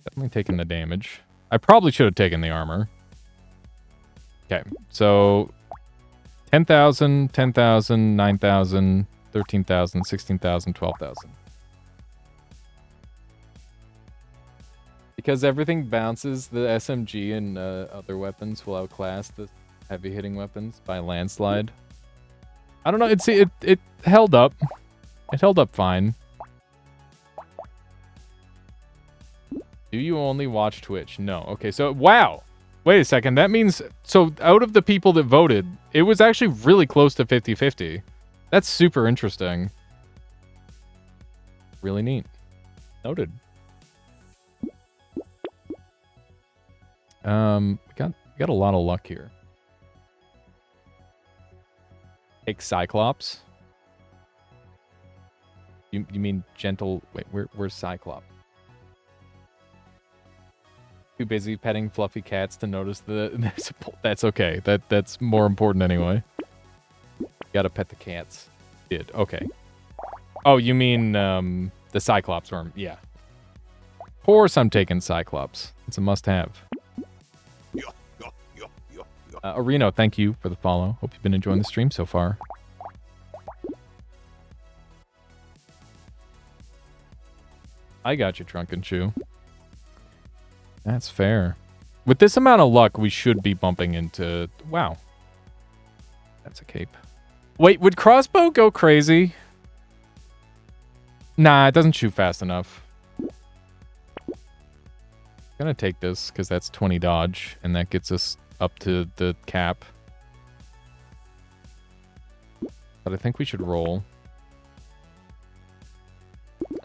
Definitely taking the damage. I probably should have taken the armor. Okay, so 10,000, 10,000, 9,000, 13,000, 16,000, 12,000. Because everything bounces, the SMG and other weapons will outclass the heavy hitting weapons by a landslide. I don't know. It held up. It held up fine. Do you only watch Twitch? No. Okay, so wow. Wait a second. That means so out of the people that voted, it was actually really close to 50-50. That's super interesting. Really neat. Noted. We got a lot of luck here. Take Cyclops. You mean gentle? Wait, where's Cyclops? Too busy petting fluffy cats to notice the... That's okay. That's more important anyway. Gotta pet the cats. Did. Okay. Oh, you mean, the Cyclops worm. Yeah. Of course I'm taking Cyclops. It's a must-have. Areno, thank you for the follow. Hope you've been enjoying the stream so far. I got you, Drunken Chew. That's fair. With this amount of luck, we should be bumping into... Wow. That's a cape. Wait, would crossbow go crazy? Nah, it doesn't shoot fast enough. I'm gonna take this, because that's 20 dodge, and that gets us up to the cap. But I think we should roll.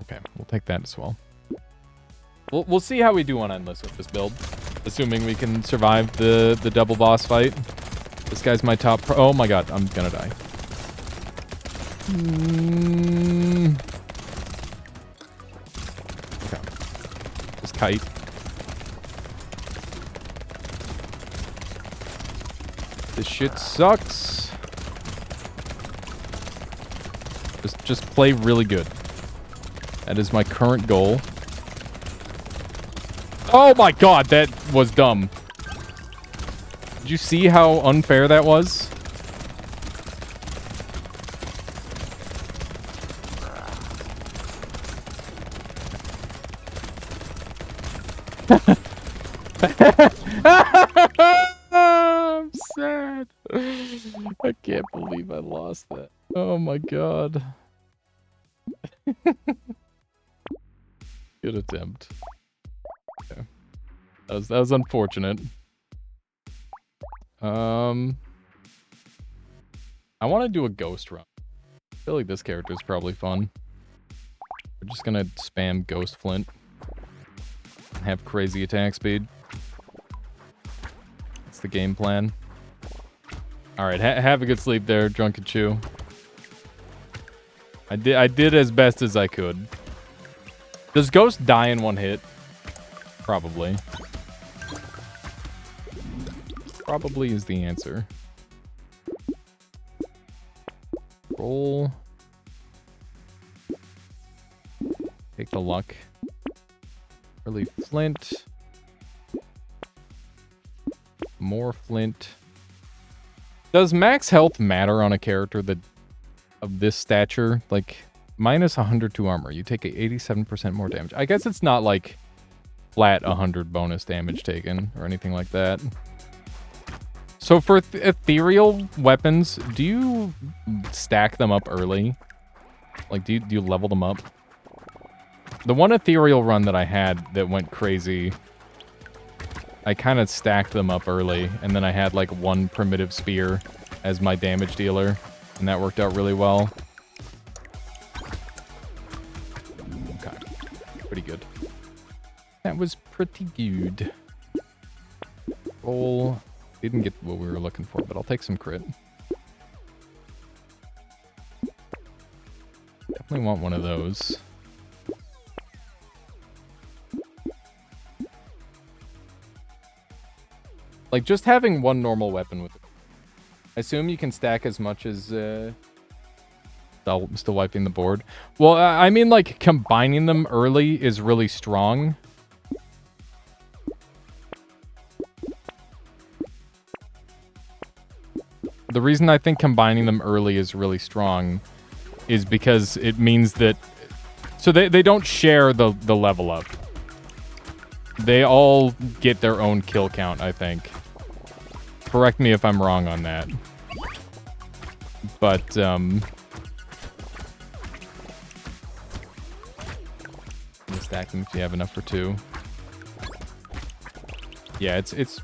Okay, we'll take that as well. We'll see how we do on Endless with this build. Assuming we can survive the double boss fight. This guy's my top pro- Oh my god, I'm gonna die. Okay. This kite. This shit sucks. Just play really good. That is my current goal. Oh my god, that was dumb. Did you see how unfair that was? I'm sad. I can't believe I lost that. Oh my god. Good attempt. Okay. That was unfortunate. I want to do a ghost run. I feel like this character is probably fun. We're just gonna spam Ghost Flint. Have crazy attack speed. That's the game plan. Alright, have a good sleep there, Drunken Chew. I did as best as I could. Does Ghost die in one hit? Probably. Probably is the answer. Roll. Take the luck. Early flint. More flint. Does max health matter on a character that of this stature? Like, minus 102 armor. You take 87% more damage. I guess it's not like flat 100 bonus damage taken or anything like that. So for ethereal weapons, do you stack them up early? Like, do you level them up? The one ethereal run that I had that went crazy, I kind of stacked them up early, and then I had like one primitive spear as my damage dealer, and that worked out really well. Okay, pretty good. That was pretty good. Roll. Didn't get what we were looking for, but I'll take some crit. Definitely want one of those. Like, just having one normal weapon with it. I assume you can stack as much as, still wiping the board. Well, I mean, like, combining them early is really strong. The reason I think combining them early is really strong is because it means that... So they don't share the level up. They all get their own kill count, I think. Correct me if I'm wrong on that. But, stack them if you have enough for two. Yeah, it's...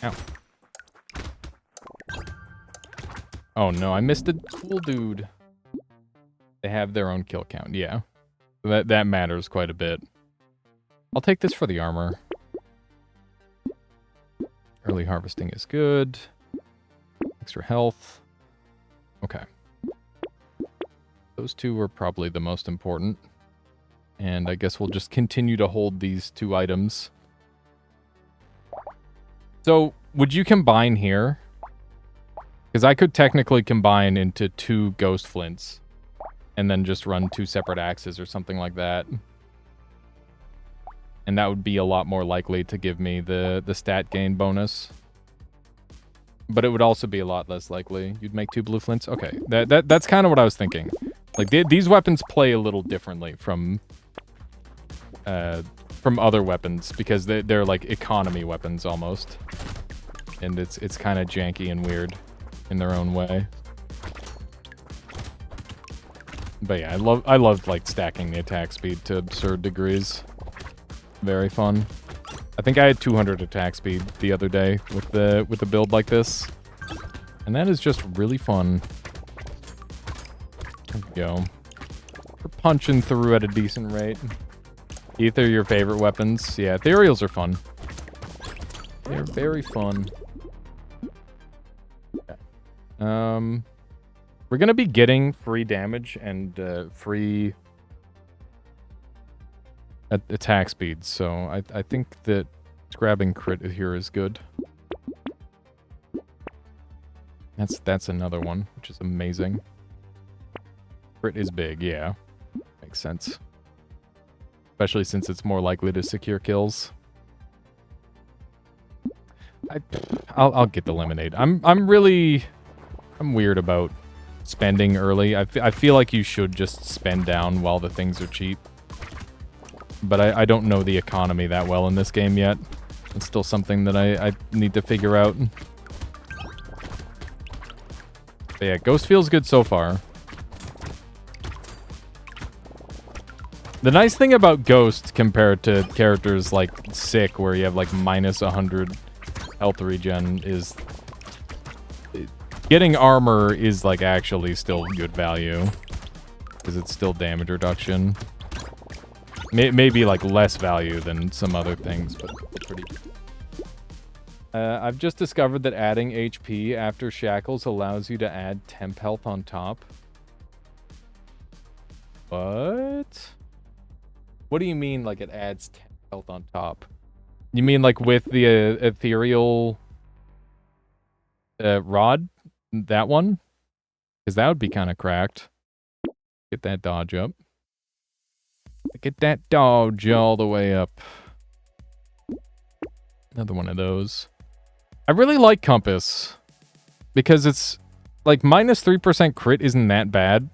Ow. Oh no, I missed a cool dude. They have their own kill count, yeah. That matters quite a bit. I'll take this for the armor. Early harvesting is good. Extra health. Okay. Those two were probably the most important. And I guess we'll just continue to hold these 2 items. So, would you combine here? Because I could technically combine into 2 ghost flints. And then just run 2 separate axes or something like that. And that would be a lot more likely to give me the stat gain bonus. But it would also be a lot less likely. You'd make 2 blue flints? Okay, that's kind of what I was thinking. Like, these weapons play a little differently from other weapons, because they're like economy weapons almost. And it's kind of janky and weird in their own way. But yeah, I love like stacking the attack speed to absurd degrees. Very fun. I think I had 200 attack speed the other day with a build like this. And that is just really fun. There we go. We're punching through at a decent rate. Ether, your favorite weapons? Yeah, ethereals are fun. They're very fun. Okay. We're gonna be getting free damage and free attack speed, so I think that grabbing crit here is good. That's another one, which is amazing. Crit is big, yeah. Makes sense. Especially since it's more likely to secure kills. I'll get the lemonade. I'm weird about spending early. I feel like you should just spend down while the things are cheap. But I don't know the economy that well in this game yet. It's still something that I need to figure out. But yeah, Ghost feels good so far. The nice thing about Ghost compared to characters like Sick, where you have like minus 100 health regen, is getting armor is like actually still good value. Because it's still damage reduction. Maybe like less value than some other things, but pretty good. I've just discovered that adding HP after shackles allows you to add temp health on top. What? What do you mean, like, it adds temp health on top? You mean, like, with the ethereal rod? That one? Because that would be kind of cracked. Get that dodge up. Get that dodge all the way up. Another one of those. I really like Compass. Because it's, like, minus 3% crit isn't that bad.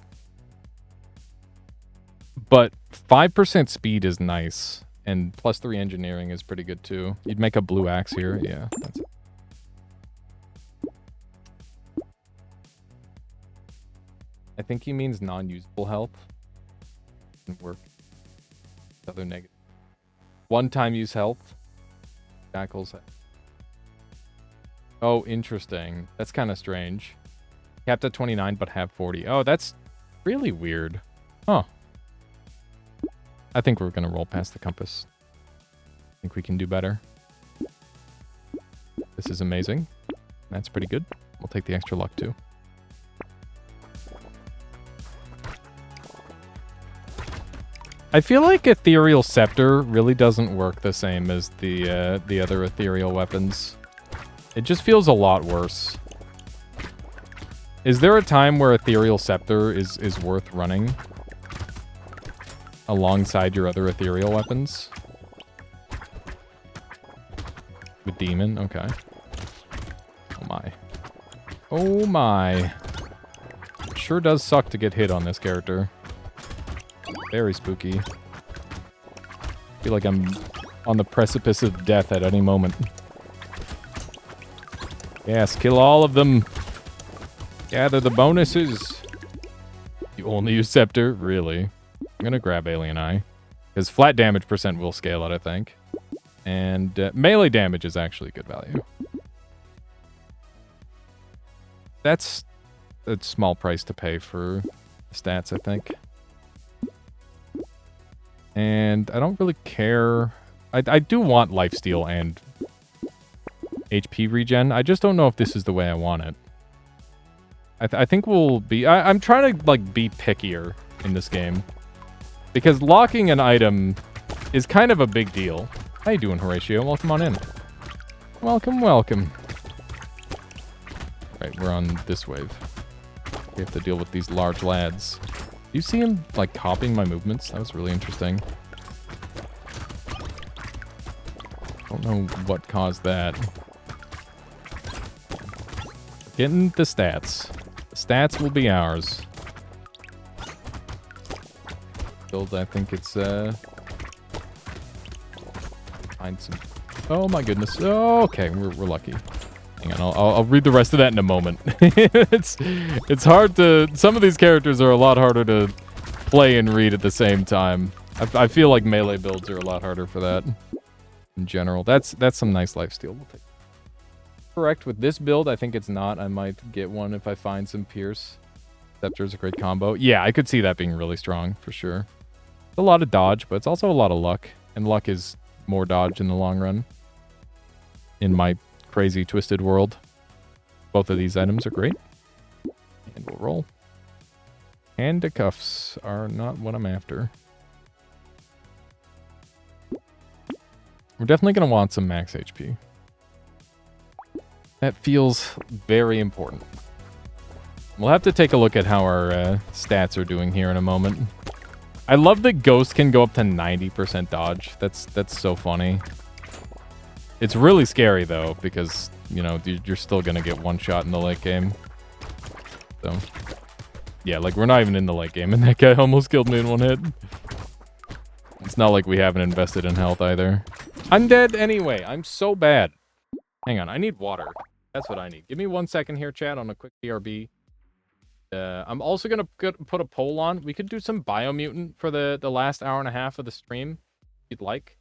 But 5% speed is nice. And plus 3 engineering is pretty good too. You'd make a blue axe here. Yeah. That's it. I think he means non-usable health. Doesn't work. Other negative. One-time use health. Shackles. Oh, interesting. That's kind of strange. Capped at 29, but have 40. Oh, that's really weird. Huh. I think we're going to roll past the compass. I think we can do better. This is amazing. That's pretty good. We'll take the extra luck, too. I feel like Ethereal Scepter really doesn't work the same as the other ethereal weapons. It just feels a lot worse. Is there a time where Ethereal Scepter is worth running alongside your other ethereal weapons? With Demon? Okay. Oh my. Oh my. It sure does suck to get hit on this character. Very spooky. I feel like I'm on the precipice of death at any moment. Yes, kill all of them. Gather the bonuses. You only use Scepter? Really? I'm gonna grab Alien Eye. Because flat damage percent will scale it, I think. And melee damage is actually good value. That's a small price to pay for stats, I think. And I don't really care. I do want lifesteal and HP regen. I just don't know if this is the way I want it. I think we'll be... I'm trying to, like, be pickier in this game. Because locking an item is kind of a big deal. How you doing, Horatio? Welcome on in. Welcome, welcome. Right, we're on this wave. We have to deal with these large lads. Do you see him, like, copying my movements? That was really interesting. Don't know what caused that. Getting the stats. The stats will be ours. Build, I think it's, find some... Oh my goodness. Oh, okay, we're lucky. Hang on, I'll read the rest of that in a moment. It's hard to... Some of these characters are a lot harder to play and read at the same time. I feel like melee builds are a lot harder for that. In general. That's some nice lifesteal. We'll take. Correct, with this build, I think it's not. I might get one if I find some Pierce. Scepter's a great combo. Yeah, I could see that being really strong, for sure. It's a lot of dodge, but it's also a lot of luck. And luck is more dodge in the long run. In my crazy, twisted world. Both of these items are great. And we'll roll. Handcuffs are not what I'm after. We're definitely going to want some max HP. That feels very important. We'll have to take a look at how our stats are doing here in a moment. I love that Ghost can go up to 90% dodge. That's so funny. It's really scary, though, because, you know, you're still going to get one shot in the late game. So, yeah, like, we're not even in the late game, and that guy almost killed me in one hit. It's not like we haven't invested in health, either. I'm dead anyway. I'm so bad. Hang on. I need water. That's what I need. Give me 1 second here, chat, on a quick BRB. I'm also going to put a poll on. We could do some Biomutant for the last hour and a half of the stream, if you'd like.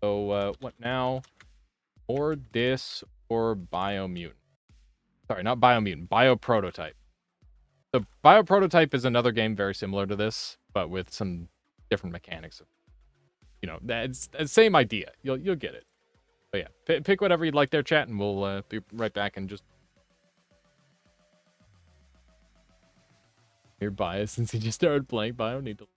So, what now? Or this or Biomutant. Sorry, not Biomutant. Bioprototype. So, Bioprototype is another game very similar to this, but with some different mechanics. You know, that's the same idea. You'll get it. But yeah, pick whatever you'd like there, chat, and we'll be right back and just... You're biased since you just started playing Bio. Need to...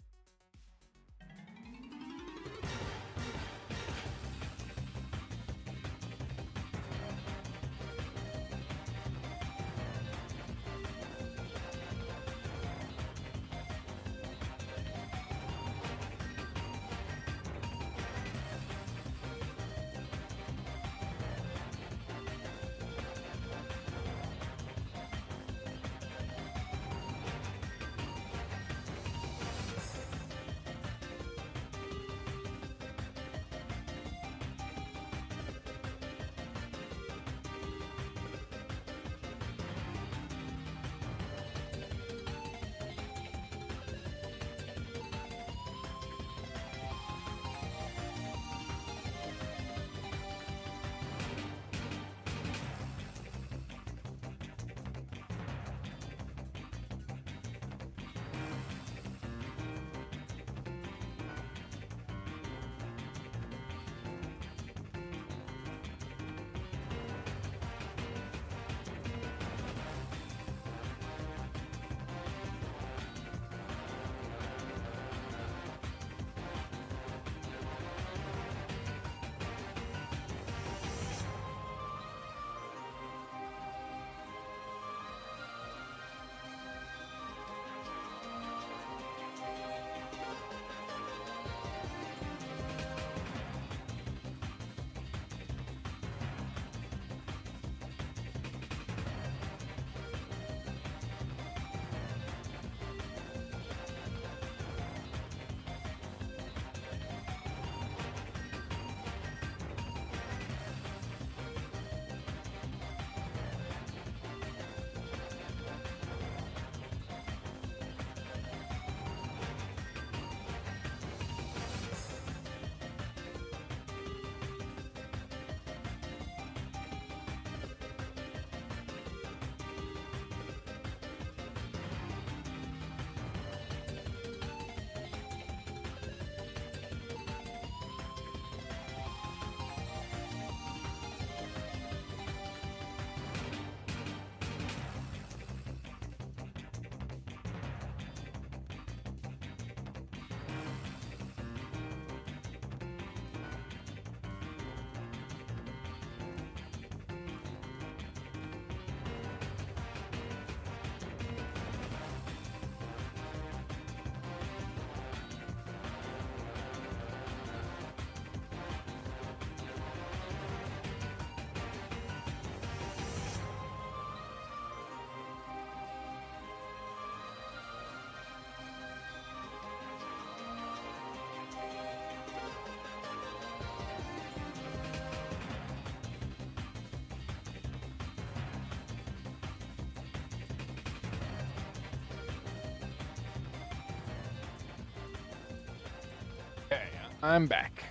I'm back.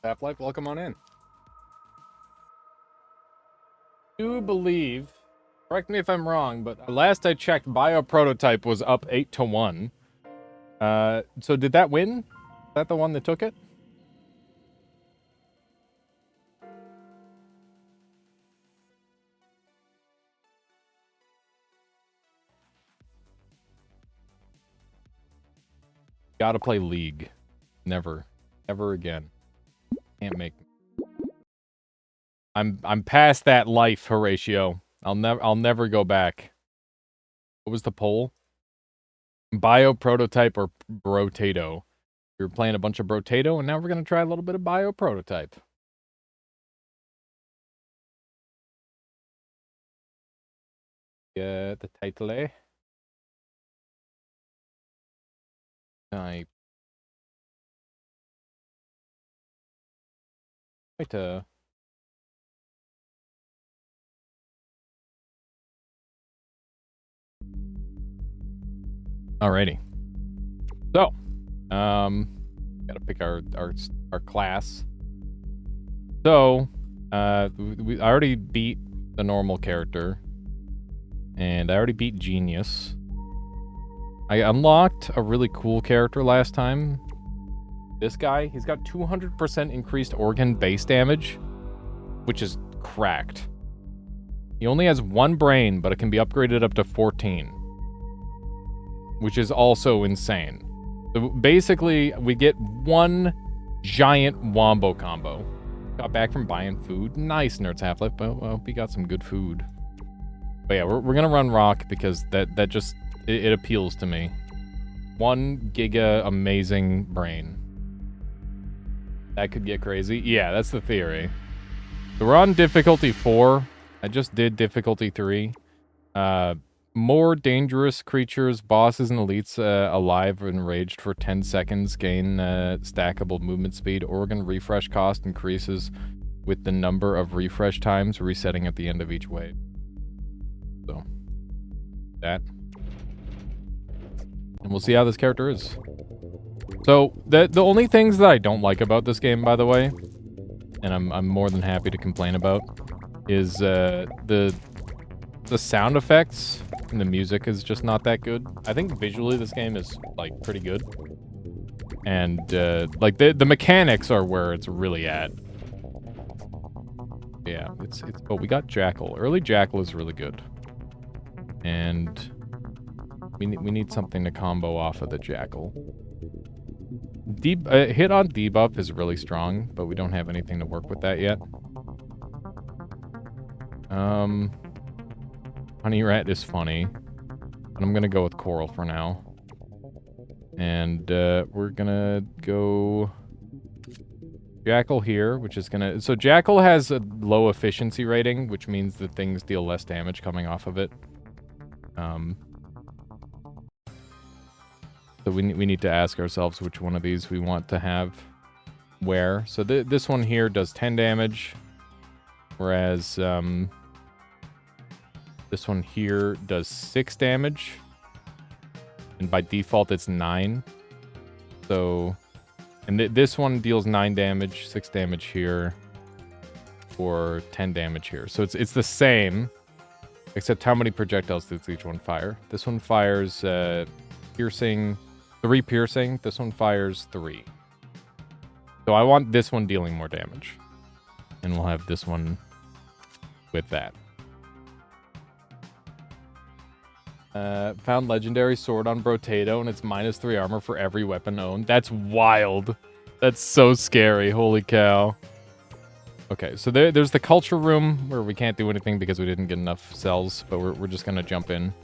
Half-Life, welcome on in. I do believe, correct me if I'm wrong, but last I checked, Bioprototype was up 8-1. So did that win? Is that the one that took it? Gotta play League. Never. Ever again. Can't make me. I'm past that life, Horatio. I'll never go back. What was the poll? Bioprototype or Brotato? We were playing a bunch of Brotato, and now we're gonna try a little bit of Bioprototype. The title. Type. Right. Alrighty. So, gotta pick our class. So, I already beat the normal character, and I already beat Genius. I unlocked a really cool character last time. This guy, he's got 200% increased organ base damage, which is cracked. He only has 1 brain, but it can be upgraded up to 14. Which is also insane. So basically, we get 1 giant wombo combo. Got back from buying food. Nice, Nerds Half-Life. Well, we got some good food. But yeah, we're gonna run Rock because that just, it appeals to me. 1 giga amazing brain. That could get crazy. Yeah, that's the theory. So we're on difficulty 4. I just did difficulty 3. More dangerous creatures, bosses, and elites alive and enraged for 10 seconds gain stackable movement speed. Organ refresh cost increases with the number of refresh times resetting at the end of each wave. So, that. And we'll see how this character is. So, the only things that I don't like about this game, by the way, and I'm more than happy to complain about, is the sound effects and the music is just not that good. I think visually this game is, like, pretty good. And, like, the mechanics are where it's really at. Yeah, it's oh, we got Jackal. Early Jackal is really good. And we need something to combo off of the Jackal. Hit on debuff is really strong, but we don't have anything to work with that yet. Honey Rat is funny, but I'm gonna go with Coral for now. And we're gonna go Jackal here, which is gonna... So Jackal has a low efficiency rating, which means that things deal less damage coming off of it. So we need to ask ourselves which one of these we want to have where. So this one here does 10 damage, whereas this one here does 6 damage, and by default it's 9. So, and this one deals 9 damage, 6 damage here, or 10 damage here. So it's the same, except how many projectiles does each one fire? This one fires piercing, 3 piercing. This one fires 3. So I want this one dealing more damage, and we'll have this one with that. Found legendary sword on Brotato, and it's -3 armor for every weapon owned. That's wild. That's so scary. Holy cow. Okay, so there's the culture room where we can't do anything because we didn't get enough cells, but we're just gonna jump in,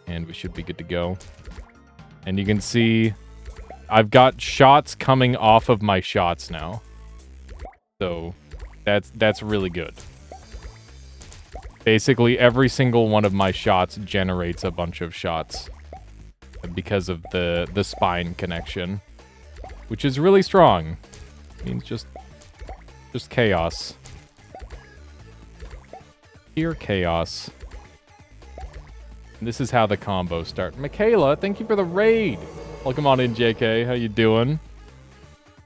and we should be good to go. And you can see I've got shots coming off of my shots now. So that's really good. Basically, every single one of my shots generates a bunch of shots because of the spine connection, which is really strong. It means just chaos. Pure chaos. And this is how the combos start. Michaela, thank you for the raid. Welcome on in, JK. How you doing?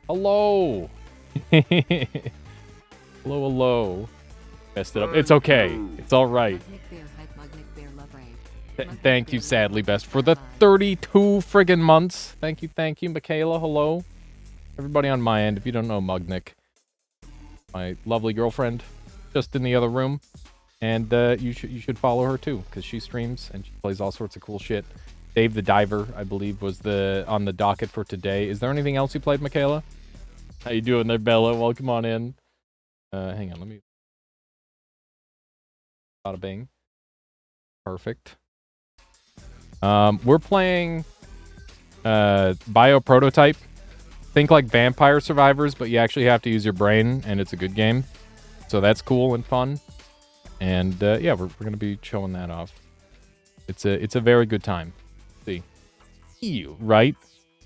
Hello. Hello. Messed it up. It's okay. It's all right. Thank you, Sadly Best, for the 32 friggin' months. Thank you, Michaela. Hello. Everybody on my end, if you don't know Mugnick, my lovely girlfriend, just in the other room. And you should follow her too, because she streams and she plays all sorts of cool shit. Dave the Diver, I believe, was on the docket for today. Is there anything else you played, Michaela? How you doing there, Bella? Welcome on in. Hang on, let me... Bada bing. Perfect. We're playing Bio Prototype. Think like Vampire Survivors, but you actually have to use your brain, and it's a good game. So that's cool and fun. And yeah, we're gonna be showing that off. It's a very good time. See, you right?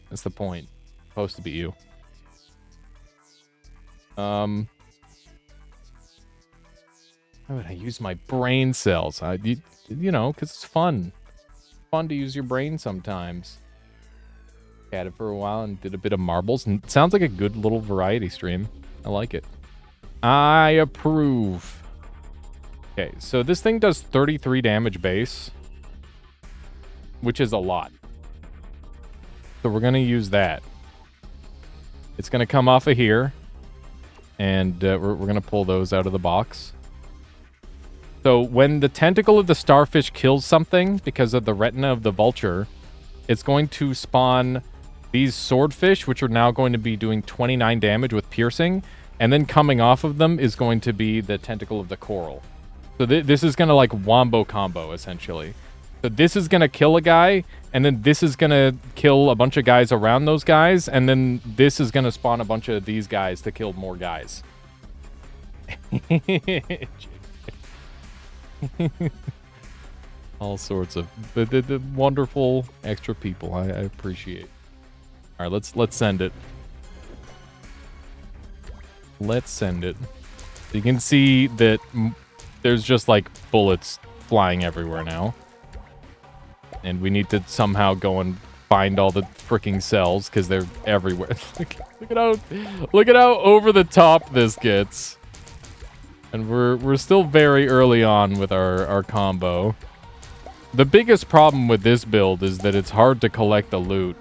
That's the point. Supposed to be you. How would I use my brain cells? You know, because it's fun. Fun to use your brain sometimes. Had it for a while and did a bit of marbles. And it sounds like a good little variety stream. I like it. I approve. Okay, so this thing does 33 damage base, which is a lot. So we're going to use that. It's going to come off of here, and we're going to pull those out of the box. So when the tentacle of the starfish kills something because of the retina of the vulture, it's going to spawn these swordfish, which are now going to be doing 29 damage with piercing, and then coming off of them is going to be the tentacle of the coral. So this is going to like wombo combo, essentially. So this is going to kill a guy, and then this is going to kill a bunch of guys around those guys, and then this is going to spawn a bunch of these guys to kill more guys. All sorts of the wonderful extra people. I appreciate. All right, let's send it. Let's send it. You can see that there's just like bullets flying everywhere now. And we need to somehow go and find all the freaking cells because they're everywhere. look at how over the top this gets. And we're still very early on with our combo. The biggest problem with this build is that it's hard to collect the loot.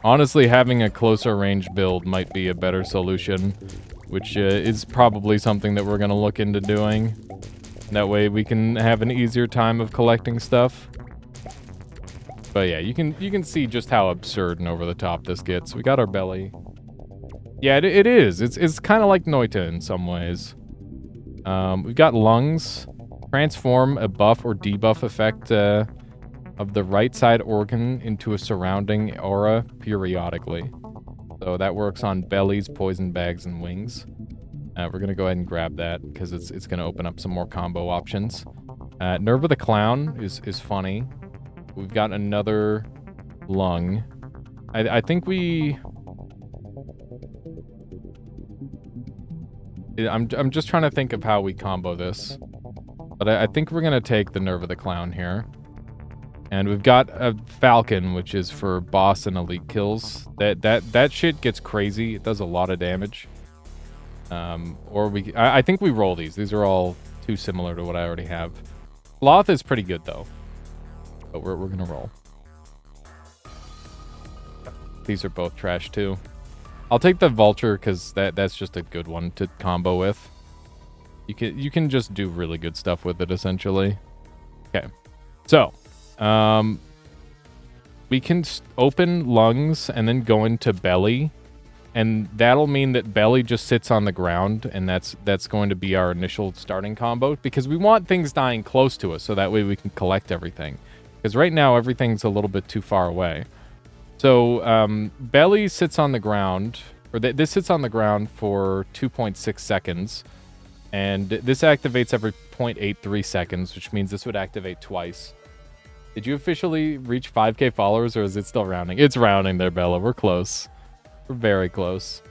Honestly, having a closer range build might be a better solution, which is probably something that we're going to look into doing. That way we can have an easier time of collecting stuff. But yeah, you can see just how absurd and over the top this gets. We got our belly. Yeah, it is. It's kind of like Noita in some ways. We've got lungs. Transform a buff or debuff effect of the right side organ into a surrounding aura periodically. So that works on bellies, poison bags, and wings. We're going to go ahead and grab that because it's going to open up some more combo options. Nerve of the Clown is funny. We've got another lung. I think I'm just trying to think of how we combo this. But I think we're going to take the Nerve of the Clown here. And we've got a Falcon, which is for boss and elite kills. That shit gets crazy. It does a lot of damage. I think we roll these. These are all too similar to what I already have. Sloth is pretty good, though. But we're going to roll. These are both trash, too. I'll take the Vulture, because that's just a good one to combo with. You can just do really good stuff with it, essentially. Okay. So, we can open lungs and then go into belly. And that'll mean that belly just sits on the ground, and that's going to be our initial starting combo, because we want things dying close to us, so that way we can collect everything. Because right now, everything's a little bit too far away. So, belly sits on the ground, or this sits on the ground for 2.6 seconds. And this activates every 0.83 seconds, which means this would activate twice. Did you officially reach 5k followers, or is it still rounding? It's rounding there, Bella. We're close. We're very close.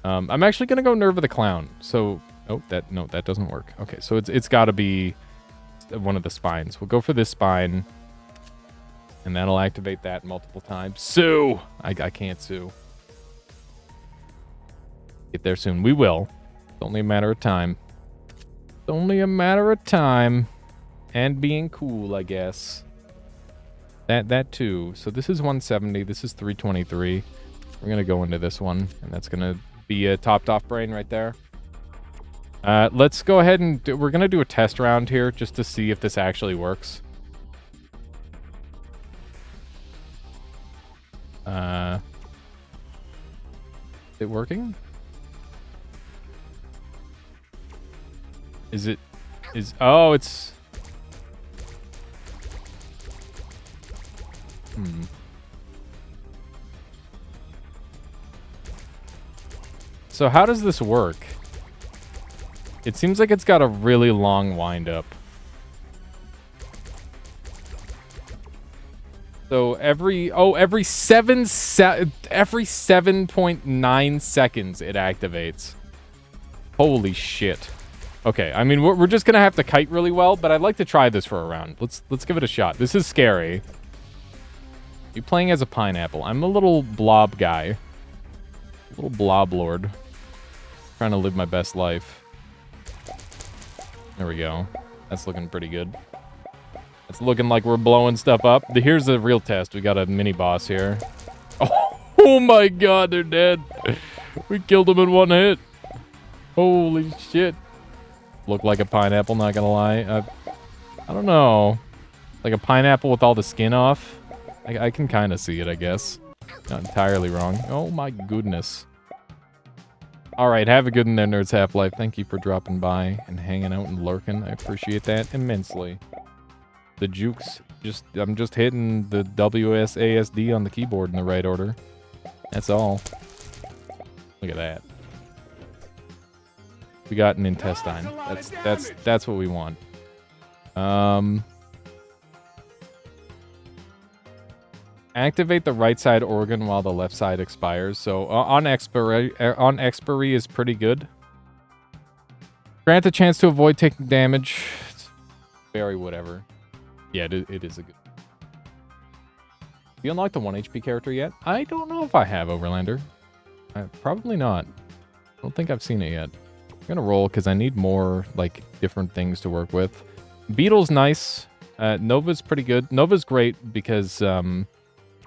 I'm actually going to go Nerve of the Clown. So, that doesn't work. Okay, so it's got to be one of the spines. We'll go for this spine, and that'll activate that multiple times. Sue! I can't sue. Get there soon. We will. It's only a matter of time. It's only a matter of time. And being cool, I guess. That too. So this is 170. This is 323. We're going to go into this one, and that's going to be a topped off brain right there. Let's go ahead and we're going to do a test round here just to see if this actually works. Is it working? Oh, it's... So how does this work? It seems like it's got a really long wind up. So every 7.9 seconds it activates. Holy shit. Okay, I mean we're just gonna have to kite really well, but I'd like to try this for a round. Let's give it a shot. This is scary. You playing as a pineapple. I'm a little blob guy. A little blob lord. Trying to live my best life. There we go. That's looking pretty good. It's looking like we're blowing stuff up. Here's the real test. We got a mini boss here. Oh my god, they're dead. We killed them in one hit. Holy shit. Look like a pineapple, not gonna lie. I don't know. Like a pineapple with all the skin off. I can kind of see it, I guess. Not entirely wrong. Oh my goodness. Alright, have a good one there, Nerds Half-Life. Thank you for dropping by and hanging out and lurking. I appreciate that immensely. The jukes, I'm just hitting the WSASD on the keyboard in the right order. That's all. Look at that. We got an intestine. That's what we want. Activate the right side organ while the left side expires. So on expiry is pretty good. Grant a chance to avoid taking damage. It's very whatever. Yeah, it is a good. You unlocked the 1 HP character yet? I don't know if I have, Overlander. Probably not. I don't think I've seen it yet. I'm gonna roll because I need more like different things to work with. Beetle's nice. Nova's pretty good. Nova's great because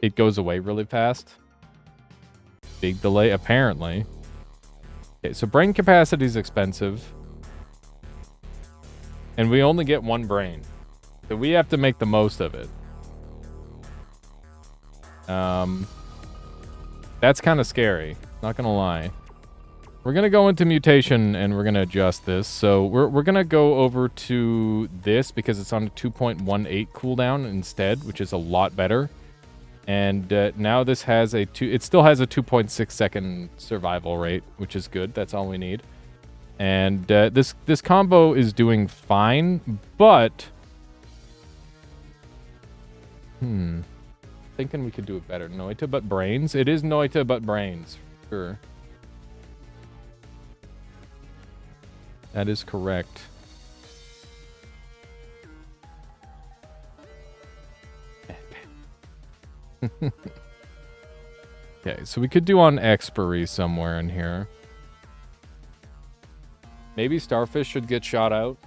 it goes away really fast. Big delay, apparently. Okay, so brain capacity is expensive. And we only get one brain. So we have to make the most of it. That's kind of scary. Not gonna lie. We're gonna go into mutation and we're gonna adjust this. So we're gonna go over to this because it's on a 2.18 cooldown instead, which is a lot better. And now this has it still has a 2.6 second survival rate, which is good. That's all we need. And this combo is doing fine, but thinking we could do it better. Noita but brains. It is Noita but brains. Sure. That is correct. Okay, so we could do on expiry somewhere in here. Maybe Starfish should get shot out.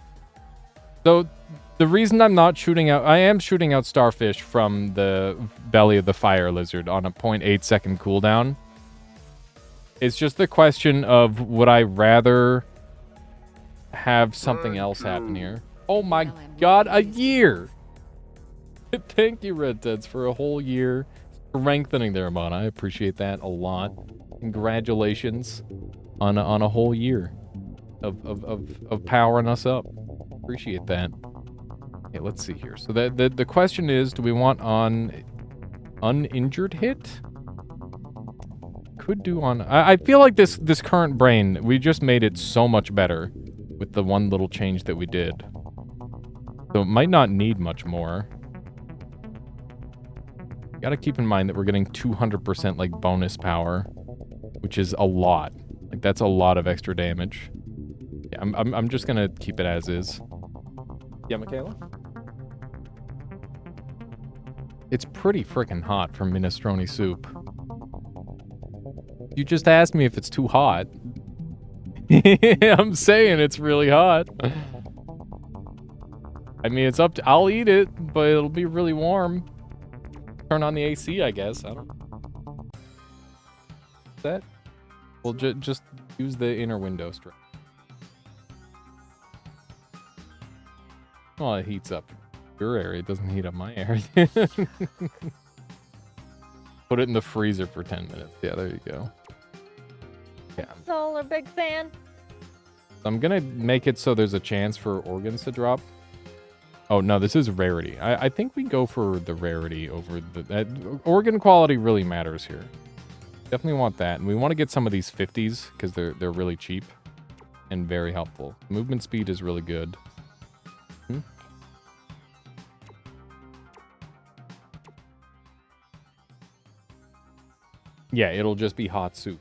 So the reason I'm not shooting out... I am shooting out Starfish from the belly of the fire lizard on a 0.8 second cooldown. It's just the question of would I rather have something else happen here? Oh my god, a year! Thank you, Red Teds, for a whole year strengthening their mod. I appreciate that a lot. Congratulations on a whole year of powering us up. Appreciate that. Okay, let's see here. So the question is, do we want on uninjured hit? Could do on... I feel like this current brain, we just made it so much better with the one little change that we did. So it might not need much more. Gotta keep in mind that we're getting 200% like bonus power, which is a lot. Like that's a lot of extra damage. Yeah, I'm just gonna keep it as is. Yeah, Michaela? It's pretty freaking hot for minestrone soup. You just asked me if it's too hot. I'm saying it's really hot. I mean, it's up to... I'll eat it, but it'll be really warm. Turn on the AC, I guess. I don't know. That? We'll just use the inner window strip. Well, it heats up your area. It doesn't heat up my area. Put it in the freezer for 10 minutes. Yeah, there you go. Yeah. Solar big fan. I'm gonna make it so there's a chance for organs to drop. Oh, no, this is rarity. I think we go for the rarity over the... organ quality really matters here. Definitely want that. And we want to get some of these 50s, because they're really cheap and very helpful. Movement speed is really good. Yeah, it'll just be hot soup.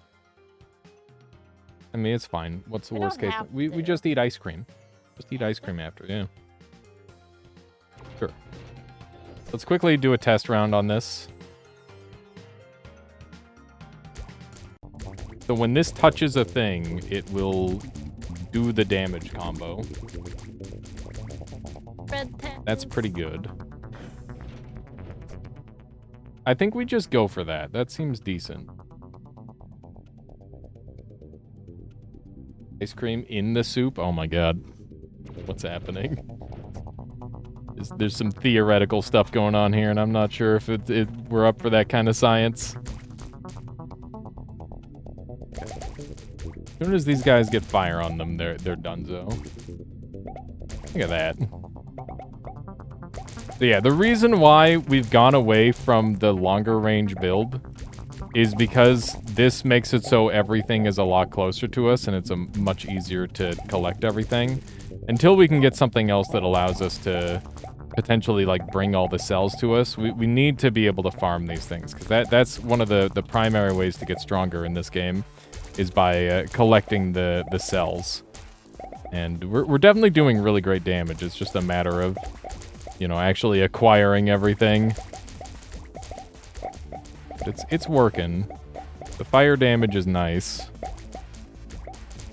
I mean, it's fine. What's the worst case? We just eat ice cream. Just eat ice cream after, yeah. Sure. Let's quickly do a test round on this. So when this touches a thing, it will do the damage combo. That's pretty good. I think we just go for that. That seems decent. Ice cream in the soup? Oh my god. What's happening? There's some theoretical stuff going on here, and I'm not sure if we're up for that kind of science. As soon as these guys get fire on them, they're donezo. Look at that. So yeah, the reason why we've gone away from the longer range build is because this makes it so everything is a lot closer to us, and it's much easier to collect everything. Until we can get something else that allows us to potentially like bring all the cells to us, we need to be able to farm these things, because that's one of the primary ways to get stronger in this game, is by collecting the cells. And we're definitely doing really great damage. It's just a matter of, you know, actually acquiring everything. But it's working. The fire damage is nice.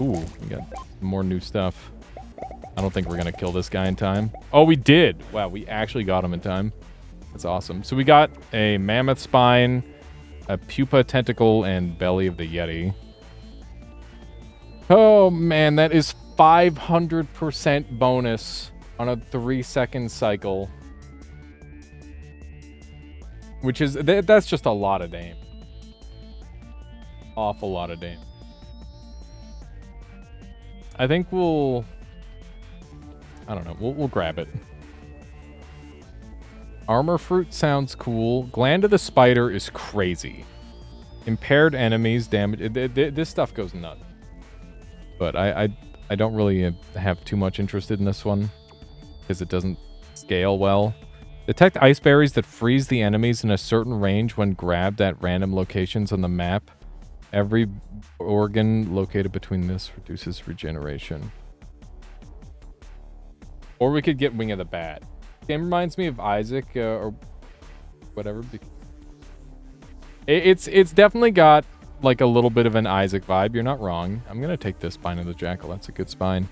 Ooh, we got more new stuff. I don't think we're gonna kill this guy in time. Oh, we did! Wow, we actually got him in time. That's awesome. So we got a mammoth spine, a pupa tentacle, and belly of the Yeti. Oh man, that is 500% bonus on a 3-second cycle. Which is, that's just a lot of damage. Awful lot of damage. I think I don't know, we'll grab it. Armor fruit sounds cool. Gland of the spider is crazy. Impaired enemies damage. This stuff goes nuts. But I don't really have too much interest in this one, because it doesn't scale well. Detect ice berries that freeze the enemies in a certain range when grabbed at random locations on the map. Every organ located between this reduces regeneration. Or we could get Wing of the Bat. Game reminds me of Isaac, or whatever. It's definitely got like a little bit of an Isaac vibe. You're not wrong. I'm gonna take this spine of the jackal. That's a good spine.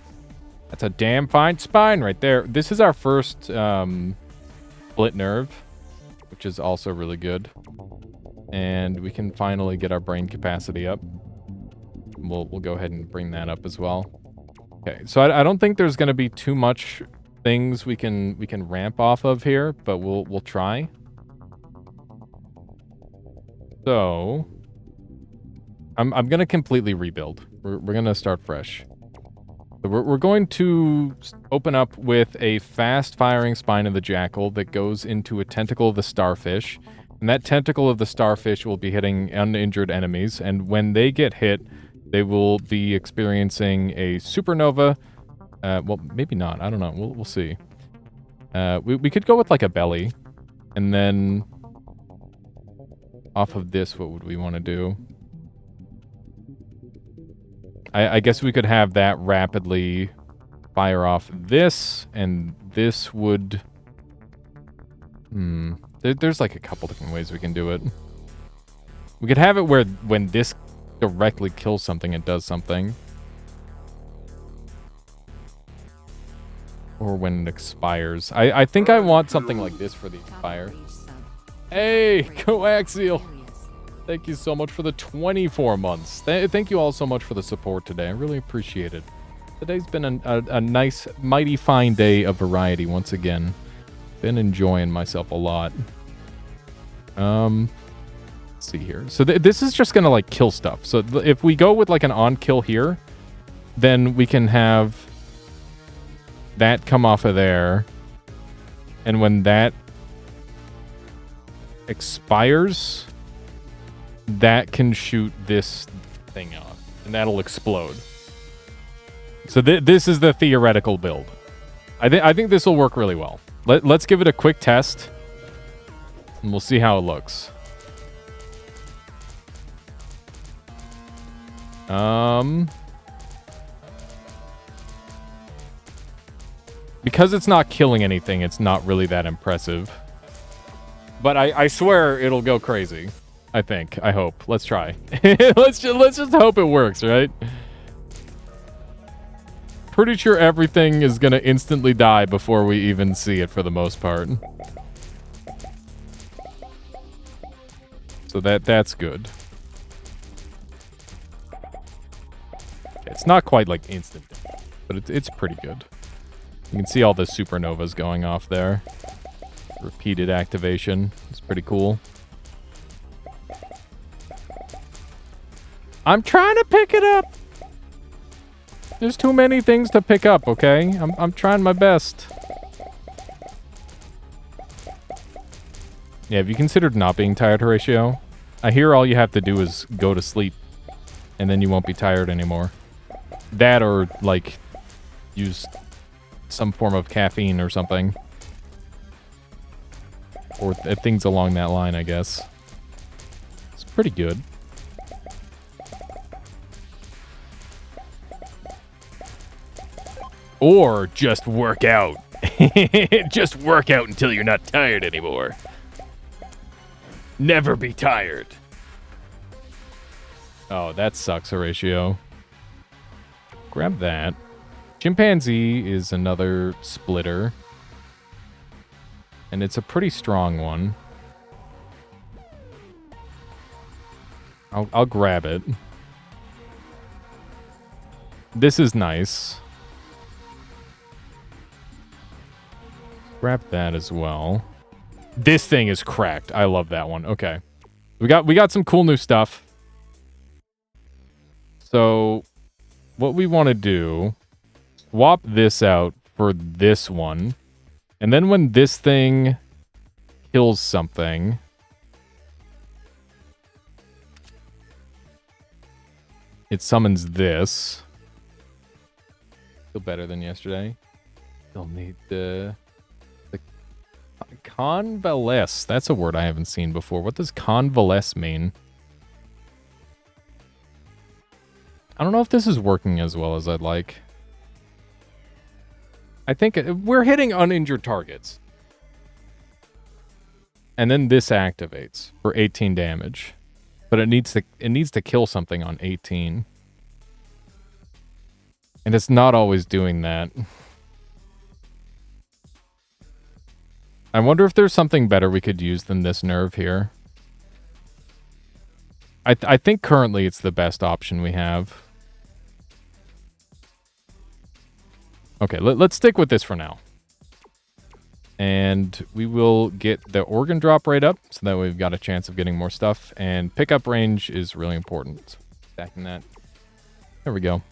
That's a damn fine spine right there. This is our first split nerve, which is also really good. And we can finally get our brain capacity up. We'll go ahead and bring that up as well. Okay, so I don't think there's gonna be too much things we can ramp off of here, but we'll try. So I'm gonna completely rebuild. We're gonna start fresh. So we're going to open up with a fast-firing spine of the jackal that goes into a tentacle of the starfish. And that tentacle of the starfish will be hitting uninjured enemies. And when they get hit, they will be experiencing a supernova. Well, maybe not. I don't know. We'll see. We could go with like a belly. And then off of this, what would we want to do? I guess we could have that rapidly fire off this, and this would... There's like a couple different ways we can do it. We could have it where when this directly kills something, it does something. Or when it expires. I think I want something like this for the expire. Hey, Coaxial! Thank you so much for the 24 months. Thank you all so much for the support today. I really appreciate it. Today's been a nice, mighty fine day of variety once again. Been enjoying myself a lot. Let's see here. So this is just gonna like kill stuff. So if we go with like an on kill here, then we can have that come off of there, and when that expires, that can shoot this thing off, and that'll explode. So this is the theoretical build. I think this will work really well. Let's give it a quick test, and we'll see how it looks. Because it's not killing anything, it's not really that impressive. But I swear it'll go crazy. I think. I hope. Let's try. let's just hope it works, right? Pretty sure everything is gonna instantly die before we even see it for the most part. So that's good. It's not quite like instant, but it's pretty good. You can see all the supernovas going off there. Repeated activation. It's pretty cool. I'm trying to pick it up. There's too many things to pick up, okay? I'm trying my best. Yeah, have you considered not being tired, Horatio? I hear all you have to do is go to sleep, and then you won't be tired anymore. That or, like, use some form of caffeine or something. Or things along that line, I guess. It's pretty good. Or just work out. Just work out until you're not tired anymore. Never be tired. Oh, that sucks, Horatio. Grab that. Chimpanzee is another splitter. And it's a pretty strong one. I'll grab it. This is nice. Grab that as well. This thing is cracked. I love that one. Okay. We got some cool new stuff. So what we want to do, swap this out for this one. And then when this thing kills something, it summons this. Feel better than yesterday. Still need the convalesce. That's a word I haven't seen before. What does convalesce mean? I don't know if this is working as well as I'd like. I think we're hitting uninjured targets. And then this activates for 18 damage. But it needs to kill something on 18. And it's not always doing that. I wonder if there's something better we could use than this nerve here. I think currently it's the best option we have. Okay, let's stick with this for now. And we will get the organ drop rate up, so that we've got a chance of getting more stuff. And pickup range is really important. So stacking that. There we go.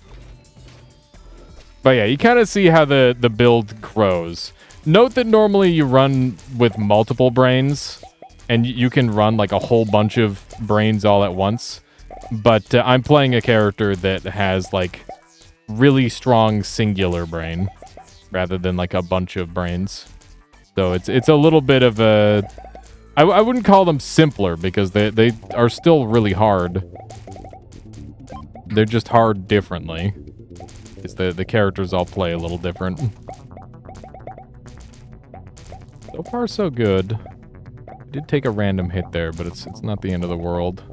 But yeah, you kind of see how the build grows. Note that normally you run with multiple brains, and you can run like a whole bunch of brains all at once. But I'm playing a character that has like really strong singular brain rather than like a bunch of brains. So it's a little bit of a... I wouldn't call them simpler because they are still really hard. They're just hard differently. Because the characters all play a little different. So far, so good. I did take a random hit there, but it's not the end of the world.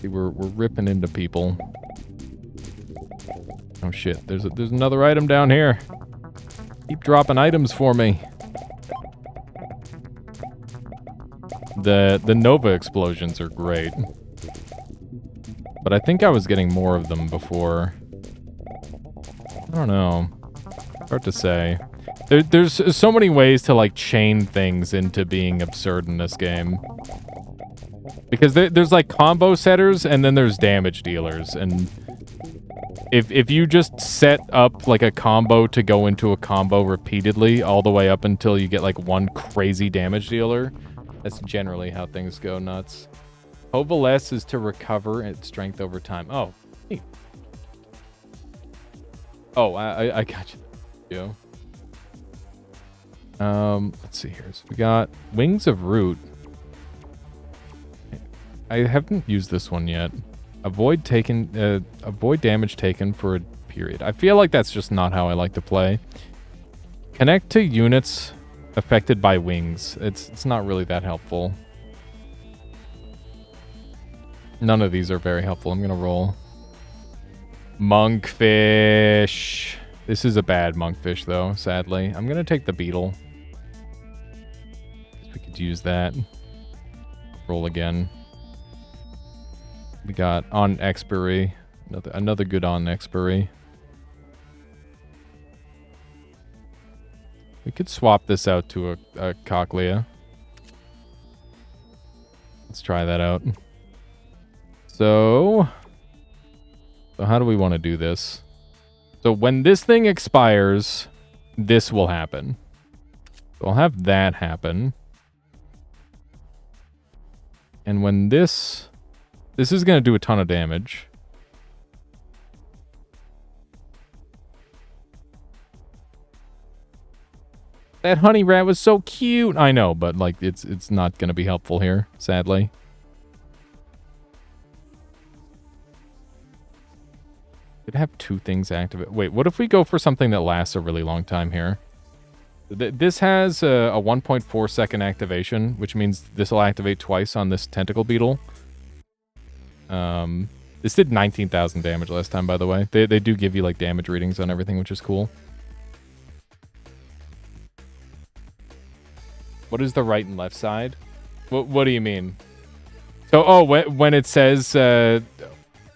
See, we're ripping into people. Oh shit! There's another item down here. Keep dropping items for me. The Nova explosions are great, but I think I was getting more of them before. I don't know. Hard to say. There's so many ways to like chain things into being absurd in this game. Because there's like combo setters and then there's damage dealers, and if you just set up like a combo to go into a combo repeatedly all the way up until you get like one crazy damage dealer, that's generally how things go nuts. Covalesce is to recover its strength over time. Oh, neat. Oh, I got you. Let's see here. So we got Wings of Root. I haven't used this one yet. Avoid damage taken for a period. I feel like that's just not how I like to play. Connect to units affected by wings. It's not really that helpful. None of these are very helpful. I'm gonna roll. Monkfish. This is a bad monkfish though, sadly. I'm gonna take the beetle. We could use that. Roll again. We got on expiry. Another good on expiry. We could swap this out to a cochlea. Let's try that out. So how do we want to do this? So when this thing expires, this will happen. So I'll have that happen. And when this is going to do a ton of damage. That honey rat was so cute. I know, but like it's not going to be helpful here, sadly. Could have two things activate. Wait, what if we go for something that lasts a really long time here? This has a 1.4 second activation, which means this will activate twice on this tentacle beetle. This did 19,000 damage last time, by the way. They do give you like damage readings on everything, which is cool. What is the right and left side? What do you mean? So, when it says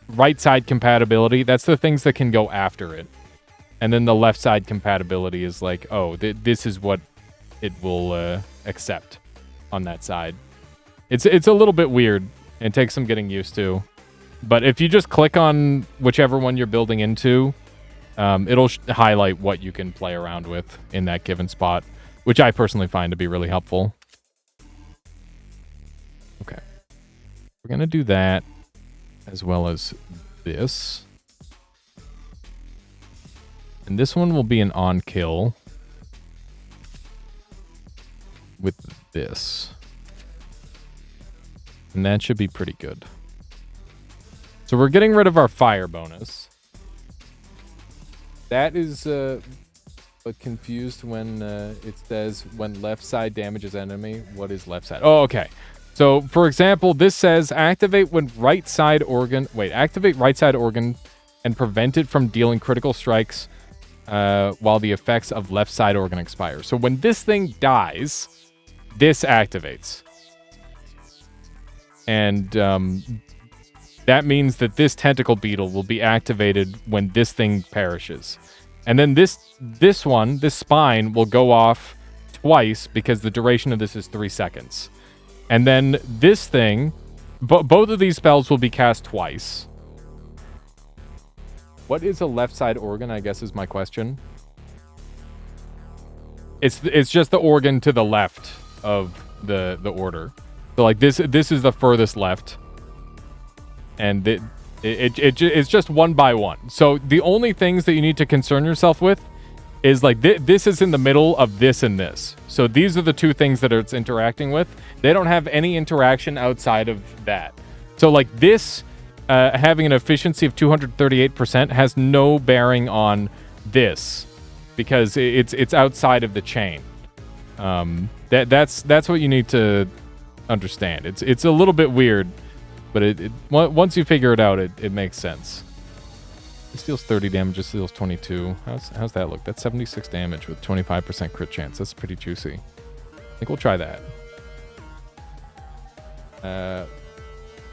right side compatibility, that's the things that can go after it. And then the left side compatibility is like, oh, this is what it will accept on that side. It's a little bit weird. It takes some getting used to. But if you just click on whichever one you're building into, it'll highlight what you can play around with in that given spot, which I personally find to be really helpful. Okay. We're going to do that as well as this. And this one will be an on-kill with this. And that should be pretty good. So we're getting rid of our fire bonus. That is but confused when it says when left side damages enemy. What is left side? Oh, okay. So for example, this says activate when right side organ. Wait, activate right side organ and prevent it from dealing critical strikes while the effects of left side organ expire. So when this thing dies, this activates. And that means that this tentacle beetle will be activated when this thing perishes. And then this spine will go off twice because the duration of this is 3 seconds. And then this thing, both of these spells will be cast twice. What is a left side organ, I guess is my question. It's just the organ to the left of the order. So like this is the furthest left. And it's just one by one. So the only things that you need to concern yourself with is like this is in the middle of this and this. So these are the two things that it's interacting with. They don't have any interaction outside of that. So like this having an efficiency of 238% has no bearing on this because it's outside of the chain. That's what you need to understand. It's a little bit weird, but once you figure it out, it makes sense. It deals 30 damage, it deals 22. How's that look? That's 76 damage with 25% crit chance. That's pretty juicy. I think we'll try that.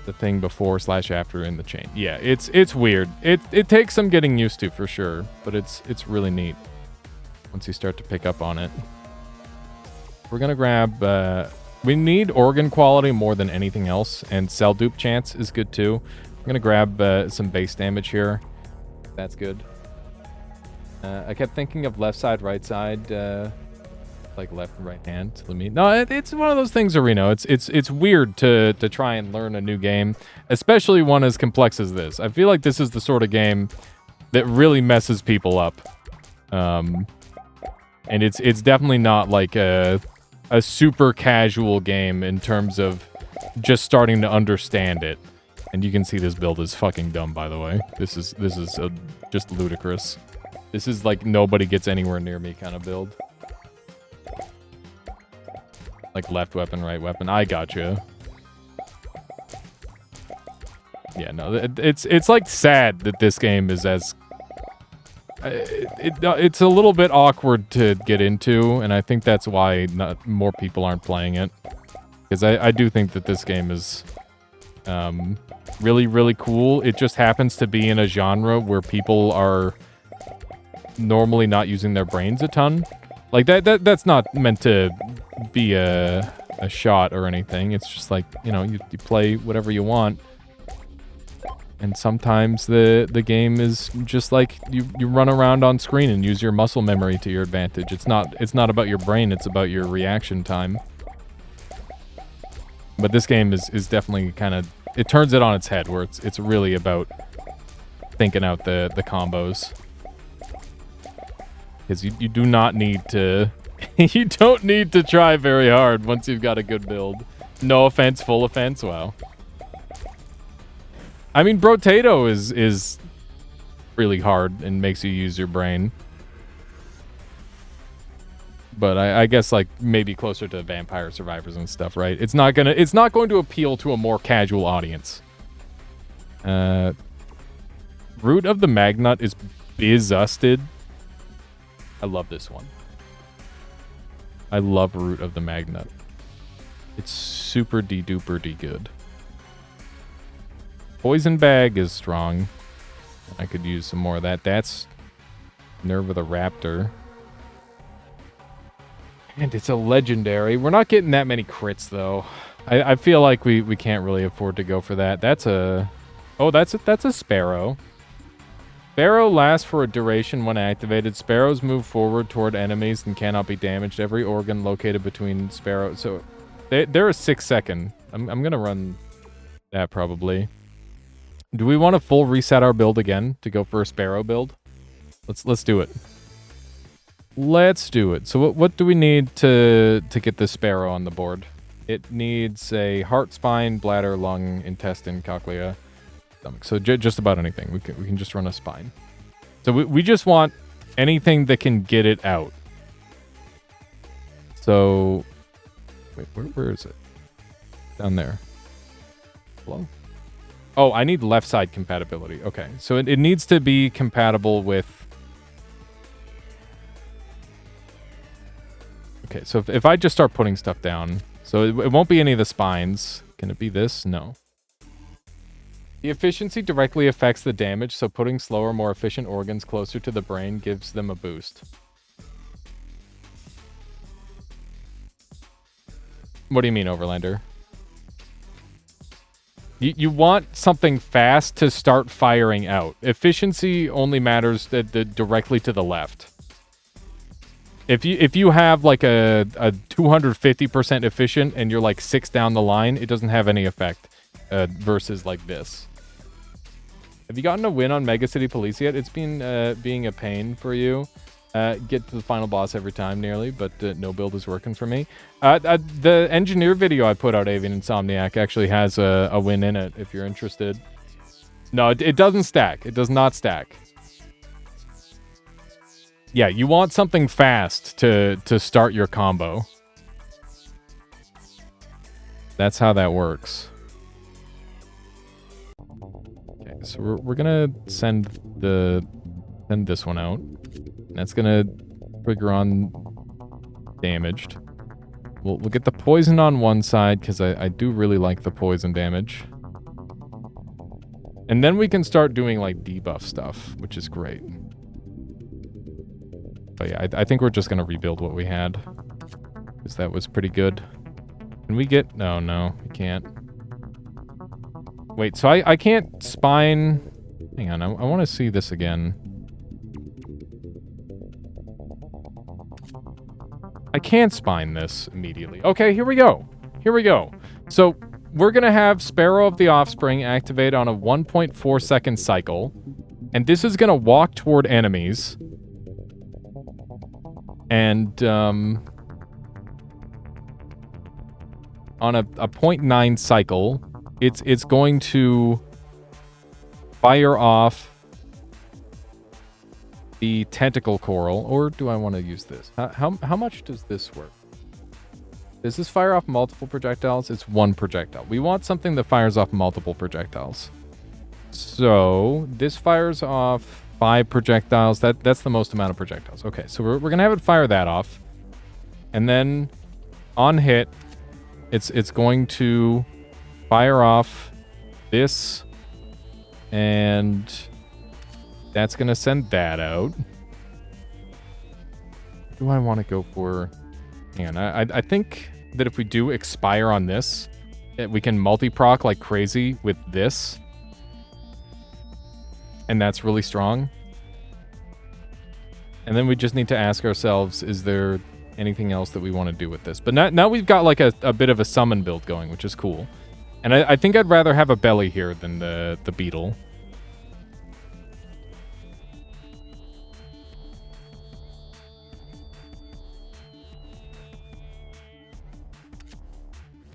The thing before / after in the chain. Yeah, it's weird. It takes some getting used to for sure, but it's really neat once you start to pick up on it. We're gonna grab. We need organ quality more than anything else, and cell dupe chance is good too. I'm gonna grab some base damage here. That's good. I kept thinking of left side, right side, like left and right hand. No, it's one of those things, Reno. It's weird to try and learn a new game, especially one as complex as this. I feel like this is the sort of game that really messes people up, and it's definitely not like a super casual game in terms of just starting to understand it. And you can see this build is fucking dumb, by the way. This is just ludicrous. This is like nobody gets anywhere near me kind of build. Like left weapon, right weapon. I gotcha. Yeah, no, it's like sad that this game is as... It's a little bit awkward to get into, and I think that's why not more people aren't playing it. Because I do think that this game is really, really cool. It just happens to be in a genre where people are normally not using their brains a ton. Like, that's not meant to be a shot or anything. It's just like, you know, you play whatever you want. And sometimes the game is just like you run around on screen and use your muscle memory to your advantage. It's not about your brain, it's about your reaction time. But this game is definitely kind of... It turns it on its head, where it's really about thinking out the combos. Because you do not need to... you don't need to try very hard once you've got a good build. No offense, full offense, wow. I mean, Brotato is really hard and makes you use your brain. But I guess like maybe closer to Vampire Survivors and stuff, right? It's not going to appeal to a more casual audience. Root of the Magnut is Bizusted. I love this one. I love Root of the Magnut. It's super de-duper good. Poison Bag is strong. I could use some more of that. That's Nerve of the Raptor. And it's a legendary. We're not getting that many crits, though. I feel like we can't really afford to go for that. That's a... Oh, that's a Sparrow. Sparrow lasts for a duration when activated. Sparrows move forward toward enemies and cannot be damaged. Every organ located between Sparrows. So, they're a 6-second. I'm going to run that, probably. Do we want to full reset our build again to go for a Sparrow build? Let's do it. Let's do it. So what do we need to get the Sparrow on the board? It needs a heart, spine, bladder, lung, intestine, cochlea, stomach. So just about anything. We can just run a spine. So we just want anything that can get it out. So wait, where is it? Down there. Hello? Oh, I need left side compatibility. Okay, so it needs to be compatible with... Okay, so if I just start putting stuff down... So it won't be any of the spines. Can it be this? No. The efficiency directly affects the damage, so putting slower, more efficient organs closer to the brain gives them a boost. What do you mean, Overlander? You want something fast to start firing out. Efficiency only matters directly to the left. If you have like a 250% efficient and you're like 6 down the line, it doesn't have any effect versus like this. Have you gotten a win on Mega City Police yet? It's been being a pain for you. Get to the final boss every time nearly, but no build is working for me. The engineer video I put out, Avian Insomniac, actually has a win in it if you're interested. No, it doesn't stack. It does not stack. Yeah, you want something fast to start your combo. That's how that works. Okay, so we're gonna send this one out. That's gonna trigger on damaged. We'll get the poison on one side, because I do really like the poison damage. And then we can start doing, like, debuff stuff, which is great. But yeah, I think we're just gonna rebuild what we had, because that was pretty good. Can we get... No, we can't. Wait, so I can't spine... Hang on, I want to see this again. I can't spine this immediately. Okay, here we go. So, we're going to have Sparrow of the Offspring activate on a 1.4 second cycle. And this is going to walk toward enemies. And, on a 0.9 cycle, it's going to fire off the tentacle coral, or do I want to use this? How much does this work? Does this fire off multiple projectiles? It's one projectile. We want something that fires off multiple projectiles. So this fires off 5 projectiles. That's the most amount of projectiles. Okay, so we're gonna have it fire that off, and then on hit, it's going to fire off this, and that's going to send that out. What do I want to go for? Hang on, I think that if we do expire on this, we can multi-proc like crazy with this. And that's really strong. And then we just need to ask ourselves, is there anything else that we want to do with this? But now we've got like a bit of a summon build going, which is cool. And I think I'd rather have a belly here than the beetle.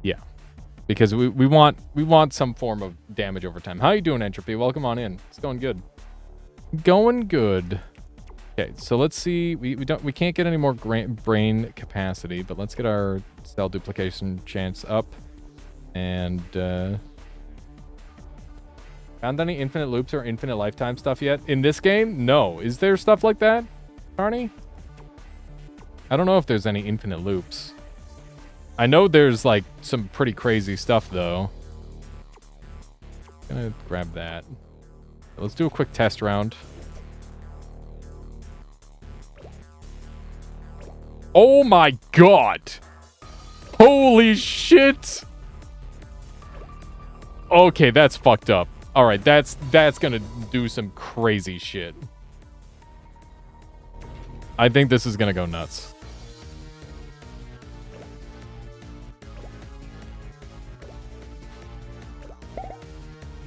Yeah, because we want some form of damage over time. How you doing, Entropy? Welcome on in. It's going good. Going good. Okay, so let's see. We can't get any more brain capacity, but let's get our cell duplication chance up. And found any infinite loops or infinite lifetime stuff yet in this game? No. Is there stuff like that, Carney? I don't know if there's any infinite loops. I know there's like some pretty crazy stuff though. Gonna grab that. Let's do a quick test round. Oh my god! Holy shit! Okay, that's fucked up. Alright, that's gonna do some crazy shit. I think this is gonna go nuts.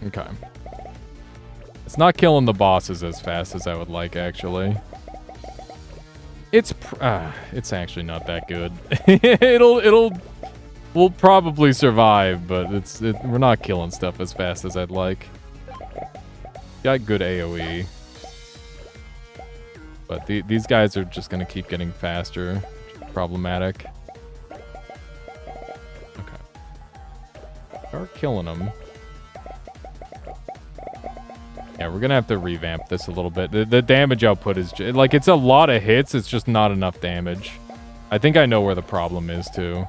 Okay. It's not killing the bosses as fast as I would like, actually. It's actually not that good. We'll probably survive, but we're not killing stuff as fast as I'd like. Got good AoE. But these guys are just gonna keep getting faster, which is problematic. Okay. Start killing them. Yeah, we're gonna have to revamp this a little bit. The damage output is like, it's a lot of hits, it's just not enough damage. I think I know where the problem is too.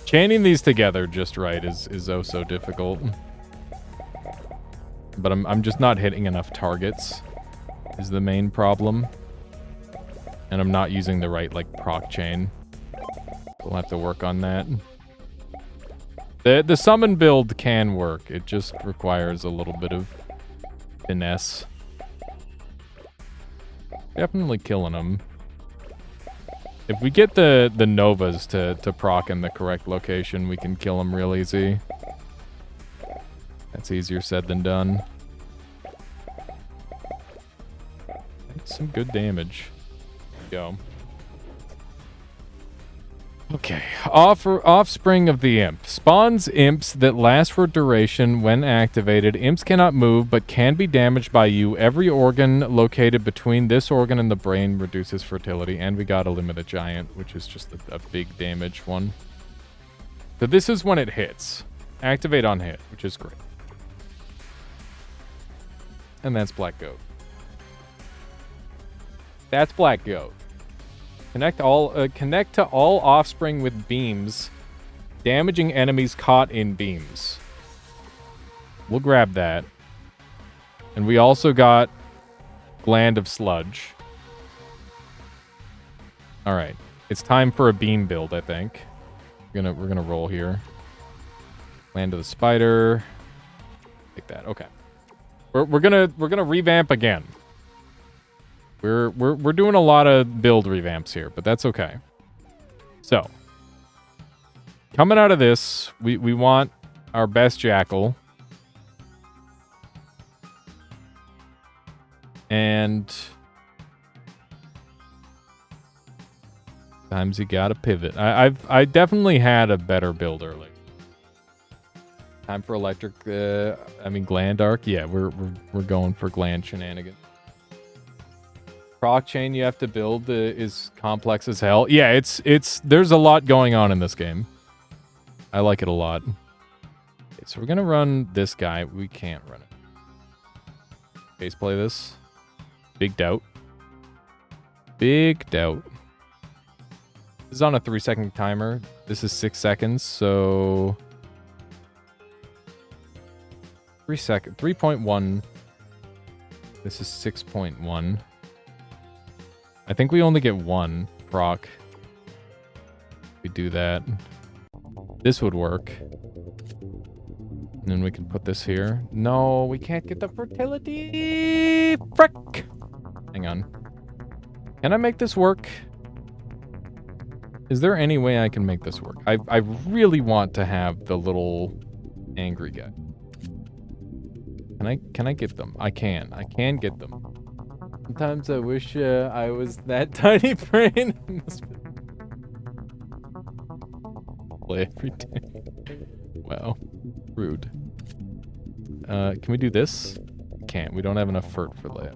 Chaining these together just right is oh so difficult. But I'm just not hitting enough targets is the main problem. And I'm not using the right like proc chain. We'll have to work on that. The summon build can work. It just requires a little bit of finesse. Definitely killing them. If we get the Novas to proc in the correct location, we can kill them real easy. That's easier said than done. Some good damage. Go. Okay, offspring of the imp. Spawns imps that last for duration when activated. Imps cannot move, but can be damaged by you. Every organ located between this organ and the brain reduces fertility. And we got a limited giant, which is just a big damage one. So this is when it hits. Activate on hit, which is great. And that's Black Goat. That's Black Goat. Connect to all offspring with beams, damaging enemies caught in beams. We'll grab that. And we also got Gland of Sludge. All right, it's time for a beam build, I think. We're gonna roll here. Land of the Spider. Take that. Okay. We're gonna revamp again. We're doing a lot of build revamps here, but that's okay. So, coming out of this, we want our best Jackal. And sometimes you gotta pivot. I definitely had a better build earlier. Time for electric. Gland arc. Yeah, we're going for gland shenanigans. Proc chain you have to build is complex as hell. Yeah, there's a lot going on in this game. I like it a lot. Okay, so we're gonna run this guy. We can't run it. Base play this. Big doubt. Big doubt. This is on a 3-second timer. This is 6 seconds, so 3.1. This is 6.1. I think we only get one proc. We do that. This would work. And then we can put this here. No, we can't get the fertility. Frick. Hang on. Can I make this work? Is there any way I can make this work? I really want to have the little angry guy. Can I get them? I can get them. Sometimes I wish I was that tiny brain. Play every day. Wow. Rude. Can we do this? We can't. We don't have enough fert for that.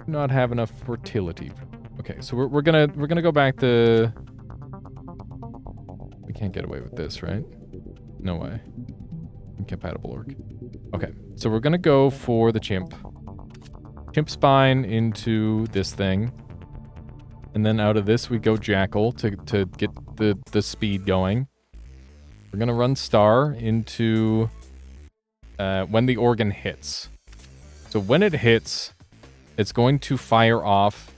Not have enough fertility. Okay, so we're gonna go back to. We can't get away with this, right? No way. Incompatible orc. Okay, so we're gonna go for the chimp. Chimp spine into this thing. And then out of this we go Jackal to get the speed going. We're gonna run Star into when the organ hits. So when it hits, it's going to fire off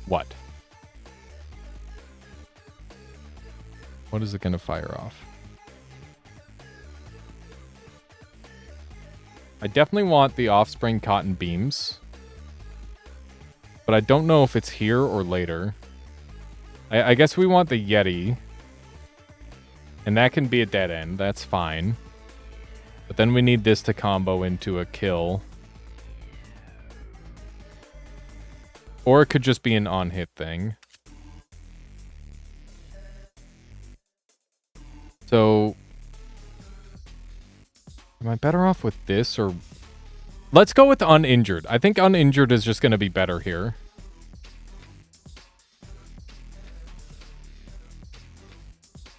what? What is it gonna fire off? I definitely want the offspring cotton beams. But I don't know if it's here or later. I guess we want the Yeti. And that can be a dead end. That's fine. But then we need this to combo into a kill. Or it could just be an on-hit thing. So am I better off with this or... Let's go with uninjured. I think uninjured is just going to be better here.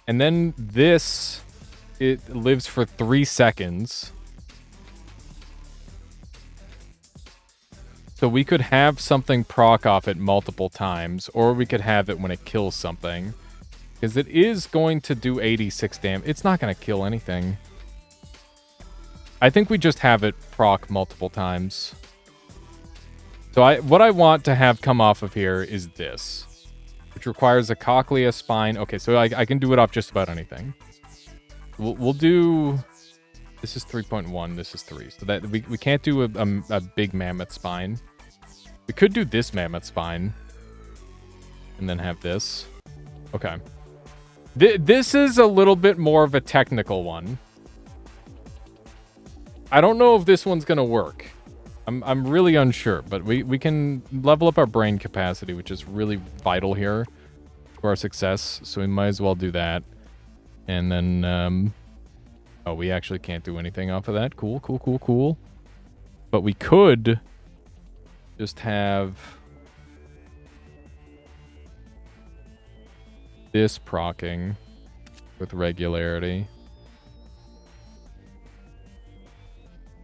And then this, it lives for 3 seconds. So we could have something proc off it multiple times, or we could have it when it kills something. Because it is going to do 86 damage. It's not going to kill anything. I think we just have it proc multiple times. So what I want to have come off of here is this. Which requires a cochlea, spine. Okay, so I can do it off just about anything. We'll do... This is 3.1, this is 3. So that we can't do a big mammoth spine. We could do this mammoth spine. And then have this. Okay. This is a little bit more of a technical one. I don't know if this one's going to work. I'm really unsure, but we can level up our brain capacity, which is really vital here for our success. So we might as well do that. And then, oh, we actually can't do anything off of that. Cool, cool, cool, cool. But we could just have this proccing with regularity,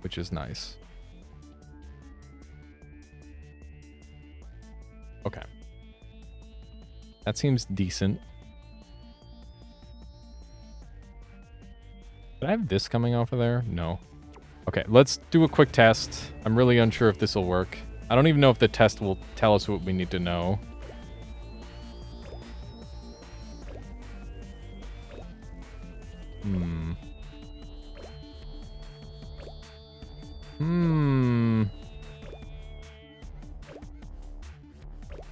which is nice. Okay. That seems decent. Did I have this coming off of there? No. Okay, let's do a quick test. I'm really unsure if this will work. I don't even know if the test will tell us what we need to know.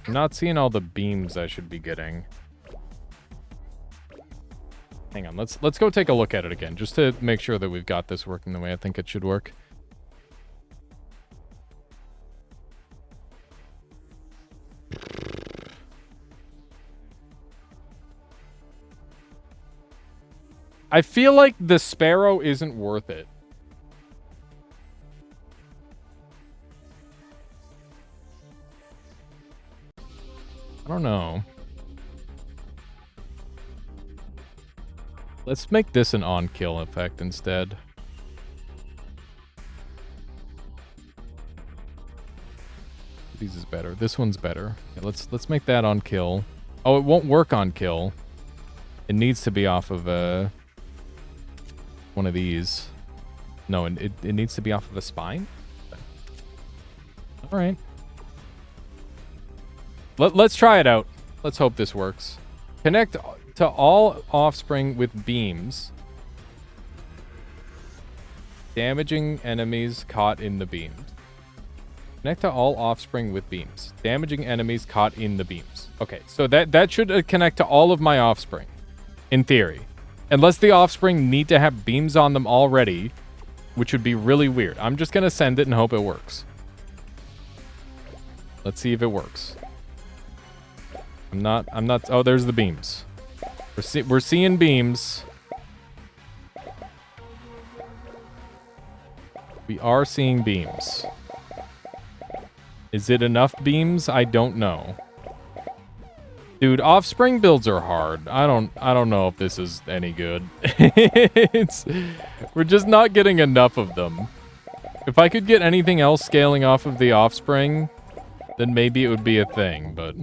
I'm not seeing all the beams I should be getting. Hang on, let's go take a look at it again, just to make sure that we've got this working the way I think it should work. I feel like the sparrow isn't worth it. I don't know. Let's make this an on-kill effect instead. This is better. This one's better. Okay, let's make that on kill. Oh, it won't work on kill. It needs to be off of one of these. No, it needs to be off of a spine. All right. Let's try it out. Let's hope this works. Connect to all offspring with beams, damaging enemies caught in the beams. Connect to all offspring with beams, damaging enemies caught in the beams. Okay, so that should connect to all of my offspring, in theory. Unless the offspring need to have beams on them already, which would be really weird. I'm just gonna send it and hope it works. Let's see if it works. I'm not, oh, there's the beams. We're seeing beams. We are seeing beams. Is it enough beams? I don't know. Dude, offspring builds are hard. I don't know if this is any good. We're just not getting enough of them. If I could get anything else scaling off of the offspring, then maybe it would be a thing, but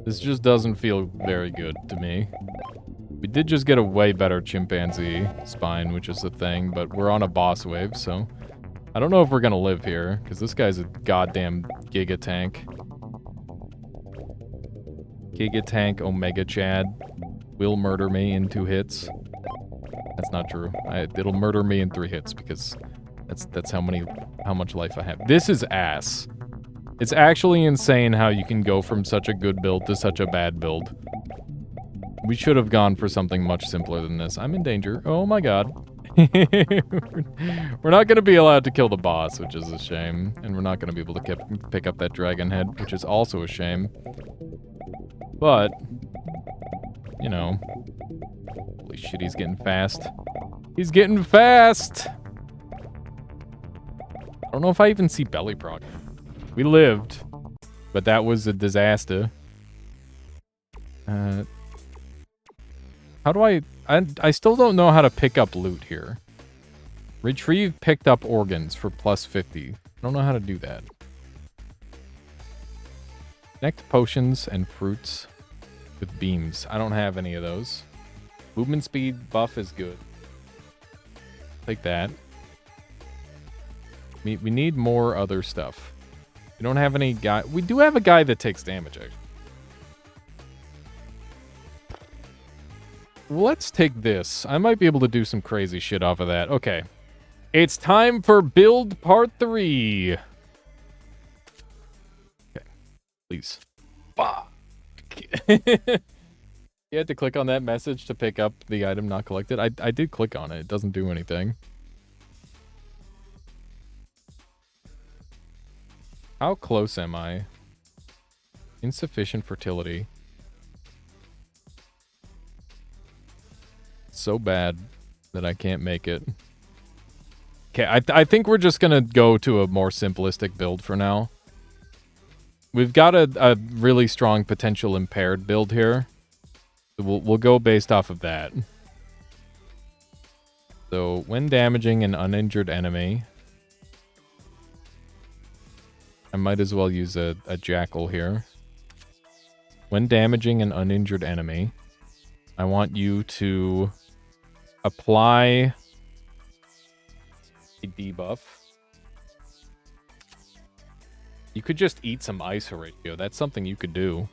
this just doesn't feel very good to me. We did just get a way better chimpanzee spine, which is the thing, but we're on a boss wave, so I don't know if we're gonna live here, because this guy's a goddamn giga tank. Giga tank Omega Chad will murder me in 2 hits. That's not true. It'll murder me in 3 hits, because that's how much life I have. This is ass. It's actually insane how you can go from such a good build to such a bad build. We should have gone for something much simpler than this. I'm in danger. Oh my god. We're not going to be allowed to kill the boss, which is a shame. And we're not going to be able to pick up that dragon head, which is also a shame. But, you know. Holy shit, he's getting fast. He's getting fast! I don't know if I even see belly proc. We lived, but that was a disaster. How do I still don't know how to pick up loot here. Retrieve picked up organs for plus 50. I don't know how to do that. Connect potions and fruits with beams. I don't have any of those. Movement speed buff is good. Take that. We need more other stuff. We don't have any guy. We do have a guy that takes damage, actually. Let's take this. I might be able to do some crazy shit off of that. Okay. It's time for build part 3. Okay. Please. Fuck. You had to click on that message to pick up the item not collected. I did click on it. It doesn't do anything. How close am I? Insufficient fertility. So bad that I can't make it. Okay, I think we're just gonna go to a more simplistic build for now. We've got a really strong potential impaired build here. So we'll go based off of that. So, when damaging an uninjured enemy, I might as well use a jackal here. When damaging an uninjured enemy, I want you to apply a debuff. You could just eat some ice, Horatio. That's something you could do.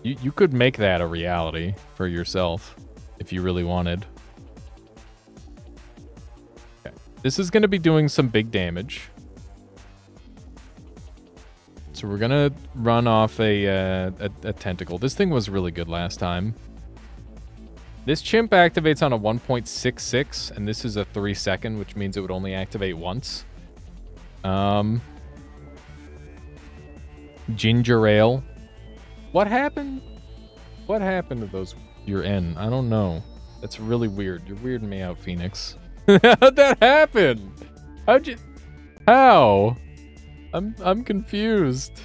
You could make that a reality for yourself if you really wanted. Okay. This is going to be doing some big damage. So we're going to run off a tentacle. This thing was really good last time. This chimp activates on a 1.66, and this is a 3-second, which means it would only activate once. Ginger ale. What happened? What happened to those? You're in. I don't know. That's really weird. You're weirding me out, Phoenix. How'd that happen? How'd you... How? I'm confused.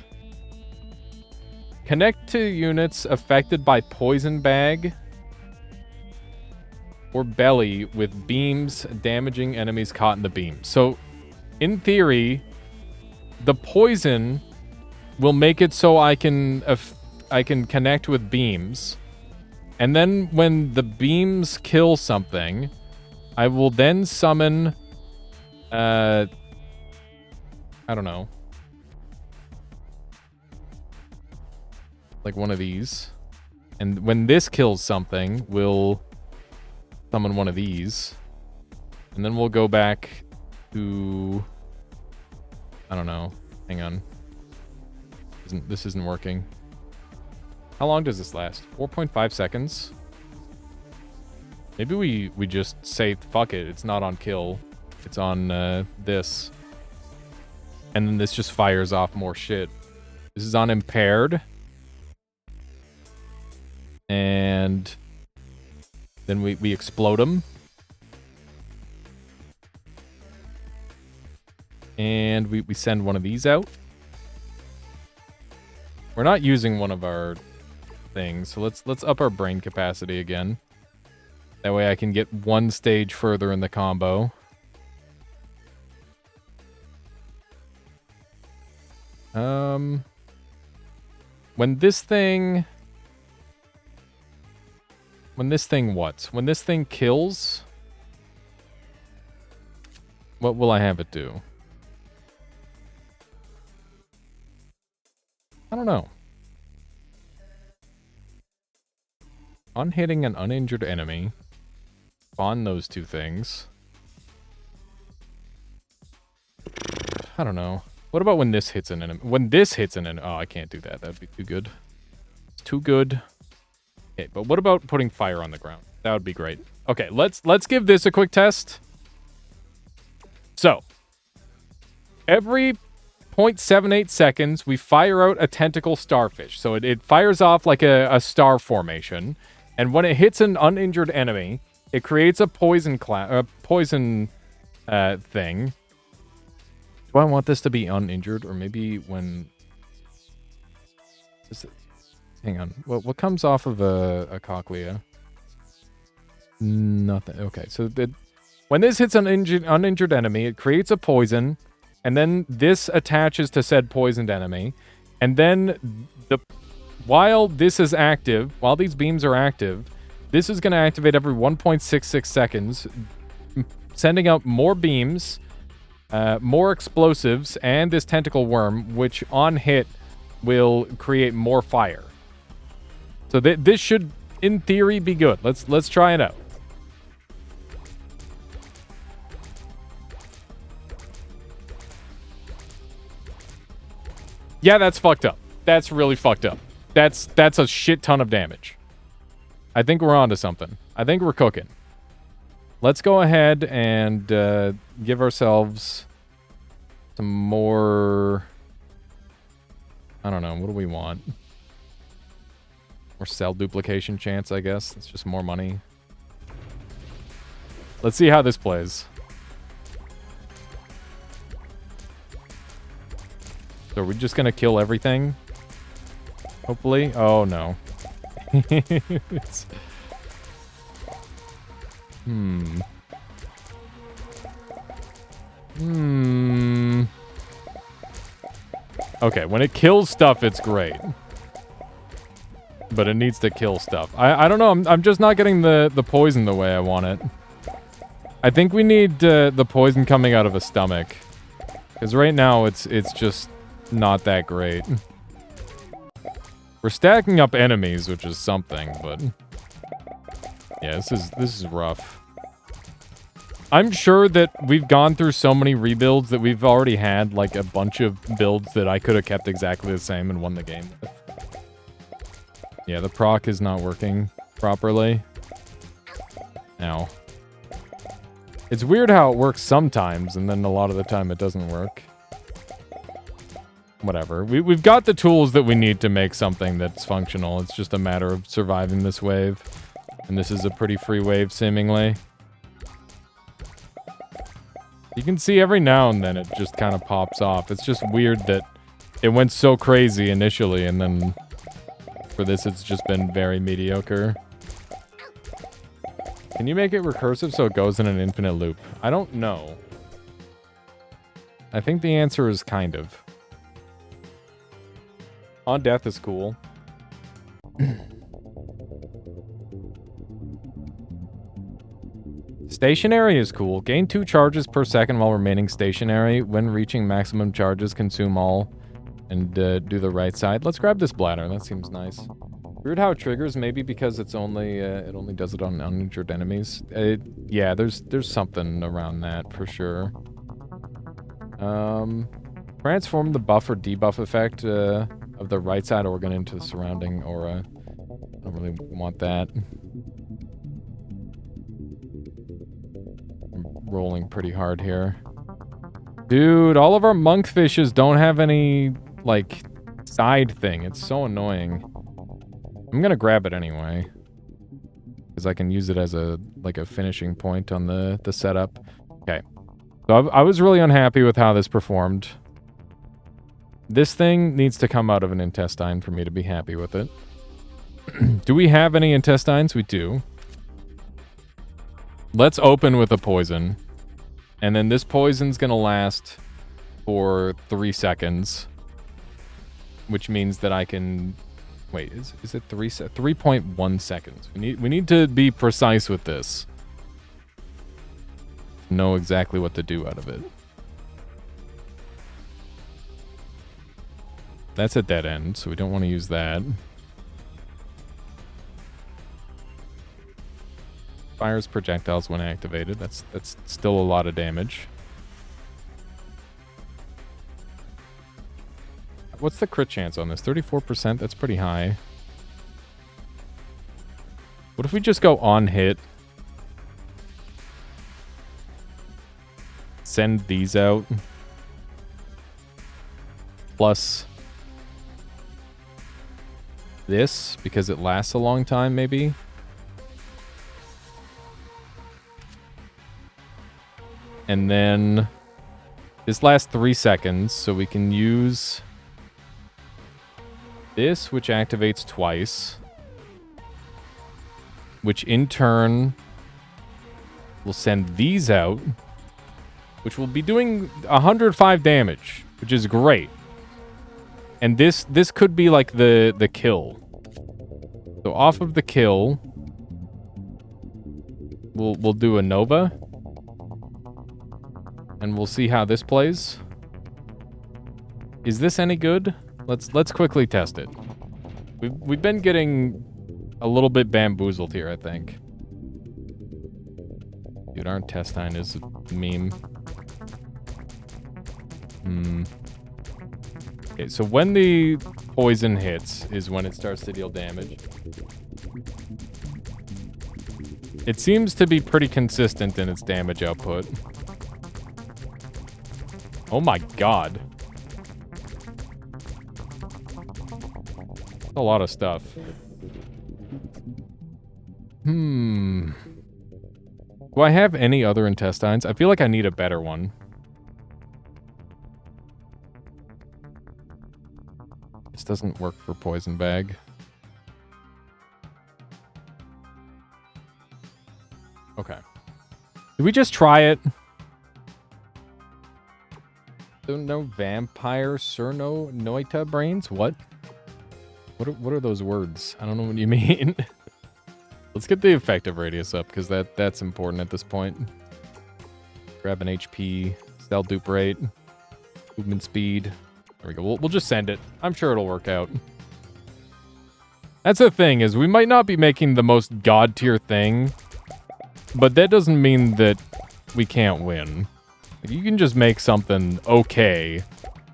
Connect to units affected by poison bag or belly with beams damaging enemies caught in the beam. So, in theory, the poison will make it so I can connect with beams. And then when the beams kill something, I will then summon I don't know. Like one of these. And when this kills something, we'll summon one of these. And then we'll go back to... I don't know. Hang on. This isn't working. How long does this last? 4.5 seconds? Maybe we just say, fuck it, it's not on kill. It's on this. And then this just fires off more shit. This is on impaired. And then we explode them. And we send one of these out. We're not using one of our things, so let's up our brain capacity again. That way I can get one stage further in the combo. When this thing kills, what will I have it do? I don't know. On hitting an uninjured enemy, spawn those two things. I don't know. What about when this hits an enemy? When this hits an enemy... Oh, I can't do that. That'd be too good. It's too good. Okay, but what about putting fire on the ground? That would be great. Okay, let's give this a quick test. So, every 0.78 seconds, we fire out a tentacle starfish. So it fires off like a star formation. And when it hits an uninjured enemy, it creates a poison thing. Do I want this to be uninjured? Or maybe when... Hang on. What comes off of a cochlea? Nothing. Okay, so when this hits an uninjured enemy, it creates a poison, and then this attaches to said poisoned enemy, and then while this is active, while these beams are active, this is going to activate every 1.66 seconds, sending out more beams, more explosives, and this tentacle worm, which on hit will create more fire. So this should, in theory, be good. Let's try it out. Yeah, that's fucked up. That's really fucked up. That's a shit ton of damage. I think we're onto something. I think we're cooking. Let's go ahead and give ourselves Some more... I don't know. What do we want? More cell duplication chance, I guess. It's just more money. Let's see how this plays. So are we just gonna kill everything? Hopefully? Oh, no. It's... Okay, when it kills stuff, it's great. But it needs to kill stuff. I don't know, I'm just not getting the poison the way I want it. I think we need the poison coming out of a stomach. Because right now, it's just not that great. We're stacking up enemies, which is something, but... Yeah, this is rough. I'm sure that we've gone through so many rebuilds that we've already had, like, a bunch of builds that I could have kept exactly the same and won the game with. Yeah, the proc is not working properly. Now. It's weird how it works sometimes, and then a lot of the time it doesn't work. Whatever. We've got the tools that we need to make something that's functional. It's just a matter of surviving this wave. And this is a pretty free wave, seemingly. You can see every now and then it just kind of pops off. It's just weird that it went so crazy initially, and then for this it's just been very mediocre. Can you make it recursive so it goes in an infinite loop? I don't know. I think the answer is kind of. On death is cool. Stationary is cool. Gain 2 charges per second while remaining stationary. When reaching maximum charges, consume all. And do the right side. Let's grab this bladder. That seems nice. Weird how it triggers. Maybe because it's only it only does it on uninjured enemies. Yeah, there's something around that for sure. Transform the buff or debuff effect of the right side organ into the surrounding aura. I don't really want that. I'm rolling pretty hard here. Dude, all of our monkfishes don't have any, like, side thing. It's so annoying. I'm gonna grab it anyway. Because I can use it as a, like, a finishing point on the setup. Okay. So I was really unhappy with how this performed. This thing needs to come out of an intestine for me to be happy with it. Do we have any intestines? We do. Let's open with a poison. And then this poison's gonna last for 3 seconds. Which means that I can... Wait, is it 3.1 seconds? We need to be precise with this. Know exactly what to do out of it. That's a dead end, so we don't want to use that. Fires projectiles when activated. That's still a lot of damage. What's the crit chance on this? 34%? That's pretty high. What if we just go on hit? Send these out. Plus this, because it lasts a long time, maybe? And then this lasts 3 seconds, so we can use this, which activates twice. Which in turn will send these out, which will be doing 105 damage, which is great. And this could be like the kill. So off of the kill, we'll do a Nova. And we'll see how this plays. Is this any good? Let's quickly test it. We've been getting a little bit bamboozled here, I think. Dude, our intestine is a meme. Okay, so when the poison hits is when it starts to deal damage. It seems to be pretty consistent in its damage output. Oh my god. That's a lot of stuff. Do I have any other intestines? I feel like I need a better one. This doesn't work for poison bag. Okay. Did we just try it? No vampire Cerno Noita brains? What? What are those words? I don't know what you mean. Let's get the effective radius up, because that's important at this point. Grab an HP, cell dupe rate, movement speed. There we go. We'll just send it. I'm sure it'll work out. That's the thing, is we might not be making the most god tier thing, but that doesn't mean that we can't win. You can just make something okay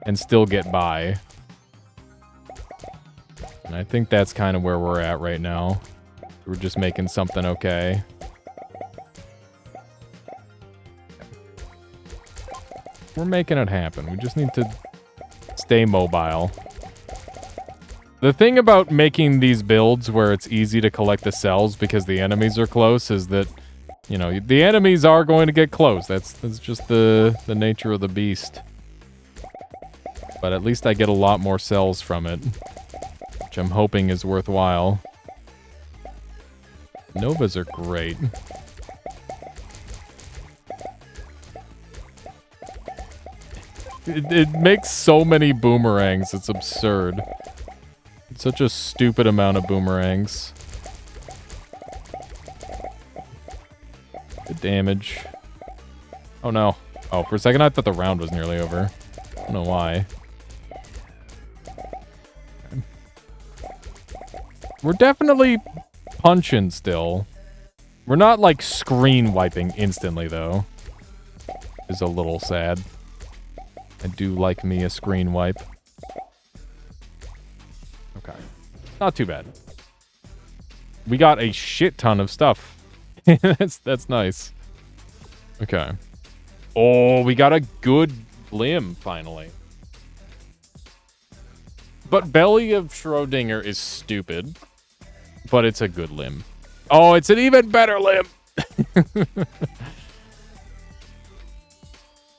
and still get by. And I think that's kind of where we're at right now. We're just making something okay. We're making it happen. We just need to stay mobile. The thing about making these builds where it's easy to collect the cells because the enemies are close is that, you know, the enemies are going to get close. That's just the nature of the beast. But at least I get a lot more cells from it, which I'm hoping is worthwhile. Novas are great. It makes so many boomerangs, it's absurd. It's such a stupid amount of boomerangs. Good damage. Oh no. Oh, for a second I thought the round was nearly over. I don't know why. Okay. We're definitely punching still. We're not like screen wiping instantly though. Is a little sad. I do like me a screen wipe. Okay. Not too bad. We got a shit ton of stuff. That's nice. Okay. Oh, we got a good limb finally. But Belly of Schrodinger is stupid. But it's a good limb. Oh, it's an even better limb!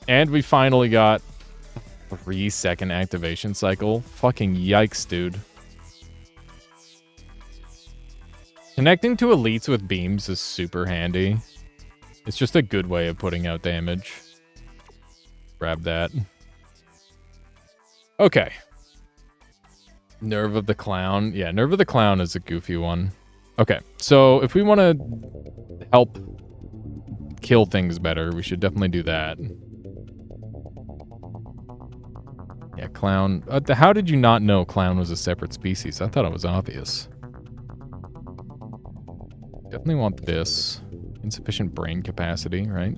And we finally got a 3-second activation cycle. Fucking yikes, dude. Connecting to elites with beams is super handy. It's just a good way of putting out damage. Grab that. Okay. Nerve of the Clown. Yeah, Nerve of the Clown is a goofy one. Okay, so if we want to help kill things better, we should definitely do that. Yeah, Clown. How did you not know Clown was a separate species? I thought it was obvious. Definitely want this. Insufficient brain capacity, right?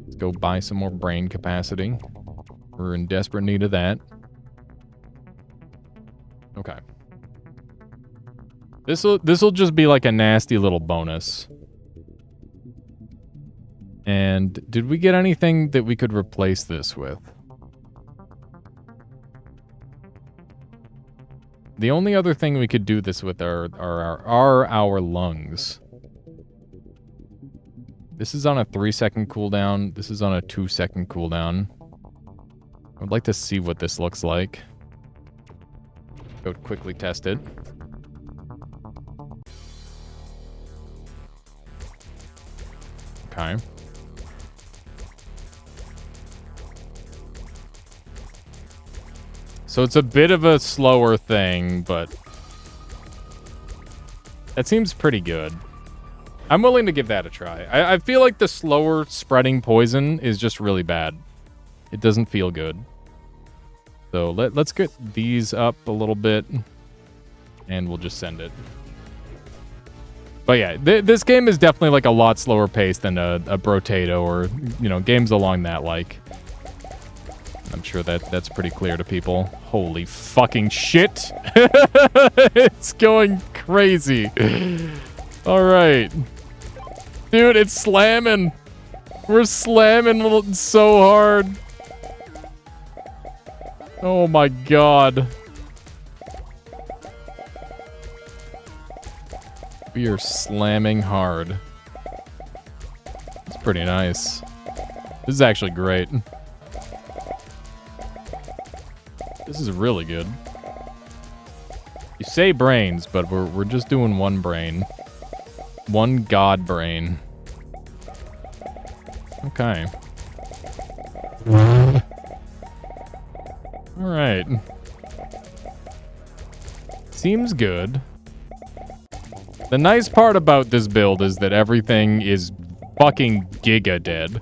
Let's go buy some more brain capacity. We're in desperate need of that. Okay. This'll just be like a nasty little bonus. And did we get anything that we could replace this with? The only other thing we could do this with are our lungs. This is on a 3-second cooldown. This is on a 2-second cooldown. I would like to see what this looks like. Go quickly test it. Okay. So it's a bit of a slower thing, but that seems pretty good. I'm willing to give that a try. I feel like the slower spreading poison is just really bad. It doesn't feel good. So let's get these up a little bit, and we'll just send it. But yeah, this game is definitely like a lot slower paced than a Brotato or, you know, games along that like. I'm sure that's pretty clear to people. Holy fucking shit! It's going crazy. All right. Dude, it's slamming. We're slamming so hard. Oh my god. We are slamming hard. It's pretty nice. This is actually great. This is really good. You say brains, but we're just doing one brain. One god brain. Okay. Alright. Seems good. The nice part about this build is that everything is fucking giga dead.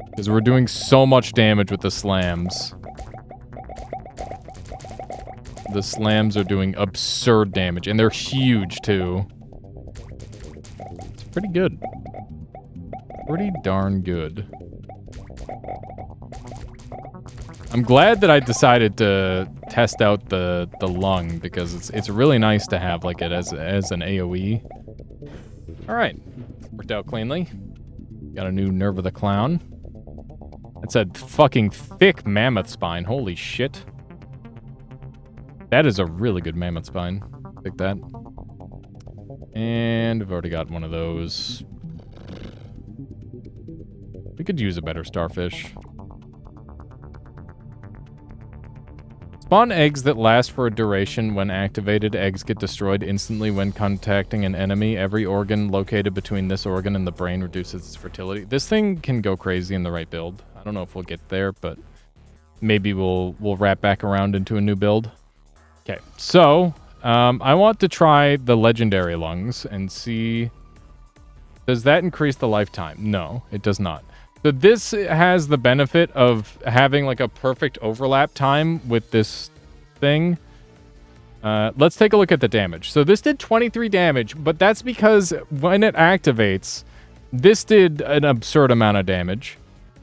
Because we're doing so much damage with the slams. The slams are doing absurd damage, and they're huge too. It's pretty good. Pretty darn good. I'm glad that I decided to test out the lung, because it's really nice to have like it as an AoE. Alright. Worked out cleanly. Got a new Nerve of the Clown. It's a fucking thick mammoth spine. Holy shit. That is a really good mammoth spine. Pick that. And I've already got one of those. We could use a better starfish. Spawn eggs that last for a duration. When activated, eggs get destroyed instantly when contacting an enemy. Every organ located between this organ and the brain reduces its fertility. This thing can go crazy in the right build. I don't know if we'll get there, but maybe we'll wrap back around into a new build. Okay, so I want to try the legendary lungs and see... Does that increase the lifetime? No, it does not. So this has the benefit of having like a perfect overlap time with this thing. Let's take a look at the damage. So this did 23 damage, but that's because when it activates, this did an absurd amount of damage.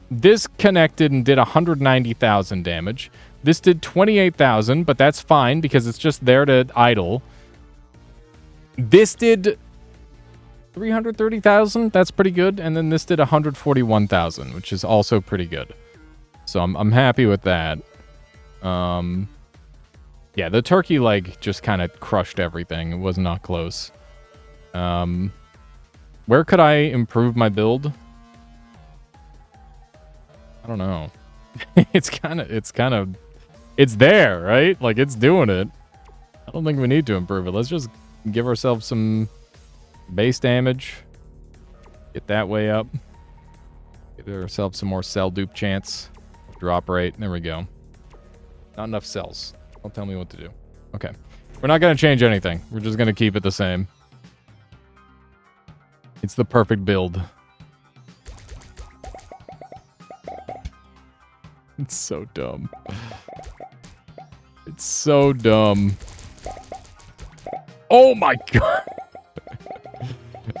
This connected and did 190,000 damage. This did 28,000, but that's fine because it's just there to idle. This did 330,000. That's pretty good. And then this did 141,000, which is also pretty good. So I'm happy with that. Yeah, the turkey leg just kind of crushed everything. It was not close. Where could I improve my build? I don't know. It's there, right? Like, it's doing it. I don't think we need to improve it. Let's just give ourselves some base damage. Get that way up. Give ourselves some more cell dupe chance. Drop rate. There we go. Not enough cells. Don't tell me what to do. Okay. We're not going to change anything. We're just going to keep it the same. It's the perfect build. It's so dumb. It's so dumb. Oh my god.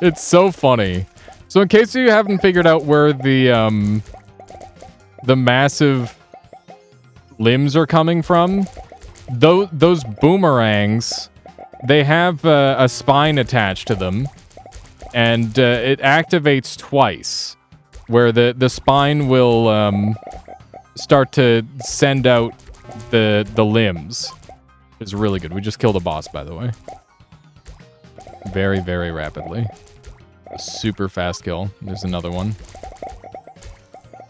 It's so funny. So in case you haven't figured out where the massive limbs are coming from, those boomerangs, they have a spine attached to them, and it activates twice, where the spine will start to send out the limbs. It's really good. We just killed a boss, by the way. Very, very rapidly. A super fast kill. There's another one.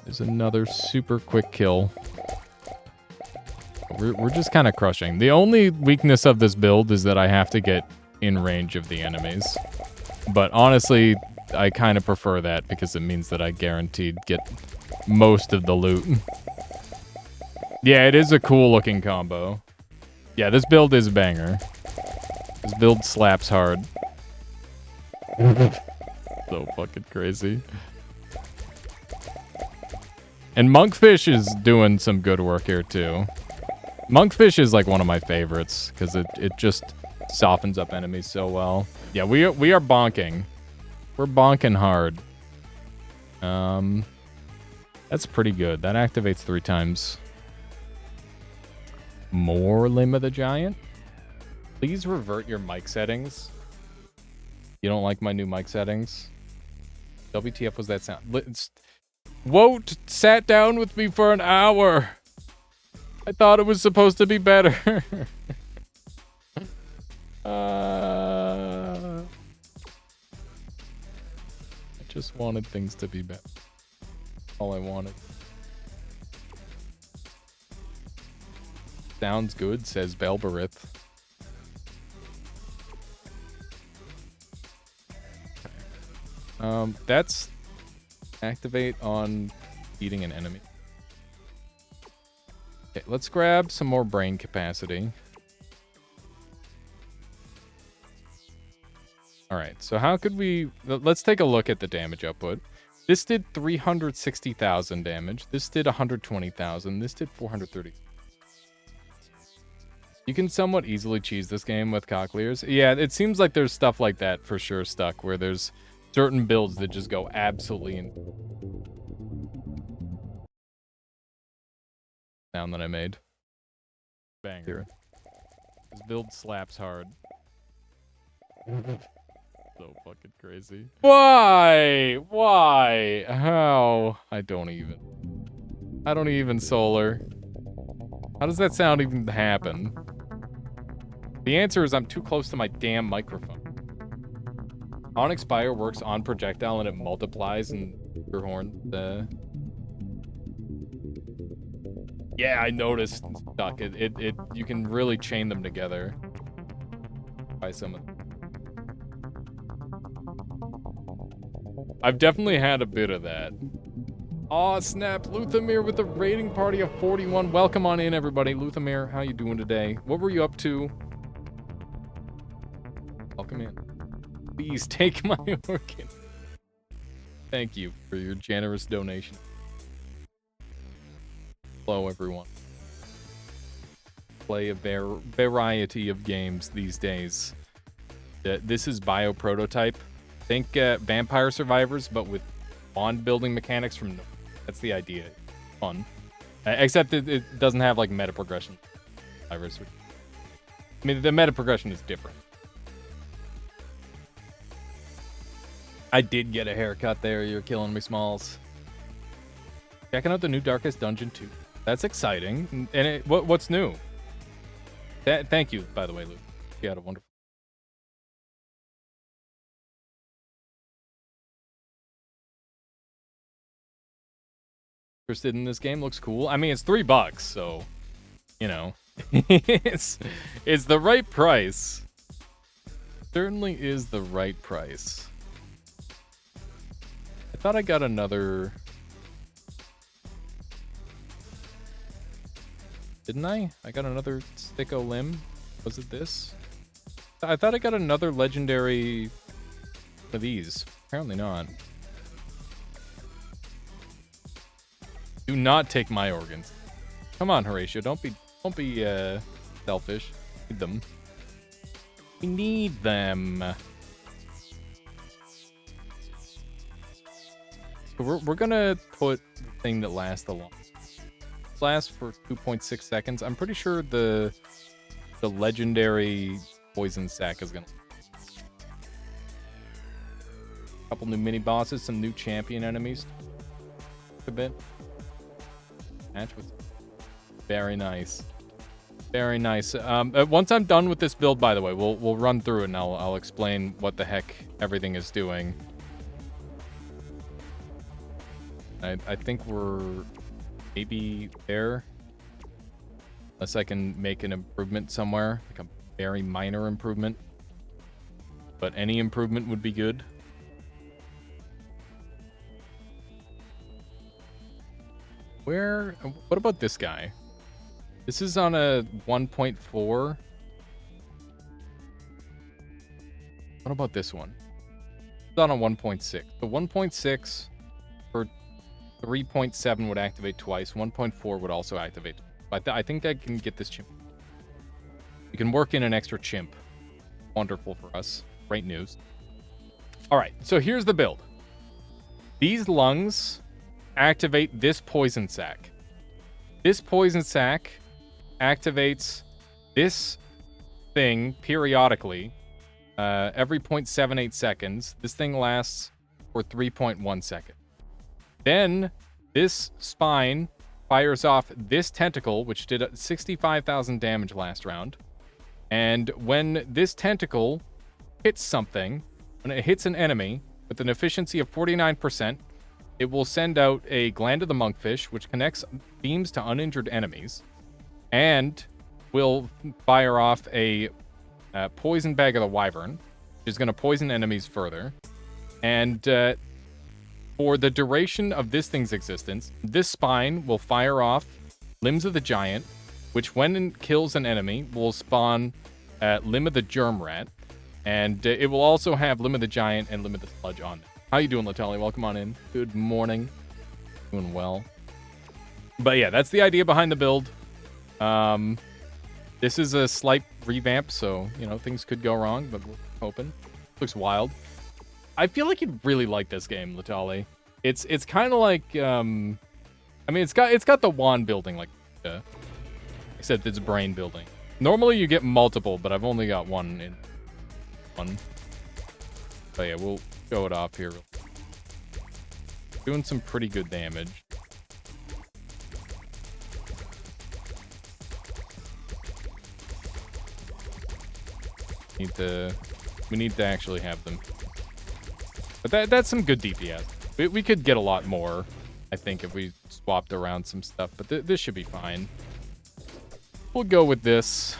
There's another super quick kill. We're just kind of crushing. The only weakness of this build is that I have to get in range of the enemies. But honestly, I kind of prefer that because it means that I guaranteed get most of the loot. Yeah, it is a cool looking combo. Yeah, this build is a banger. This build slaps hard. So fucking crazy. And Monkfish is doing some good work here too. Monkfish is like one of my favorites because it just softens up enemies so well. Yeah, we are bonking. We're bonking hard. That's pretty good. That activates 3 times. More Limb of the Giant. Please revert your mic settings. You don't like my new mic settings? WTF was that sound? Wote sat down with me for an hour. I thought it was supposed to be better. I just wanted things to be better. All I wanted. Sounds good, says Belberith. That's activate on eating an enemy. Okay, let's grab some more brain capacity. Alright, so how could we... Let's take a look at the damage output. This did 360,000 damage. This did 120,000. This did 430. You can somewhat easily cheese this game with cochlears. Yeah, it seems like there's stuff like that for sure stuck, where there's certain builds that just go absolutely in... Sound that I made. Banger. This build slaps hard. So fucking crazy. Why? Why? How? I don't even solar. How does that sound even happen? The answer is I'm too close to my damn microphone. Onyx Spire works on projectile and it multiplies and your horn. Yeah, I noticed. Stuck. It you can really chain them together. By some of them. I've definitely had a bit of that. Aw, snap. Luthamir with a rating party of 41. Welcome on in, everybody. Luthamir, how you doing today? What were you up to? Welcome in. Please take my organ. Thank you for your generous donation. Hello, everyone. Play a variety of games these days. This is Bio Prototype. Think Vampire Survivors, but with bond building mechanics from... That's the idea. Fun. Except it doesn't have, like, meta progression. I mean, the meta progression is different. I did get a haircut there. You're killing me, Smalls. Checking out the new Darkest Dungeon 2. That's exciting. And what's new? Thank you, by the way, Luke. You had a wonderful... Interested in this game? Looks cool. I mean, it's $3, so you know, it's the right price. Certainly is the right price. I thought I got another. Didn't I? I got another Sticko Limb. Was it this? I thought I got another legendary of these. Apparently not. Do not take my organs. Come on, Horatio. Don't be selfish. Need them. We need them. So we're gonna put the thing that lasts the longest. Lasts for 2.6 seconds. I'm pretty sure the legendary poison sack is gonna. Couple new mini bosses, some new champion enemies. A bit. Match with. Very nice. Very nice. Once I'm done with this build, by the way, we'll run through it and I'll explain what the heck everything is doing. I think we're maybe there. Unless I can make an improvement somewhere, like a very minor improvement. But any improvement would be good. What about this guy? This is on a 1.4. What about this one? It's on a 1.6. The 1.6 for 3.7 would activate twice. 1.4 would also activate. But I think I can get this chimp. We can work in an extra chimp. Wonderful for us. Great news. All right, so here's the build. These lungs activate this poison sac. This poison sac activates this thing periodically every 0.78 seconds. This thing lasts for 3.1 seconds. Then this spine fires off this tentacle, which did 65,000 damage last round. And when this tentacle hits something, when it hits an enemy with an efficiency of 49%, it will send out a Gland of the Monkfish, which connects beams to uninjured enemies, and will fire off a Poison Bag of the Wyvern, which is going to poison enemies further. And for the duration of this thing's existence, this spine will fire off Limbs of the Giant, which when it kills an enemy will spawn Limb of the Germ Rat, and it will also have Limb of the Giant and Limb of the Sludge on it. How you doing, Latali? Welcome on in. Good morning. Doing well. But yeah, that's the idea behind the build. This is a slight revamp, so, you know, things could go wrong, but we're hoping. Looks wild. I feel like you'd really like this game, Latali. It's kind of like, I mean, it's got the wand building, like, except it's brain building. Normally you get multiple, but I've only got one in one. But yeah, we'll go it off here. Doing some pretty good damage. We need to actually have them. But that's some good DPS. We could get a lot more, I think, if we swapped around some stuff. But this should be fine. We'll go with this.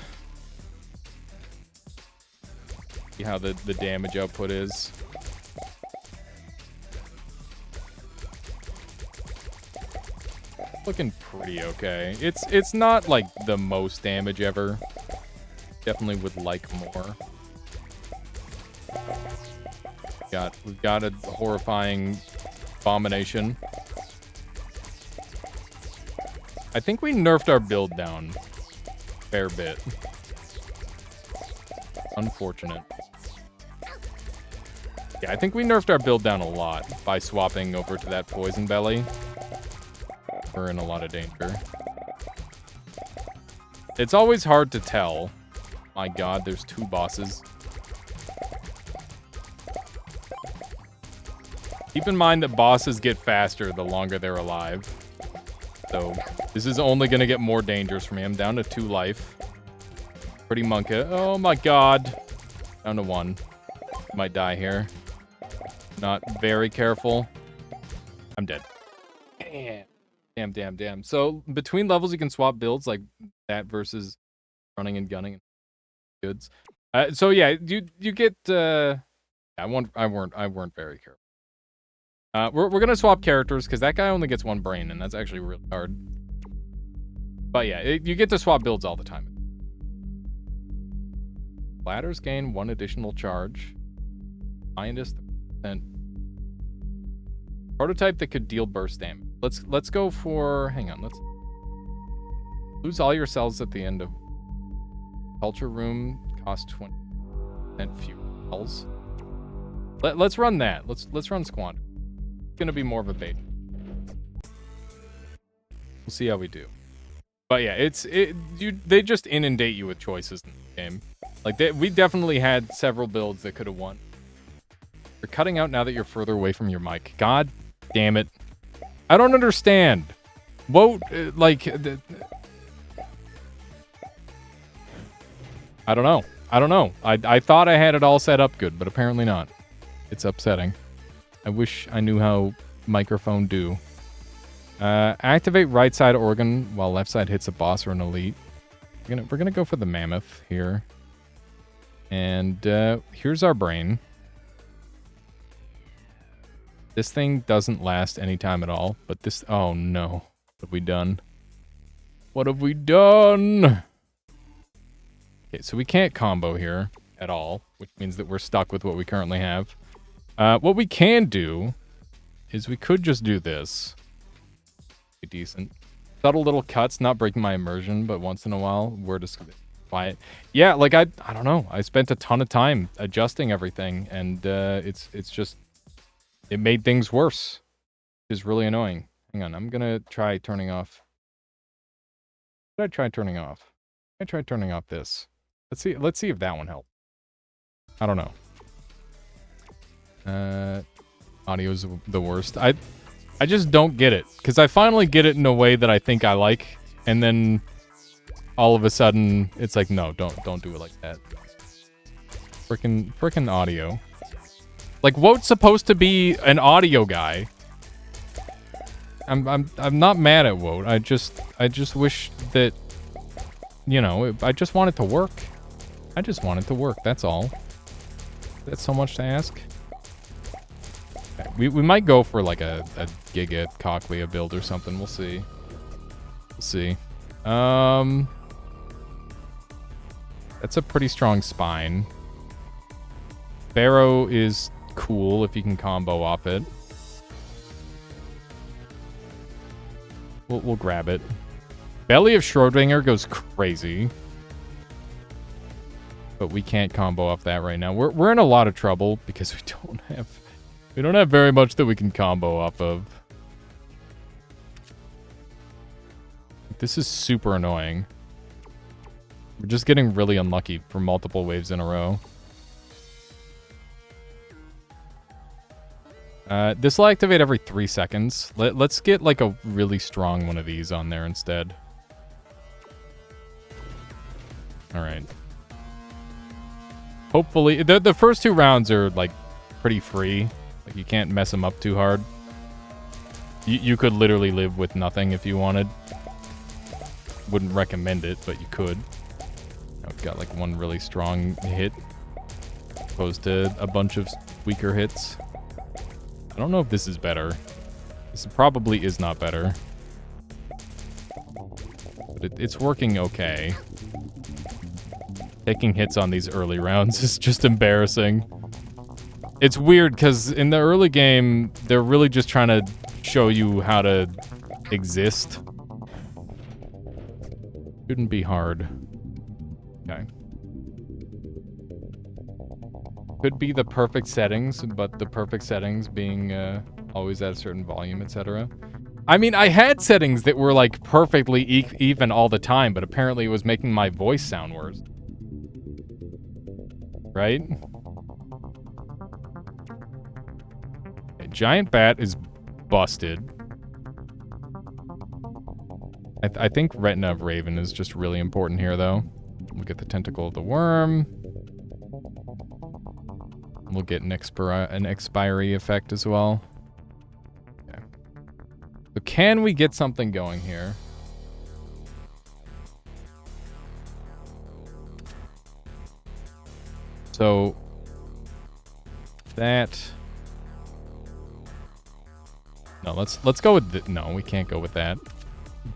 See how the damage output is. Looking pretty okay. It's not like the most damage ever. Definitely would like more. We've got a horrifying abomination. I think we nerfed our build down a fair bit. Unfortunate. Yeah, I think we nerfed our build down a lot by swapping over to that poison belly. We're in a lot of danger. It's always hard to tell. My god, there's 2 bosses. Keep in mind that bosses get faster the longer they're alive. So, this is only going to get more dangerous for me. I'm down to 2 life. Pretty monka. Oh my god. Down to 1. Might die here. Not very careful. I'm dead. Damn. So, between levels, you can swap builds like that versus running and gunning. Goods. So yeah, you get. I weren't very careful. We're gonna swap characters because that guy only gets 1 brain, and that's actually really hard. But yeah, you get to swap builds all the time. Ladders gain 1 additional charge. Scientist 10%. Prototype that could deal burst damage. Let's go for. Hang on. Let's lose all your cells at the end of culture room. Cost 20% fewer cells. Let's run that. Let's run Squander. It's gonna be more of a bait. We'll see how we do. But yeah, they just inundate you with choices in the game. Like we definitely had several builds that could have won. You're cutting out now that you're further away from your mic. God damn it! I don't understand. What I don't know. I thought I had it all set up good, but apparently not. It's upsetting. I wish I knew how microphone do. Activate right side organ while left side hits a boss or an elite. We're gonna go for the mammoth here. And here's our brain. This thing doesn't last any time at all, but this... Oh no. What have we done? What have we done? Okay, so we can't combo here at all, which means that we're stuck with what we currently have. What we can do is we could just do this. Be decent. Subtle little cuts, not breaking my immersion, but once in a while, we're just quiet. Yeah, like I don't know. I spent a ton of time adjusting everything, and it's just... It made things worse. Which is really annoying. Hang on, I'm gonna try turning off... What did I try turning off? I tried turning off this. Let's see if that one helped. I don't know. Audio's the worst. I just don't get it. Because I finally get it in a way that I think I like. And then all of a sudden, it's like, no, don't do it like that. Frickin' audio. Like, Wote's supposed to be an audio guy. I'm not mad at Wote. I just wish that, you know, I just want it to work. I just want it to work, that's all. That's so much to ask. Okay, we might go for like a Giga Cochlea build or something. We'll see. We'll see. That's a pretty strong spine. Pharaoh is cool if you can combo off it. We'll grab it. Belly of Schrodinger goes crazy. But we can't combo off that right now. We're in a lot of trouble because we don't have very much that we can combo off of. This is super annoying. We're just getting really unlucky for multiple waves in a row. This will activate every 3 seconds. Let's get like a really strong one of these on there instead. Alright. Hopefully, the first 2 rounds are like pretty free. Like you can't mess them up too hard. You could literally live with nothing if you wanted. Wouldn't recommend it, but you could. I've got like one really strong hit opposed to a bunch of weaker hits. I don't know if this is better. This probably is not better. But it's working okay. Taking hits on these early rounds is just embarrassing. It's weird because in the early game, they're really just trying to show you how to exist. Shouldn't be hard. Okay. Could be the perfect settings, but the perfect settings being always at a certain volume, etc. I mean, I had settings that were like perfectly even all the time, but apparently it was making my voice sound worse. Right? Okay, Giant Bat is busted. I think Retina of Raven is just really important here, though. We'll get the Tentacle of the Worm. We'll get an expiry effect as well. Okay. So can we get something going here? So that. No, let's go with no, we can't go with that.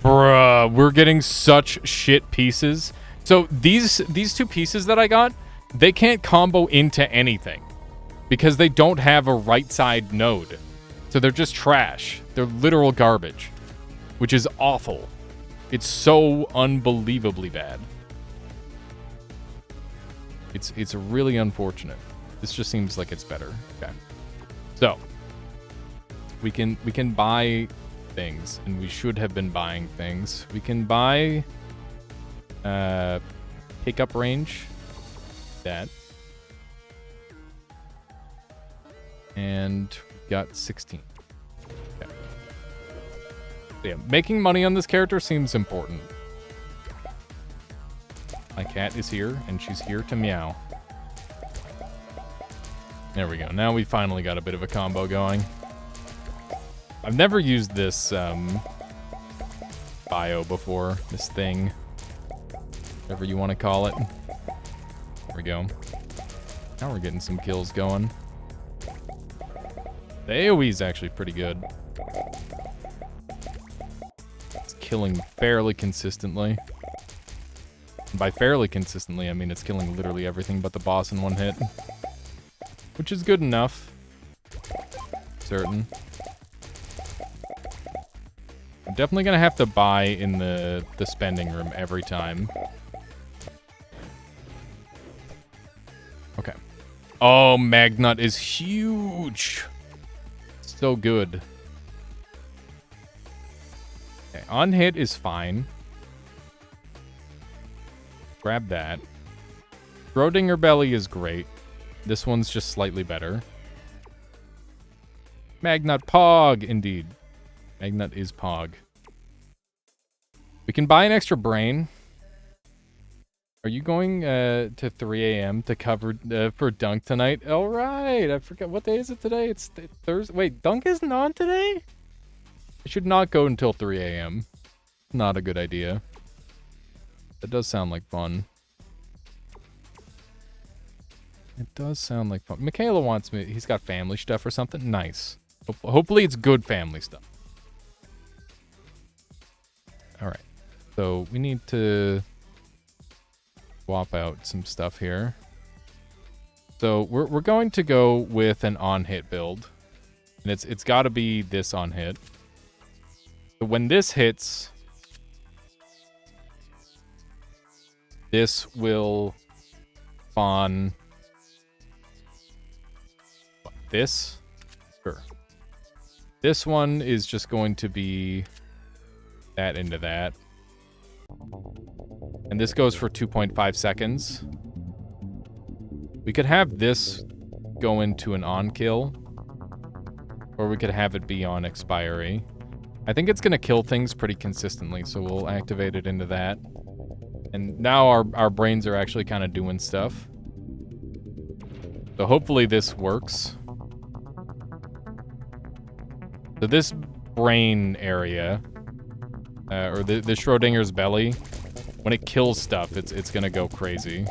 Bruh, we're getting such shit pieces. So these 2 pieces that I got, they can't combo into anything because they don't have a right side node. So they're just trash. They're literal garbage, which is awful. It's so unbelievably bad. It's really unfortunate. This just seems like it's better. Okay. So we can buy things, and we should have been buying things. We can buy pickup range. That. And we got 16. Okay. So yeah, making money on this character seems important. My cat is here, and she's here to meow. There we go. Now we finally got a bit of a combo going. I've never used this bio before. This thing. Whatever you want to call it. There we go. Now we're getting some kills going. The AoE is actually pretty good. It's killing fairly consistently. And by fairly consistently, I mean it's killing literally everything but the boss in one hit. Which is good enough. Certain. I'm definitely gonna have to buy in the spending room every time. Okay. Oh, Magnut is huge. So good. Okay, on hit is fine. Grab that. Schrodinger Belly is great. This one's just slightly better. Magnut Pog, indeed. Eggnut is Pog. We can buy an extra brain. Are you going to 3 a.m. to cover for Dunk tonight? All right. I forgot. What day is it today? It's Thursday. Wait, Dunk isn't on today? I should not go until 3 a.m. Not a good idea. That does sound like fun. It does sound like fun. Michaela wants me. He's got family stuff or something. Nice. Hopefully it's good family stuff. All right. So we need to swap out some stuff here. So we're going to go with an on-hit build. And it's got to be this on-hit. So when this hits, this will spawn this. Sure. This one is just going to be that into that. And this goes for 2.5 seconds. We could have this go into an on kill, or we could have it be on expiry. I think it's going to kill things pretty consistently, so we'll activate it into that. And now our brains are actually kind of doing stuff. So hopefully this works. So this brain area, or the Schrodinger's belly, when it kills stuff, it's gonna go crazy.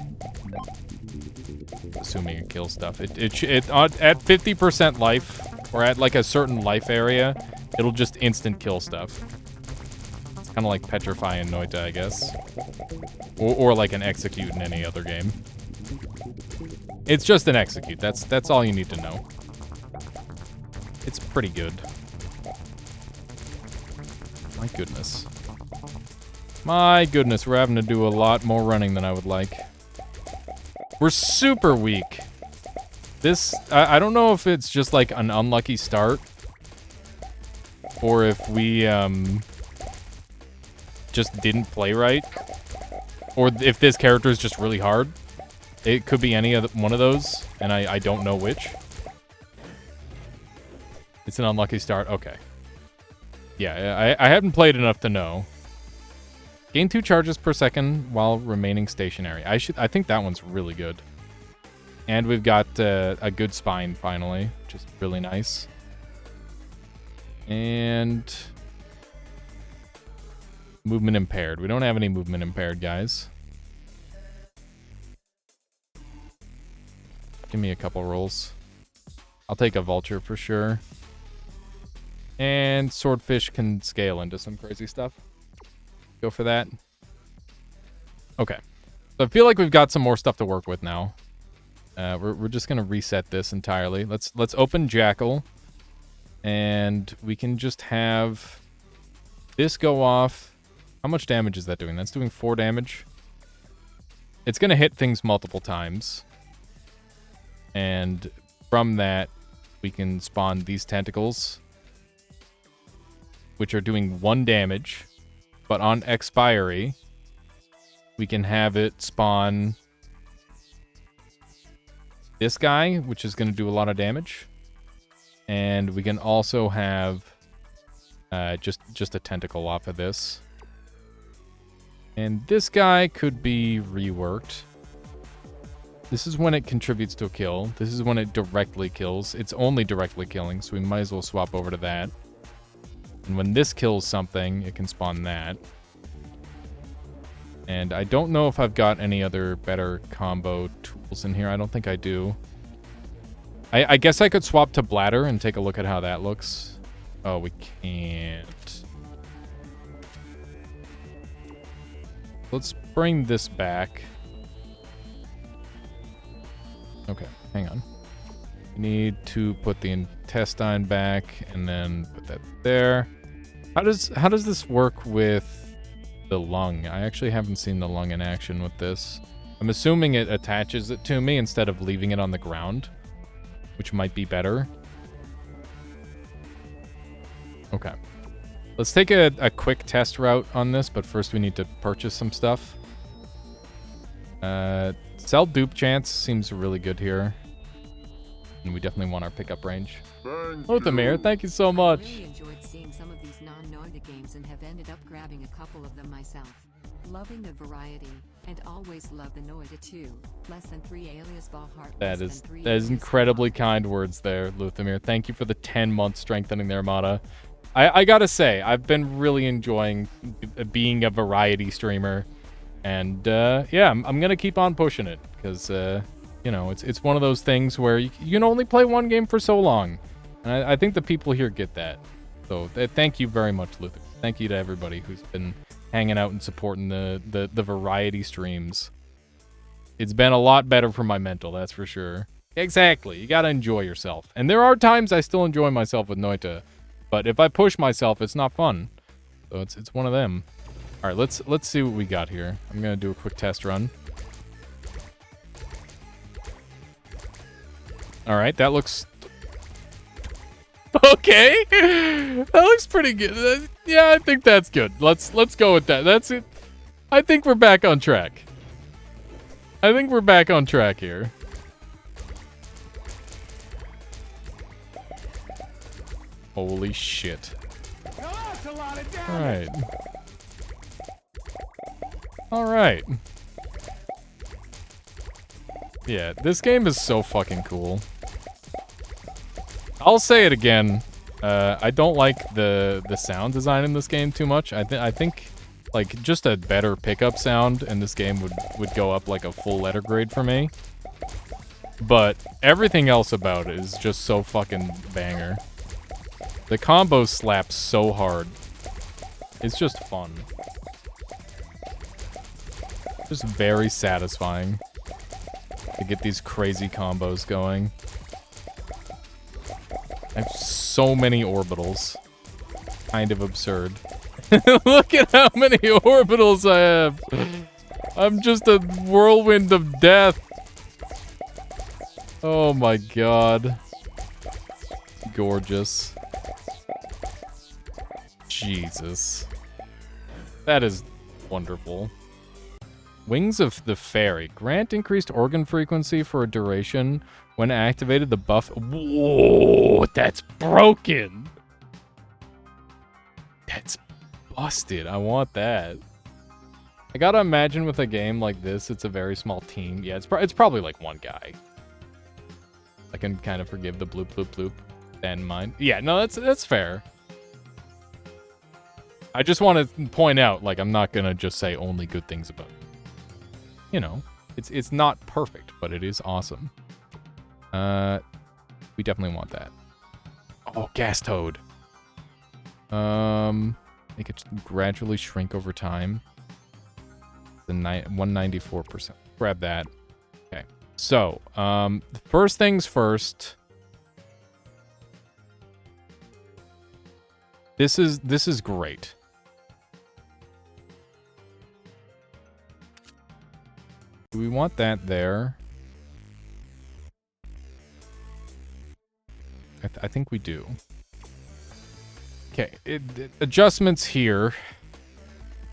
Assuming it kills stuff. It at 50% life, or at like a certain life area, it'll just instant kill stuff. It's kind of like Petrify and Noita, I guess. Or like an Execute in any other game. It's just an Execute. That's all you need to know. It's pretty good. My goodness. My goodness, we're having to do a lot more running than I would like. We're super weak. This, I don't know if it's just like an unlucky start, or if we just didn't play right, or if this character is just really hard. It could be any one of those, and I don't know which. It's an unlucky start. Okay. Yeah, I haven't played enough to know. Gain 2 charges per second while remaining stationary. I think that one's really good. And we've got a good spine finally, which is really nice. And movement impaired. We don't have any movement impaired, guys. Give me a couple rolls. I'll take a vulture for sure. And swordfish can scale into some crazy stuff. Go for that. Okay. So I feel like we've got some more stuff to work with now. We're just gonna reset this entirely. Let's open Jackal, and we can just have this go off. How much damage is that doing? That's doing 4 damage. It's gonna hit things multiple times, and from that we can spawn these tentacles, which are doing 1 damage, but on expiry, we can have it spawn this guy, which is going to do a lot of damage. And we can also have just a tentacle off of this. And this guy could be reworked. This is when it contributes to a kill. This is when it directly kills. It's only directly killing, so we might as well swap over to that. And when this kills something, it can spawn that. And I don't know if I've got any other better combo tools in here. I don't think I do. I guess I could swap to Bladder and take a look at how that looks. Oh, we can't. Let's bring this back. Okay, hang on. We need to put the intestine back and then put that there. How does this work with the lung? I actually haven't seen the lung in action with this. I'm assuming it attaches it to me instead of leaving it on the ground, which might be better. Okay. Let's take a quick test route on this, but first we need to purchase some stuff. Sell dupe chance seems really good here. And we definitely want our pickup range. Hello, Tamir. Thank you so much. Really enjoyed seeing some of these games and have ended up grabbing a couple of them myself. Loving the variety, and always love the Noita too. Less than 3 alias ball heart. That is incredibly kind words there, Luthamir. Thank you for the 10-month strengthening the Armada. I gotta say, I've been really enjoying being a variety streamer. And, yeah, I'm gonna keep on pushing it. Because, you know, it's one of those things where you can only play one game for so long. And I think the people here get that. So, thank you very much, Luther. Thank you to everybody who's been hanging out and supporting the variety streams. It's been a lot better for my mental, that's for sure. Exactly, you gotta enjoy yourself. And there are times I still enjoy myself with Noita. But if I push myself, it's not fun. So it's one of them. All right, let's see what we got here. I'm gonna do a quick test run. All right, that looks okay. That looks pretty good. Yeah, I think that's good. Let's go with that. That's it. I think we're back on track. I think we're back on track here. Holy shit. Alright. Alright. Yeah, this game is so fucking cool. I'll say it again. I don't like the sound design in this game too much. I think like just a better pickup sound in this game would go up like a full letter grade for me. But everything else about it is just so fucking banger. The combo slaps so hard. It's just fun. Just very satisfying to get these crazy combos going. I have so many orbitals. Kind of absurd. Look at how many orbitals I have. I'm just a whirlwind of death. Oh my god. Gorgeous. Jesus. That is wonderful. Wings of the Fairy. Grant increased organ frequency for a duration. When activated, the buff... Whoa! That's broken! That's busted. I want that. I gotta imagine with a game like this, it's a very small team. Yeah, it's probably like one guy. I can kind of forgive the bloop bloop bloop. Then mine. Yeah, no, that's fair. I just want to point out, like, I'm not gonna just say only good things about it. You know, it's not perfect, but it is awesome. We definitely want that. Oh, gas toad. Make it gradually shrink over time. The 194%. Grab that. Okay. So, first things first. This is great. Do we want that there? I think we do. Okay, adjustments here.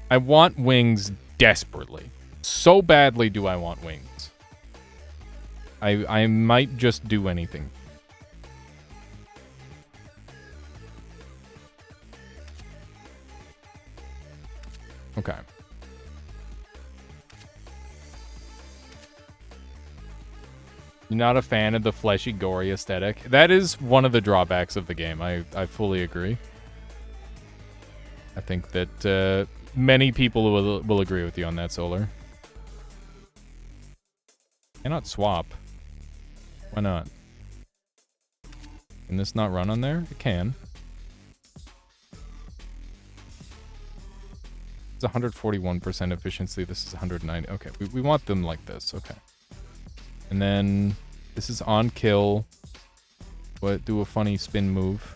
I want wings desperately. So badly do I want wings. I might just do anything. Okay. You're not a fan of the fleshy, gory aesthetic? That is one of the drawbacks of the game. I fully agree. I think that many people will agree with you on that, Solar. Cannot swap. Why not? Can this not run on there? It can. It's 141% efficiency. This is 190. Okay, we want them like this. Okay. And then this is on kill. What? Do a funny spin move.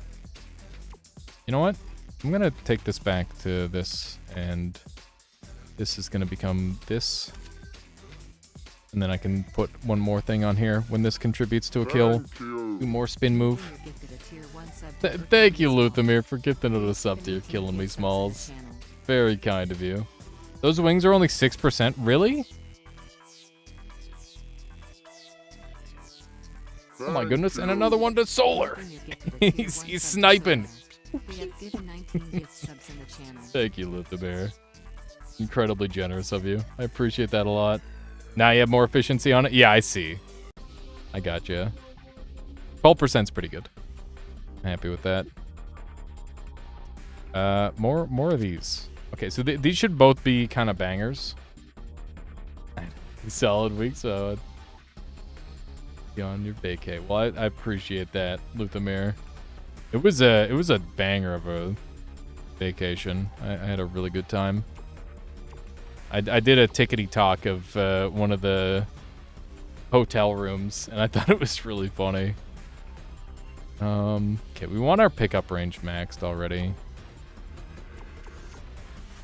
You know what? I'm gonna take this back to this, and this is gonna become this. And then I can put one more thing on here when this contributes to a kill. Do more spin move. Thank you, Luthamir, for gifting it a sub to you, killing me, Smalls. Very kind of you. Those wings are only 6%. Really? Oh my goodness, and another one to Solar. he's sniping. We have given 19 gift subs in the channel. Thank you, Lithobear. Incredibly generous of you. I appreciate that a lot. Now you have more efficiency on it? Yeah, I see. I got you. 12%'s pretty good. I'm happy with that. More of these. Okay, so these should both be kind of bangers. Solid week, so be on your vacay. Well, I appreciate that, Luthamir. It was a banger of a vacation. I had a really good time. I did a tickety talk of one of the hotel rooms, and I thought it was really funny. Okay, we want our pickup range maxed already.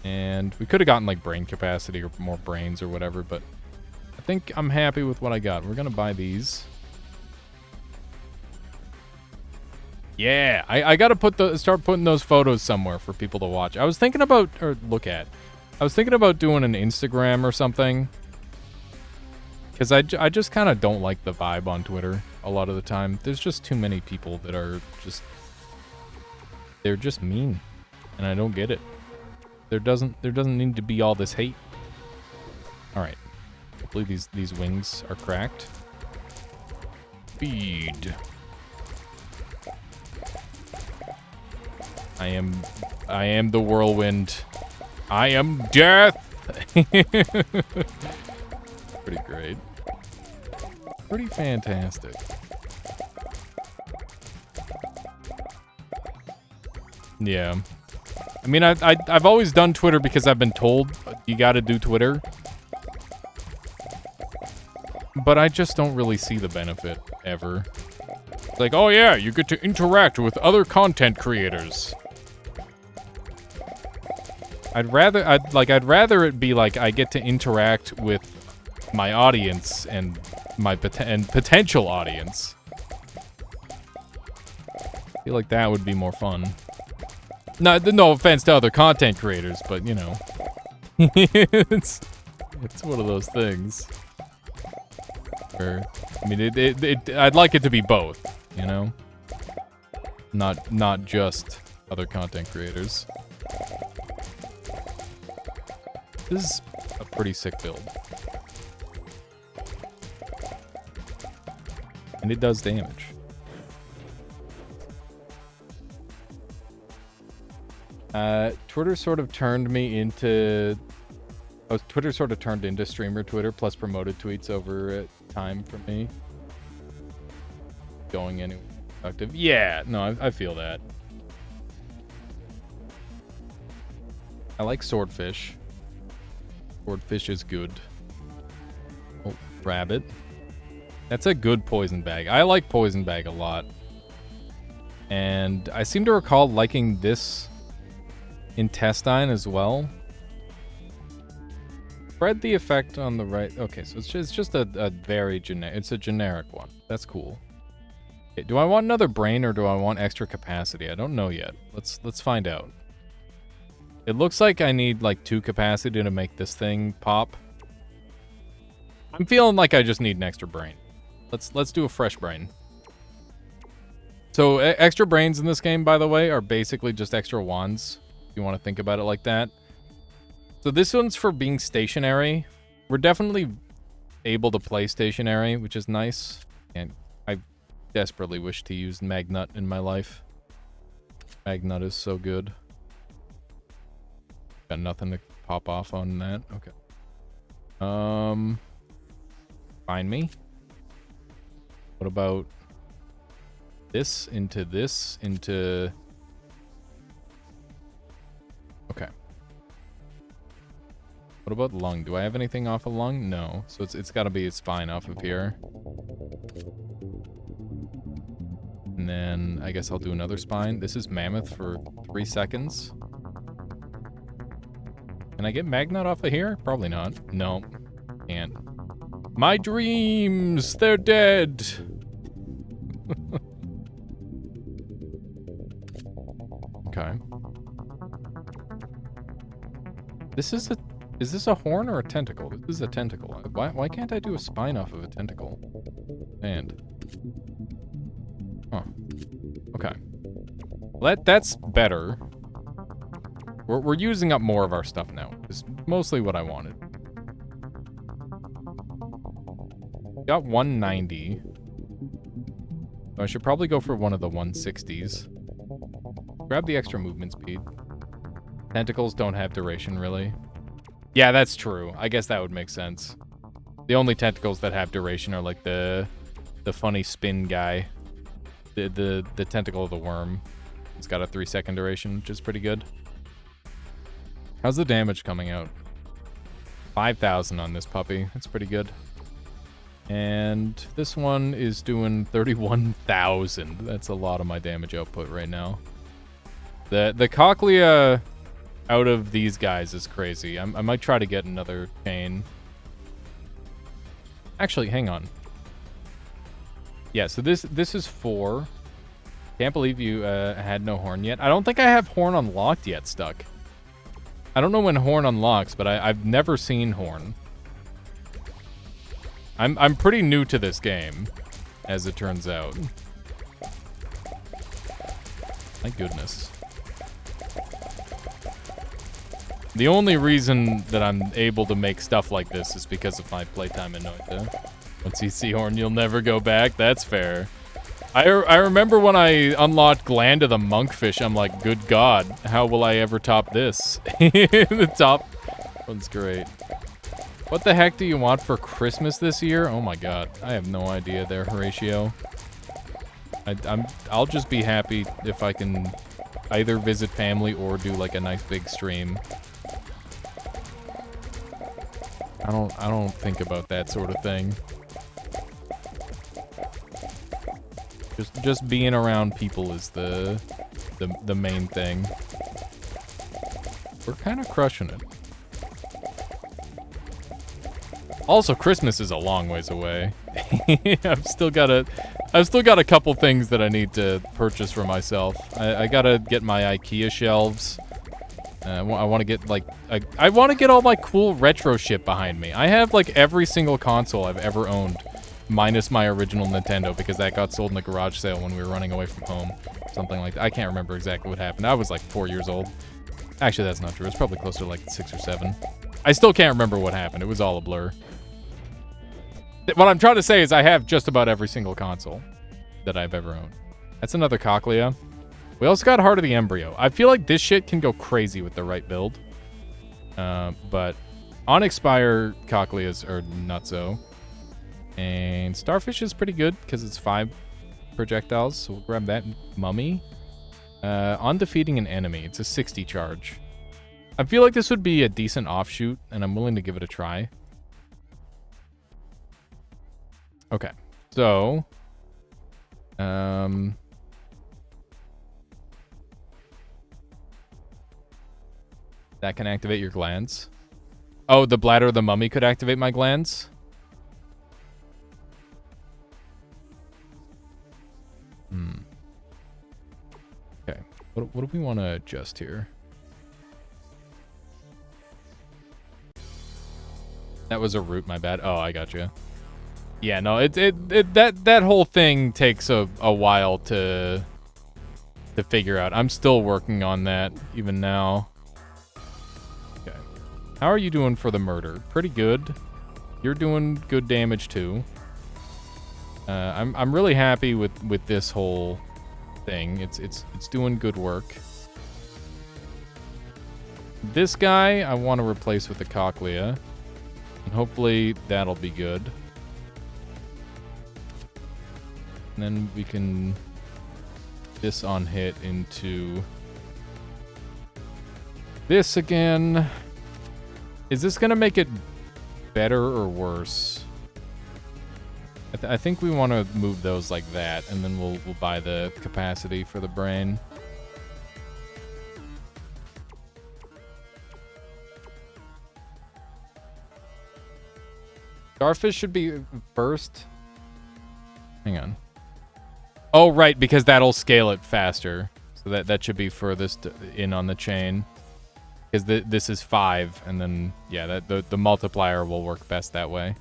And we could have gotten like brain capacity or more brains or whatever, but I think I'm happy with what I got. We're gonna buy these. Yeah, I gotta start putting those photos somewhere for people to watch. I was thinking about, or look at. I was thinking about doing an Instagram or something. Because I just kind of don't like the vibe on Twitter a lot of the time. There's just too many people that are just... They're just mean. And I don't get it. There doesn't need to be all this hate. Alright. Hopefully these wings are cracked. Feed. I am the whirlwind. I am death. Pretty great. Pretty fantastic. Yeah. I mean, I've always done Twitter because I've been told you gotta do Twitter. But I just don't really see the benefit, ever. It's like, oh yeah, you get to interact with other content creators. I'd rather it be like I get to interact with my audience and my potential audience. I feel like that would be more fun. No offense to other content creators, but you know, it's one of those things. Where, I mean, I'd like it to be both, you know, not just other content creators. This is a pretty sick build. And it does damage. Twitter sort of turned me into... Oh, Twitter sort of turned into streamer Twitter plus promoted tweets over time for me. Going anywhere productive. Yeah, no, I feel that. I like swordfish. Swordfish is good. Oh, rabbit. That's a good poison bag. I like poison bag a lot. And I seem to recall liking this intestine as well. Spread the effect on the right. Okay, so it's just a very generic. It's a generic one. That's cool. Okay, do I want another brain or do I want extra capacity? I don't know yet. Let's find out. It looks like I need like 2 capacity to make this thing pop. I'm feeling like I just need an extra brain. Let's do a fresh brain. So extra brains in this game, by the way, are basically just extra wands. If you want to think about it like that. So this one's for being stationary. We're definitely able to play stationary, which is nice. And I desperately wish to use Magnut in my life. Magnut is so good. Got nothing to pop off on that. Okay. Find me. What about this into this into... Okay. What about lung? Do I have anything off of lung? No. So it's got to be a spine off of here. And then I guess I'll do another spine. This is mammoth for 3 seconds. Can I get Magnut off of here? Probably not. No. Can't. My dreams! They're dead! Okay. This is a... Is this a horn or a tentacle? This is a tentacle. Why can't I do a spine off of a tentacle? And... Huh. Okay. That's better. We're using up more of our stuff now. Is mostly what I wanted. Got 190. So I should probably go for one of the 160s. Grab the extra movement speed. Tentacles don't have duration, really. Yeah, that's true. I guess that would make sense. The only tentacles that have duration are like the funny spin guy. The tentacle of the worm. It's got a 3-second duration, which is pretty good. How's the damage coming out? 5,000 on this puppy. That's pretty good. And this one is doing 31,000. That's a lot of my damage output right now. The cochlea out of these guys is crazy. I might try to get another chain. Actually, hang on. Yeah, so this is 4. Can't believe you had no horn yet. I don't think I have horn unlocked yet, Stuck. I don't know when horn unlocks, but I've never seen horn. I'm pretty new to this game, as it turns out. My goodness. The only reason that I'm able to make stuff like this is because of my playtime in Noita. Once you see horn, you'll never go back. That's fair. I remember when I unlocked Gland of the Monkfish, I'm like, good God, how will I ever top this? The top one's great. What the heck do you want for Christmas this year? Oh my God, I have no idea there, Horatio. I'll just be happy if I can either visit family or do like a nice big stream. I don't think about that sort of thing. Just being around people is the main thing. We're kind of crushing it. Also, Christmas is a long ways away. I've still got a couple things that I need to purchase for myself. I gotta get my IKEA shelves. I want to get like I want to get all my cool retro shit behind me. I have like every single console I've ever owned, minus my original Nintendo, because that got sold in a garage sale when we were running away from home. Something like that. I can't remember exactly what happened. I was like 4 years old. Actually, that's not true. It's probably closer to like 6 or 7. I still can't remember what happened. It was all a blur. What I'm trying to say is I have just about every single console that I've ever owned. That's another cochlea. We also got Heart of the Embryo. I feel like this shit can go crazy with the right build. But Onyx Spire cochleas are nutso. And Starfish is pretty good because it's 5 projectiles. So we'll grab that mummy. On defeating an enemy, it's a 60 charge. I feel like this would be a decent offshoot, and I'm willing to give it a try. Okay, so that can activate your glands. Oh, the bladder of the mummy could activate my glands? Okay, what do we want to adjust here? That was a root, my bad. Oh, I got you. Yeah, no, that whole thing takes a while to figure out. I'm still working on that even now. Okay. How are you doing for the murder? Pretty good. You're doing good damage too. I'm really happy with this whole thing. It's doing good work. This guy I want to replace with the cochlea, and hopefully that'll be good. And then we can this on hit into this again. Is this gonna make it better or worse? I think we want to move those like that, and then we'll buy the capacity for the brain. Starfish should be first. Hang on. Oh, right, because that'll scale it faster. So that should be furthest in on the chain. Because this is 5, and then, yeah, the multiplier will work best that way.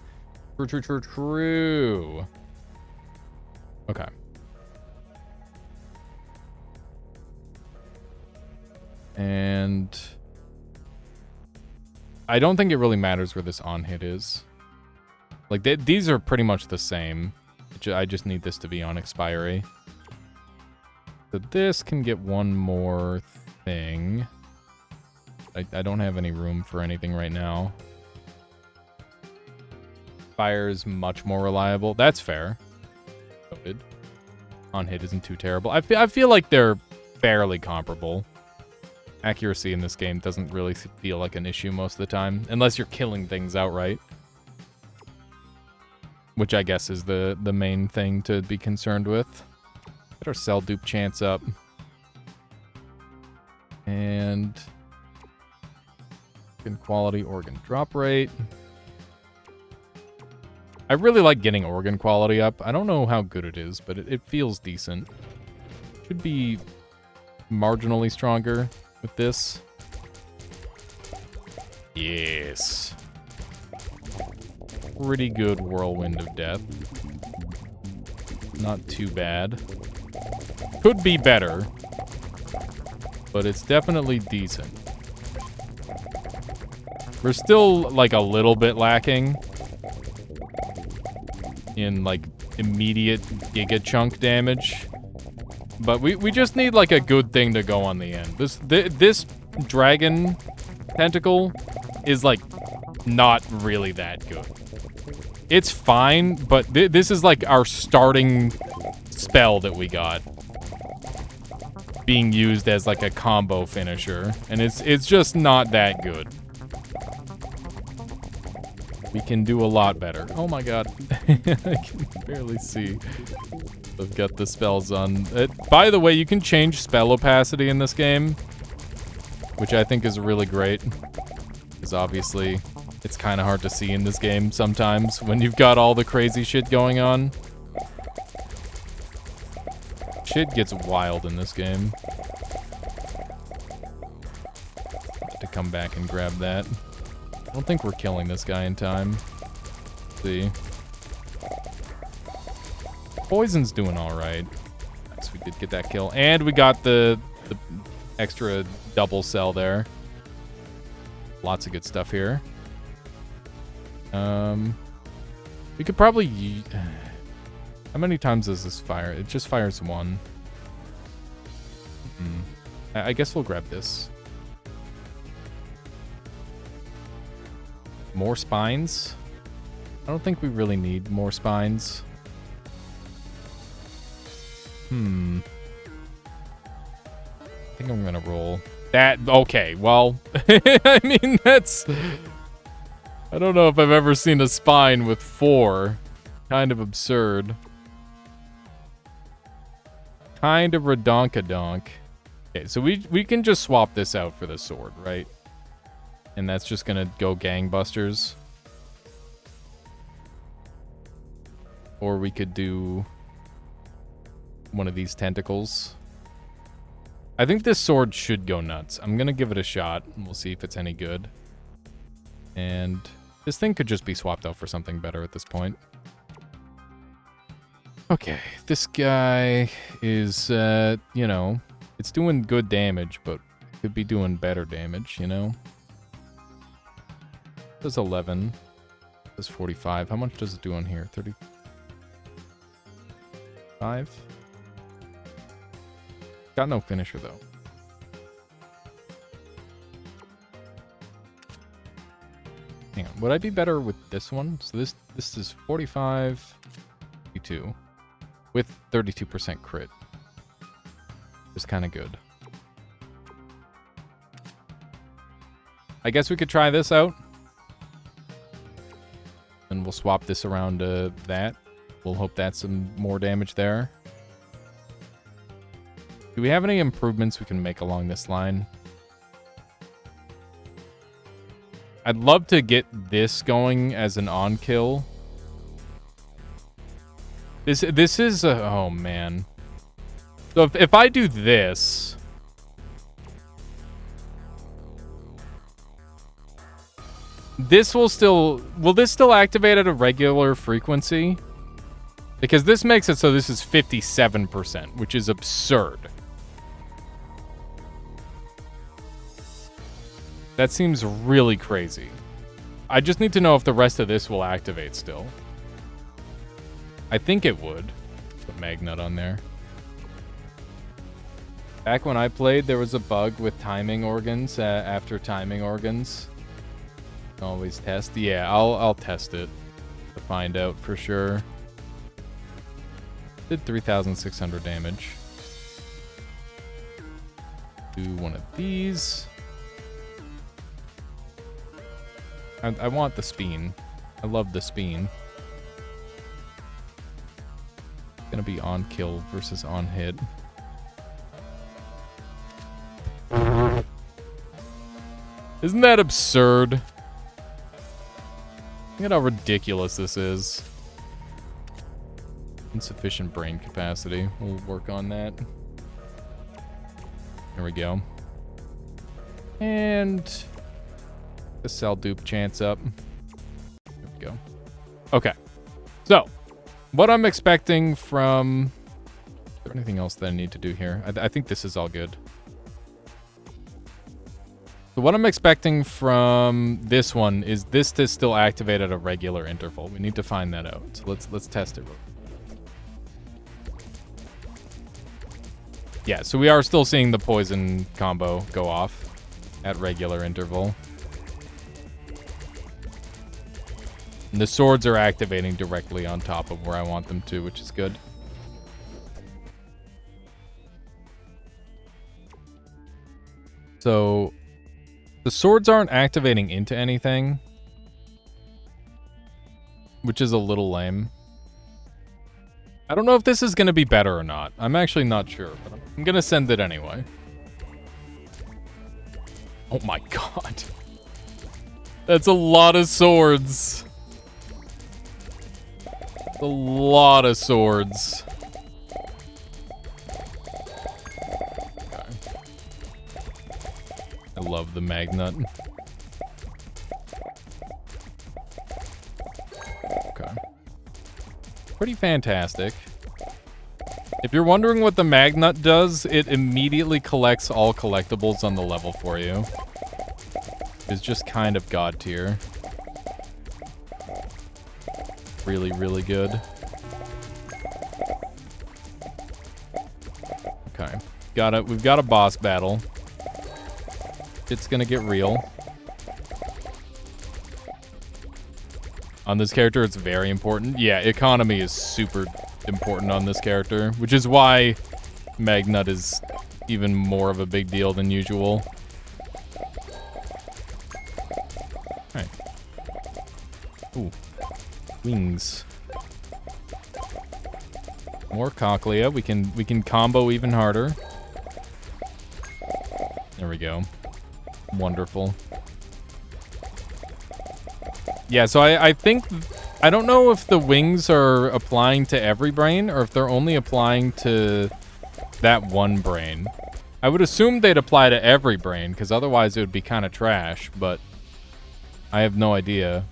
True. Okay. And I don't think it really matters where this on hit is. Like, these are pretty much the same. I just need this to be on expiry. So this can get one more thing. I don't have any room for anything right now. Fire is much more reliable. That's fair. Noted. On hit isn't too terrible. I feel like they're fairly comparable. Accuracy in this game doesn't really feel like an issue most of the time, unless you're killing things outright. Which I guess is the main thing to be concerned with. Get our cell dupe chance up. And organ quality, organ drop rate. I really like getting organ quality up. I don't know how good it is, but it feels decent. Should be marginally stronger with this. Yes. Pretty good Whirlwind of Death. Not too bad. Could be better, but it's definitely decent. We're still, like, a little bit lacking in, like, immediate giga chunk damage. But we just need, like, a good thing to go on the end. This dragon tentacle is, like, not really that good. It's fine, but this is, like, our starting spell that we got being used as, like, a combo finisher. And it's just not that good. We can do a lot better. Oh my god. I can barely see. I've got the spells on. By the way, you can change spell opacity in this game, which I think is really great. Because obviously, it's kind of hard to see in this game sometimes when you've got all the crazy shit going on. Shit gets wild in this game. Have to come back and grab that. I don't think we're killing this guy in time. Let's see. Poison's doing alright. Nice, we did get that kill. And we got the extra double cell there. Lots of good stuff here. We could probably... How many times does this fire? It just fires one. I guess we'll grab this. More spines? I don't think we really need more spines. I think I'm gonna roll. That, okay, well, I mean, that's... I don't know if I've ever seen a spine with 4. Kind of absurd. Kind of redonkadonk. Okay, so we can just swap this out for the sword, right? And that's just gonna go gangbusters. Or we could do one of these tentacles. I think this sword should go nuts. I'm gonna give it a shot, and we'll see if it's any good. And this thing could just be swapped out for something better at this point. Okay, this guy is, you know, it's doing good damage, but it could be doing better damage, you know? Does 11. Does 45. How much does it do on here? 35? Got no finisher, though. Hang on. Would I be better with this one? So this is 45, 52, with 32% crit. It's kind of good. I guess we could try this out. And we'll swap this around to that. We'll hope that's some more damage there. Do we have any improvements we can make along this line? I'd love to get this going as an on-kill. This is a... Oh, man. So if I do this... This will still... Will this still activate at a regular frequency? Because this makes it so this is 57%, which is absurd. That seems really crazy. I just need to know if the rest of this will activate still. I think it would. Put Magnet on there. Back when I played, there was a bug with timing organs after timing organs. Always test. Yeah, I'll test it to find out for sure. Did 3,600 damage. Do one of these. I want the Speen. I love the Speen. Gonna be on kill versus on hit. Isn't that absurd? Look at how ridiculous this is. Insufficient brain capacity. We'll work on that. There we go. And the cell dupe chance up. There we go. Okay. So, what I'm expecting from... Is there anything else that I need to do here? I think this is all good. So what I'm expecting from this one is this to still activate at a regular interval. We need to find that out. So let's test it. Yeah, so we are still seeing the poison combo go off at regular interval. And the swords are activating directly on top of where I want them to, which is good. So the swords aren't activating into anything, which is a little lame. I don't know if this is going to be better or not. I'm actually not sure, but I'm going to send it anyway. Oh my god. That's a lot of swords. A lot of swords. Okay. I love the magnet. Okay. Pretty fantastic. If you're wondering what the magnet does, it immediately collects all collectibles on the level for you. It's just kind of god tier. Really, really good. Okay. We've got a boss battle. It's gonna get real. On this character, it's very important. Yeah, economy is super important on this character, which is why Magnet is even more of a big deal than usual. Alright. Ooh. Wings. More Cochlea. We can combo even harder. There we go. Wonderful. Yeah, so I think... I don't know if the wings are applying to every brain, or if they're only applying to that one brain. I would assume they'd apply to every brain, because otherwise it would be kind of trash, but... I have no idea.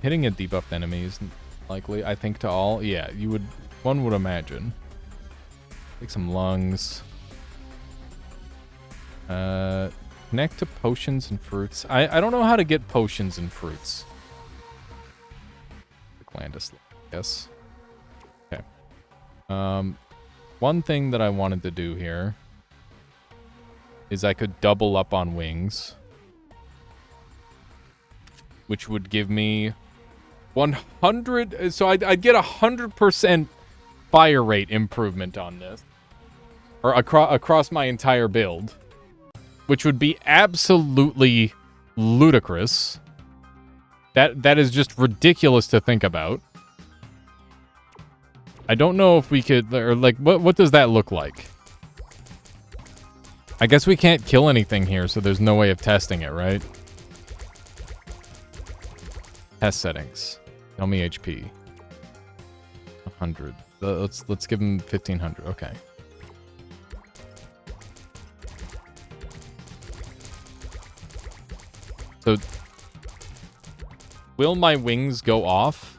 Hitting a debuffed enemy is likely, I think, to all. Yeah, one would imagine. Take some lungs. Connect to potions and fruits. I don't know how to get potions and fruits. Landis, yes. Okay. One thing that I wanted to do here is I could double up on wings, which would give me 100. So I'd get 100% fire rate improvement on this, or across my entire build, which would be absolutely ludicrous. That is just ridiculous to think about. I don't know if we could, or like, what does that look like? I guess we can't kill anything here, so there's no way of testing it, right? Test settings. Tell me HP. 100. Let's give him 1500. Okay. So, will my wings go off?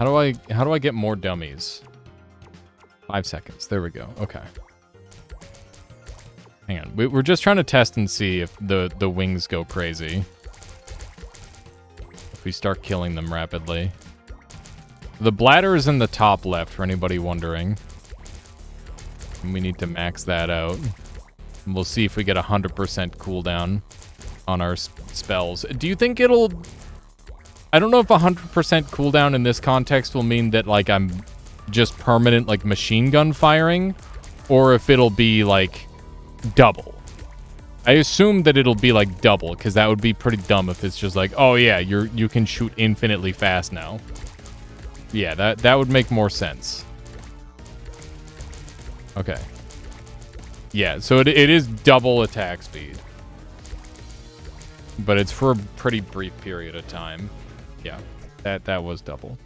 How do I get more dummies? 5 seconds. There we go. Okay. Hang on. We're just trying to test and see if the wings go crazy. If we start killing them rapidly. The bladder is in the top left, for anybody wondering. And we need to max that out. And we'll see if we get 100% cooldown on our spells. Do you think it'll... I don't know if 100% cooldown in this context will mean that, like, I'm just permanent, like, machine gun firing, or if it'll be, like, double. I assume that it'll be, like, double, because that would be pretty dumb if it's just like, oh, yeah, you can shoot infinitely fast now. Yeah, that would make more sense. Okay. Yeah, so it is double attack speed. But it's for a pretty brief period of time. Yeah, that was double.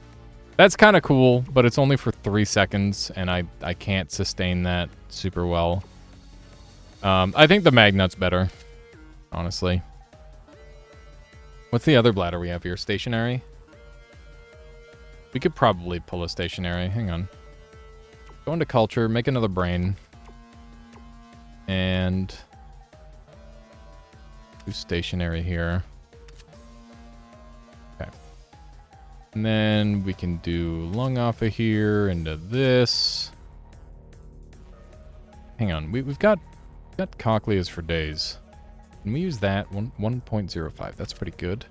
That's kind of cool, but it's only for 3 seconds, and I can't sustain that super well. I think the Magnut's better, honestly. What's the other bladder we have here? Stationary? We could probably pull a stationary. Hang on. Go into culture, make another brain. And do stationary here. Okay. And then we can do lung off of here into this. Hang on. We've got cochleas for days. Can we use that? 1.05. That's pretty good.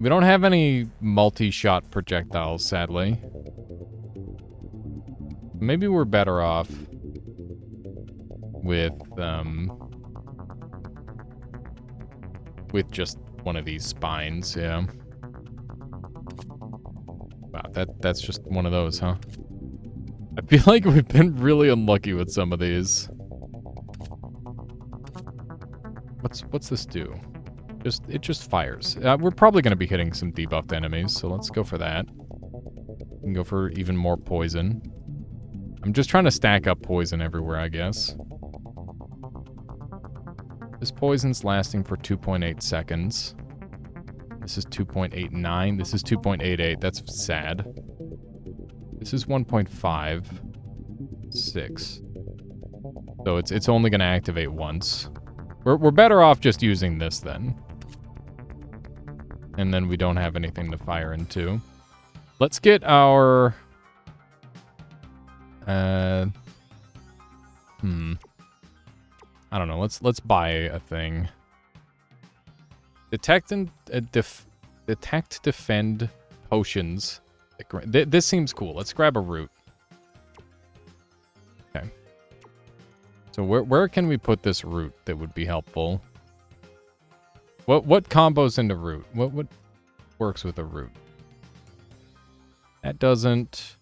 We don't have any multi-shot projectiles, sadly. Maybe we're better off with just one of these spines, yeah. Wow, that's just one of those, huh? I feel like we've been really unlucky with some of these. What's this do? It just fires. We're probably going to be hitting some debuffed enemies, so let's go for that. We can go for even more poison. I'm just trying to stack up poison everywhere, I guess. This poison's lasting for 2.8 seconds. This is 2.89. This is 2.88. That's sad. This is 1.5. 6. So it's only going to activate once. We're better off just using this then. And then we don't have anything to fire into. Let's get our... I don't know. Let's buy a thing. Detect, defend potions. This seems cool. Let's grab a root. Okay. So where can we put this root that would be helpful? What combos into root? What works with a root? That doesn't.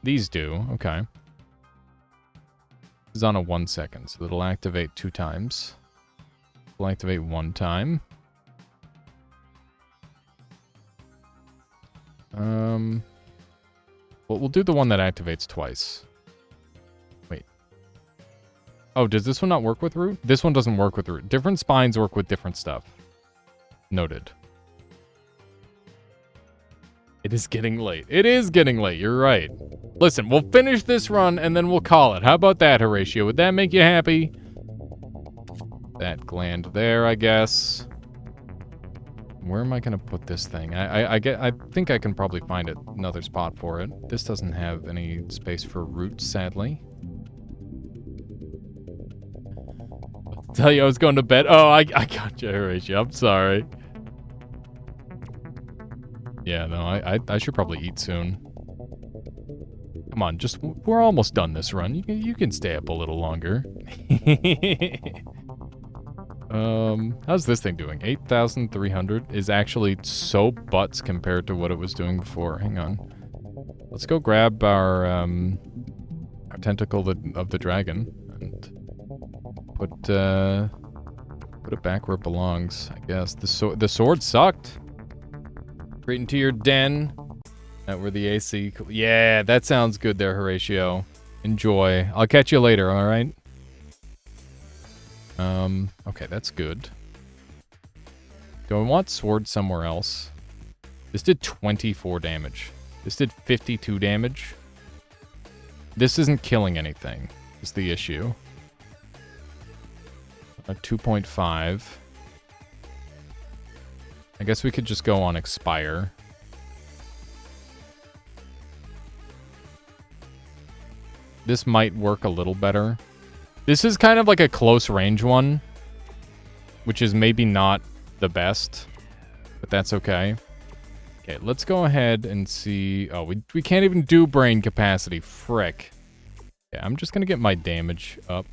These do. Okay. This is on a 1 second, so it'll activate 2 times. It'll activate 1 time. Well, we'll do the one that activates twice. Wait. Oh, does this one not work with root? This one doesn't work with root. Different spines work with different stuff. Noted. It is getting late. It is getting late. You're right. Listen, we'll finish this run and then we'll call it. How about that, Horatio? Would that make you happy? That gland there, I guess. Where am I going to put this thing? I think I can probably find another spot for it. This doesn't have any space for roots, sadly. I'll tell you I was going to bed. Oh, I got you, Horatio. I'm sorry. Yeah, no, I should probably eat soon. Come on, we're almost done this run. You can stay up a little longer. How's this thing doing? 8,300 is actually so butts compared to what it was doing before. Hang on. Let's go grab our tentacle of the dragon and put it back where it belongs, I guess. The sword sucked. Straight into your den. That were the AC. Yeah, that sounds good there, Horatio. Enjoy. I'll catch you later, alright? Okay, that's good. Do I want sword somewhere else? This did 24 damage. This did 52 damage. This isn't killing anything, is the issue. A 2.5. I guess we could just go on expire. This might work a little better. This is kind of like a close range one, which is maybe not the best, but that's okay. Okay, let's go ahead and see. Oh, we can't even do brain capacity. Frick. Yeah, I'm just gonna get my damage up.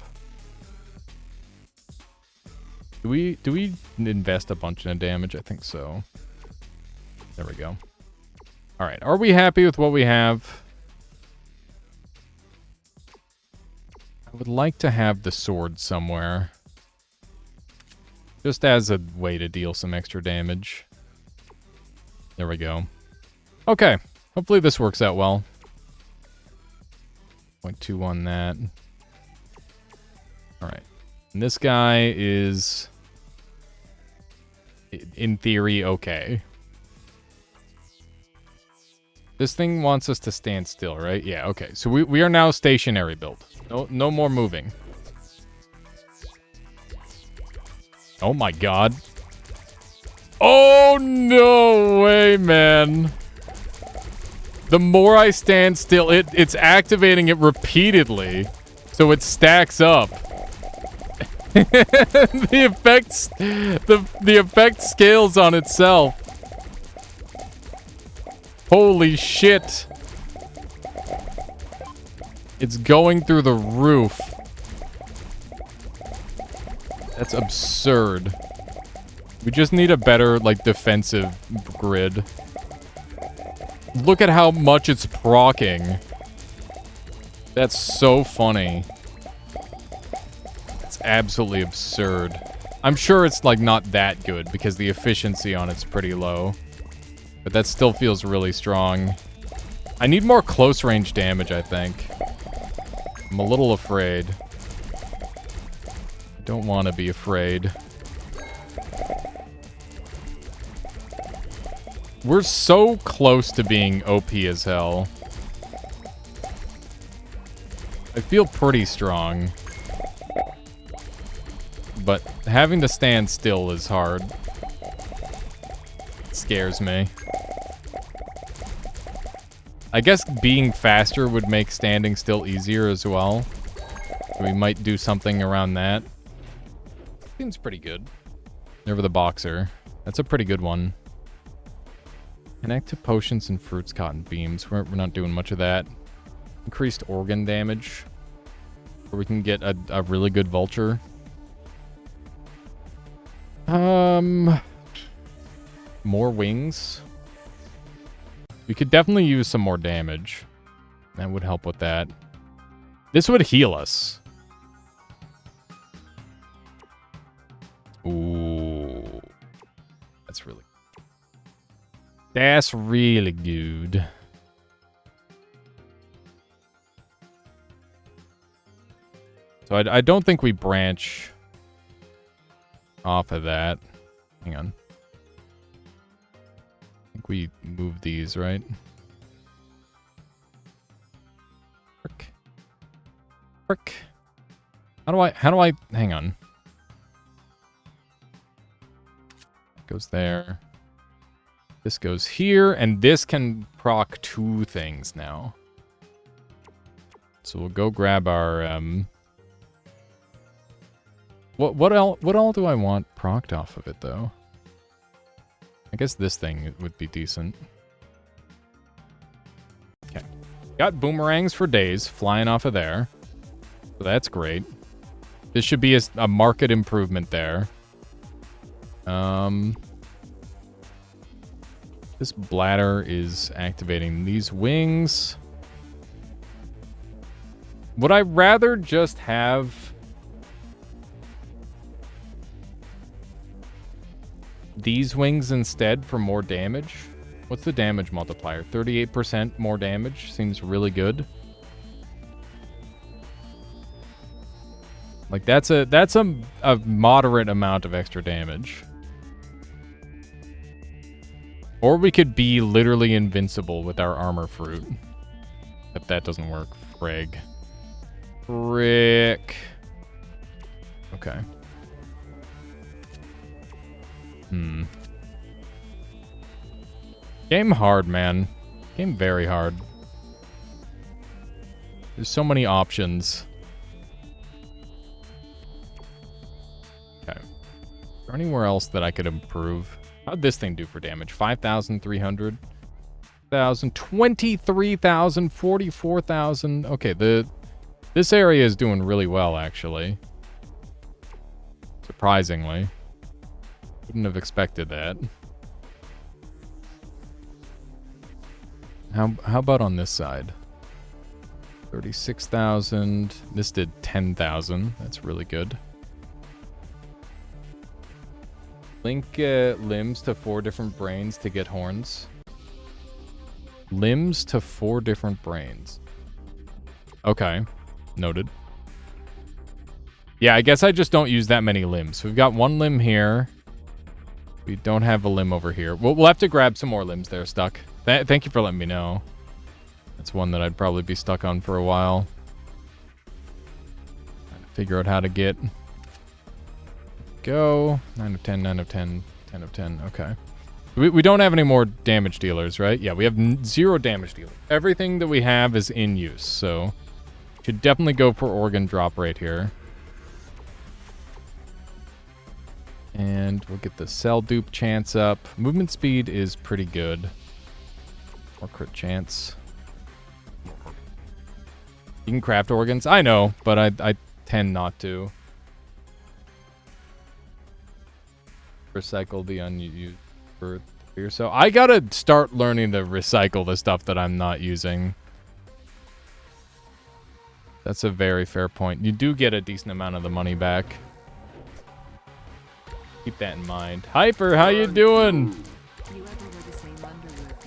Do we invest a bunch in damage? I think so. There we go. All right, are we happy with what we have? I would like to have the sword somewhere, just as a way to deal some extra damage. There we go. Okay, hopefully this works out well. 0.2 on that. Alright. And this guy is, in theory, okay. This thing wants us to stand still, right? Yeah, okay. So we are now stationary build. No more moving. Oh my god. Oh, no way, man. The more I stand still, it's activating it repeatedly, so it stacks up. The effect scales on itself. Holy shit. It's going through the roof. That's absurd. We just need a better, like, defensive grid. Look at how much it's proccing. That's so funny. It's absolutely absurd. I'm sure it's, like, not that good because the efficiency on it's pretty low. But that still feels really strong. I need more close range damage, I think. I'm a little afraid. I don't want to be afraid. We're so close to being OP as hell. I feel pretty strong. But having to stand still is hard. It scares me. I guess being faster would make standing still easier as well. So we might do something around that. Seems pretty good. Over the boxer. That's a pretty good one. Connect to potions and fruits, cotton beams. We're not doing much of that. Increased organ damage. Where we can get a really good vulture. More wings. We could definitely use some more damage. That would help with that. This would heal us. Ooh. That's really good. So I don't think we branch off of that. Hang on. I think we move these, right? Frick. How do I hang on. It goes there. This goes here, and this can proc 2 things now. So we'll go grab our what all do I want procced off of it though? I guess this thing would be decent. Okay. Got boomerangs for days flying off of there. So that's great. This should be a market improvement there. This bladder is activating these wings. Would I rather just have these wings instead for more damage? What's the damage multiplier? 38% more damage seems really good. Like that's a moderate amount of extra damage. Or we could be literally invincible with our armor fruit. But that doesn't work. Frig. Frick. Okay. Game hard, man. Game very hard. There's so many options. Okay. Is there anywhere else that I could improve? How'd this thing do for damage? 5,300? 23,000, 44,000. Okay, this area is doing really well, actually. Surprisingly. Wouldn't have expected that. How about on this side? 36,000. This did 10,000. That's really good. Link limbs to 4 different brains to get horns. Limbs to 4 different brains. Okay. Noted. Yeah, I guess I just don't use that many limbs. We've got 1 limb here. We don't have a limb over here. We'll have to grab some more limbs there, Stuck. Thank you for letting me know. That's one that I'd probably be stuck on for a while. Trying to figure out how to get... Go. 9 of 10, 9 of 10, 10 of 10. Okay. We don't have any more damage dealers, right? Yeah, we have 0 damage dealers. Everything that we have is in use, so... Should definitely go for organ drop right here. And we'll get the cell dupe chance up. Movement speed is pretty good. More crit chance. You can craft organs. I know, but I tend not to. Recycle the unused for here. So I gotta start learning to recycle the stuff that I'm not using. That's a very fair point. You do get a decent amount of the money back. Keep that in mind. Hyper, how you doing?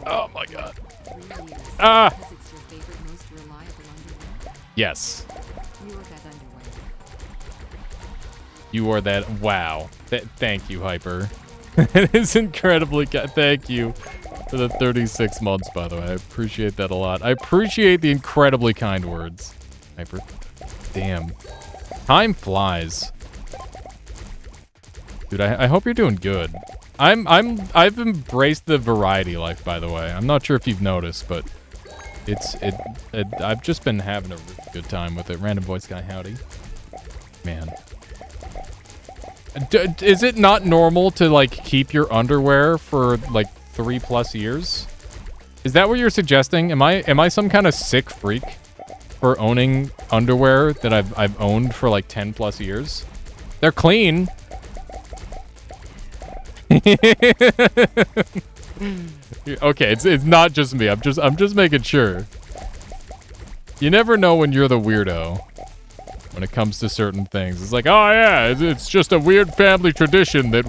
Oh my god. Ah! Yes. You are that. Wow. Thank you, Hyper. It is incredibly. Thank you for the 36 months, by the way. I appreciate that a lot. I appreciate the incredibly kind words, Hyper. Damn. Time flies. Dude, I hope you're doing good. I've embraced the variety life, by the way. I'm not sure if you've noticed, but I've just been having a really good time with it. Random voice guy, howdy. Man. Is it not normal to, like, keep your underwear for, like, 3+ years? Is that what you're suggesting? Am I some kind of sick freak for owning underwear that I've owned for, like, 10+ years? They're clean. Okay, it's not just me. I'm just making sure. You never know when you're the weirdo when it comes to certain things. It's like, oh yeah, it's just a weird family tradition that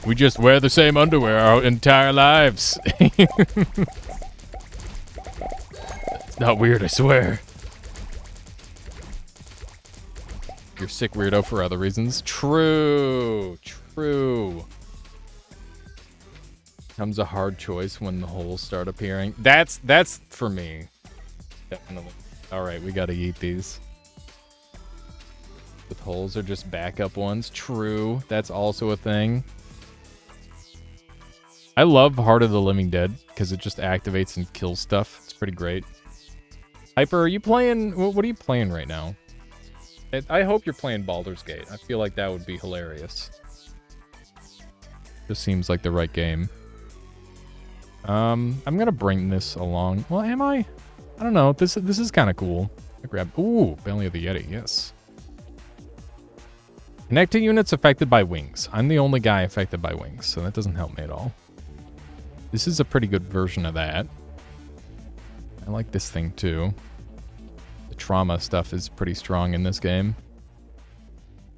we just wear the same underwear our entire lives. It's not weird, I swear. You're sick weirdo for other reasons. True. Comes a hard choice when the holes start appearing. That's for me. Definitely. Alright, we gotta eat these. The holes are just backup ones. True. That's also a thing. I love Heart of the Living Dead because it just activates and kills stuff. It's pretty great. Hyper, are you playing... What are you playing right now? I hope you're playing Baldur's Gate. I feel like that would be hilarious. This seems like the right game. I'm gonna bring this along. Well, am I? I don't know. This is kind of cool. I grab... Ooh, Belly of the Yeti. Yes. Connecting units affected by wings. I'm the only guy affected by wings, so that doesn't help me at all. This is a pretty good version of that. I like this thing, too. The trauma stuff is pretty strong in this game.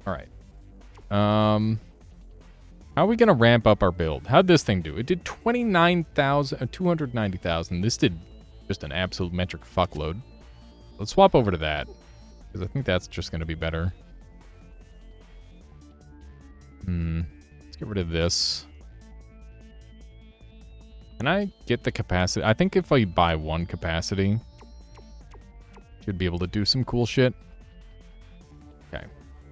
Alright. How are we going to ramp up our build? How'd this thing do? It did 29,000, 290,000. This did just an absolute metric fuckload. Let's swap over to that, because I think that's just going to be better. Let's get rid of this. Can I get the capacity? I think if I buy one capacity, should be able to do some cool shit. Okay.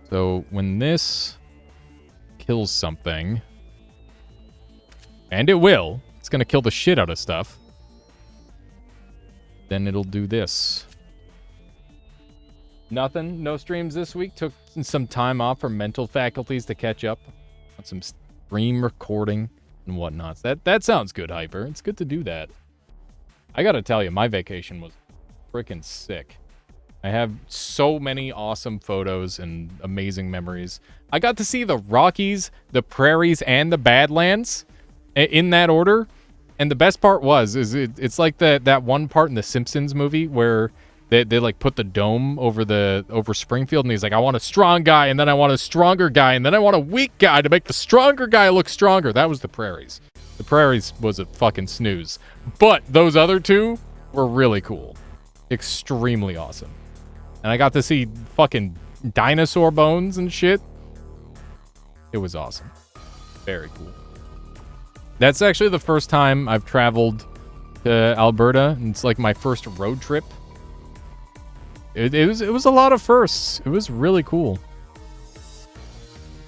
So when this kills something, and it will, it's going to kill the shit out of stuff, then it'll do this. Nothing. No streams this week. Took some time off for mental faculties to catch up on some stream recording and whatnot. That sounds good, Hyper. It's good to do that. I gotta tell you, my vacation was freaking sick. I have so many awesome photos and amazing memories. I got to see the Rockies, the Prairies, and the Badlands in that order. And the best part it's like that one part in the Simpsons movie where they like put the dome over Springfield, and he's like, I want a strong guy, and then I want a stronger guy, and then I want a weak guy to make the stronger guy look stronger. That was the Prairies. The Prairies was a fucking snooze. But those other two were really cool. Extremely awesome. And I got to see fucking dinosaur bones and shit. It was awesome. Very cool. That's actually the first time I've traveled to Alberta, and it's like my first road trip. It was a lot of firsts. It was really cool.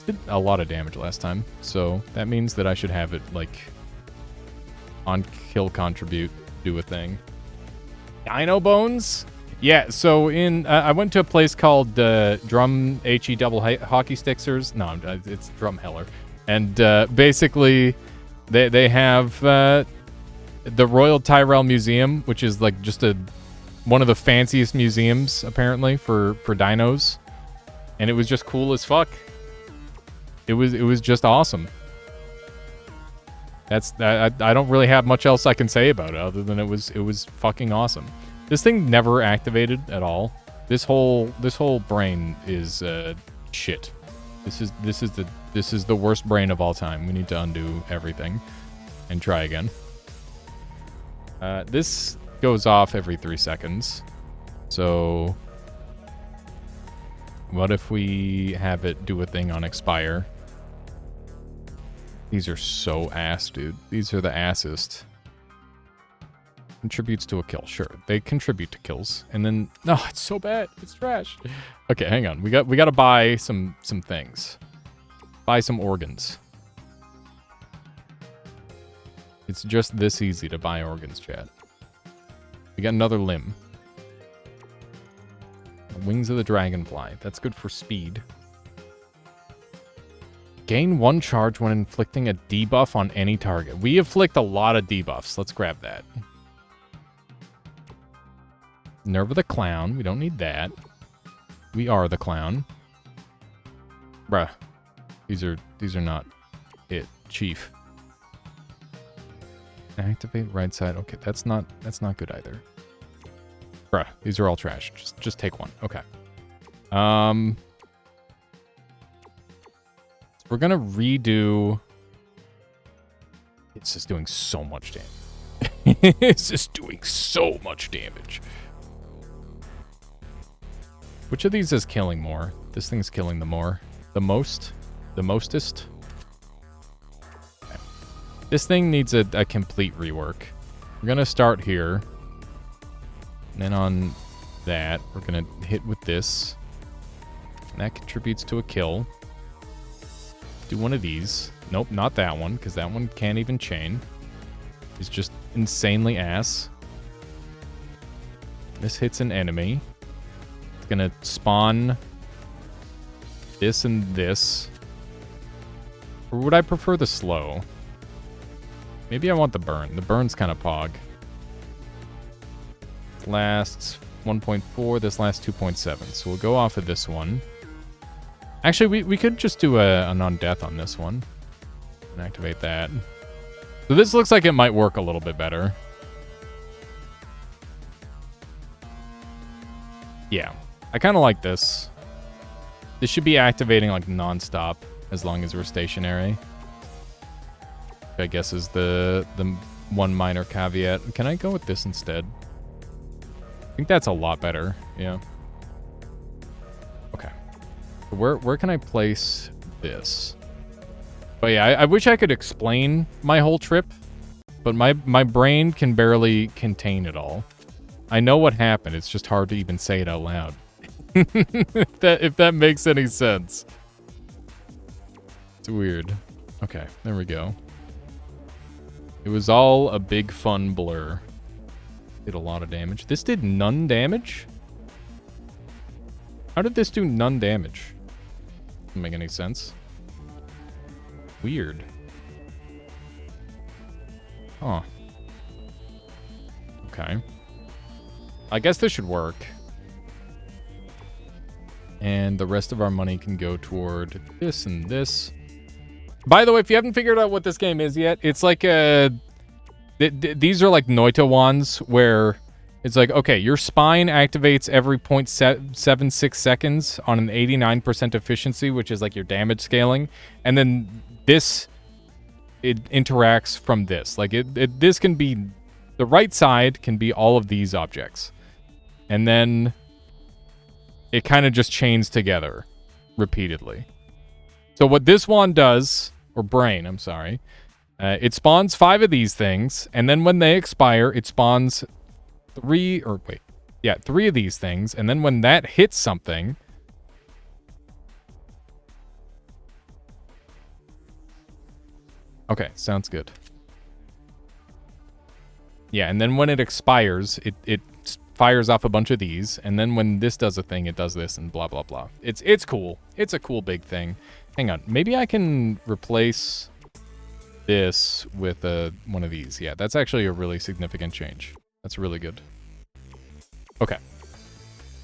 Did a lot of damage last time, so that means that I should have it like on kill contribute, do a thing. Dino bones? Yeah, so I went to a place called Drum HE Double Hockey Sticksers. No, it's Drum Heller. And basically, they have the Royal Tyrrell Museum, which is like just one of the fanciest museums, apparently, for dinos. And it was just cool as fuck. It was just awesome. I don't really have much else I can say about it other than it was fucking awesome. This thing never activated at all. This whole brain is shit. This is the worst brain of all time. We need to undo everything and try again. This goes off every 3 seconds. So what if we have it do a thing on expire? These are so ass, dude. These are the assest. Contributes to a kill. Sure, they contribute to kills. And then no, it's so bad. It's trash. Okay, hang on. We got to buy some things. Buy some organs. It's just this easy to buy organs, chat. We got another limb. Wings of the Dragonfly. That's good for speed. Gain 1 charge when inflicting a debuff on any target. We inflict a lot of debuffs. Let's grab that. Nerve of the Clown. We don't need that. We are the clown. Bruh. These are not it. Chief. Activate right side. Okay, that's not good either. Bruh, these are all trash. Just take one. Okay. We're gonna redo. It's just doing so much damage. It's just doing so much damage. Which of these is killing more? This thing's killing the more. The most? The mostest? Okay. This thing needs a complete rework. We're gonna start here. And then on that, we're gonna hit with this. And that contributes to a kill. Do one of these. Nope, not that one, because that one can't even chain. It's just insanely ass. This hits an enemy. It's gonna spawn this and this. Or would I prefer the slow? Maybe I want the burn. The burn's kind of pog. Lasts 1.4, this lasts 2.7. So we'll go off of this one. Actually, we could just do a non-death on this one. And activate that. So this looks like it might work a little bit better. Yeah. I kind of like this. This should be activating like non-stop as long as we're stationary. I guess is the one minor caveat. Can I go with this instead? I think that's a lot better. Yeah. Okay. Where can I place this? But yeah, I wish I could explain my whole trip but my brain can barely contain it all. I know what happened. It's just hard to even say it out loud. if that makes any sense. It's weird. Okay, there we go. It was all a big fun blur. Did a lot of damage. This did none damage? How did this do none damage? Doesn't make any sense. Weird. Huh. Okay. I guess this should work. And the rest of our money can go toward this and this. By the way, if you haven't figured out what this game is yet, it's like a... these are like Noita wands, where it's like, okay, your spine activates every 0.76 seconds on an 89% efficiency, which is like your damage scaling. And then this, it interacts from this. Like, this can be... the right side can be all of these objects. And then... it kind of just chains together repeatedly. So what this wand does, or brain, I'm sorry, it spawns 5 of these things, and then when they expire, it spawns 3 of these things, and then when that hits something... okay, sounds good. Yeah, and then when it expires, it fires off a bunch of these, and then when this does a thing, it does this, and blah, blah, blah. It's cool. It's a cool big thing. Hang on. Maybe I can replace this with one of these. Yeah, that's actually a really significant change. That's really good. Okay.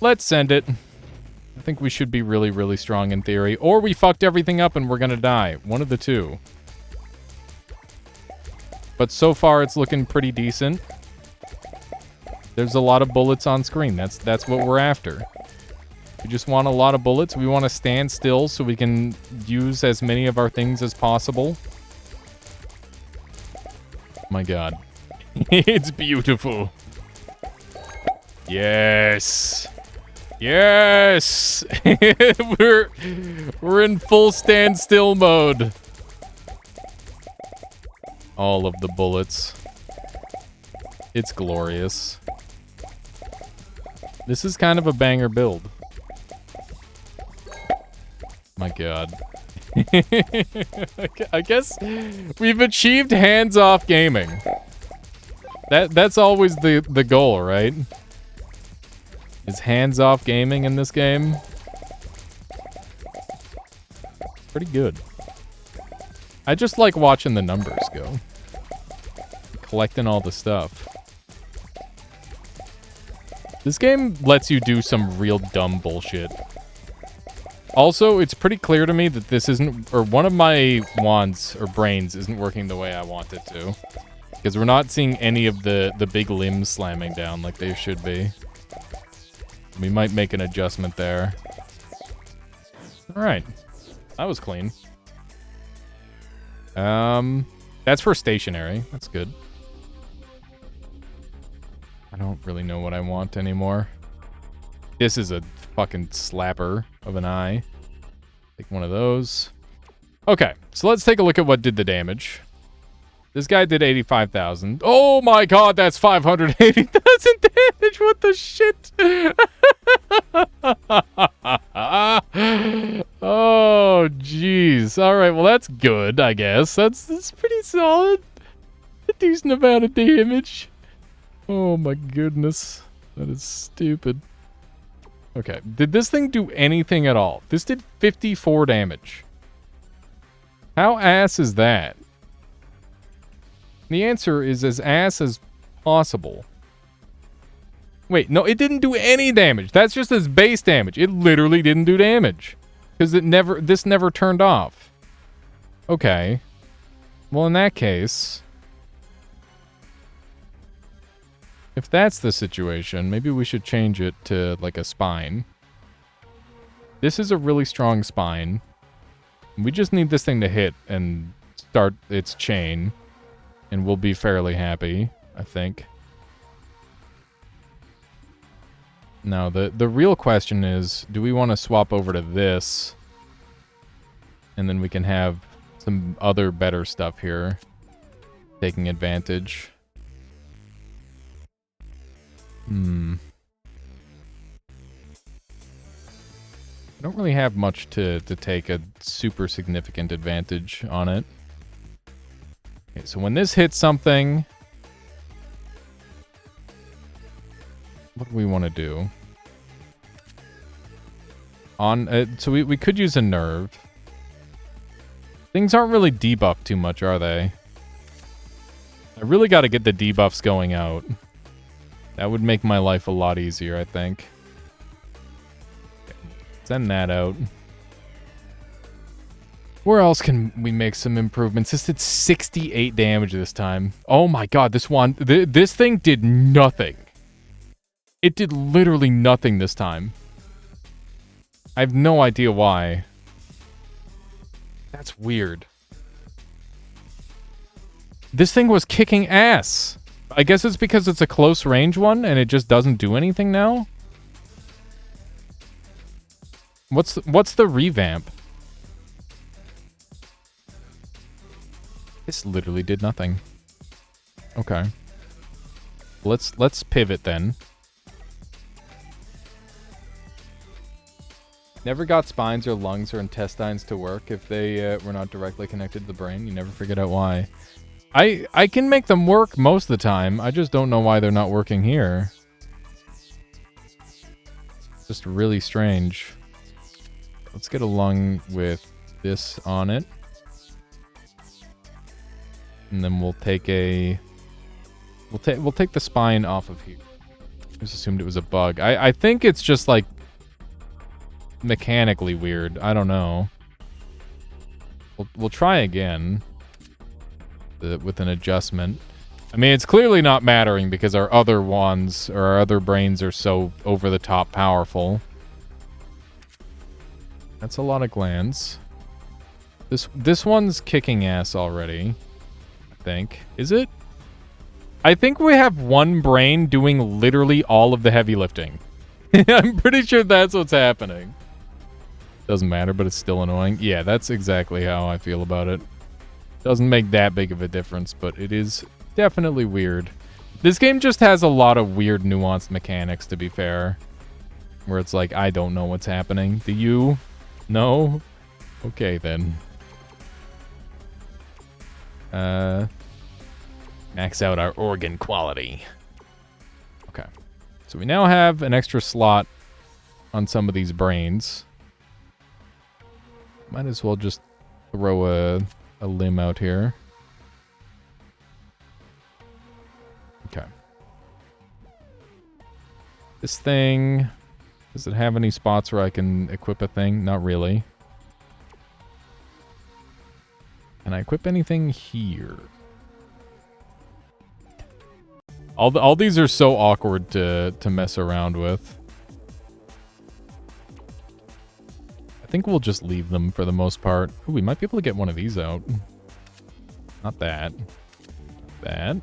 Let's send it. I think we should be really, really strong in theory. Or we fucked everything up and we're gonna die. One of the two. But so far, it's looking pretty decent. There's a lot of bullets on screen. That's what we're after. We just want a lot of bullets. We want to stand still so we can use as many of our things as possible. My god. It's beautiful. Yes. Yes. we're in full standstill mode. All of the bullets. It's glorious. This is kind of a banger build. My god. I guess we've achieved hands-off gaming. That's always the goal, right? Is hands-off gaming in this game. Pretty good. I just like watching the numbers go. Collecting all the stuff. This game lets you do some real dumb bullshit. Also, it's pretty clear to me that this isn't... or one of my wands or brains isn't working the way I want it to. Because we're not seeing any of the big limbs slamming down like they should be. We might make an adjustment there. Alright. That was clean. That's for stationary. That's good. I don't really know what I want anymore. This is a fucking slapper of an eye. Take one of those. Okay, so let's take a look at what did the damage. This guy did 85,000. Oh my god, that's 580,000 damage. What the shit? Oh, jeez. All right, well, that's good, I guess. That's pretty solid. A decent amount of damage. Oh my goodness. That is stupid. Okay, did this thing do anything at all? This did 54 damage. How ass is that? The answer is as ass as possible. Wait, no, it didn't do any damage. That's just as base damage. It literally didn't do damage. Because this never turned off. Okay. Well, in that case... if that's the situation, maybe we should change it to, like, a spine. This is a really strong spine. We just need this thing to hit and start its chain. And we'll be fairly happy, I think. Now, the real question is, do we want to swap over to this? And then we can have some other better stuff here. taking advantage. I don't really have much to take a super significant advantage on it. Okay, so when this hits something... What do we want to do? So we could use a nerve. Things aren't really debuffed too much, are they? I really got to get the debuffs going out. That would make my life a lot easier, I think. Send that out. Where else can we make some improvements? This did 68 damage this time. Oh my god, this thing did nothing. It did literally nothing this time. I have no idea why. That's weird. This thing was kicking ass. I guess it's because it's a close range one and it just doesn't do anything now? What's the revamp? This literally did nothing. Okay. Let's pivot then. Never got spines or lungs or intestines to work if they were not directly connected to the brain. You never figured out why. I can make them work most of the time. I just don't know why they're not working here. Just really strange. Let's get a lung with this on it. And then we'll take a... We'll take the spine off of here. Just assumed it was a bug. I think it's just like mechanically weird. I don't know. We'll try again with an adjustment. I mean, it's clearly not mattering because our other wands or our other brains are so over the top powerful. That's a lot of glands. This one's kicking ass already, I think. Is it? I think we have one brain doing literally all of the heavy lifting. I'm pretty sure that's what's happening. Doesn't matter, but it's still annoying. Yeah, that's exactly how I feel about it. Doesn't make that big of a difference, but it is definitely weird. This game just has a lot of weird nuanced mechanics, to be fair. Where it's like, I don't know what's happening. Do you? No? Okay, then. Max out our organ quality. Okay. So we now have an extra slot on some of these brains. Might as well just throw a limb out here. Okay. This thing... Does it have any spots where I can equip a thing? Not really. Can I equip anything here? All these are so awkward to mess around with. I think we'll just leave them for the most part. Ooh, we might be able to get one of these out. Not that. That.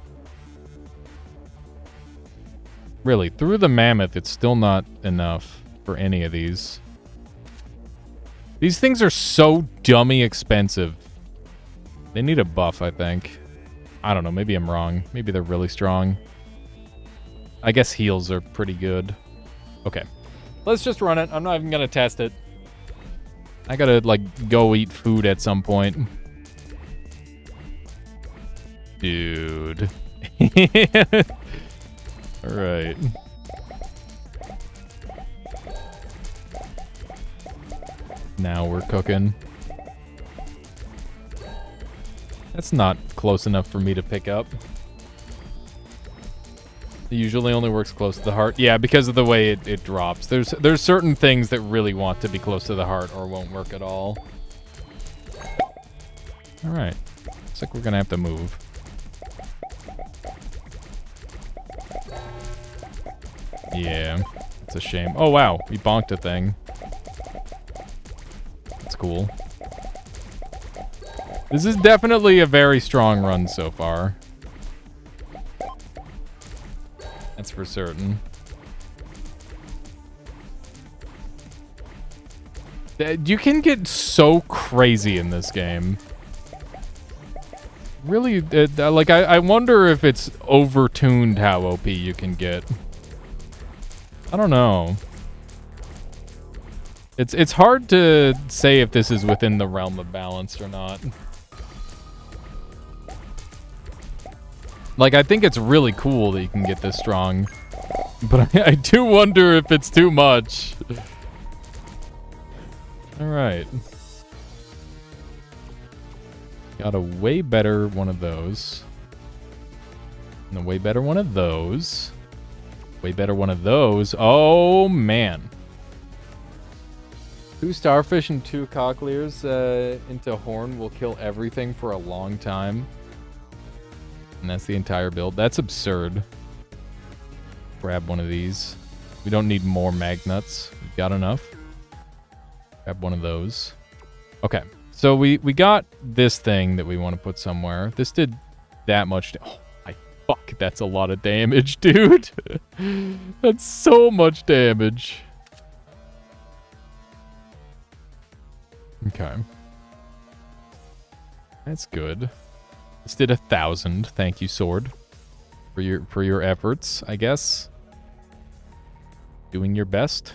Really, through the mammoth, it's still not enough for any of these. These things are so dummy expensive. They need a buff, I think. I don't know, maybe I'm wrong. Maybe they're really strong. I guess heals are pretty good. Okay. Let's just run it. I'm not even gonna test it. I gotta, like, go eat food at some point. Dude. Alright. Now we're cooking. That's not close enough for me to pick up. It usually only works close to the heart. Yeah, because of the way it drops. There's certain things that really want to be close to the heart or won't work at all. Alright. Looks like we're gonna have to move. Yeah, it's a shame. Oh, wow. We bonked a thing. That's cool. This is definitely a very strong run so far. That's for certain. You can get so crazy in this game. really, like, I wonder if it's overtuned how OP you can get. I don't know. It's hard to say if this is within the realm of balance or not. Like, I think it's really cool that you can get this strong. But I do wonder if it's too much. Alright. Got a way better one of those. And a way better one of those. Way better one of those. Oh, man. 2 starfish and 2 cochlears into horn will kill everything for a long time. And that's the entire build. That's absurd. Grab one of these. We don't need more magnuts. We've got enough. Grab one of those. Okay. So we got this thing that we want to put somewhere. This did that much. Oh, my fuck. That's a lot of damage, dude. That's so much damage. Okay. That's good. This did 1,000. Thank you, sword. For your efforts, I guess. Doing your best.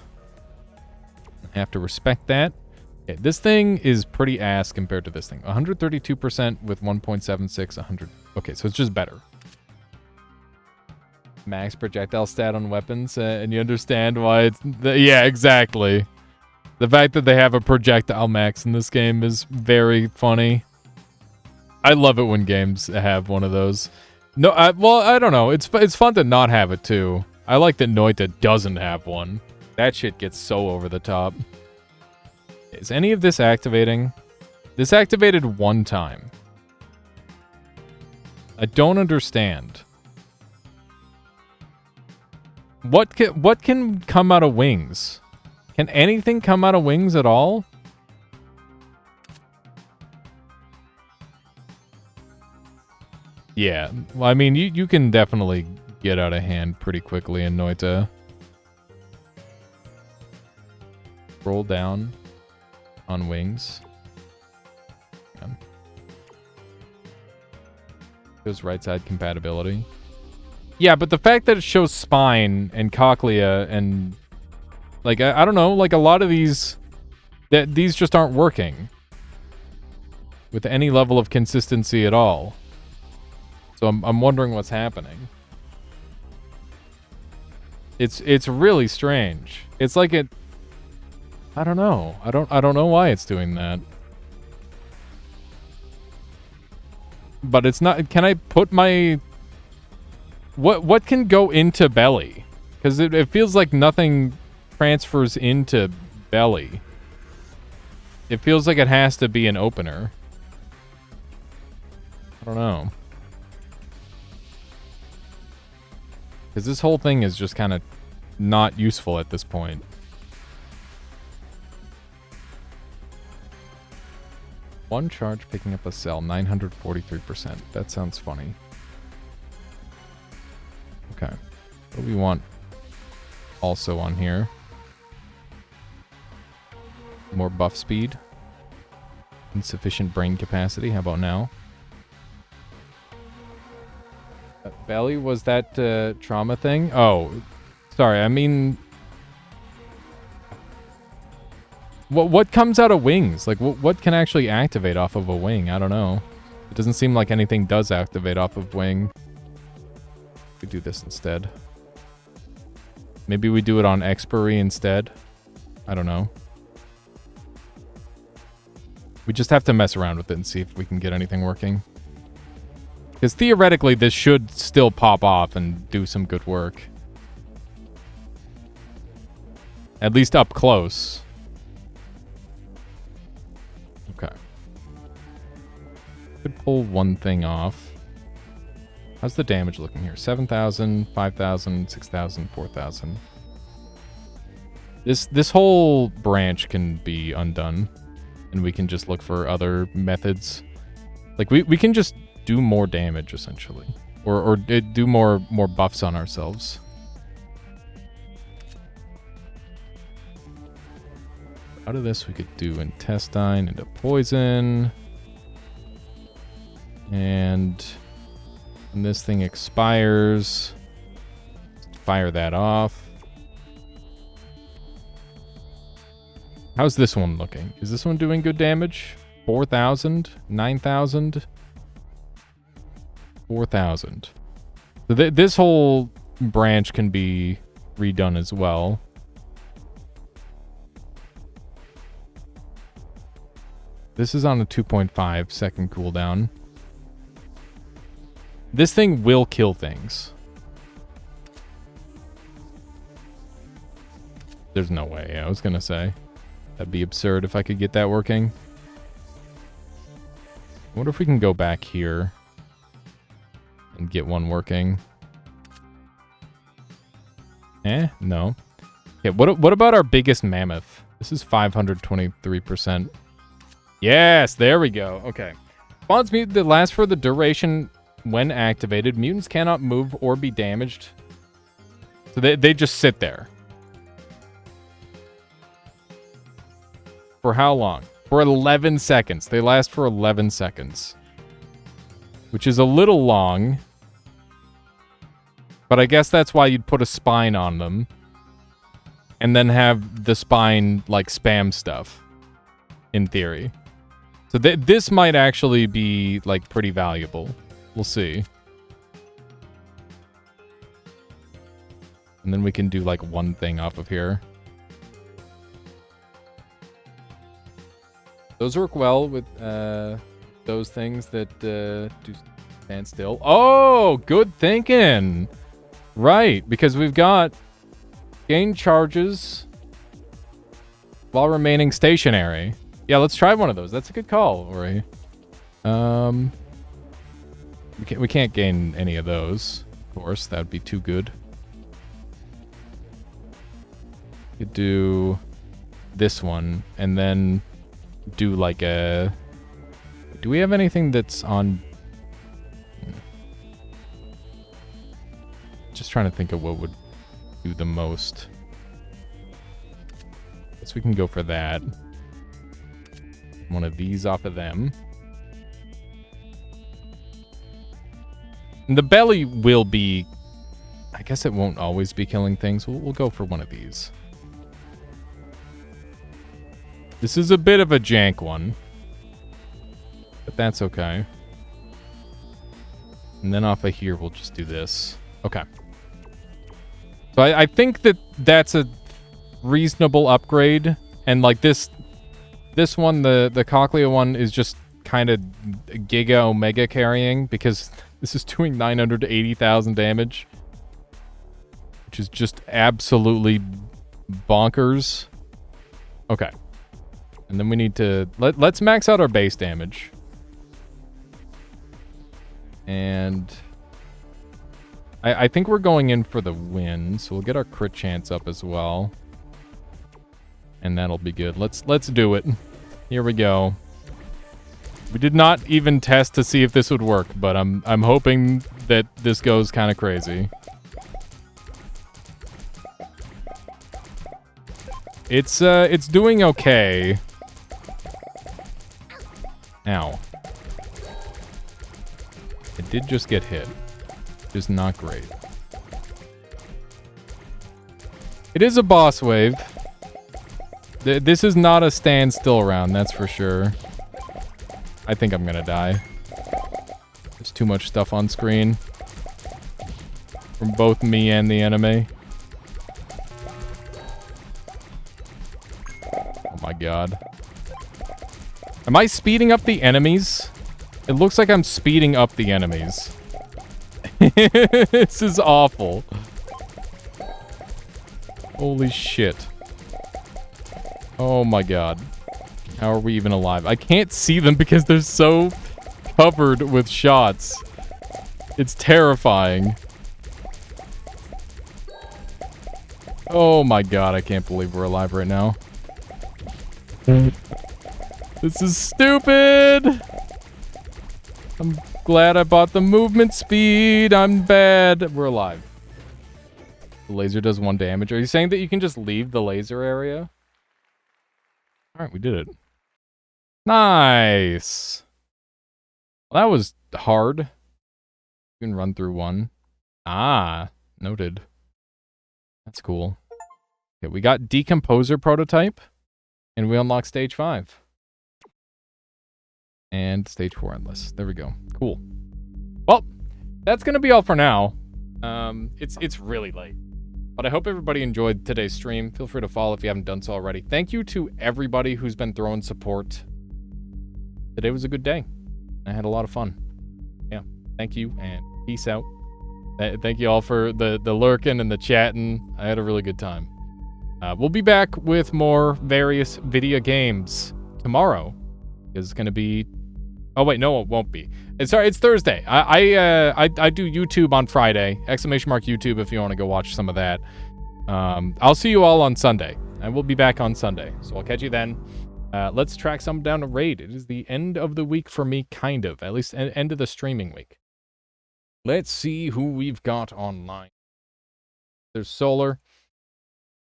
I have to respect that. Okay, this thing is pretty ass compared to this thing. 132% with 1.76, 100. Okay, so it's just better. Max projectile stat on weapons, and you understand why it's... yeah, exactly. The fact that they have a projectile max in this game is very funny. I love it when games have one of those. No, well, I don't know. It's fun to not have it, too. I like that Noita doesn't have one. That shit gets so over the top. Is any of this activating? This activated one time. I don't understand. What can come out of wings? Can anything come out of wings at all? Yeah, well, I mean, you can definitely get out of hand pretty quickly in Noita. Roll down on wings. Yeah. Shows right side compatibility. Yeah, but the fact that it shows spine and cochlea and... like, I don't know, like a lot of these... these just aren't working. With any level of consistency at all. So I'm wondering what's happening. It's really strange. It's like it... I don't know. I don't know why it's doing that. But it's not... can I put my... What can go into belly? Because it feels like nothing transfers into belly. It feels like it has to be an opener. I don't know. Because this whole thing is just kind of not useful at this point. One charge picking up a cell, 943%. That sounds funny. Okay. What do we want also on here? More buff speed. Insufficient brain capacity. How about now? Belly, was that trauma thing? Oh, sorry. I mean, what comes out of wings? Like, what can actually activate off of a wing? I don't know. It doesn't seem like anything does activate off of wing. We do this instead. Maybe we do it on expiry instead. I don't know. We just have to mess around with it and see if we can get anything working. Because theoretically, this should still pop off and do some good work. At least up close. Okay. Could pull one thing off. How's the damage looking here? 7,000, 5,000, 6,000, 4,000. This whole branch can be undone. And we can just look for other methods. Like, we can just do more damage, essentially. Or do more buffs on ourselves. Out of this, we could do intestine into poison. And when this thing expires, fire that off. How's this one looking? Is this one doing good damage? 4,000? 9,000? 4,000. So this whole branch can be redone as well. This is on a 2.5 second cooldown. This thing will kill things. There's no way, I was gonna say. That'd be absurd if I could get that working. I wonder if we can go back here and get one working. No. Okay, what about our biggest mammoth? This is 523%. Yes, there we go. Okay. Spawns mutant that lasts for the duration when activated. Mutants cannot move or be damaged. So they just sit there. For how long? For 11 seconds. They last for 11 seconds. Which is a little long. But I guess that's why you'd put a spine on them. And then have the spine, like, spam stuff. In theory. So this might actually be, like, pretty valuable. We'll see. And then we can do, like, one thing off of here. Those work well with those things that do stand still. Oh, good thinking. Right, because we've got gain charges while remaining stationary. Yeah, let's try one of those. That's a good call, Ori. We can't gain any of those, of course. That would be too good. We could do this one, and then do like a... Do we have anything that's on... Just trying to think of what would do the most. Guess we can go for that. One of these off of them. And the belly will be... I guess it won't always be killing things. We'll go for one of these. This is a bit of a jank one. But that's okay. And then off of here, we'll just do this. Okay. So I think that that's a reasonable upgrade. And like this one, the Cochlea one, is just kind of Giga Omega carrying. Because this is doing 980,000 damage. Which is just absolutely bonkers. Okay. And then we need to... Let's max out our base damage. And... I think we're going in for the win, so we'll get our crit chance up as well. And that'll be good. Let's do it. Here we go. We did not even test to see if this would work, but I'm hoping that this goes kind of crazy. It's doing okay. Ow. It did just get hit. Which is not great. It is a boss wave. This is not a standstill round, that's for sure. I think I'm gonna die. There's too much stuff on screen. From both me and the enemy. Oh my god. Am I speeding up the enemies? It looks like I'm speeding up the enemies. This is awful. Holy shit. Oh my god. How are we even alive? I can't see them because they're so covered with shots. It's terrifying. Oh my god, I can't believe we're alive right now. This is stupid! I'm glad I bought the movement speed. I'm bad. We're alive. The laser does 1 damage. Are you saying that you can just leave the laser area? Alright, we did it. Nice! Well, hard. You can run through one. Ah, noted. That's cool. Okay, we got Decomposer prototype, and we unlock stage 5. And stage 4 endless. There we go. Cool. Well, that's gonna be all for now. It's really late. But I hope everybody enjoyed today's stream. Feel free to follow if you haven't done so already. Thank you to everybody who's been throwing support. Today was a good day. I had a lot of fun. Yeah. Thank you, and peace out. Thank you all for the lurking and the chatting. I had a really good time. We'll be back with more various video games tomorrow. It's going to be... Oh, wait, no, it won't be. Sorry, it's Thursday. I do YouTube on Friday. ! YouTube if you want to go watch some of that. I'll see you all on Sunday. And we'll be back on Sunday. So I'll catch you then. Let's track some down to raid. It is the end of the week for me, kind of. At least end of the streaming week. Let's see who we've got online. There's Solar.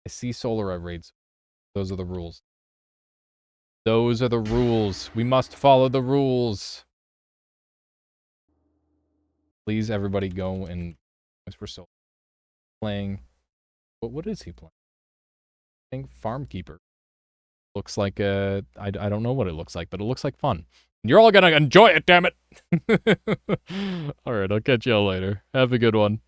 I see Solar at raids. Those are the rules. Those are the rules. We must follow the rules. Please, everybody, go and... Whisper Solar. Playing... What is he playing? Playing Farmkeeper. Looks like a... I don't know what it looks like, but it looks like fun. You're all gonna enjoy it, damn it! Alright, I'll catch y'all later. Have a good one.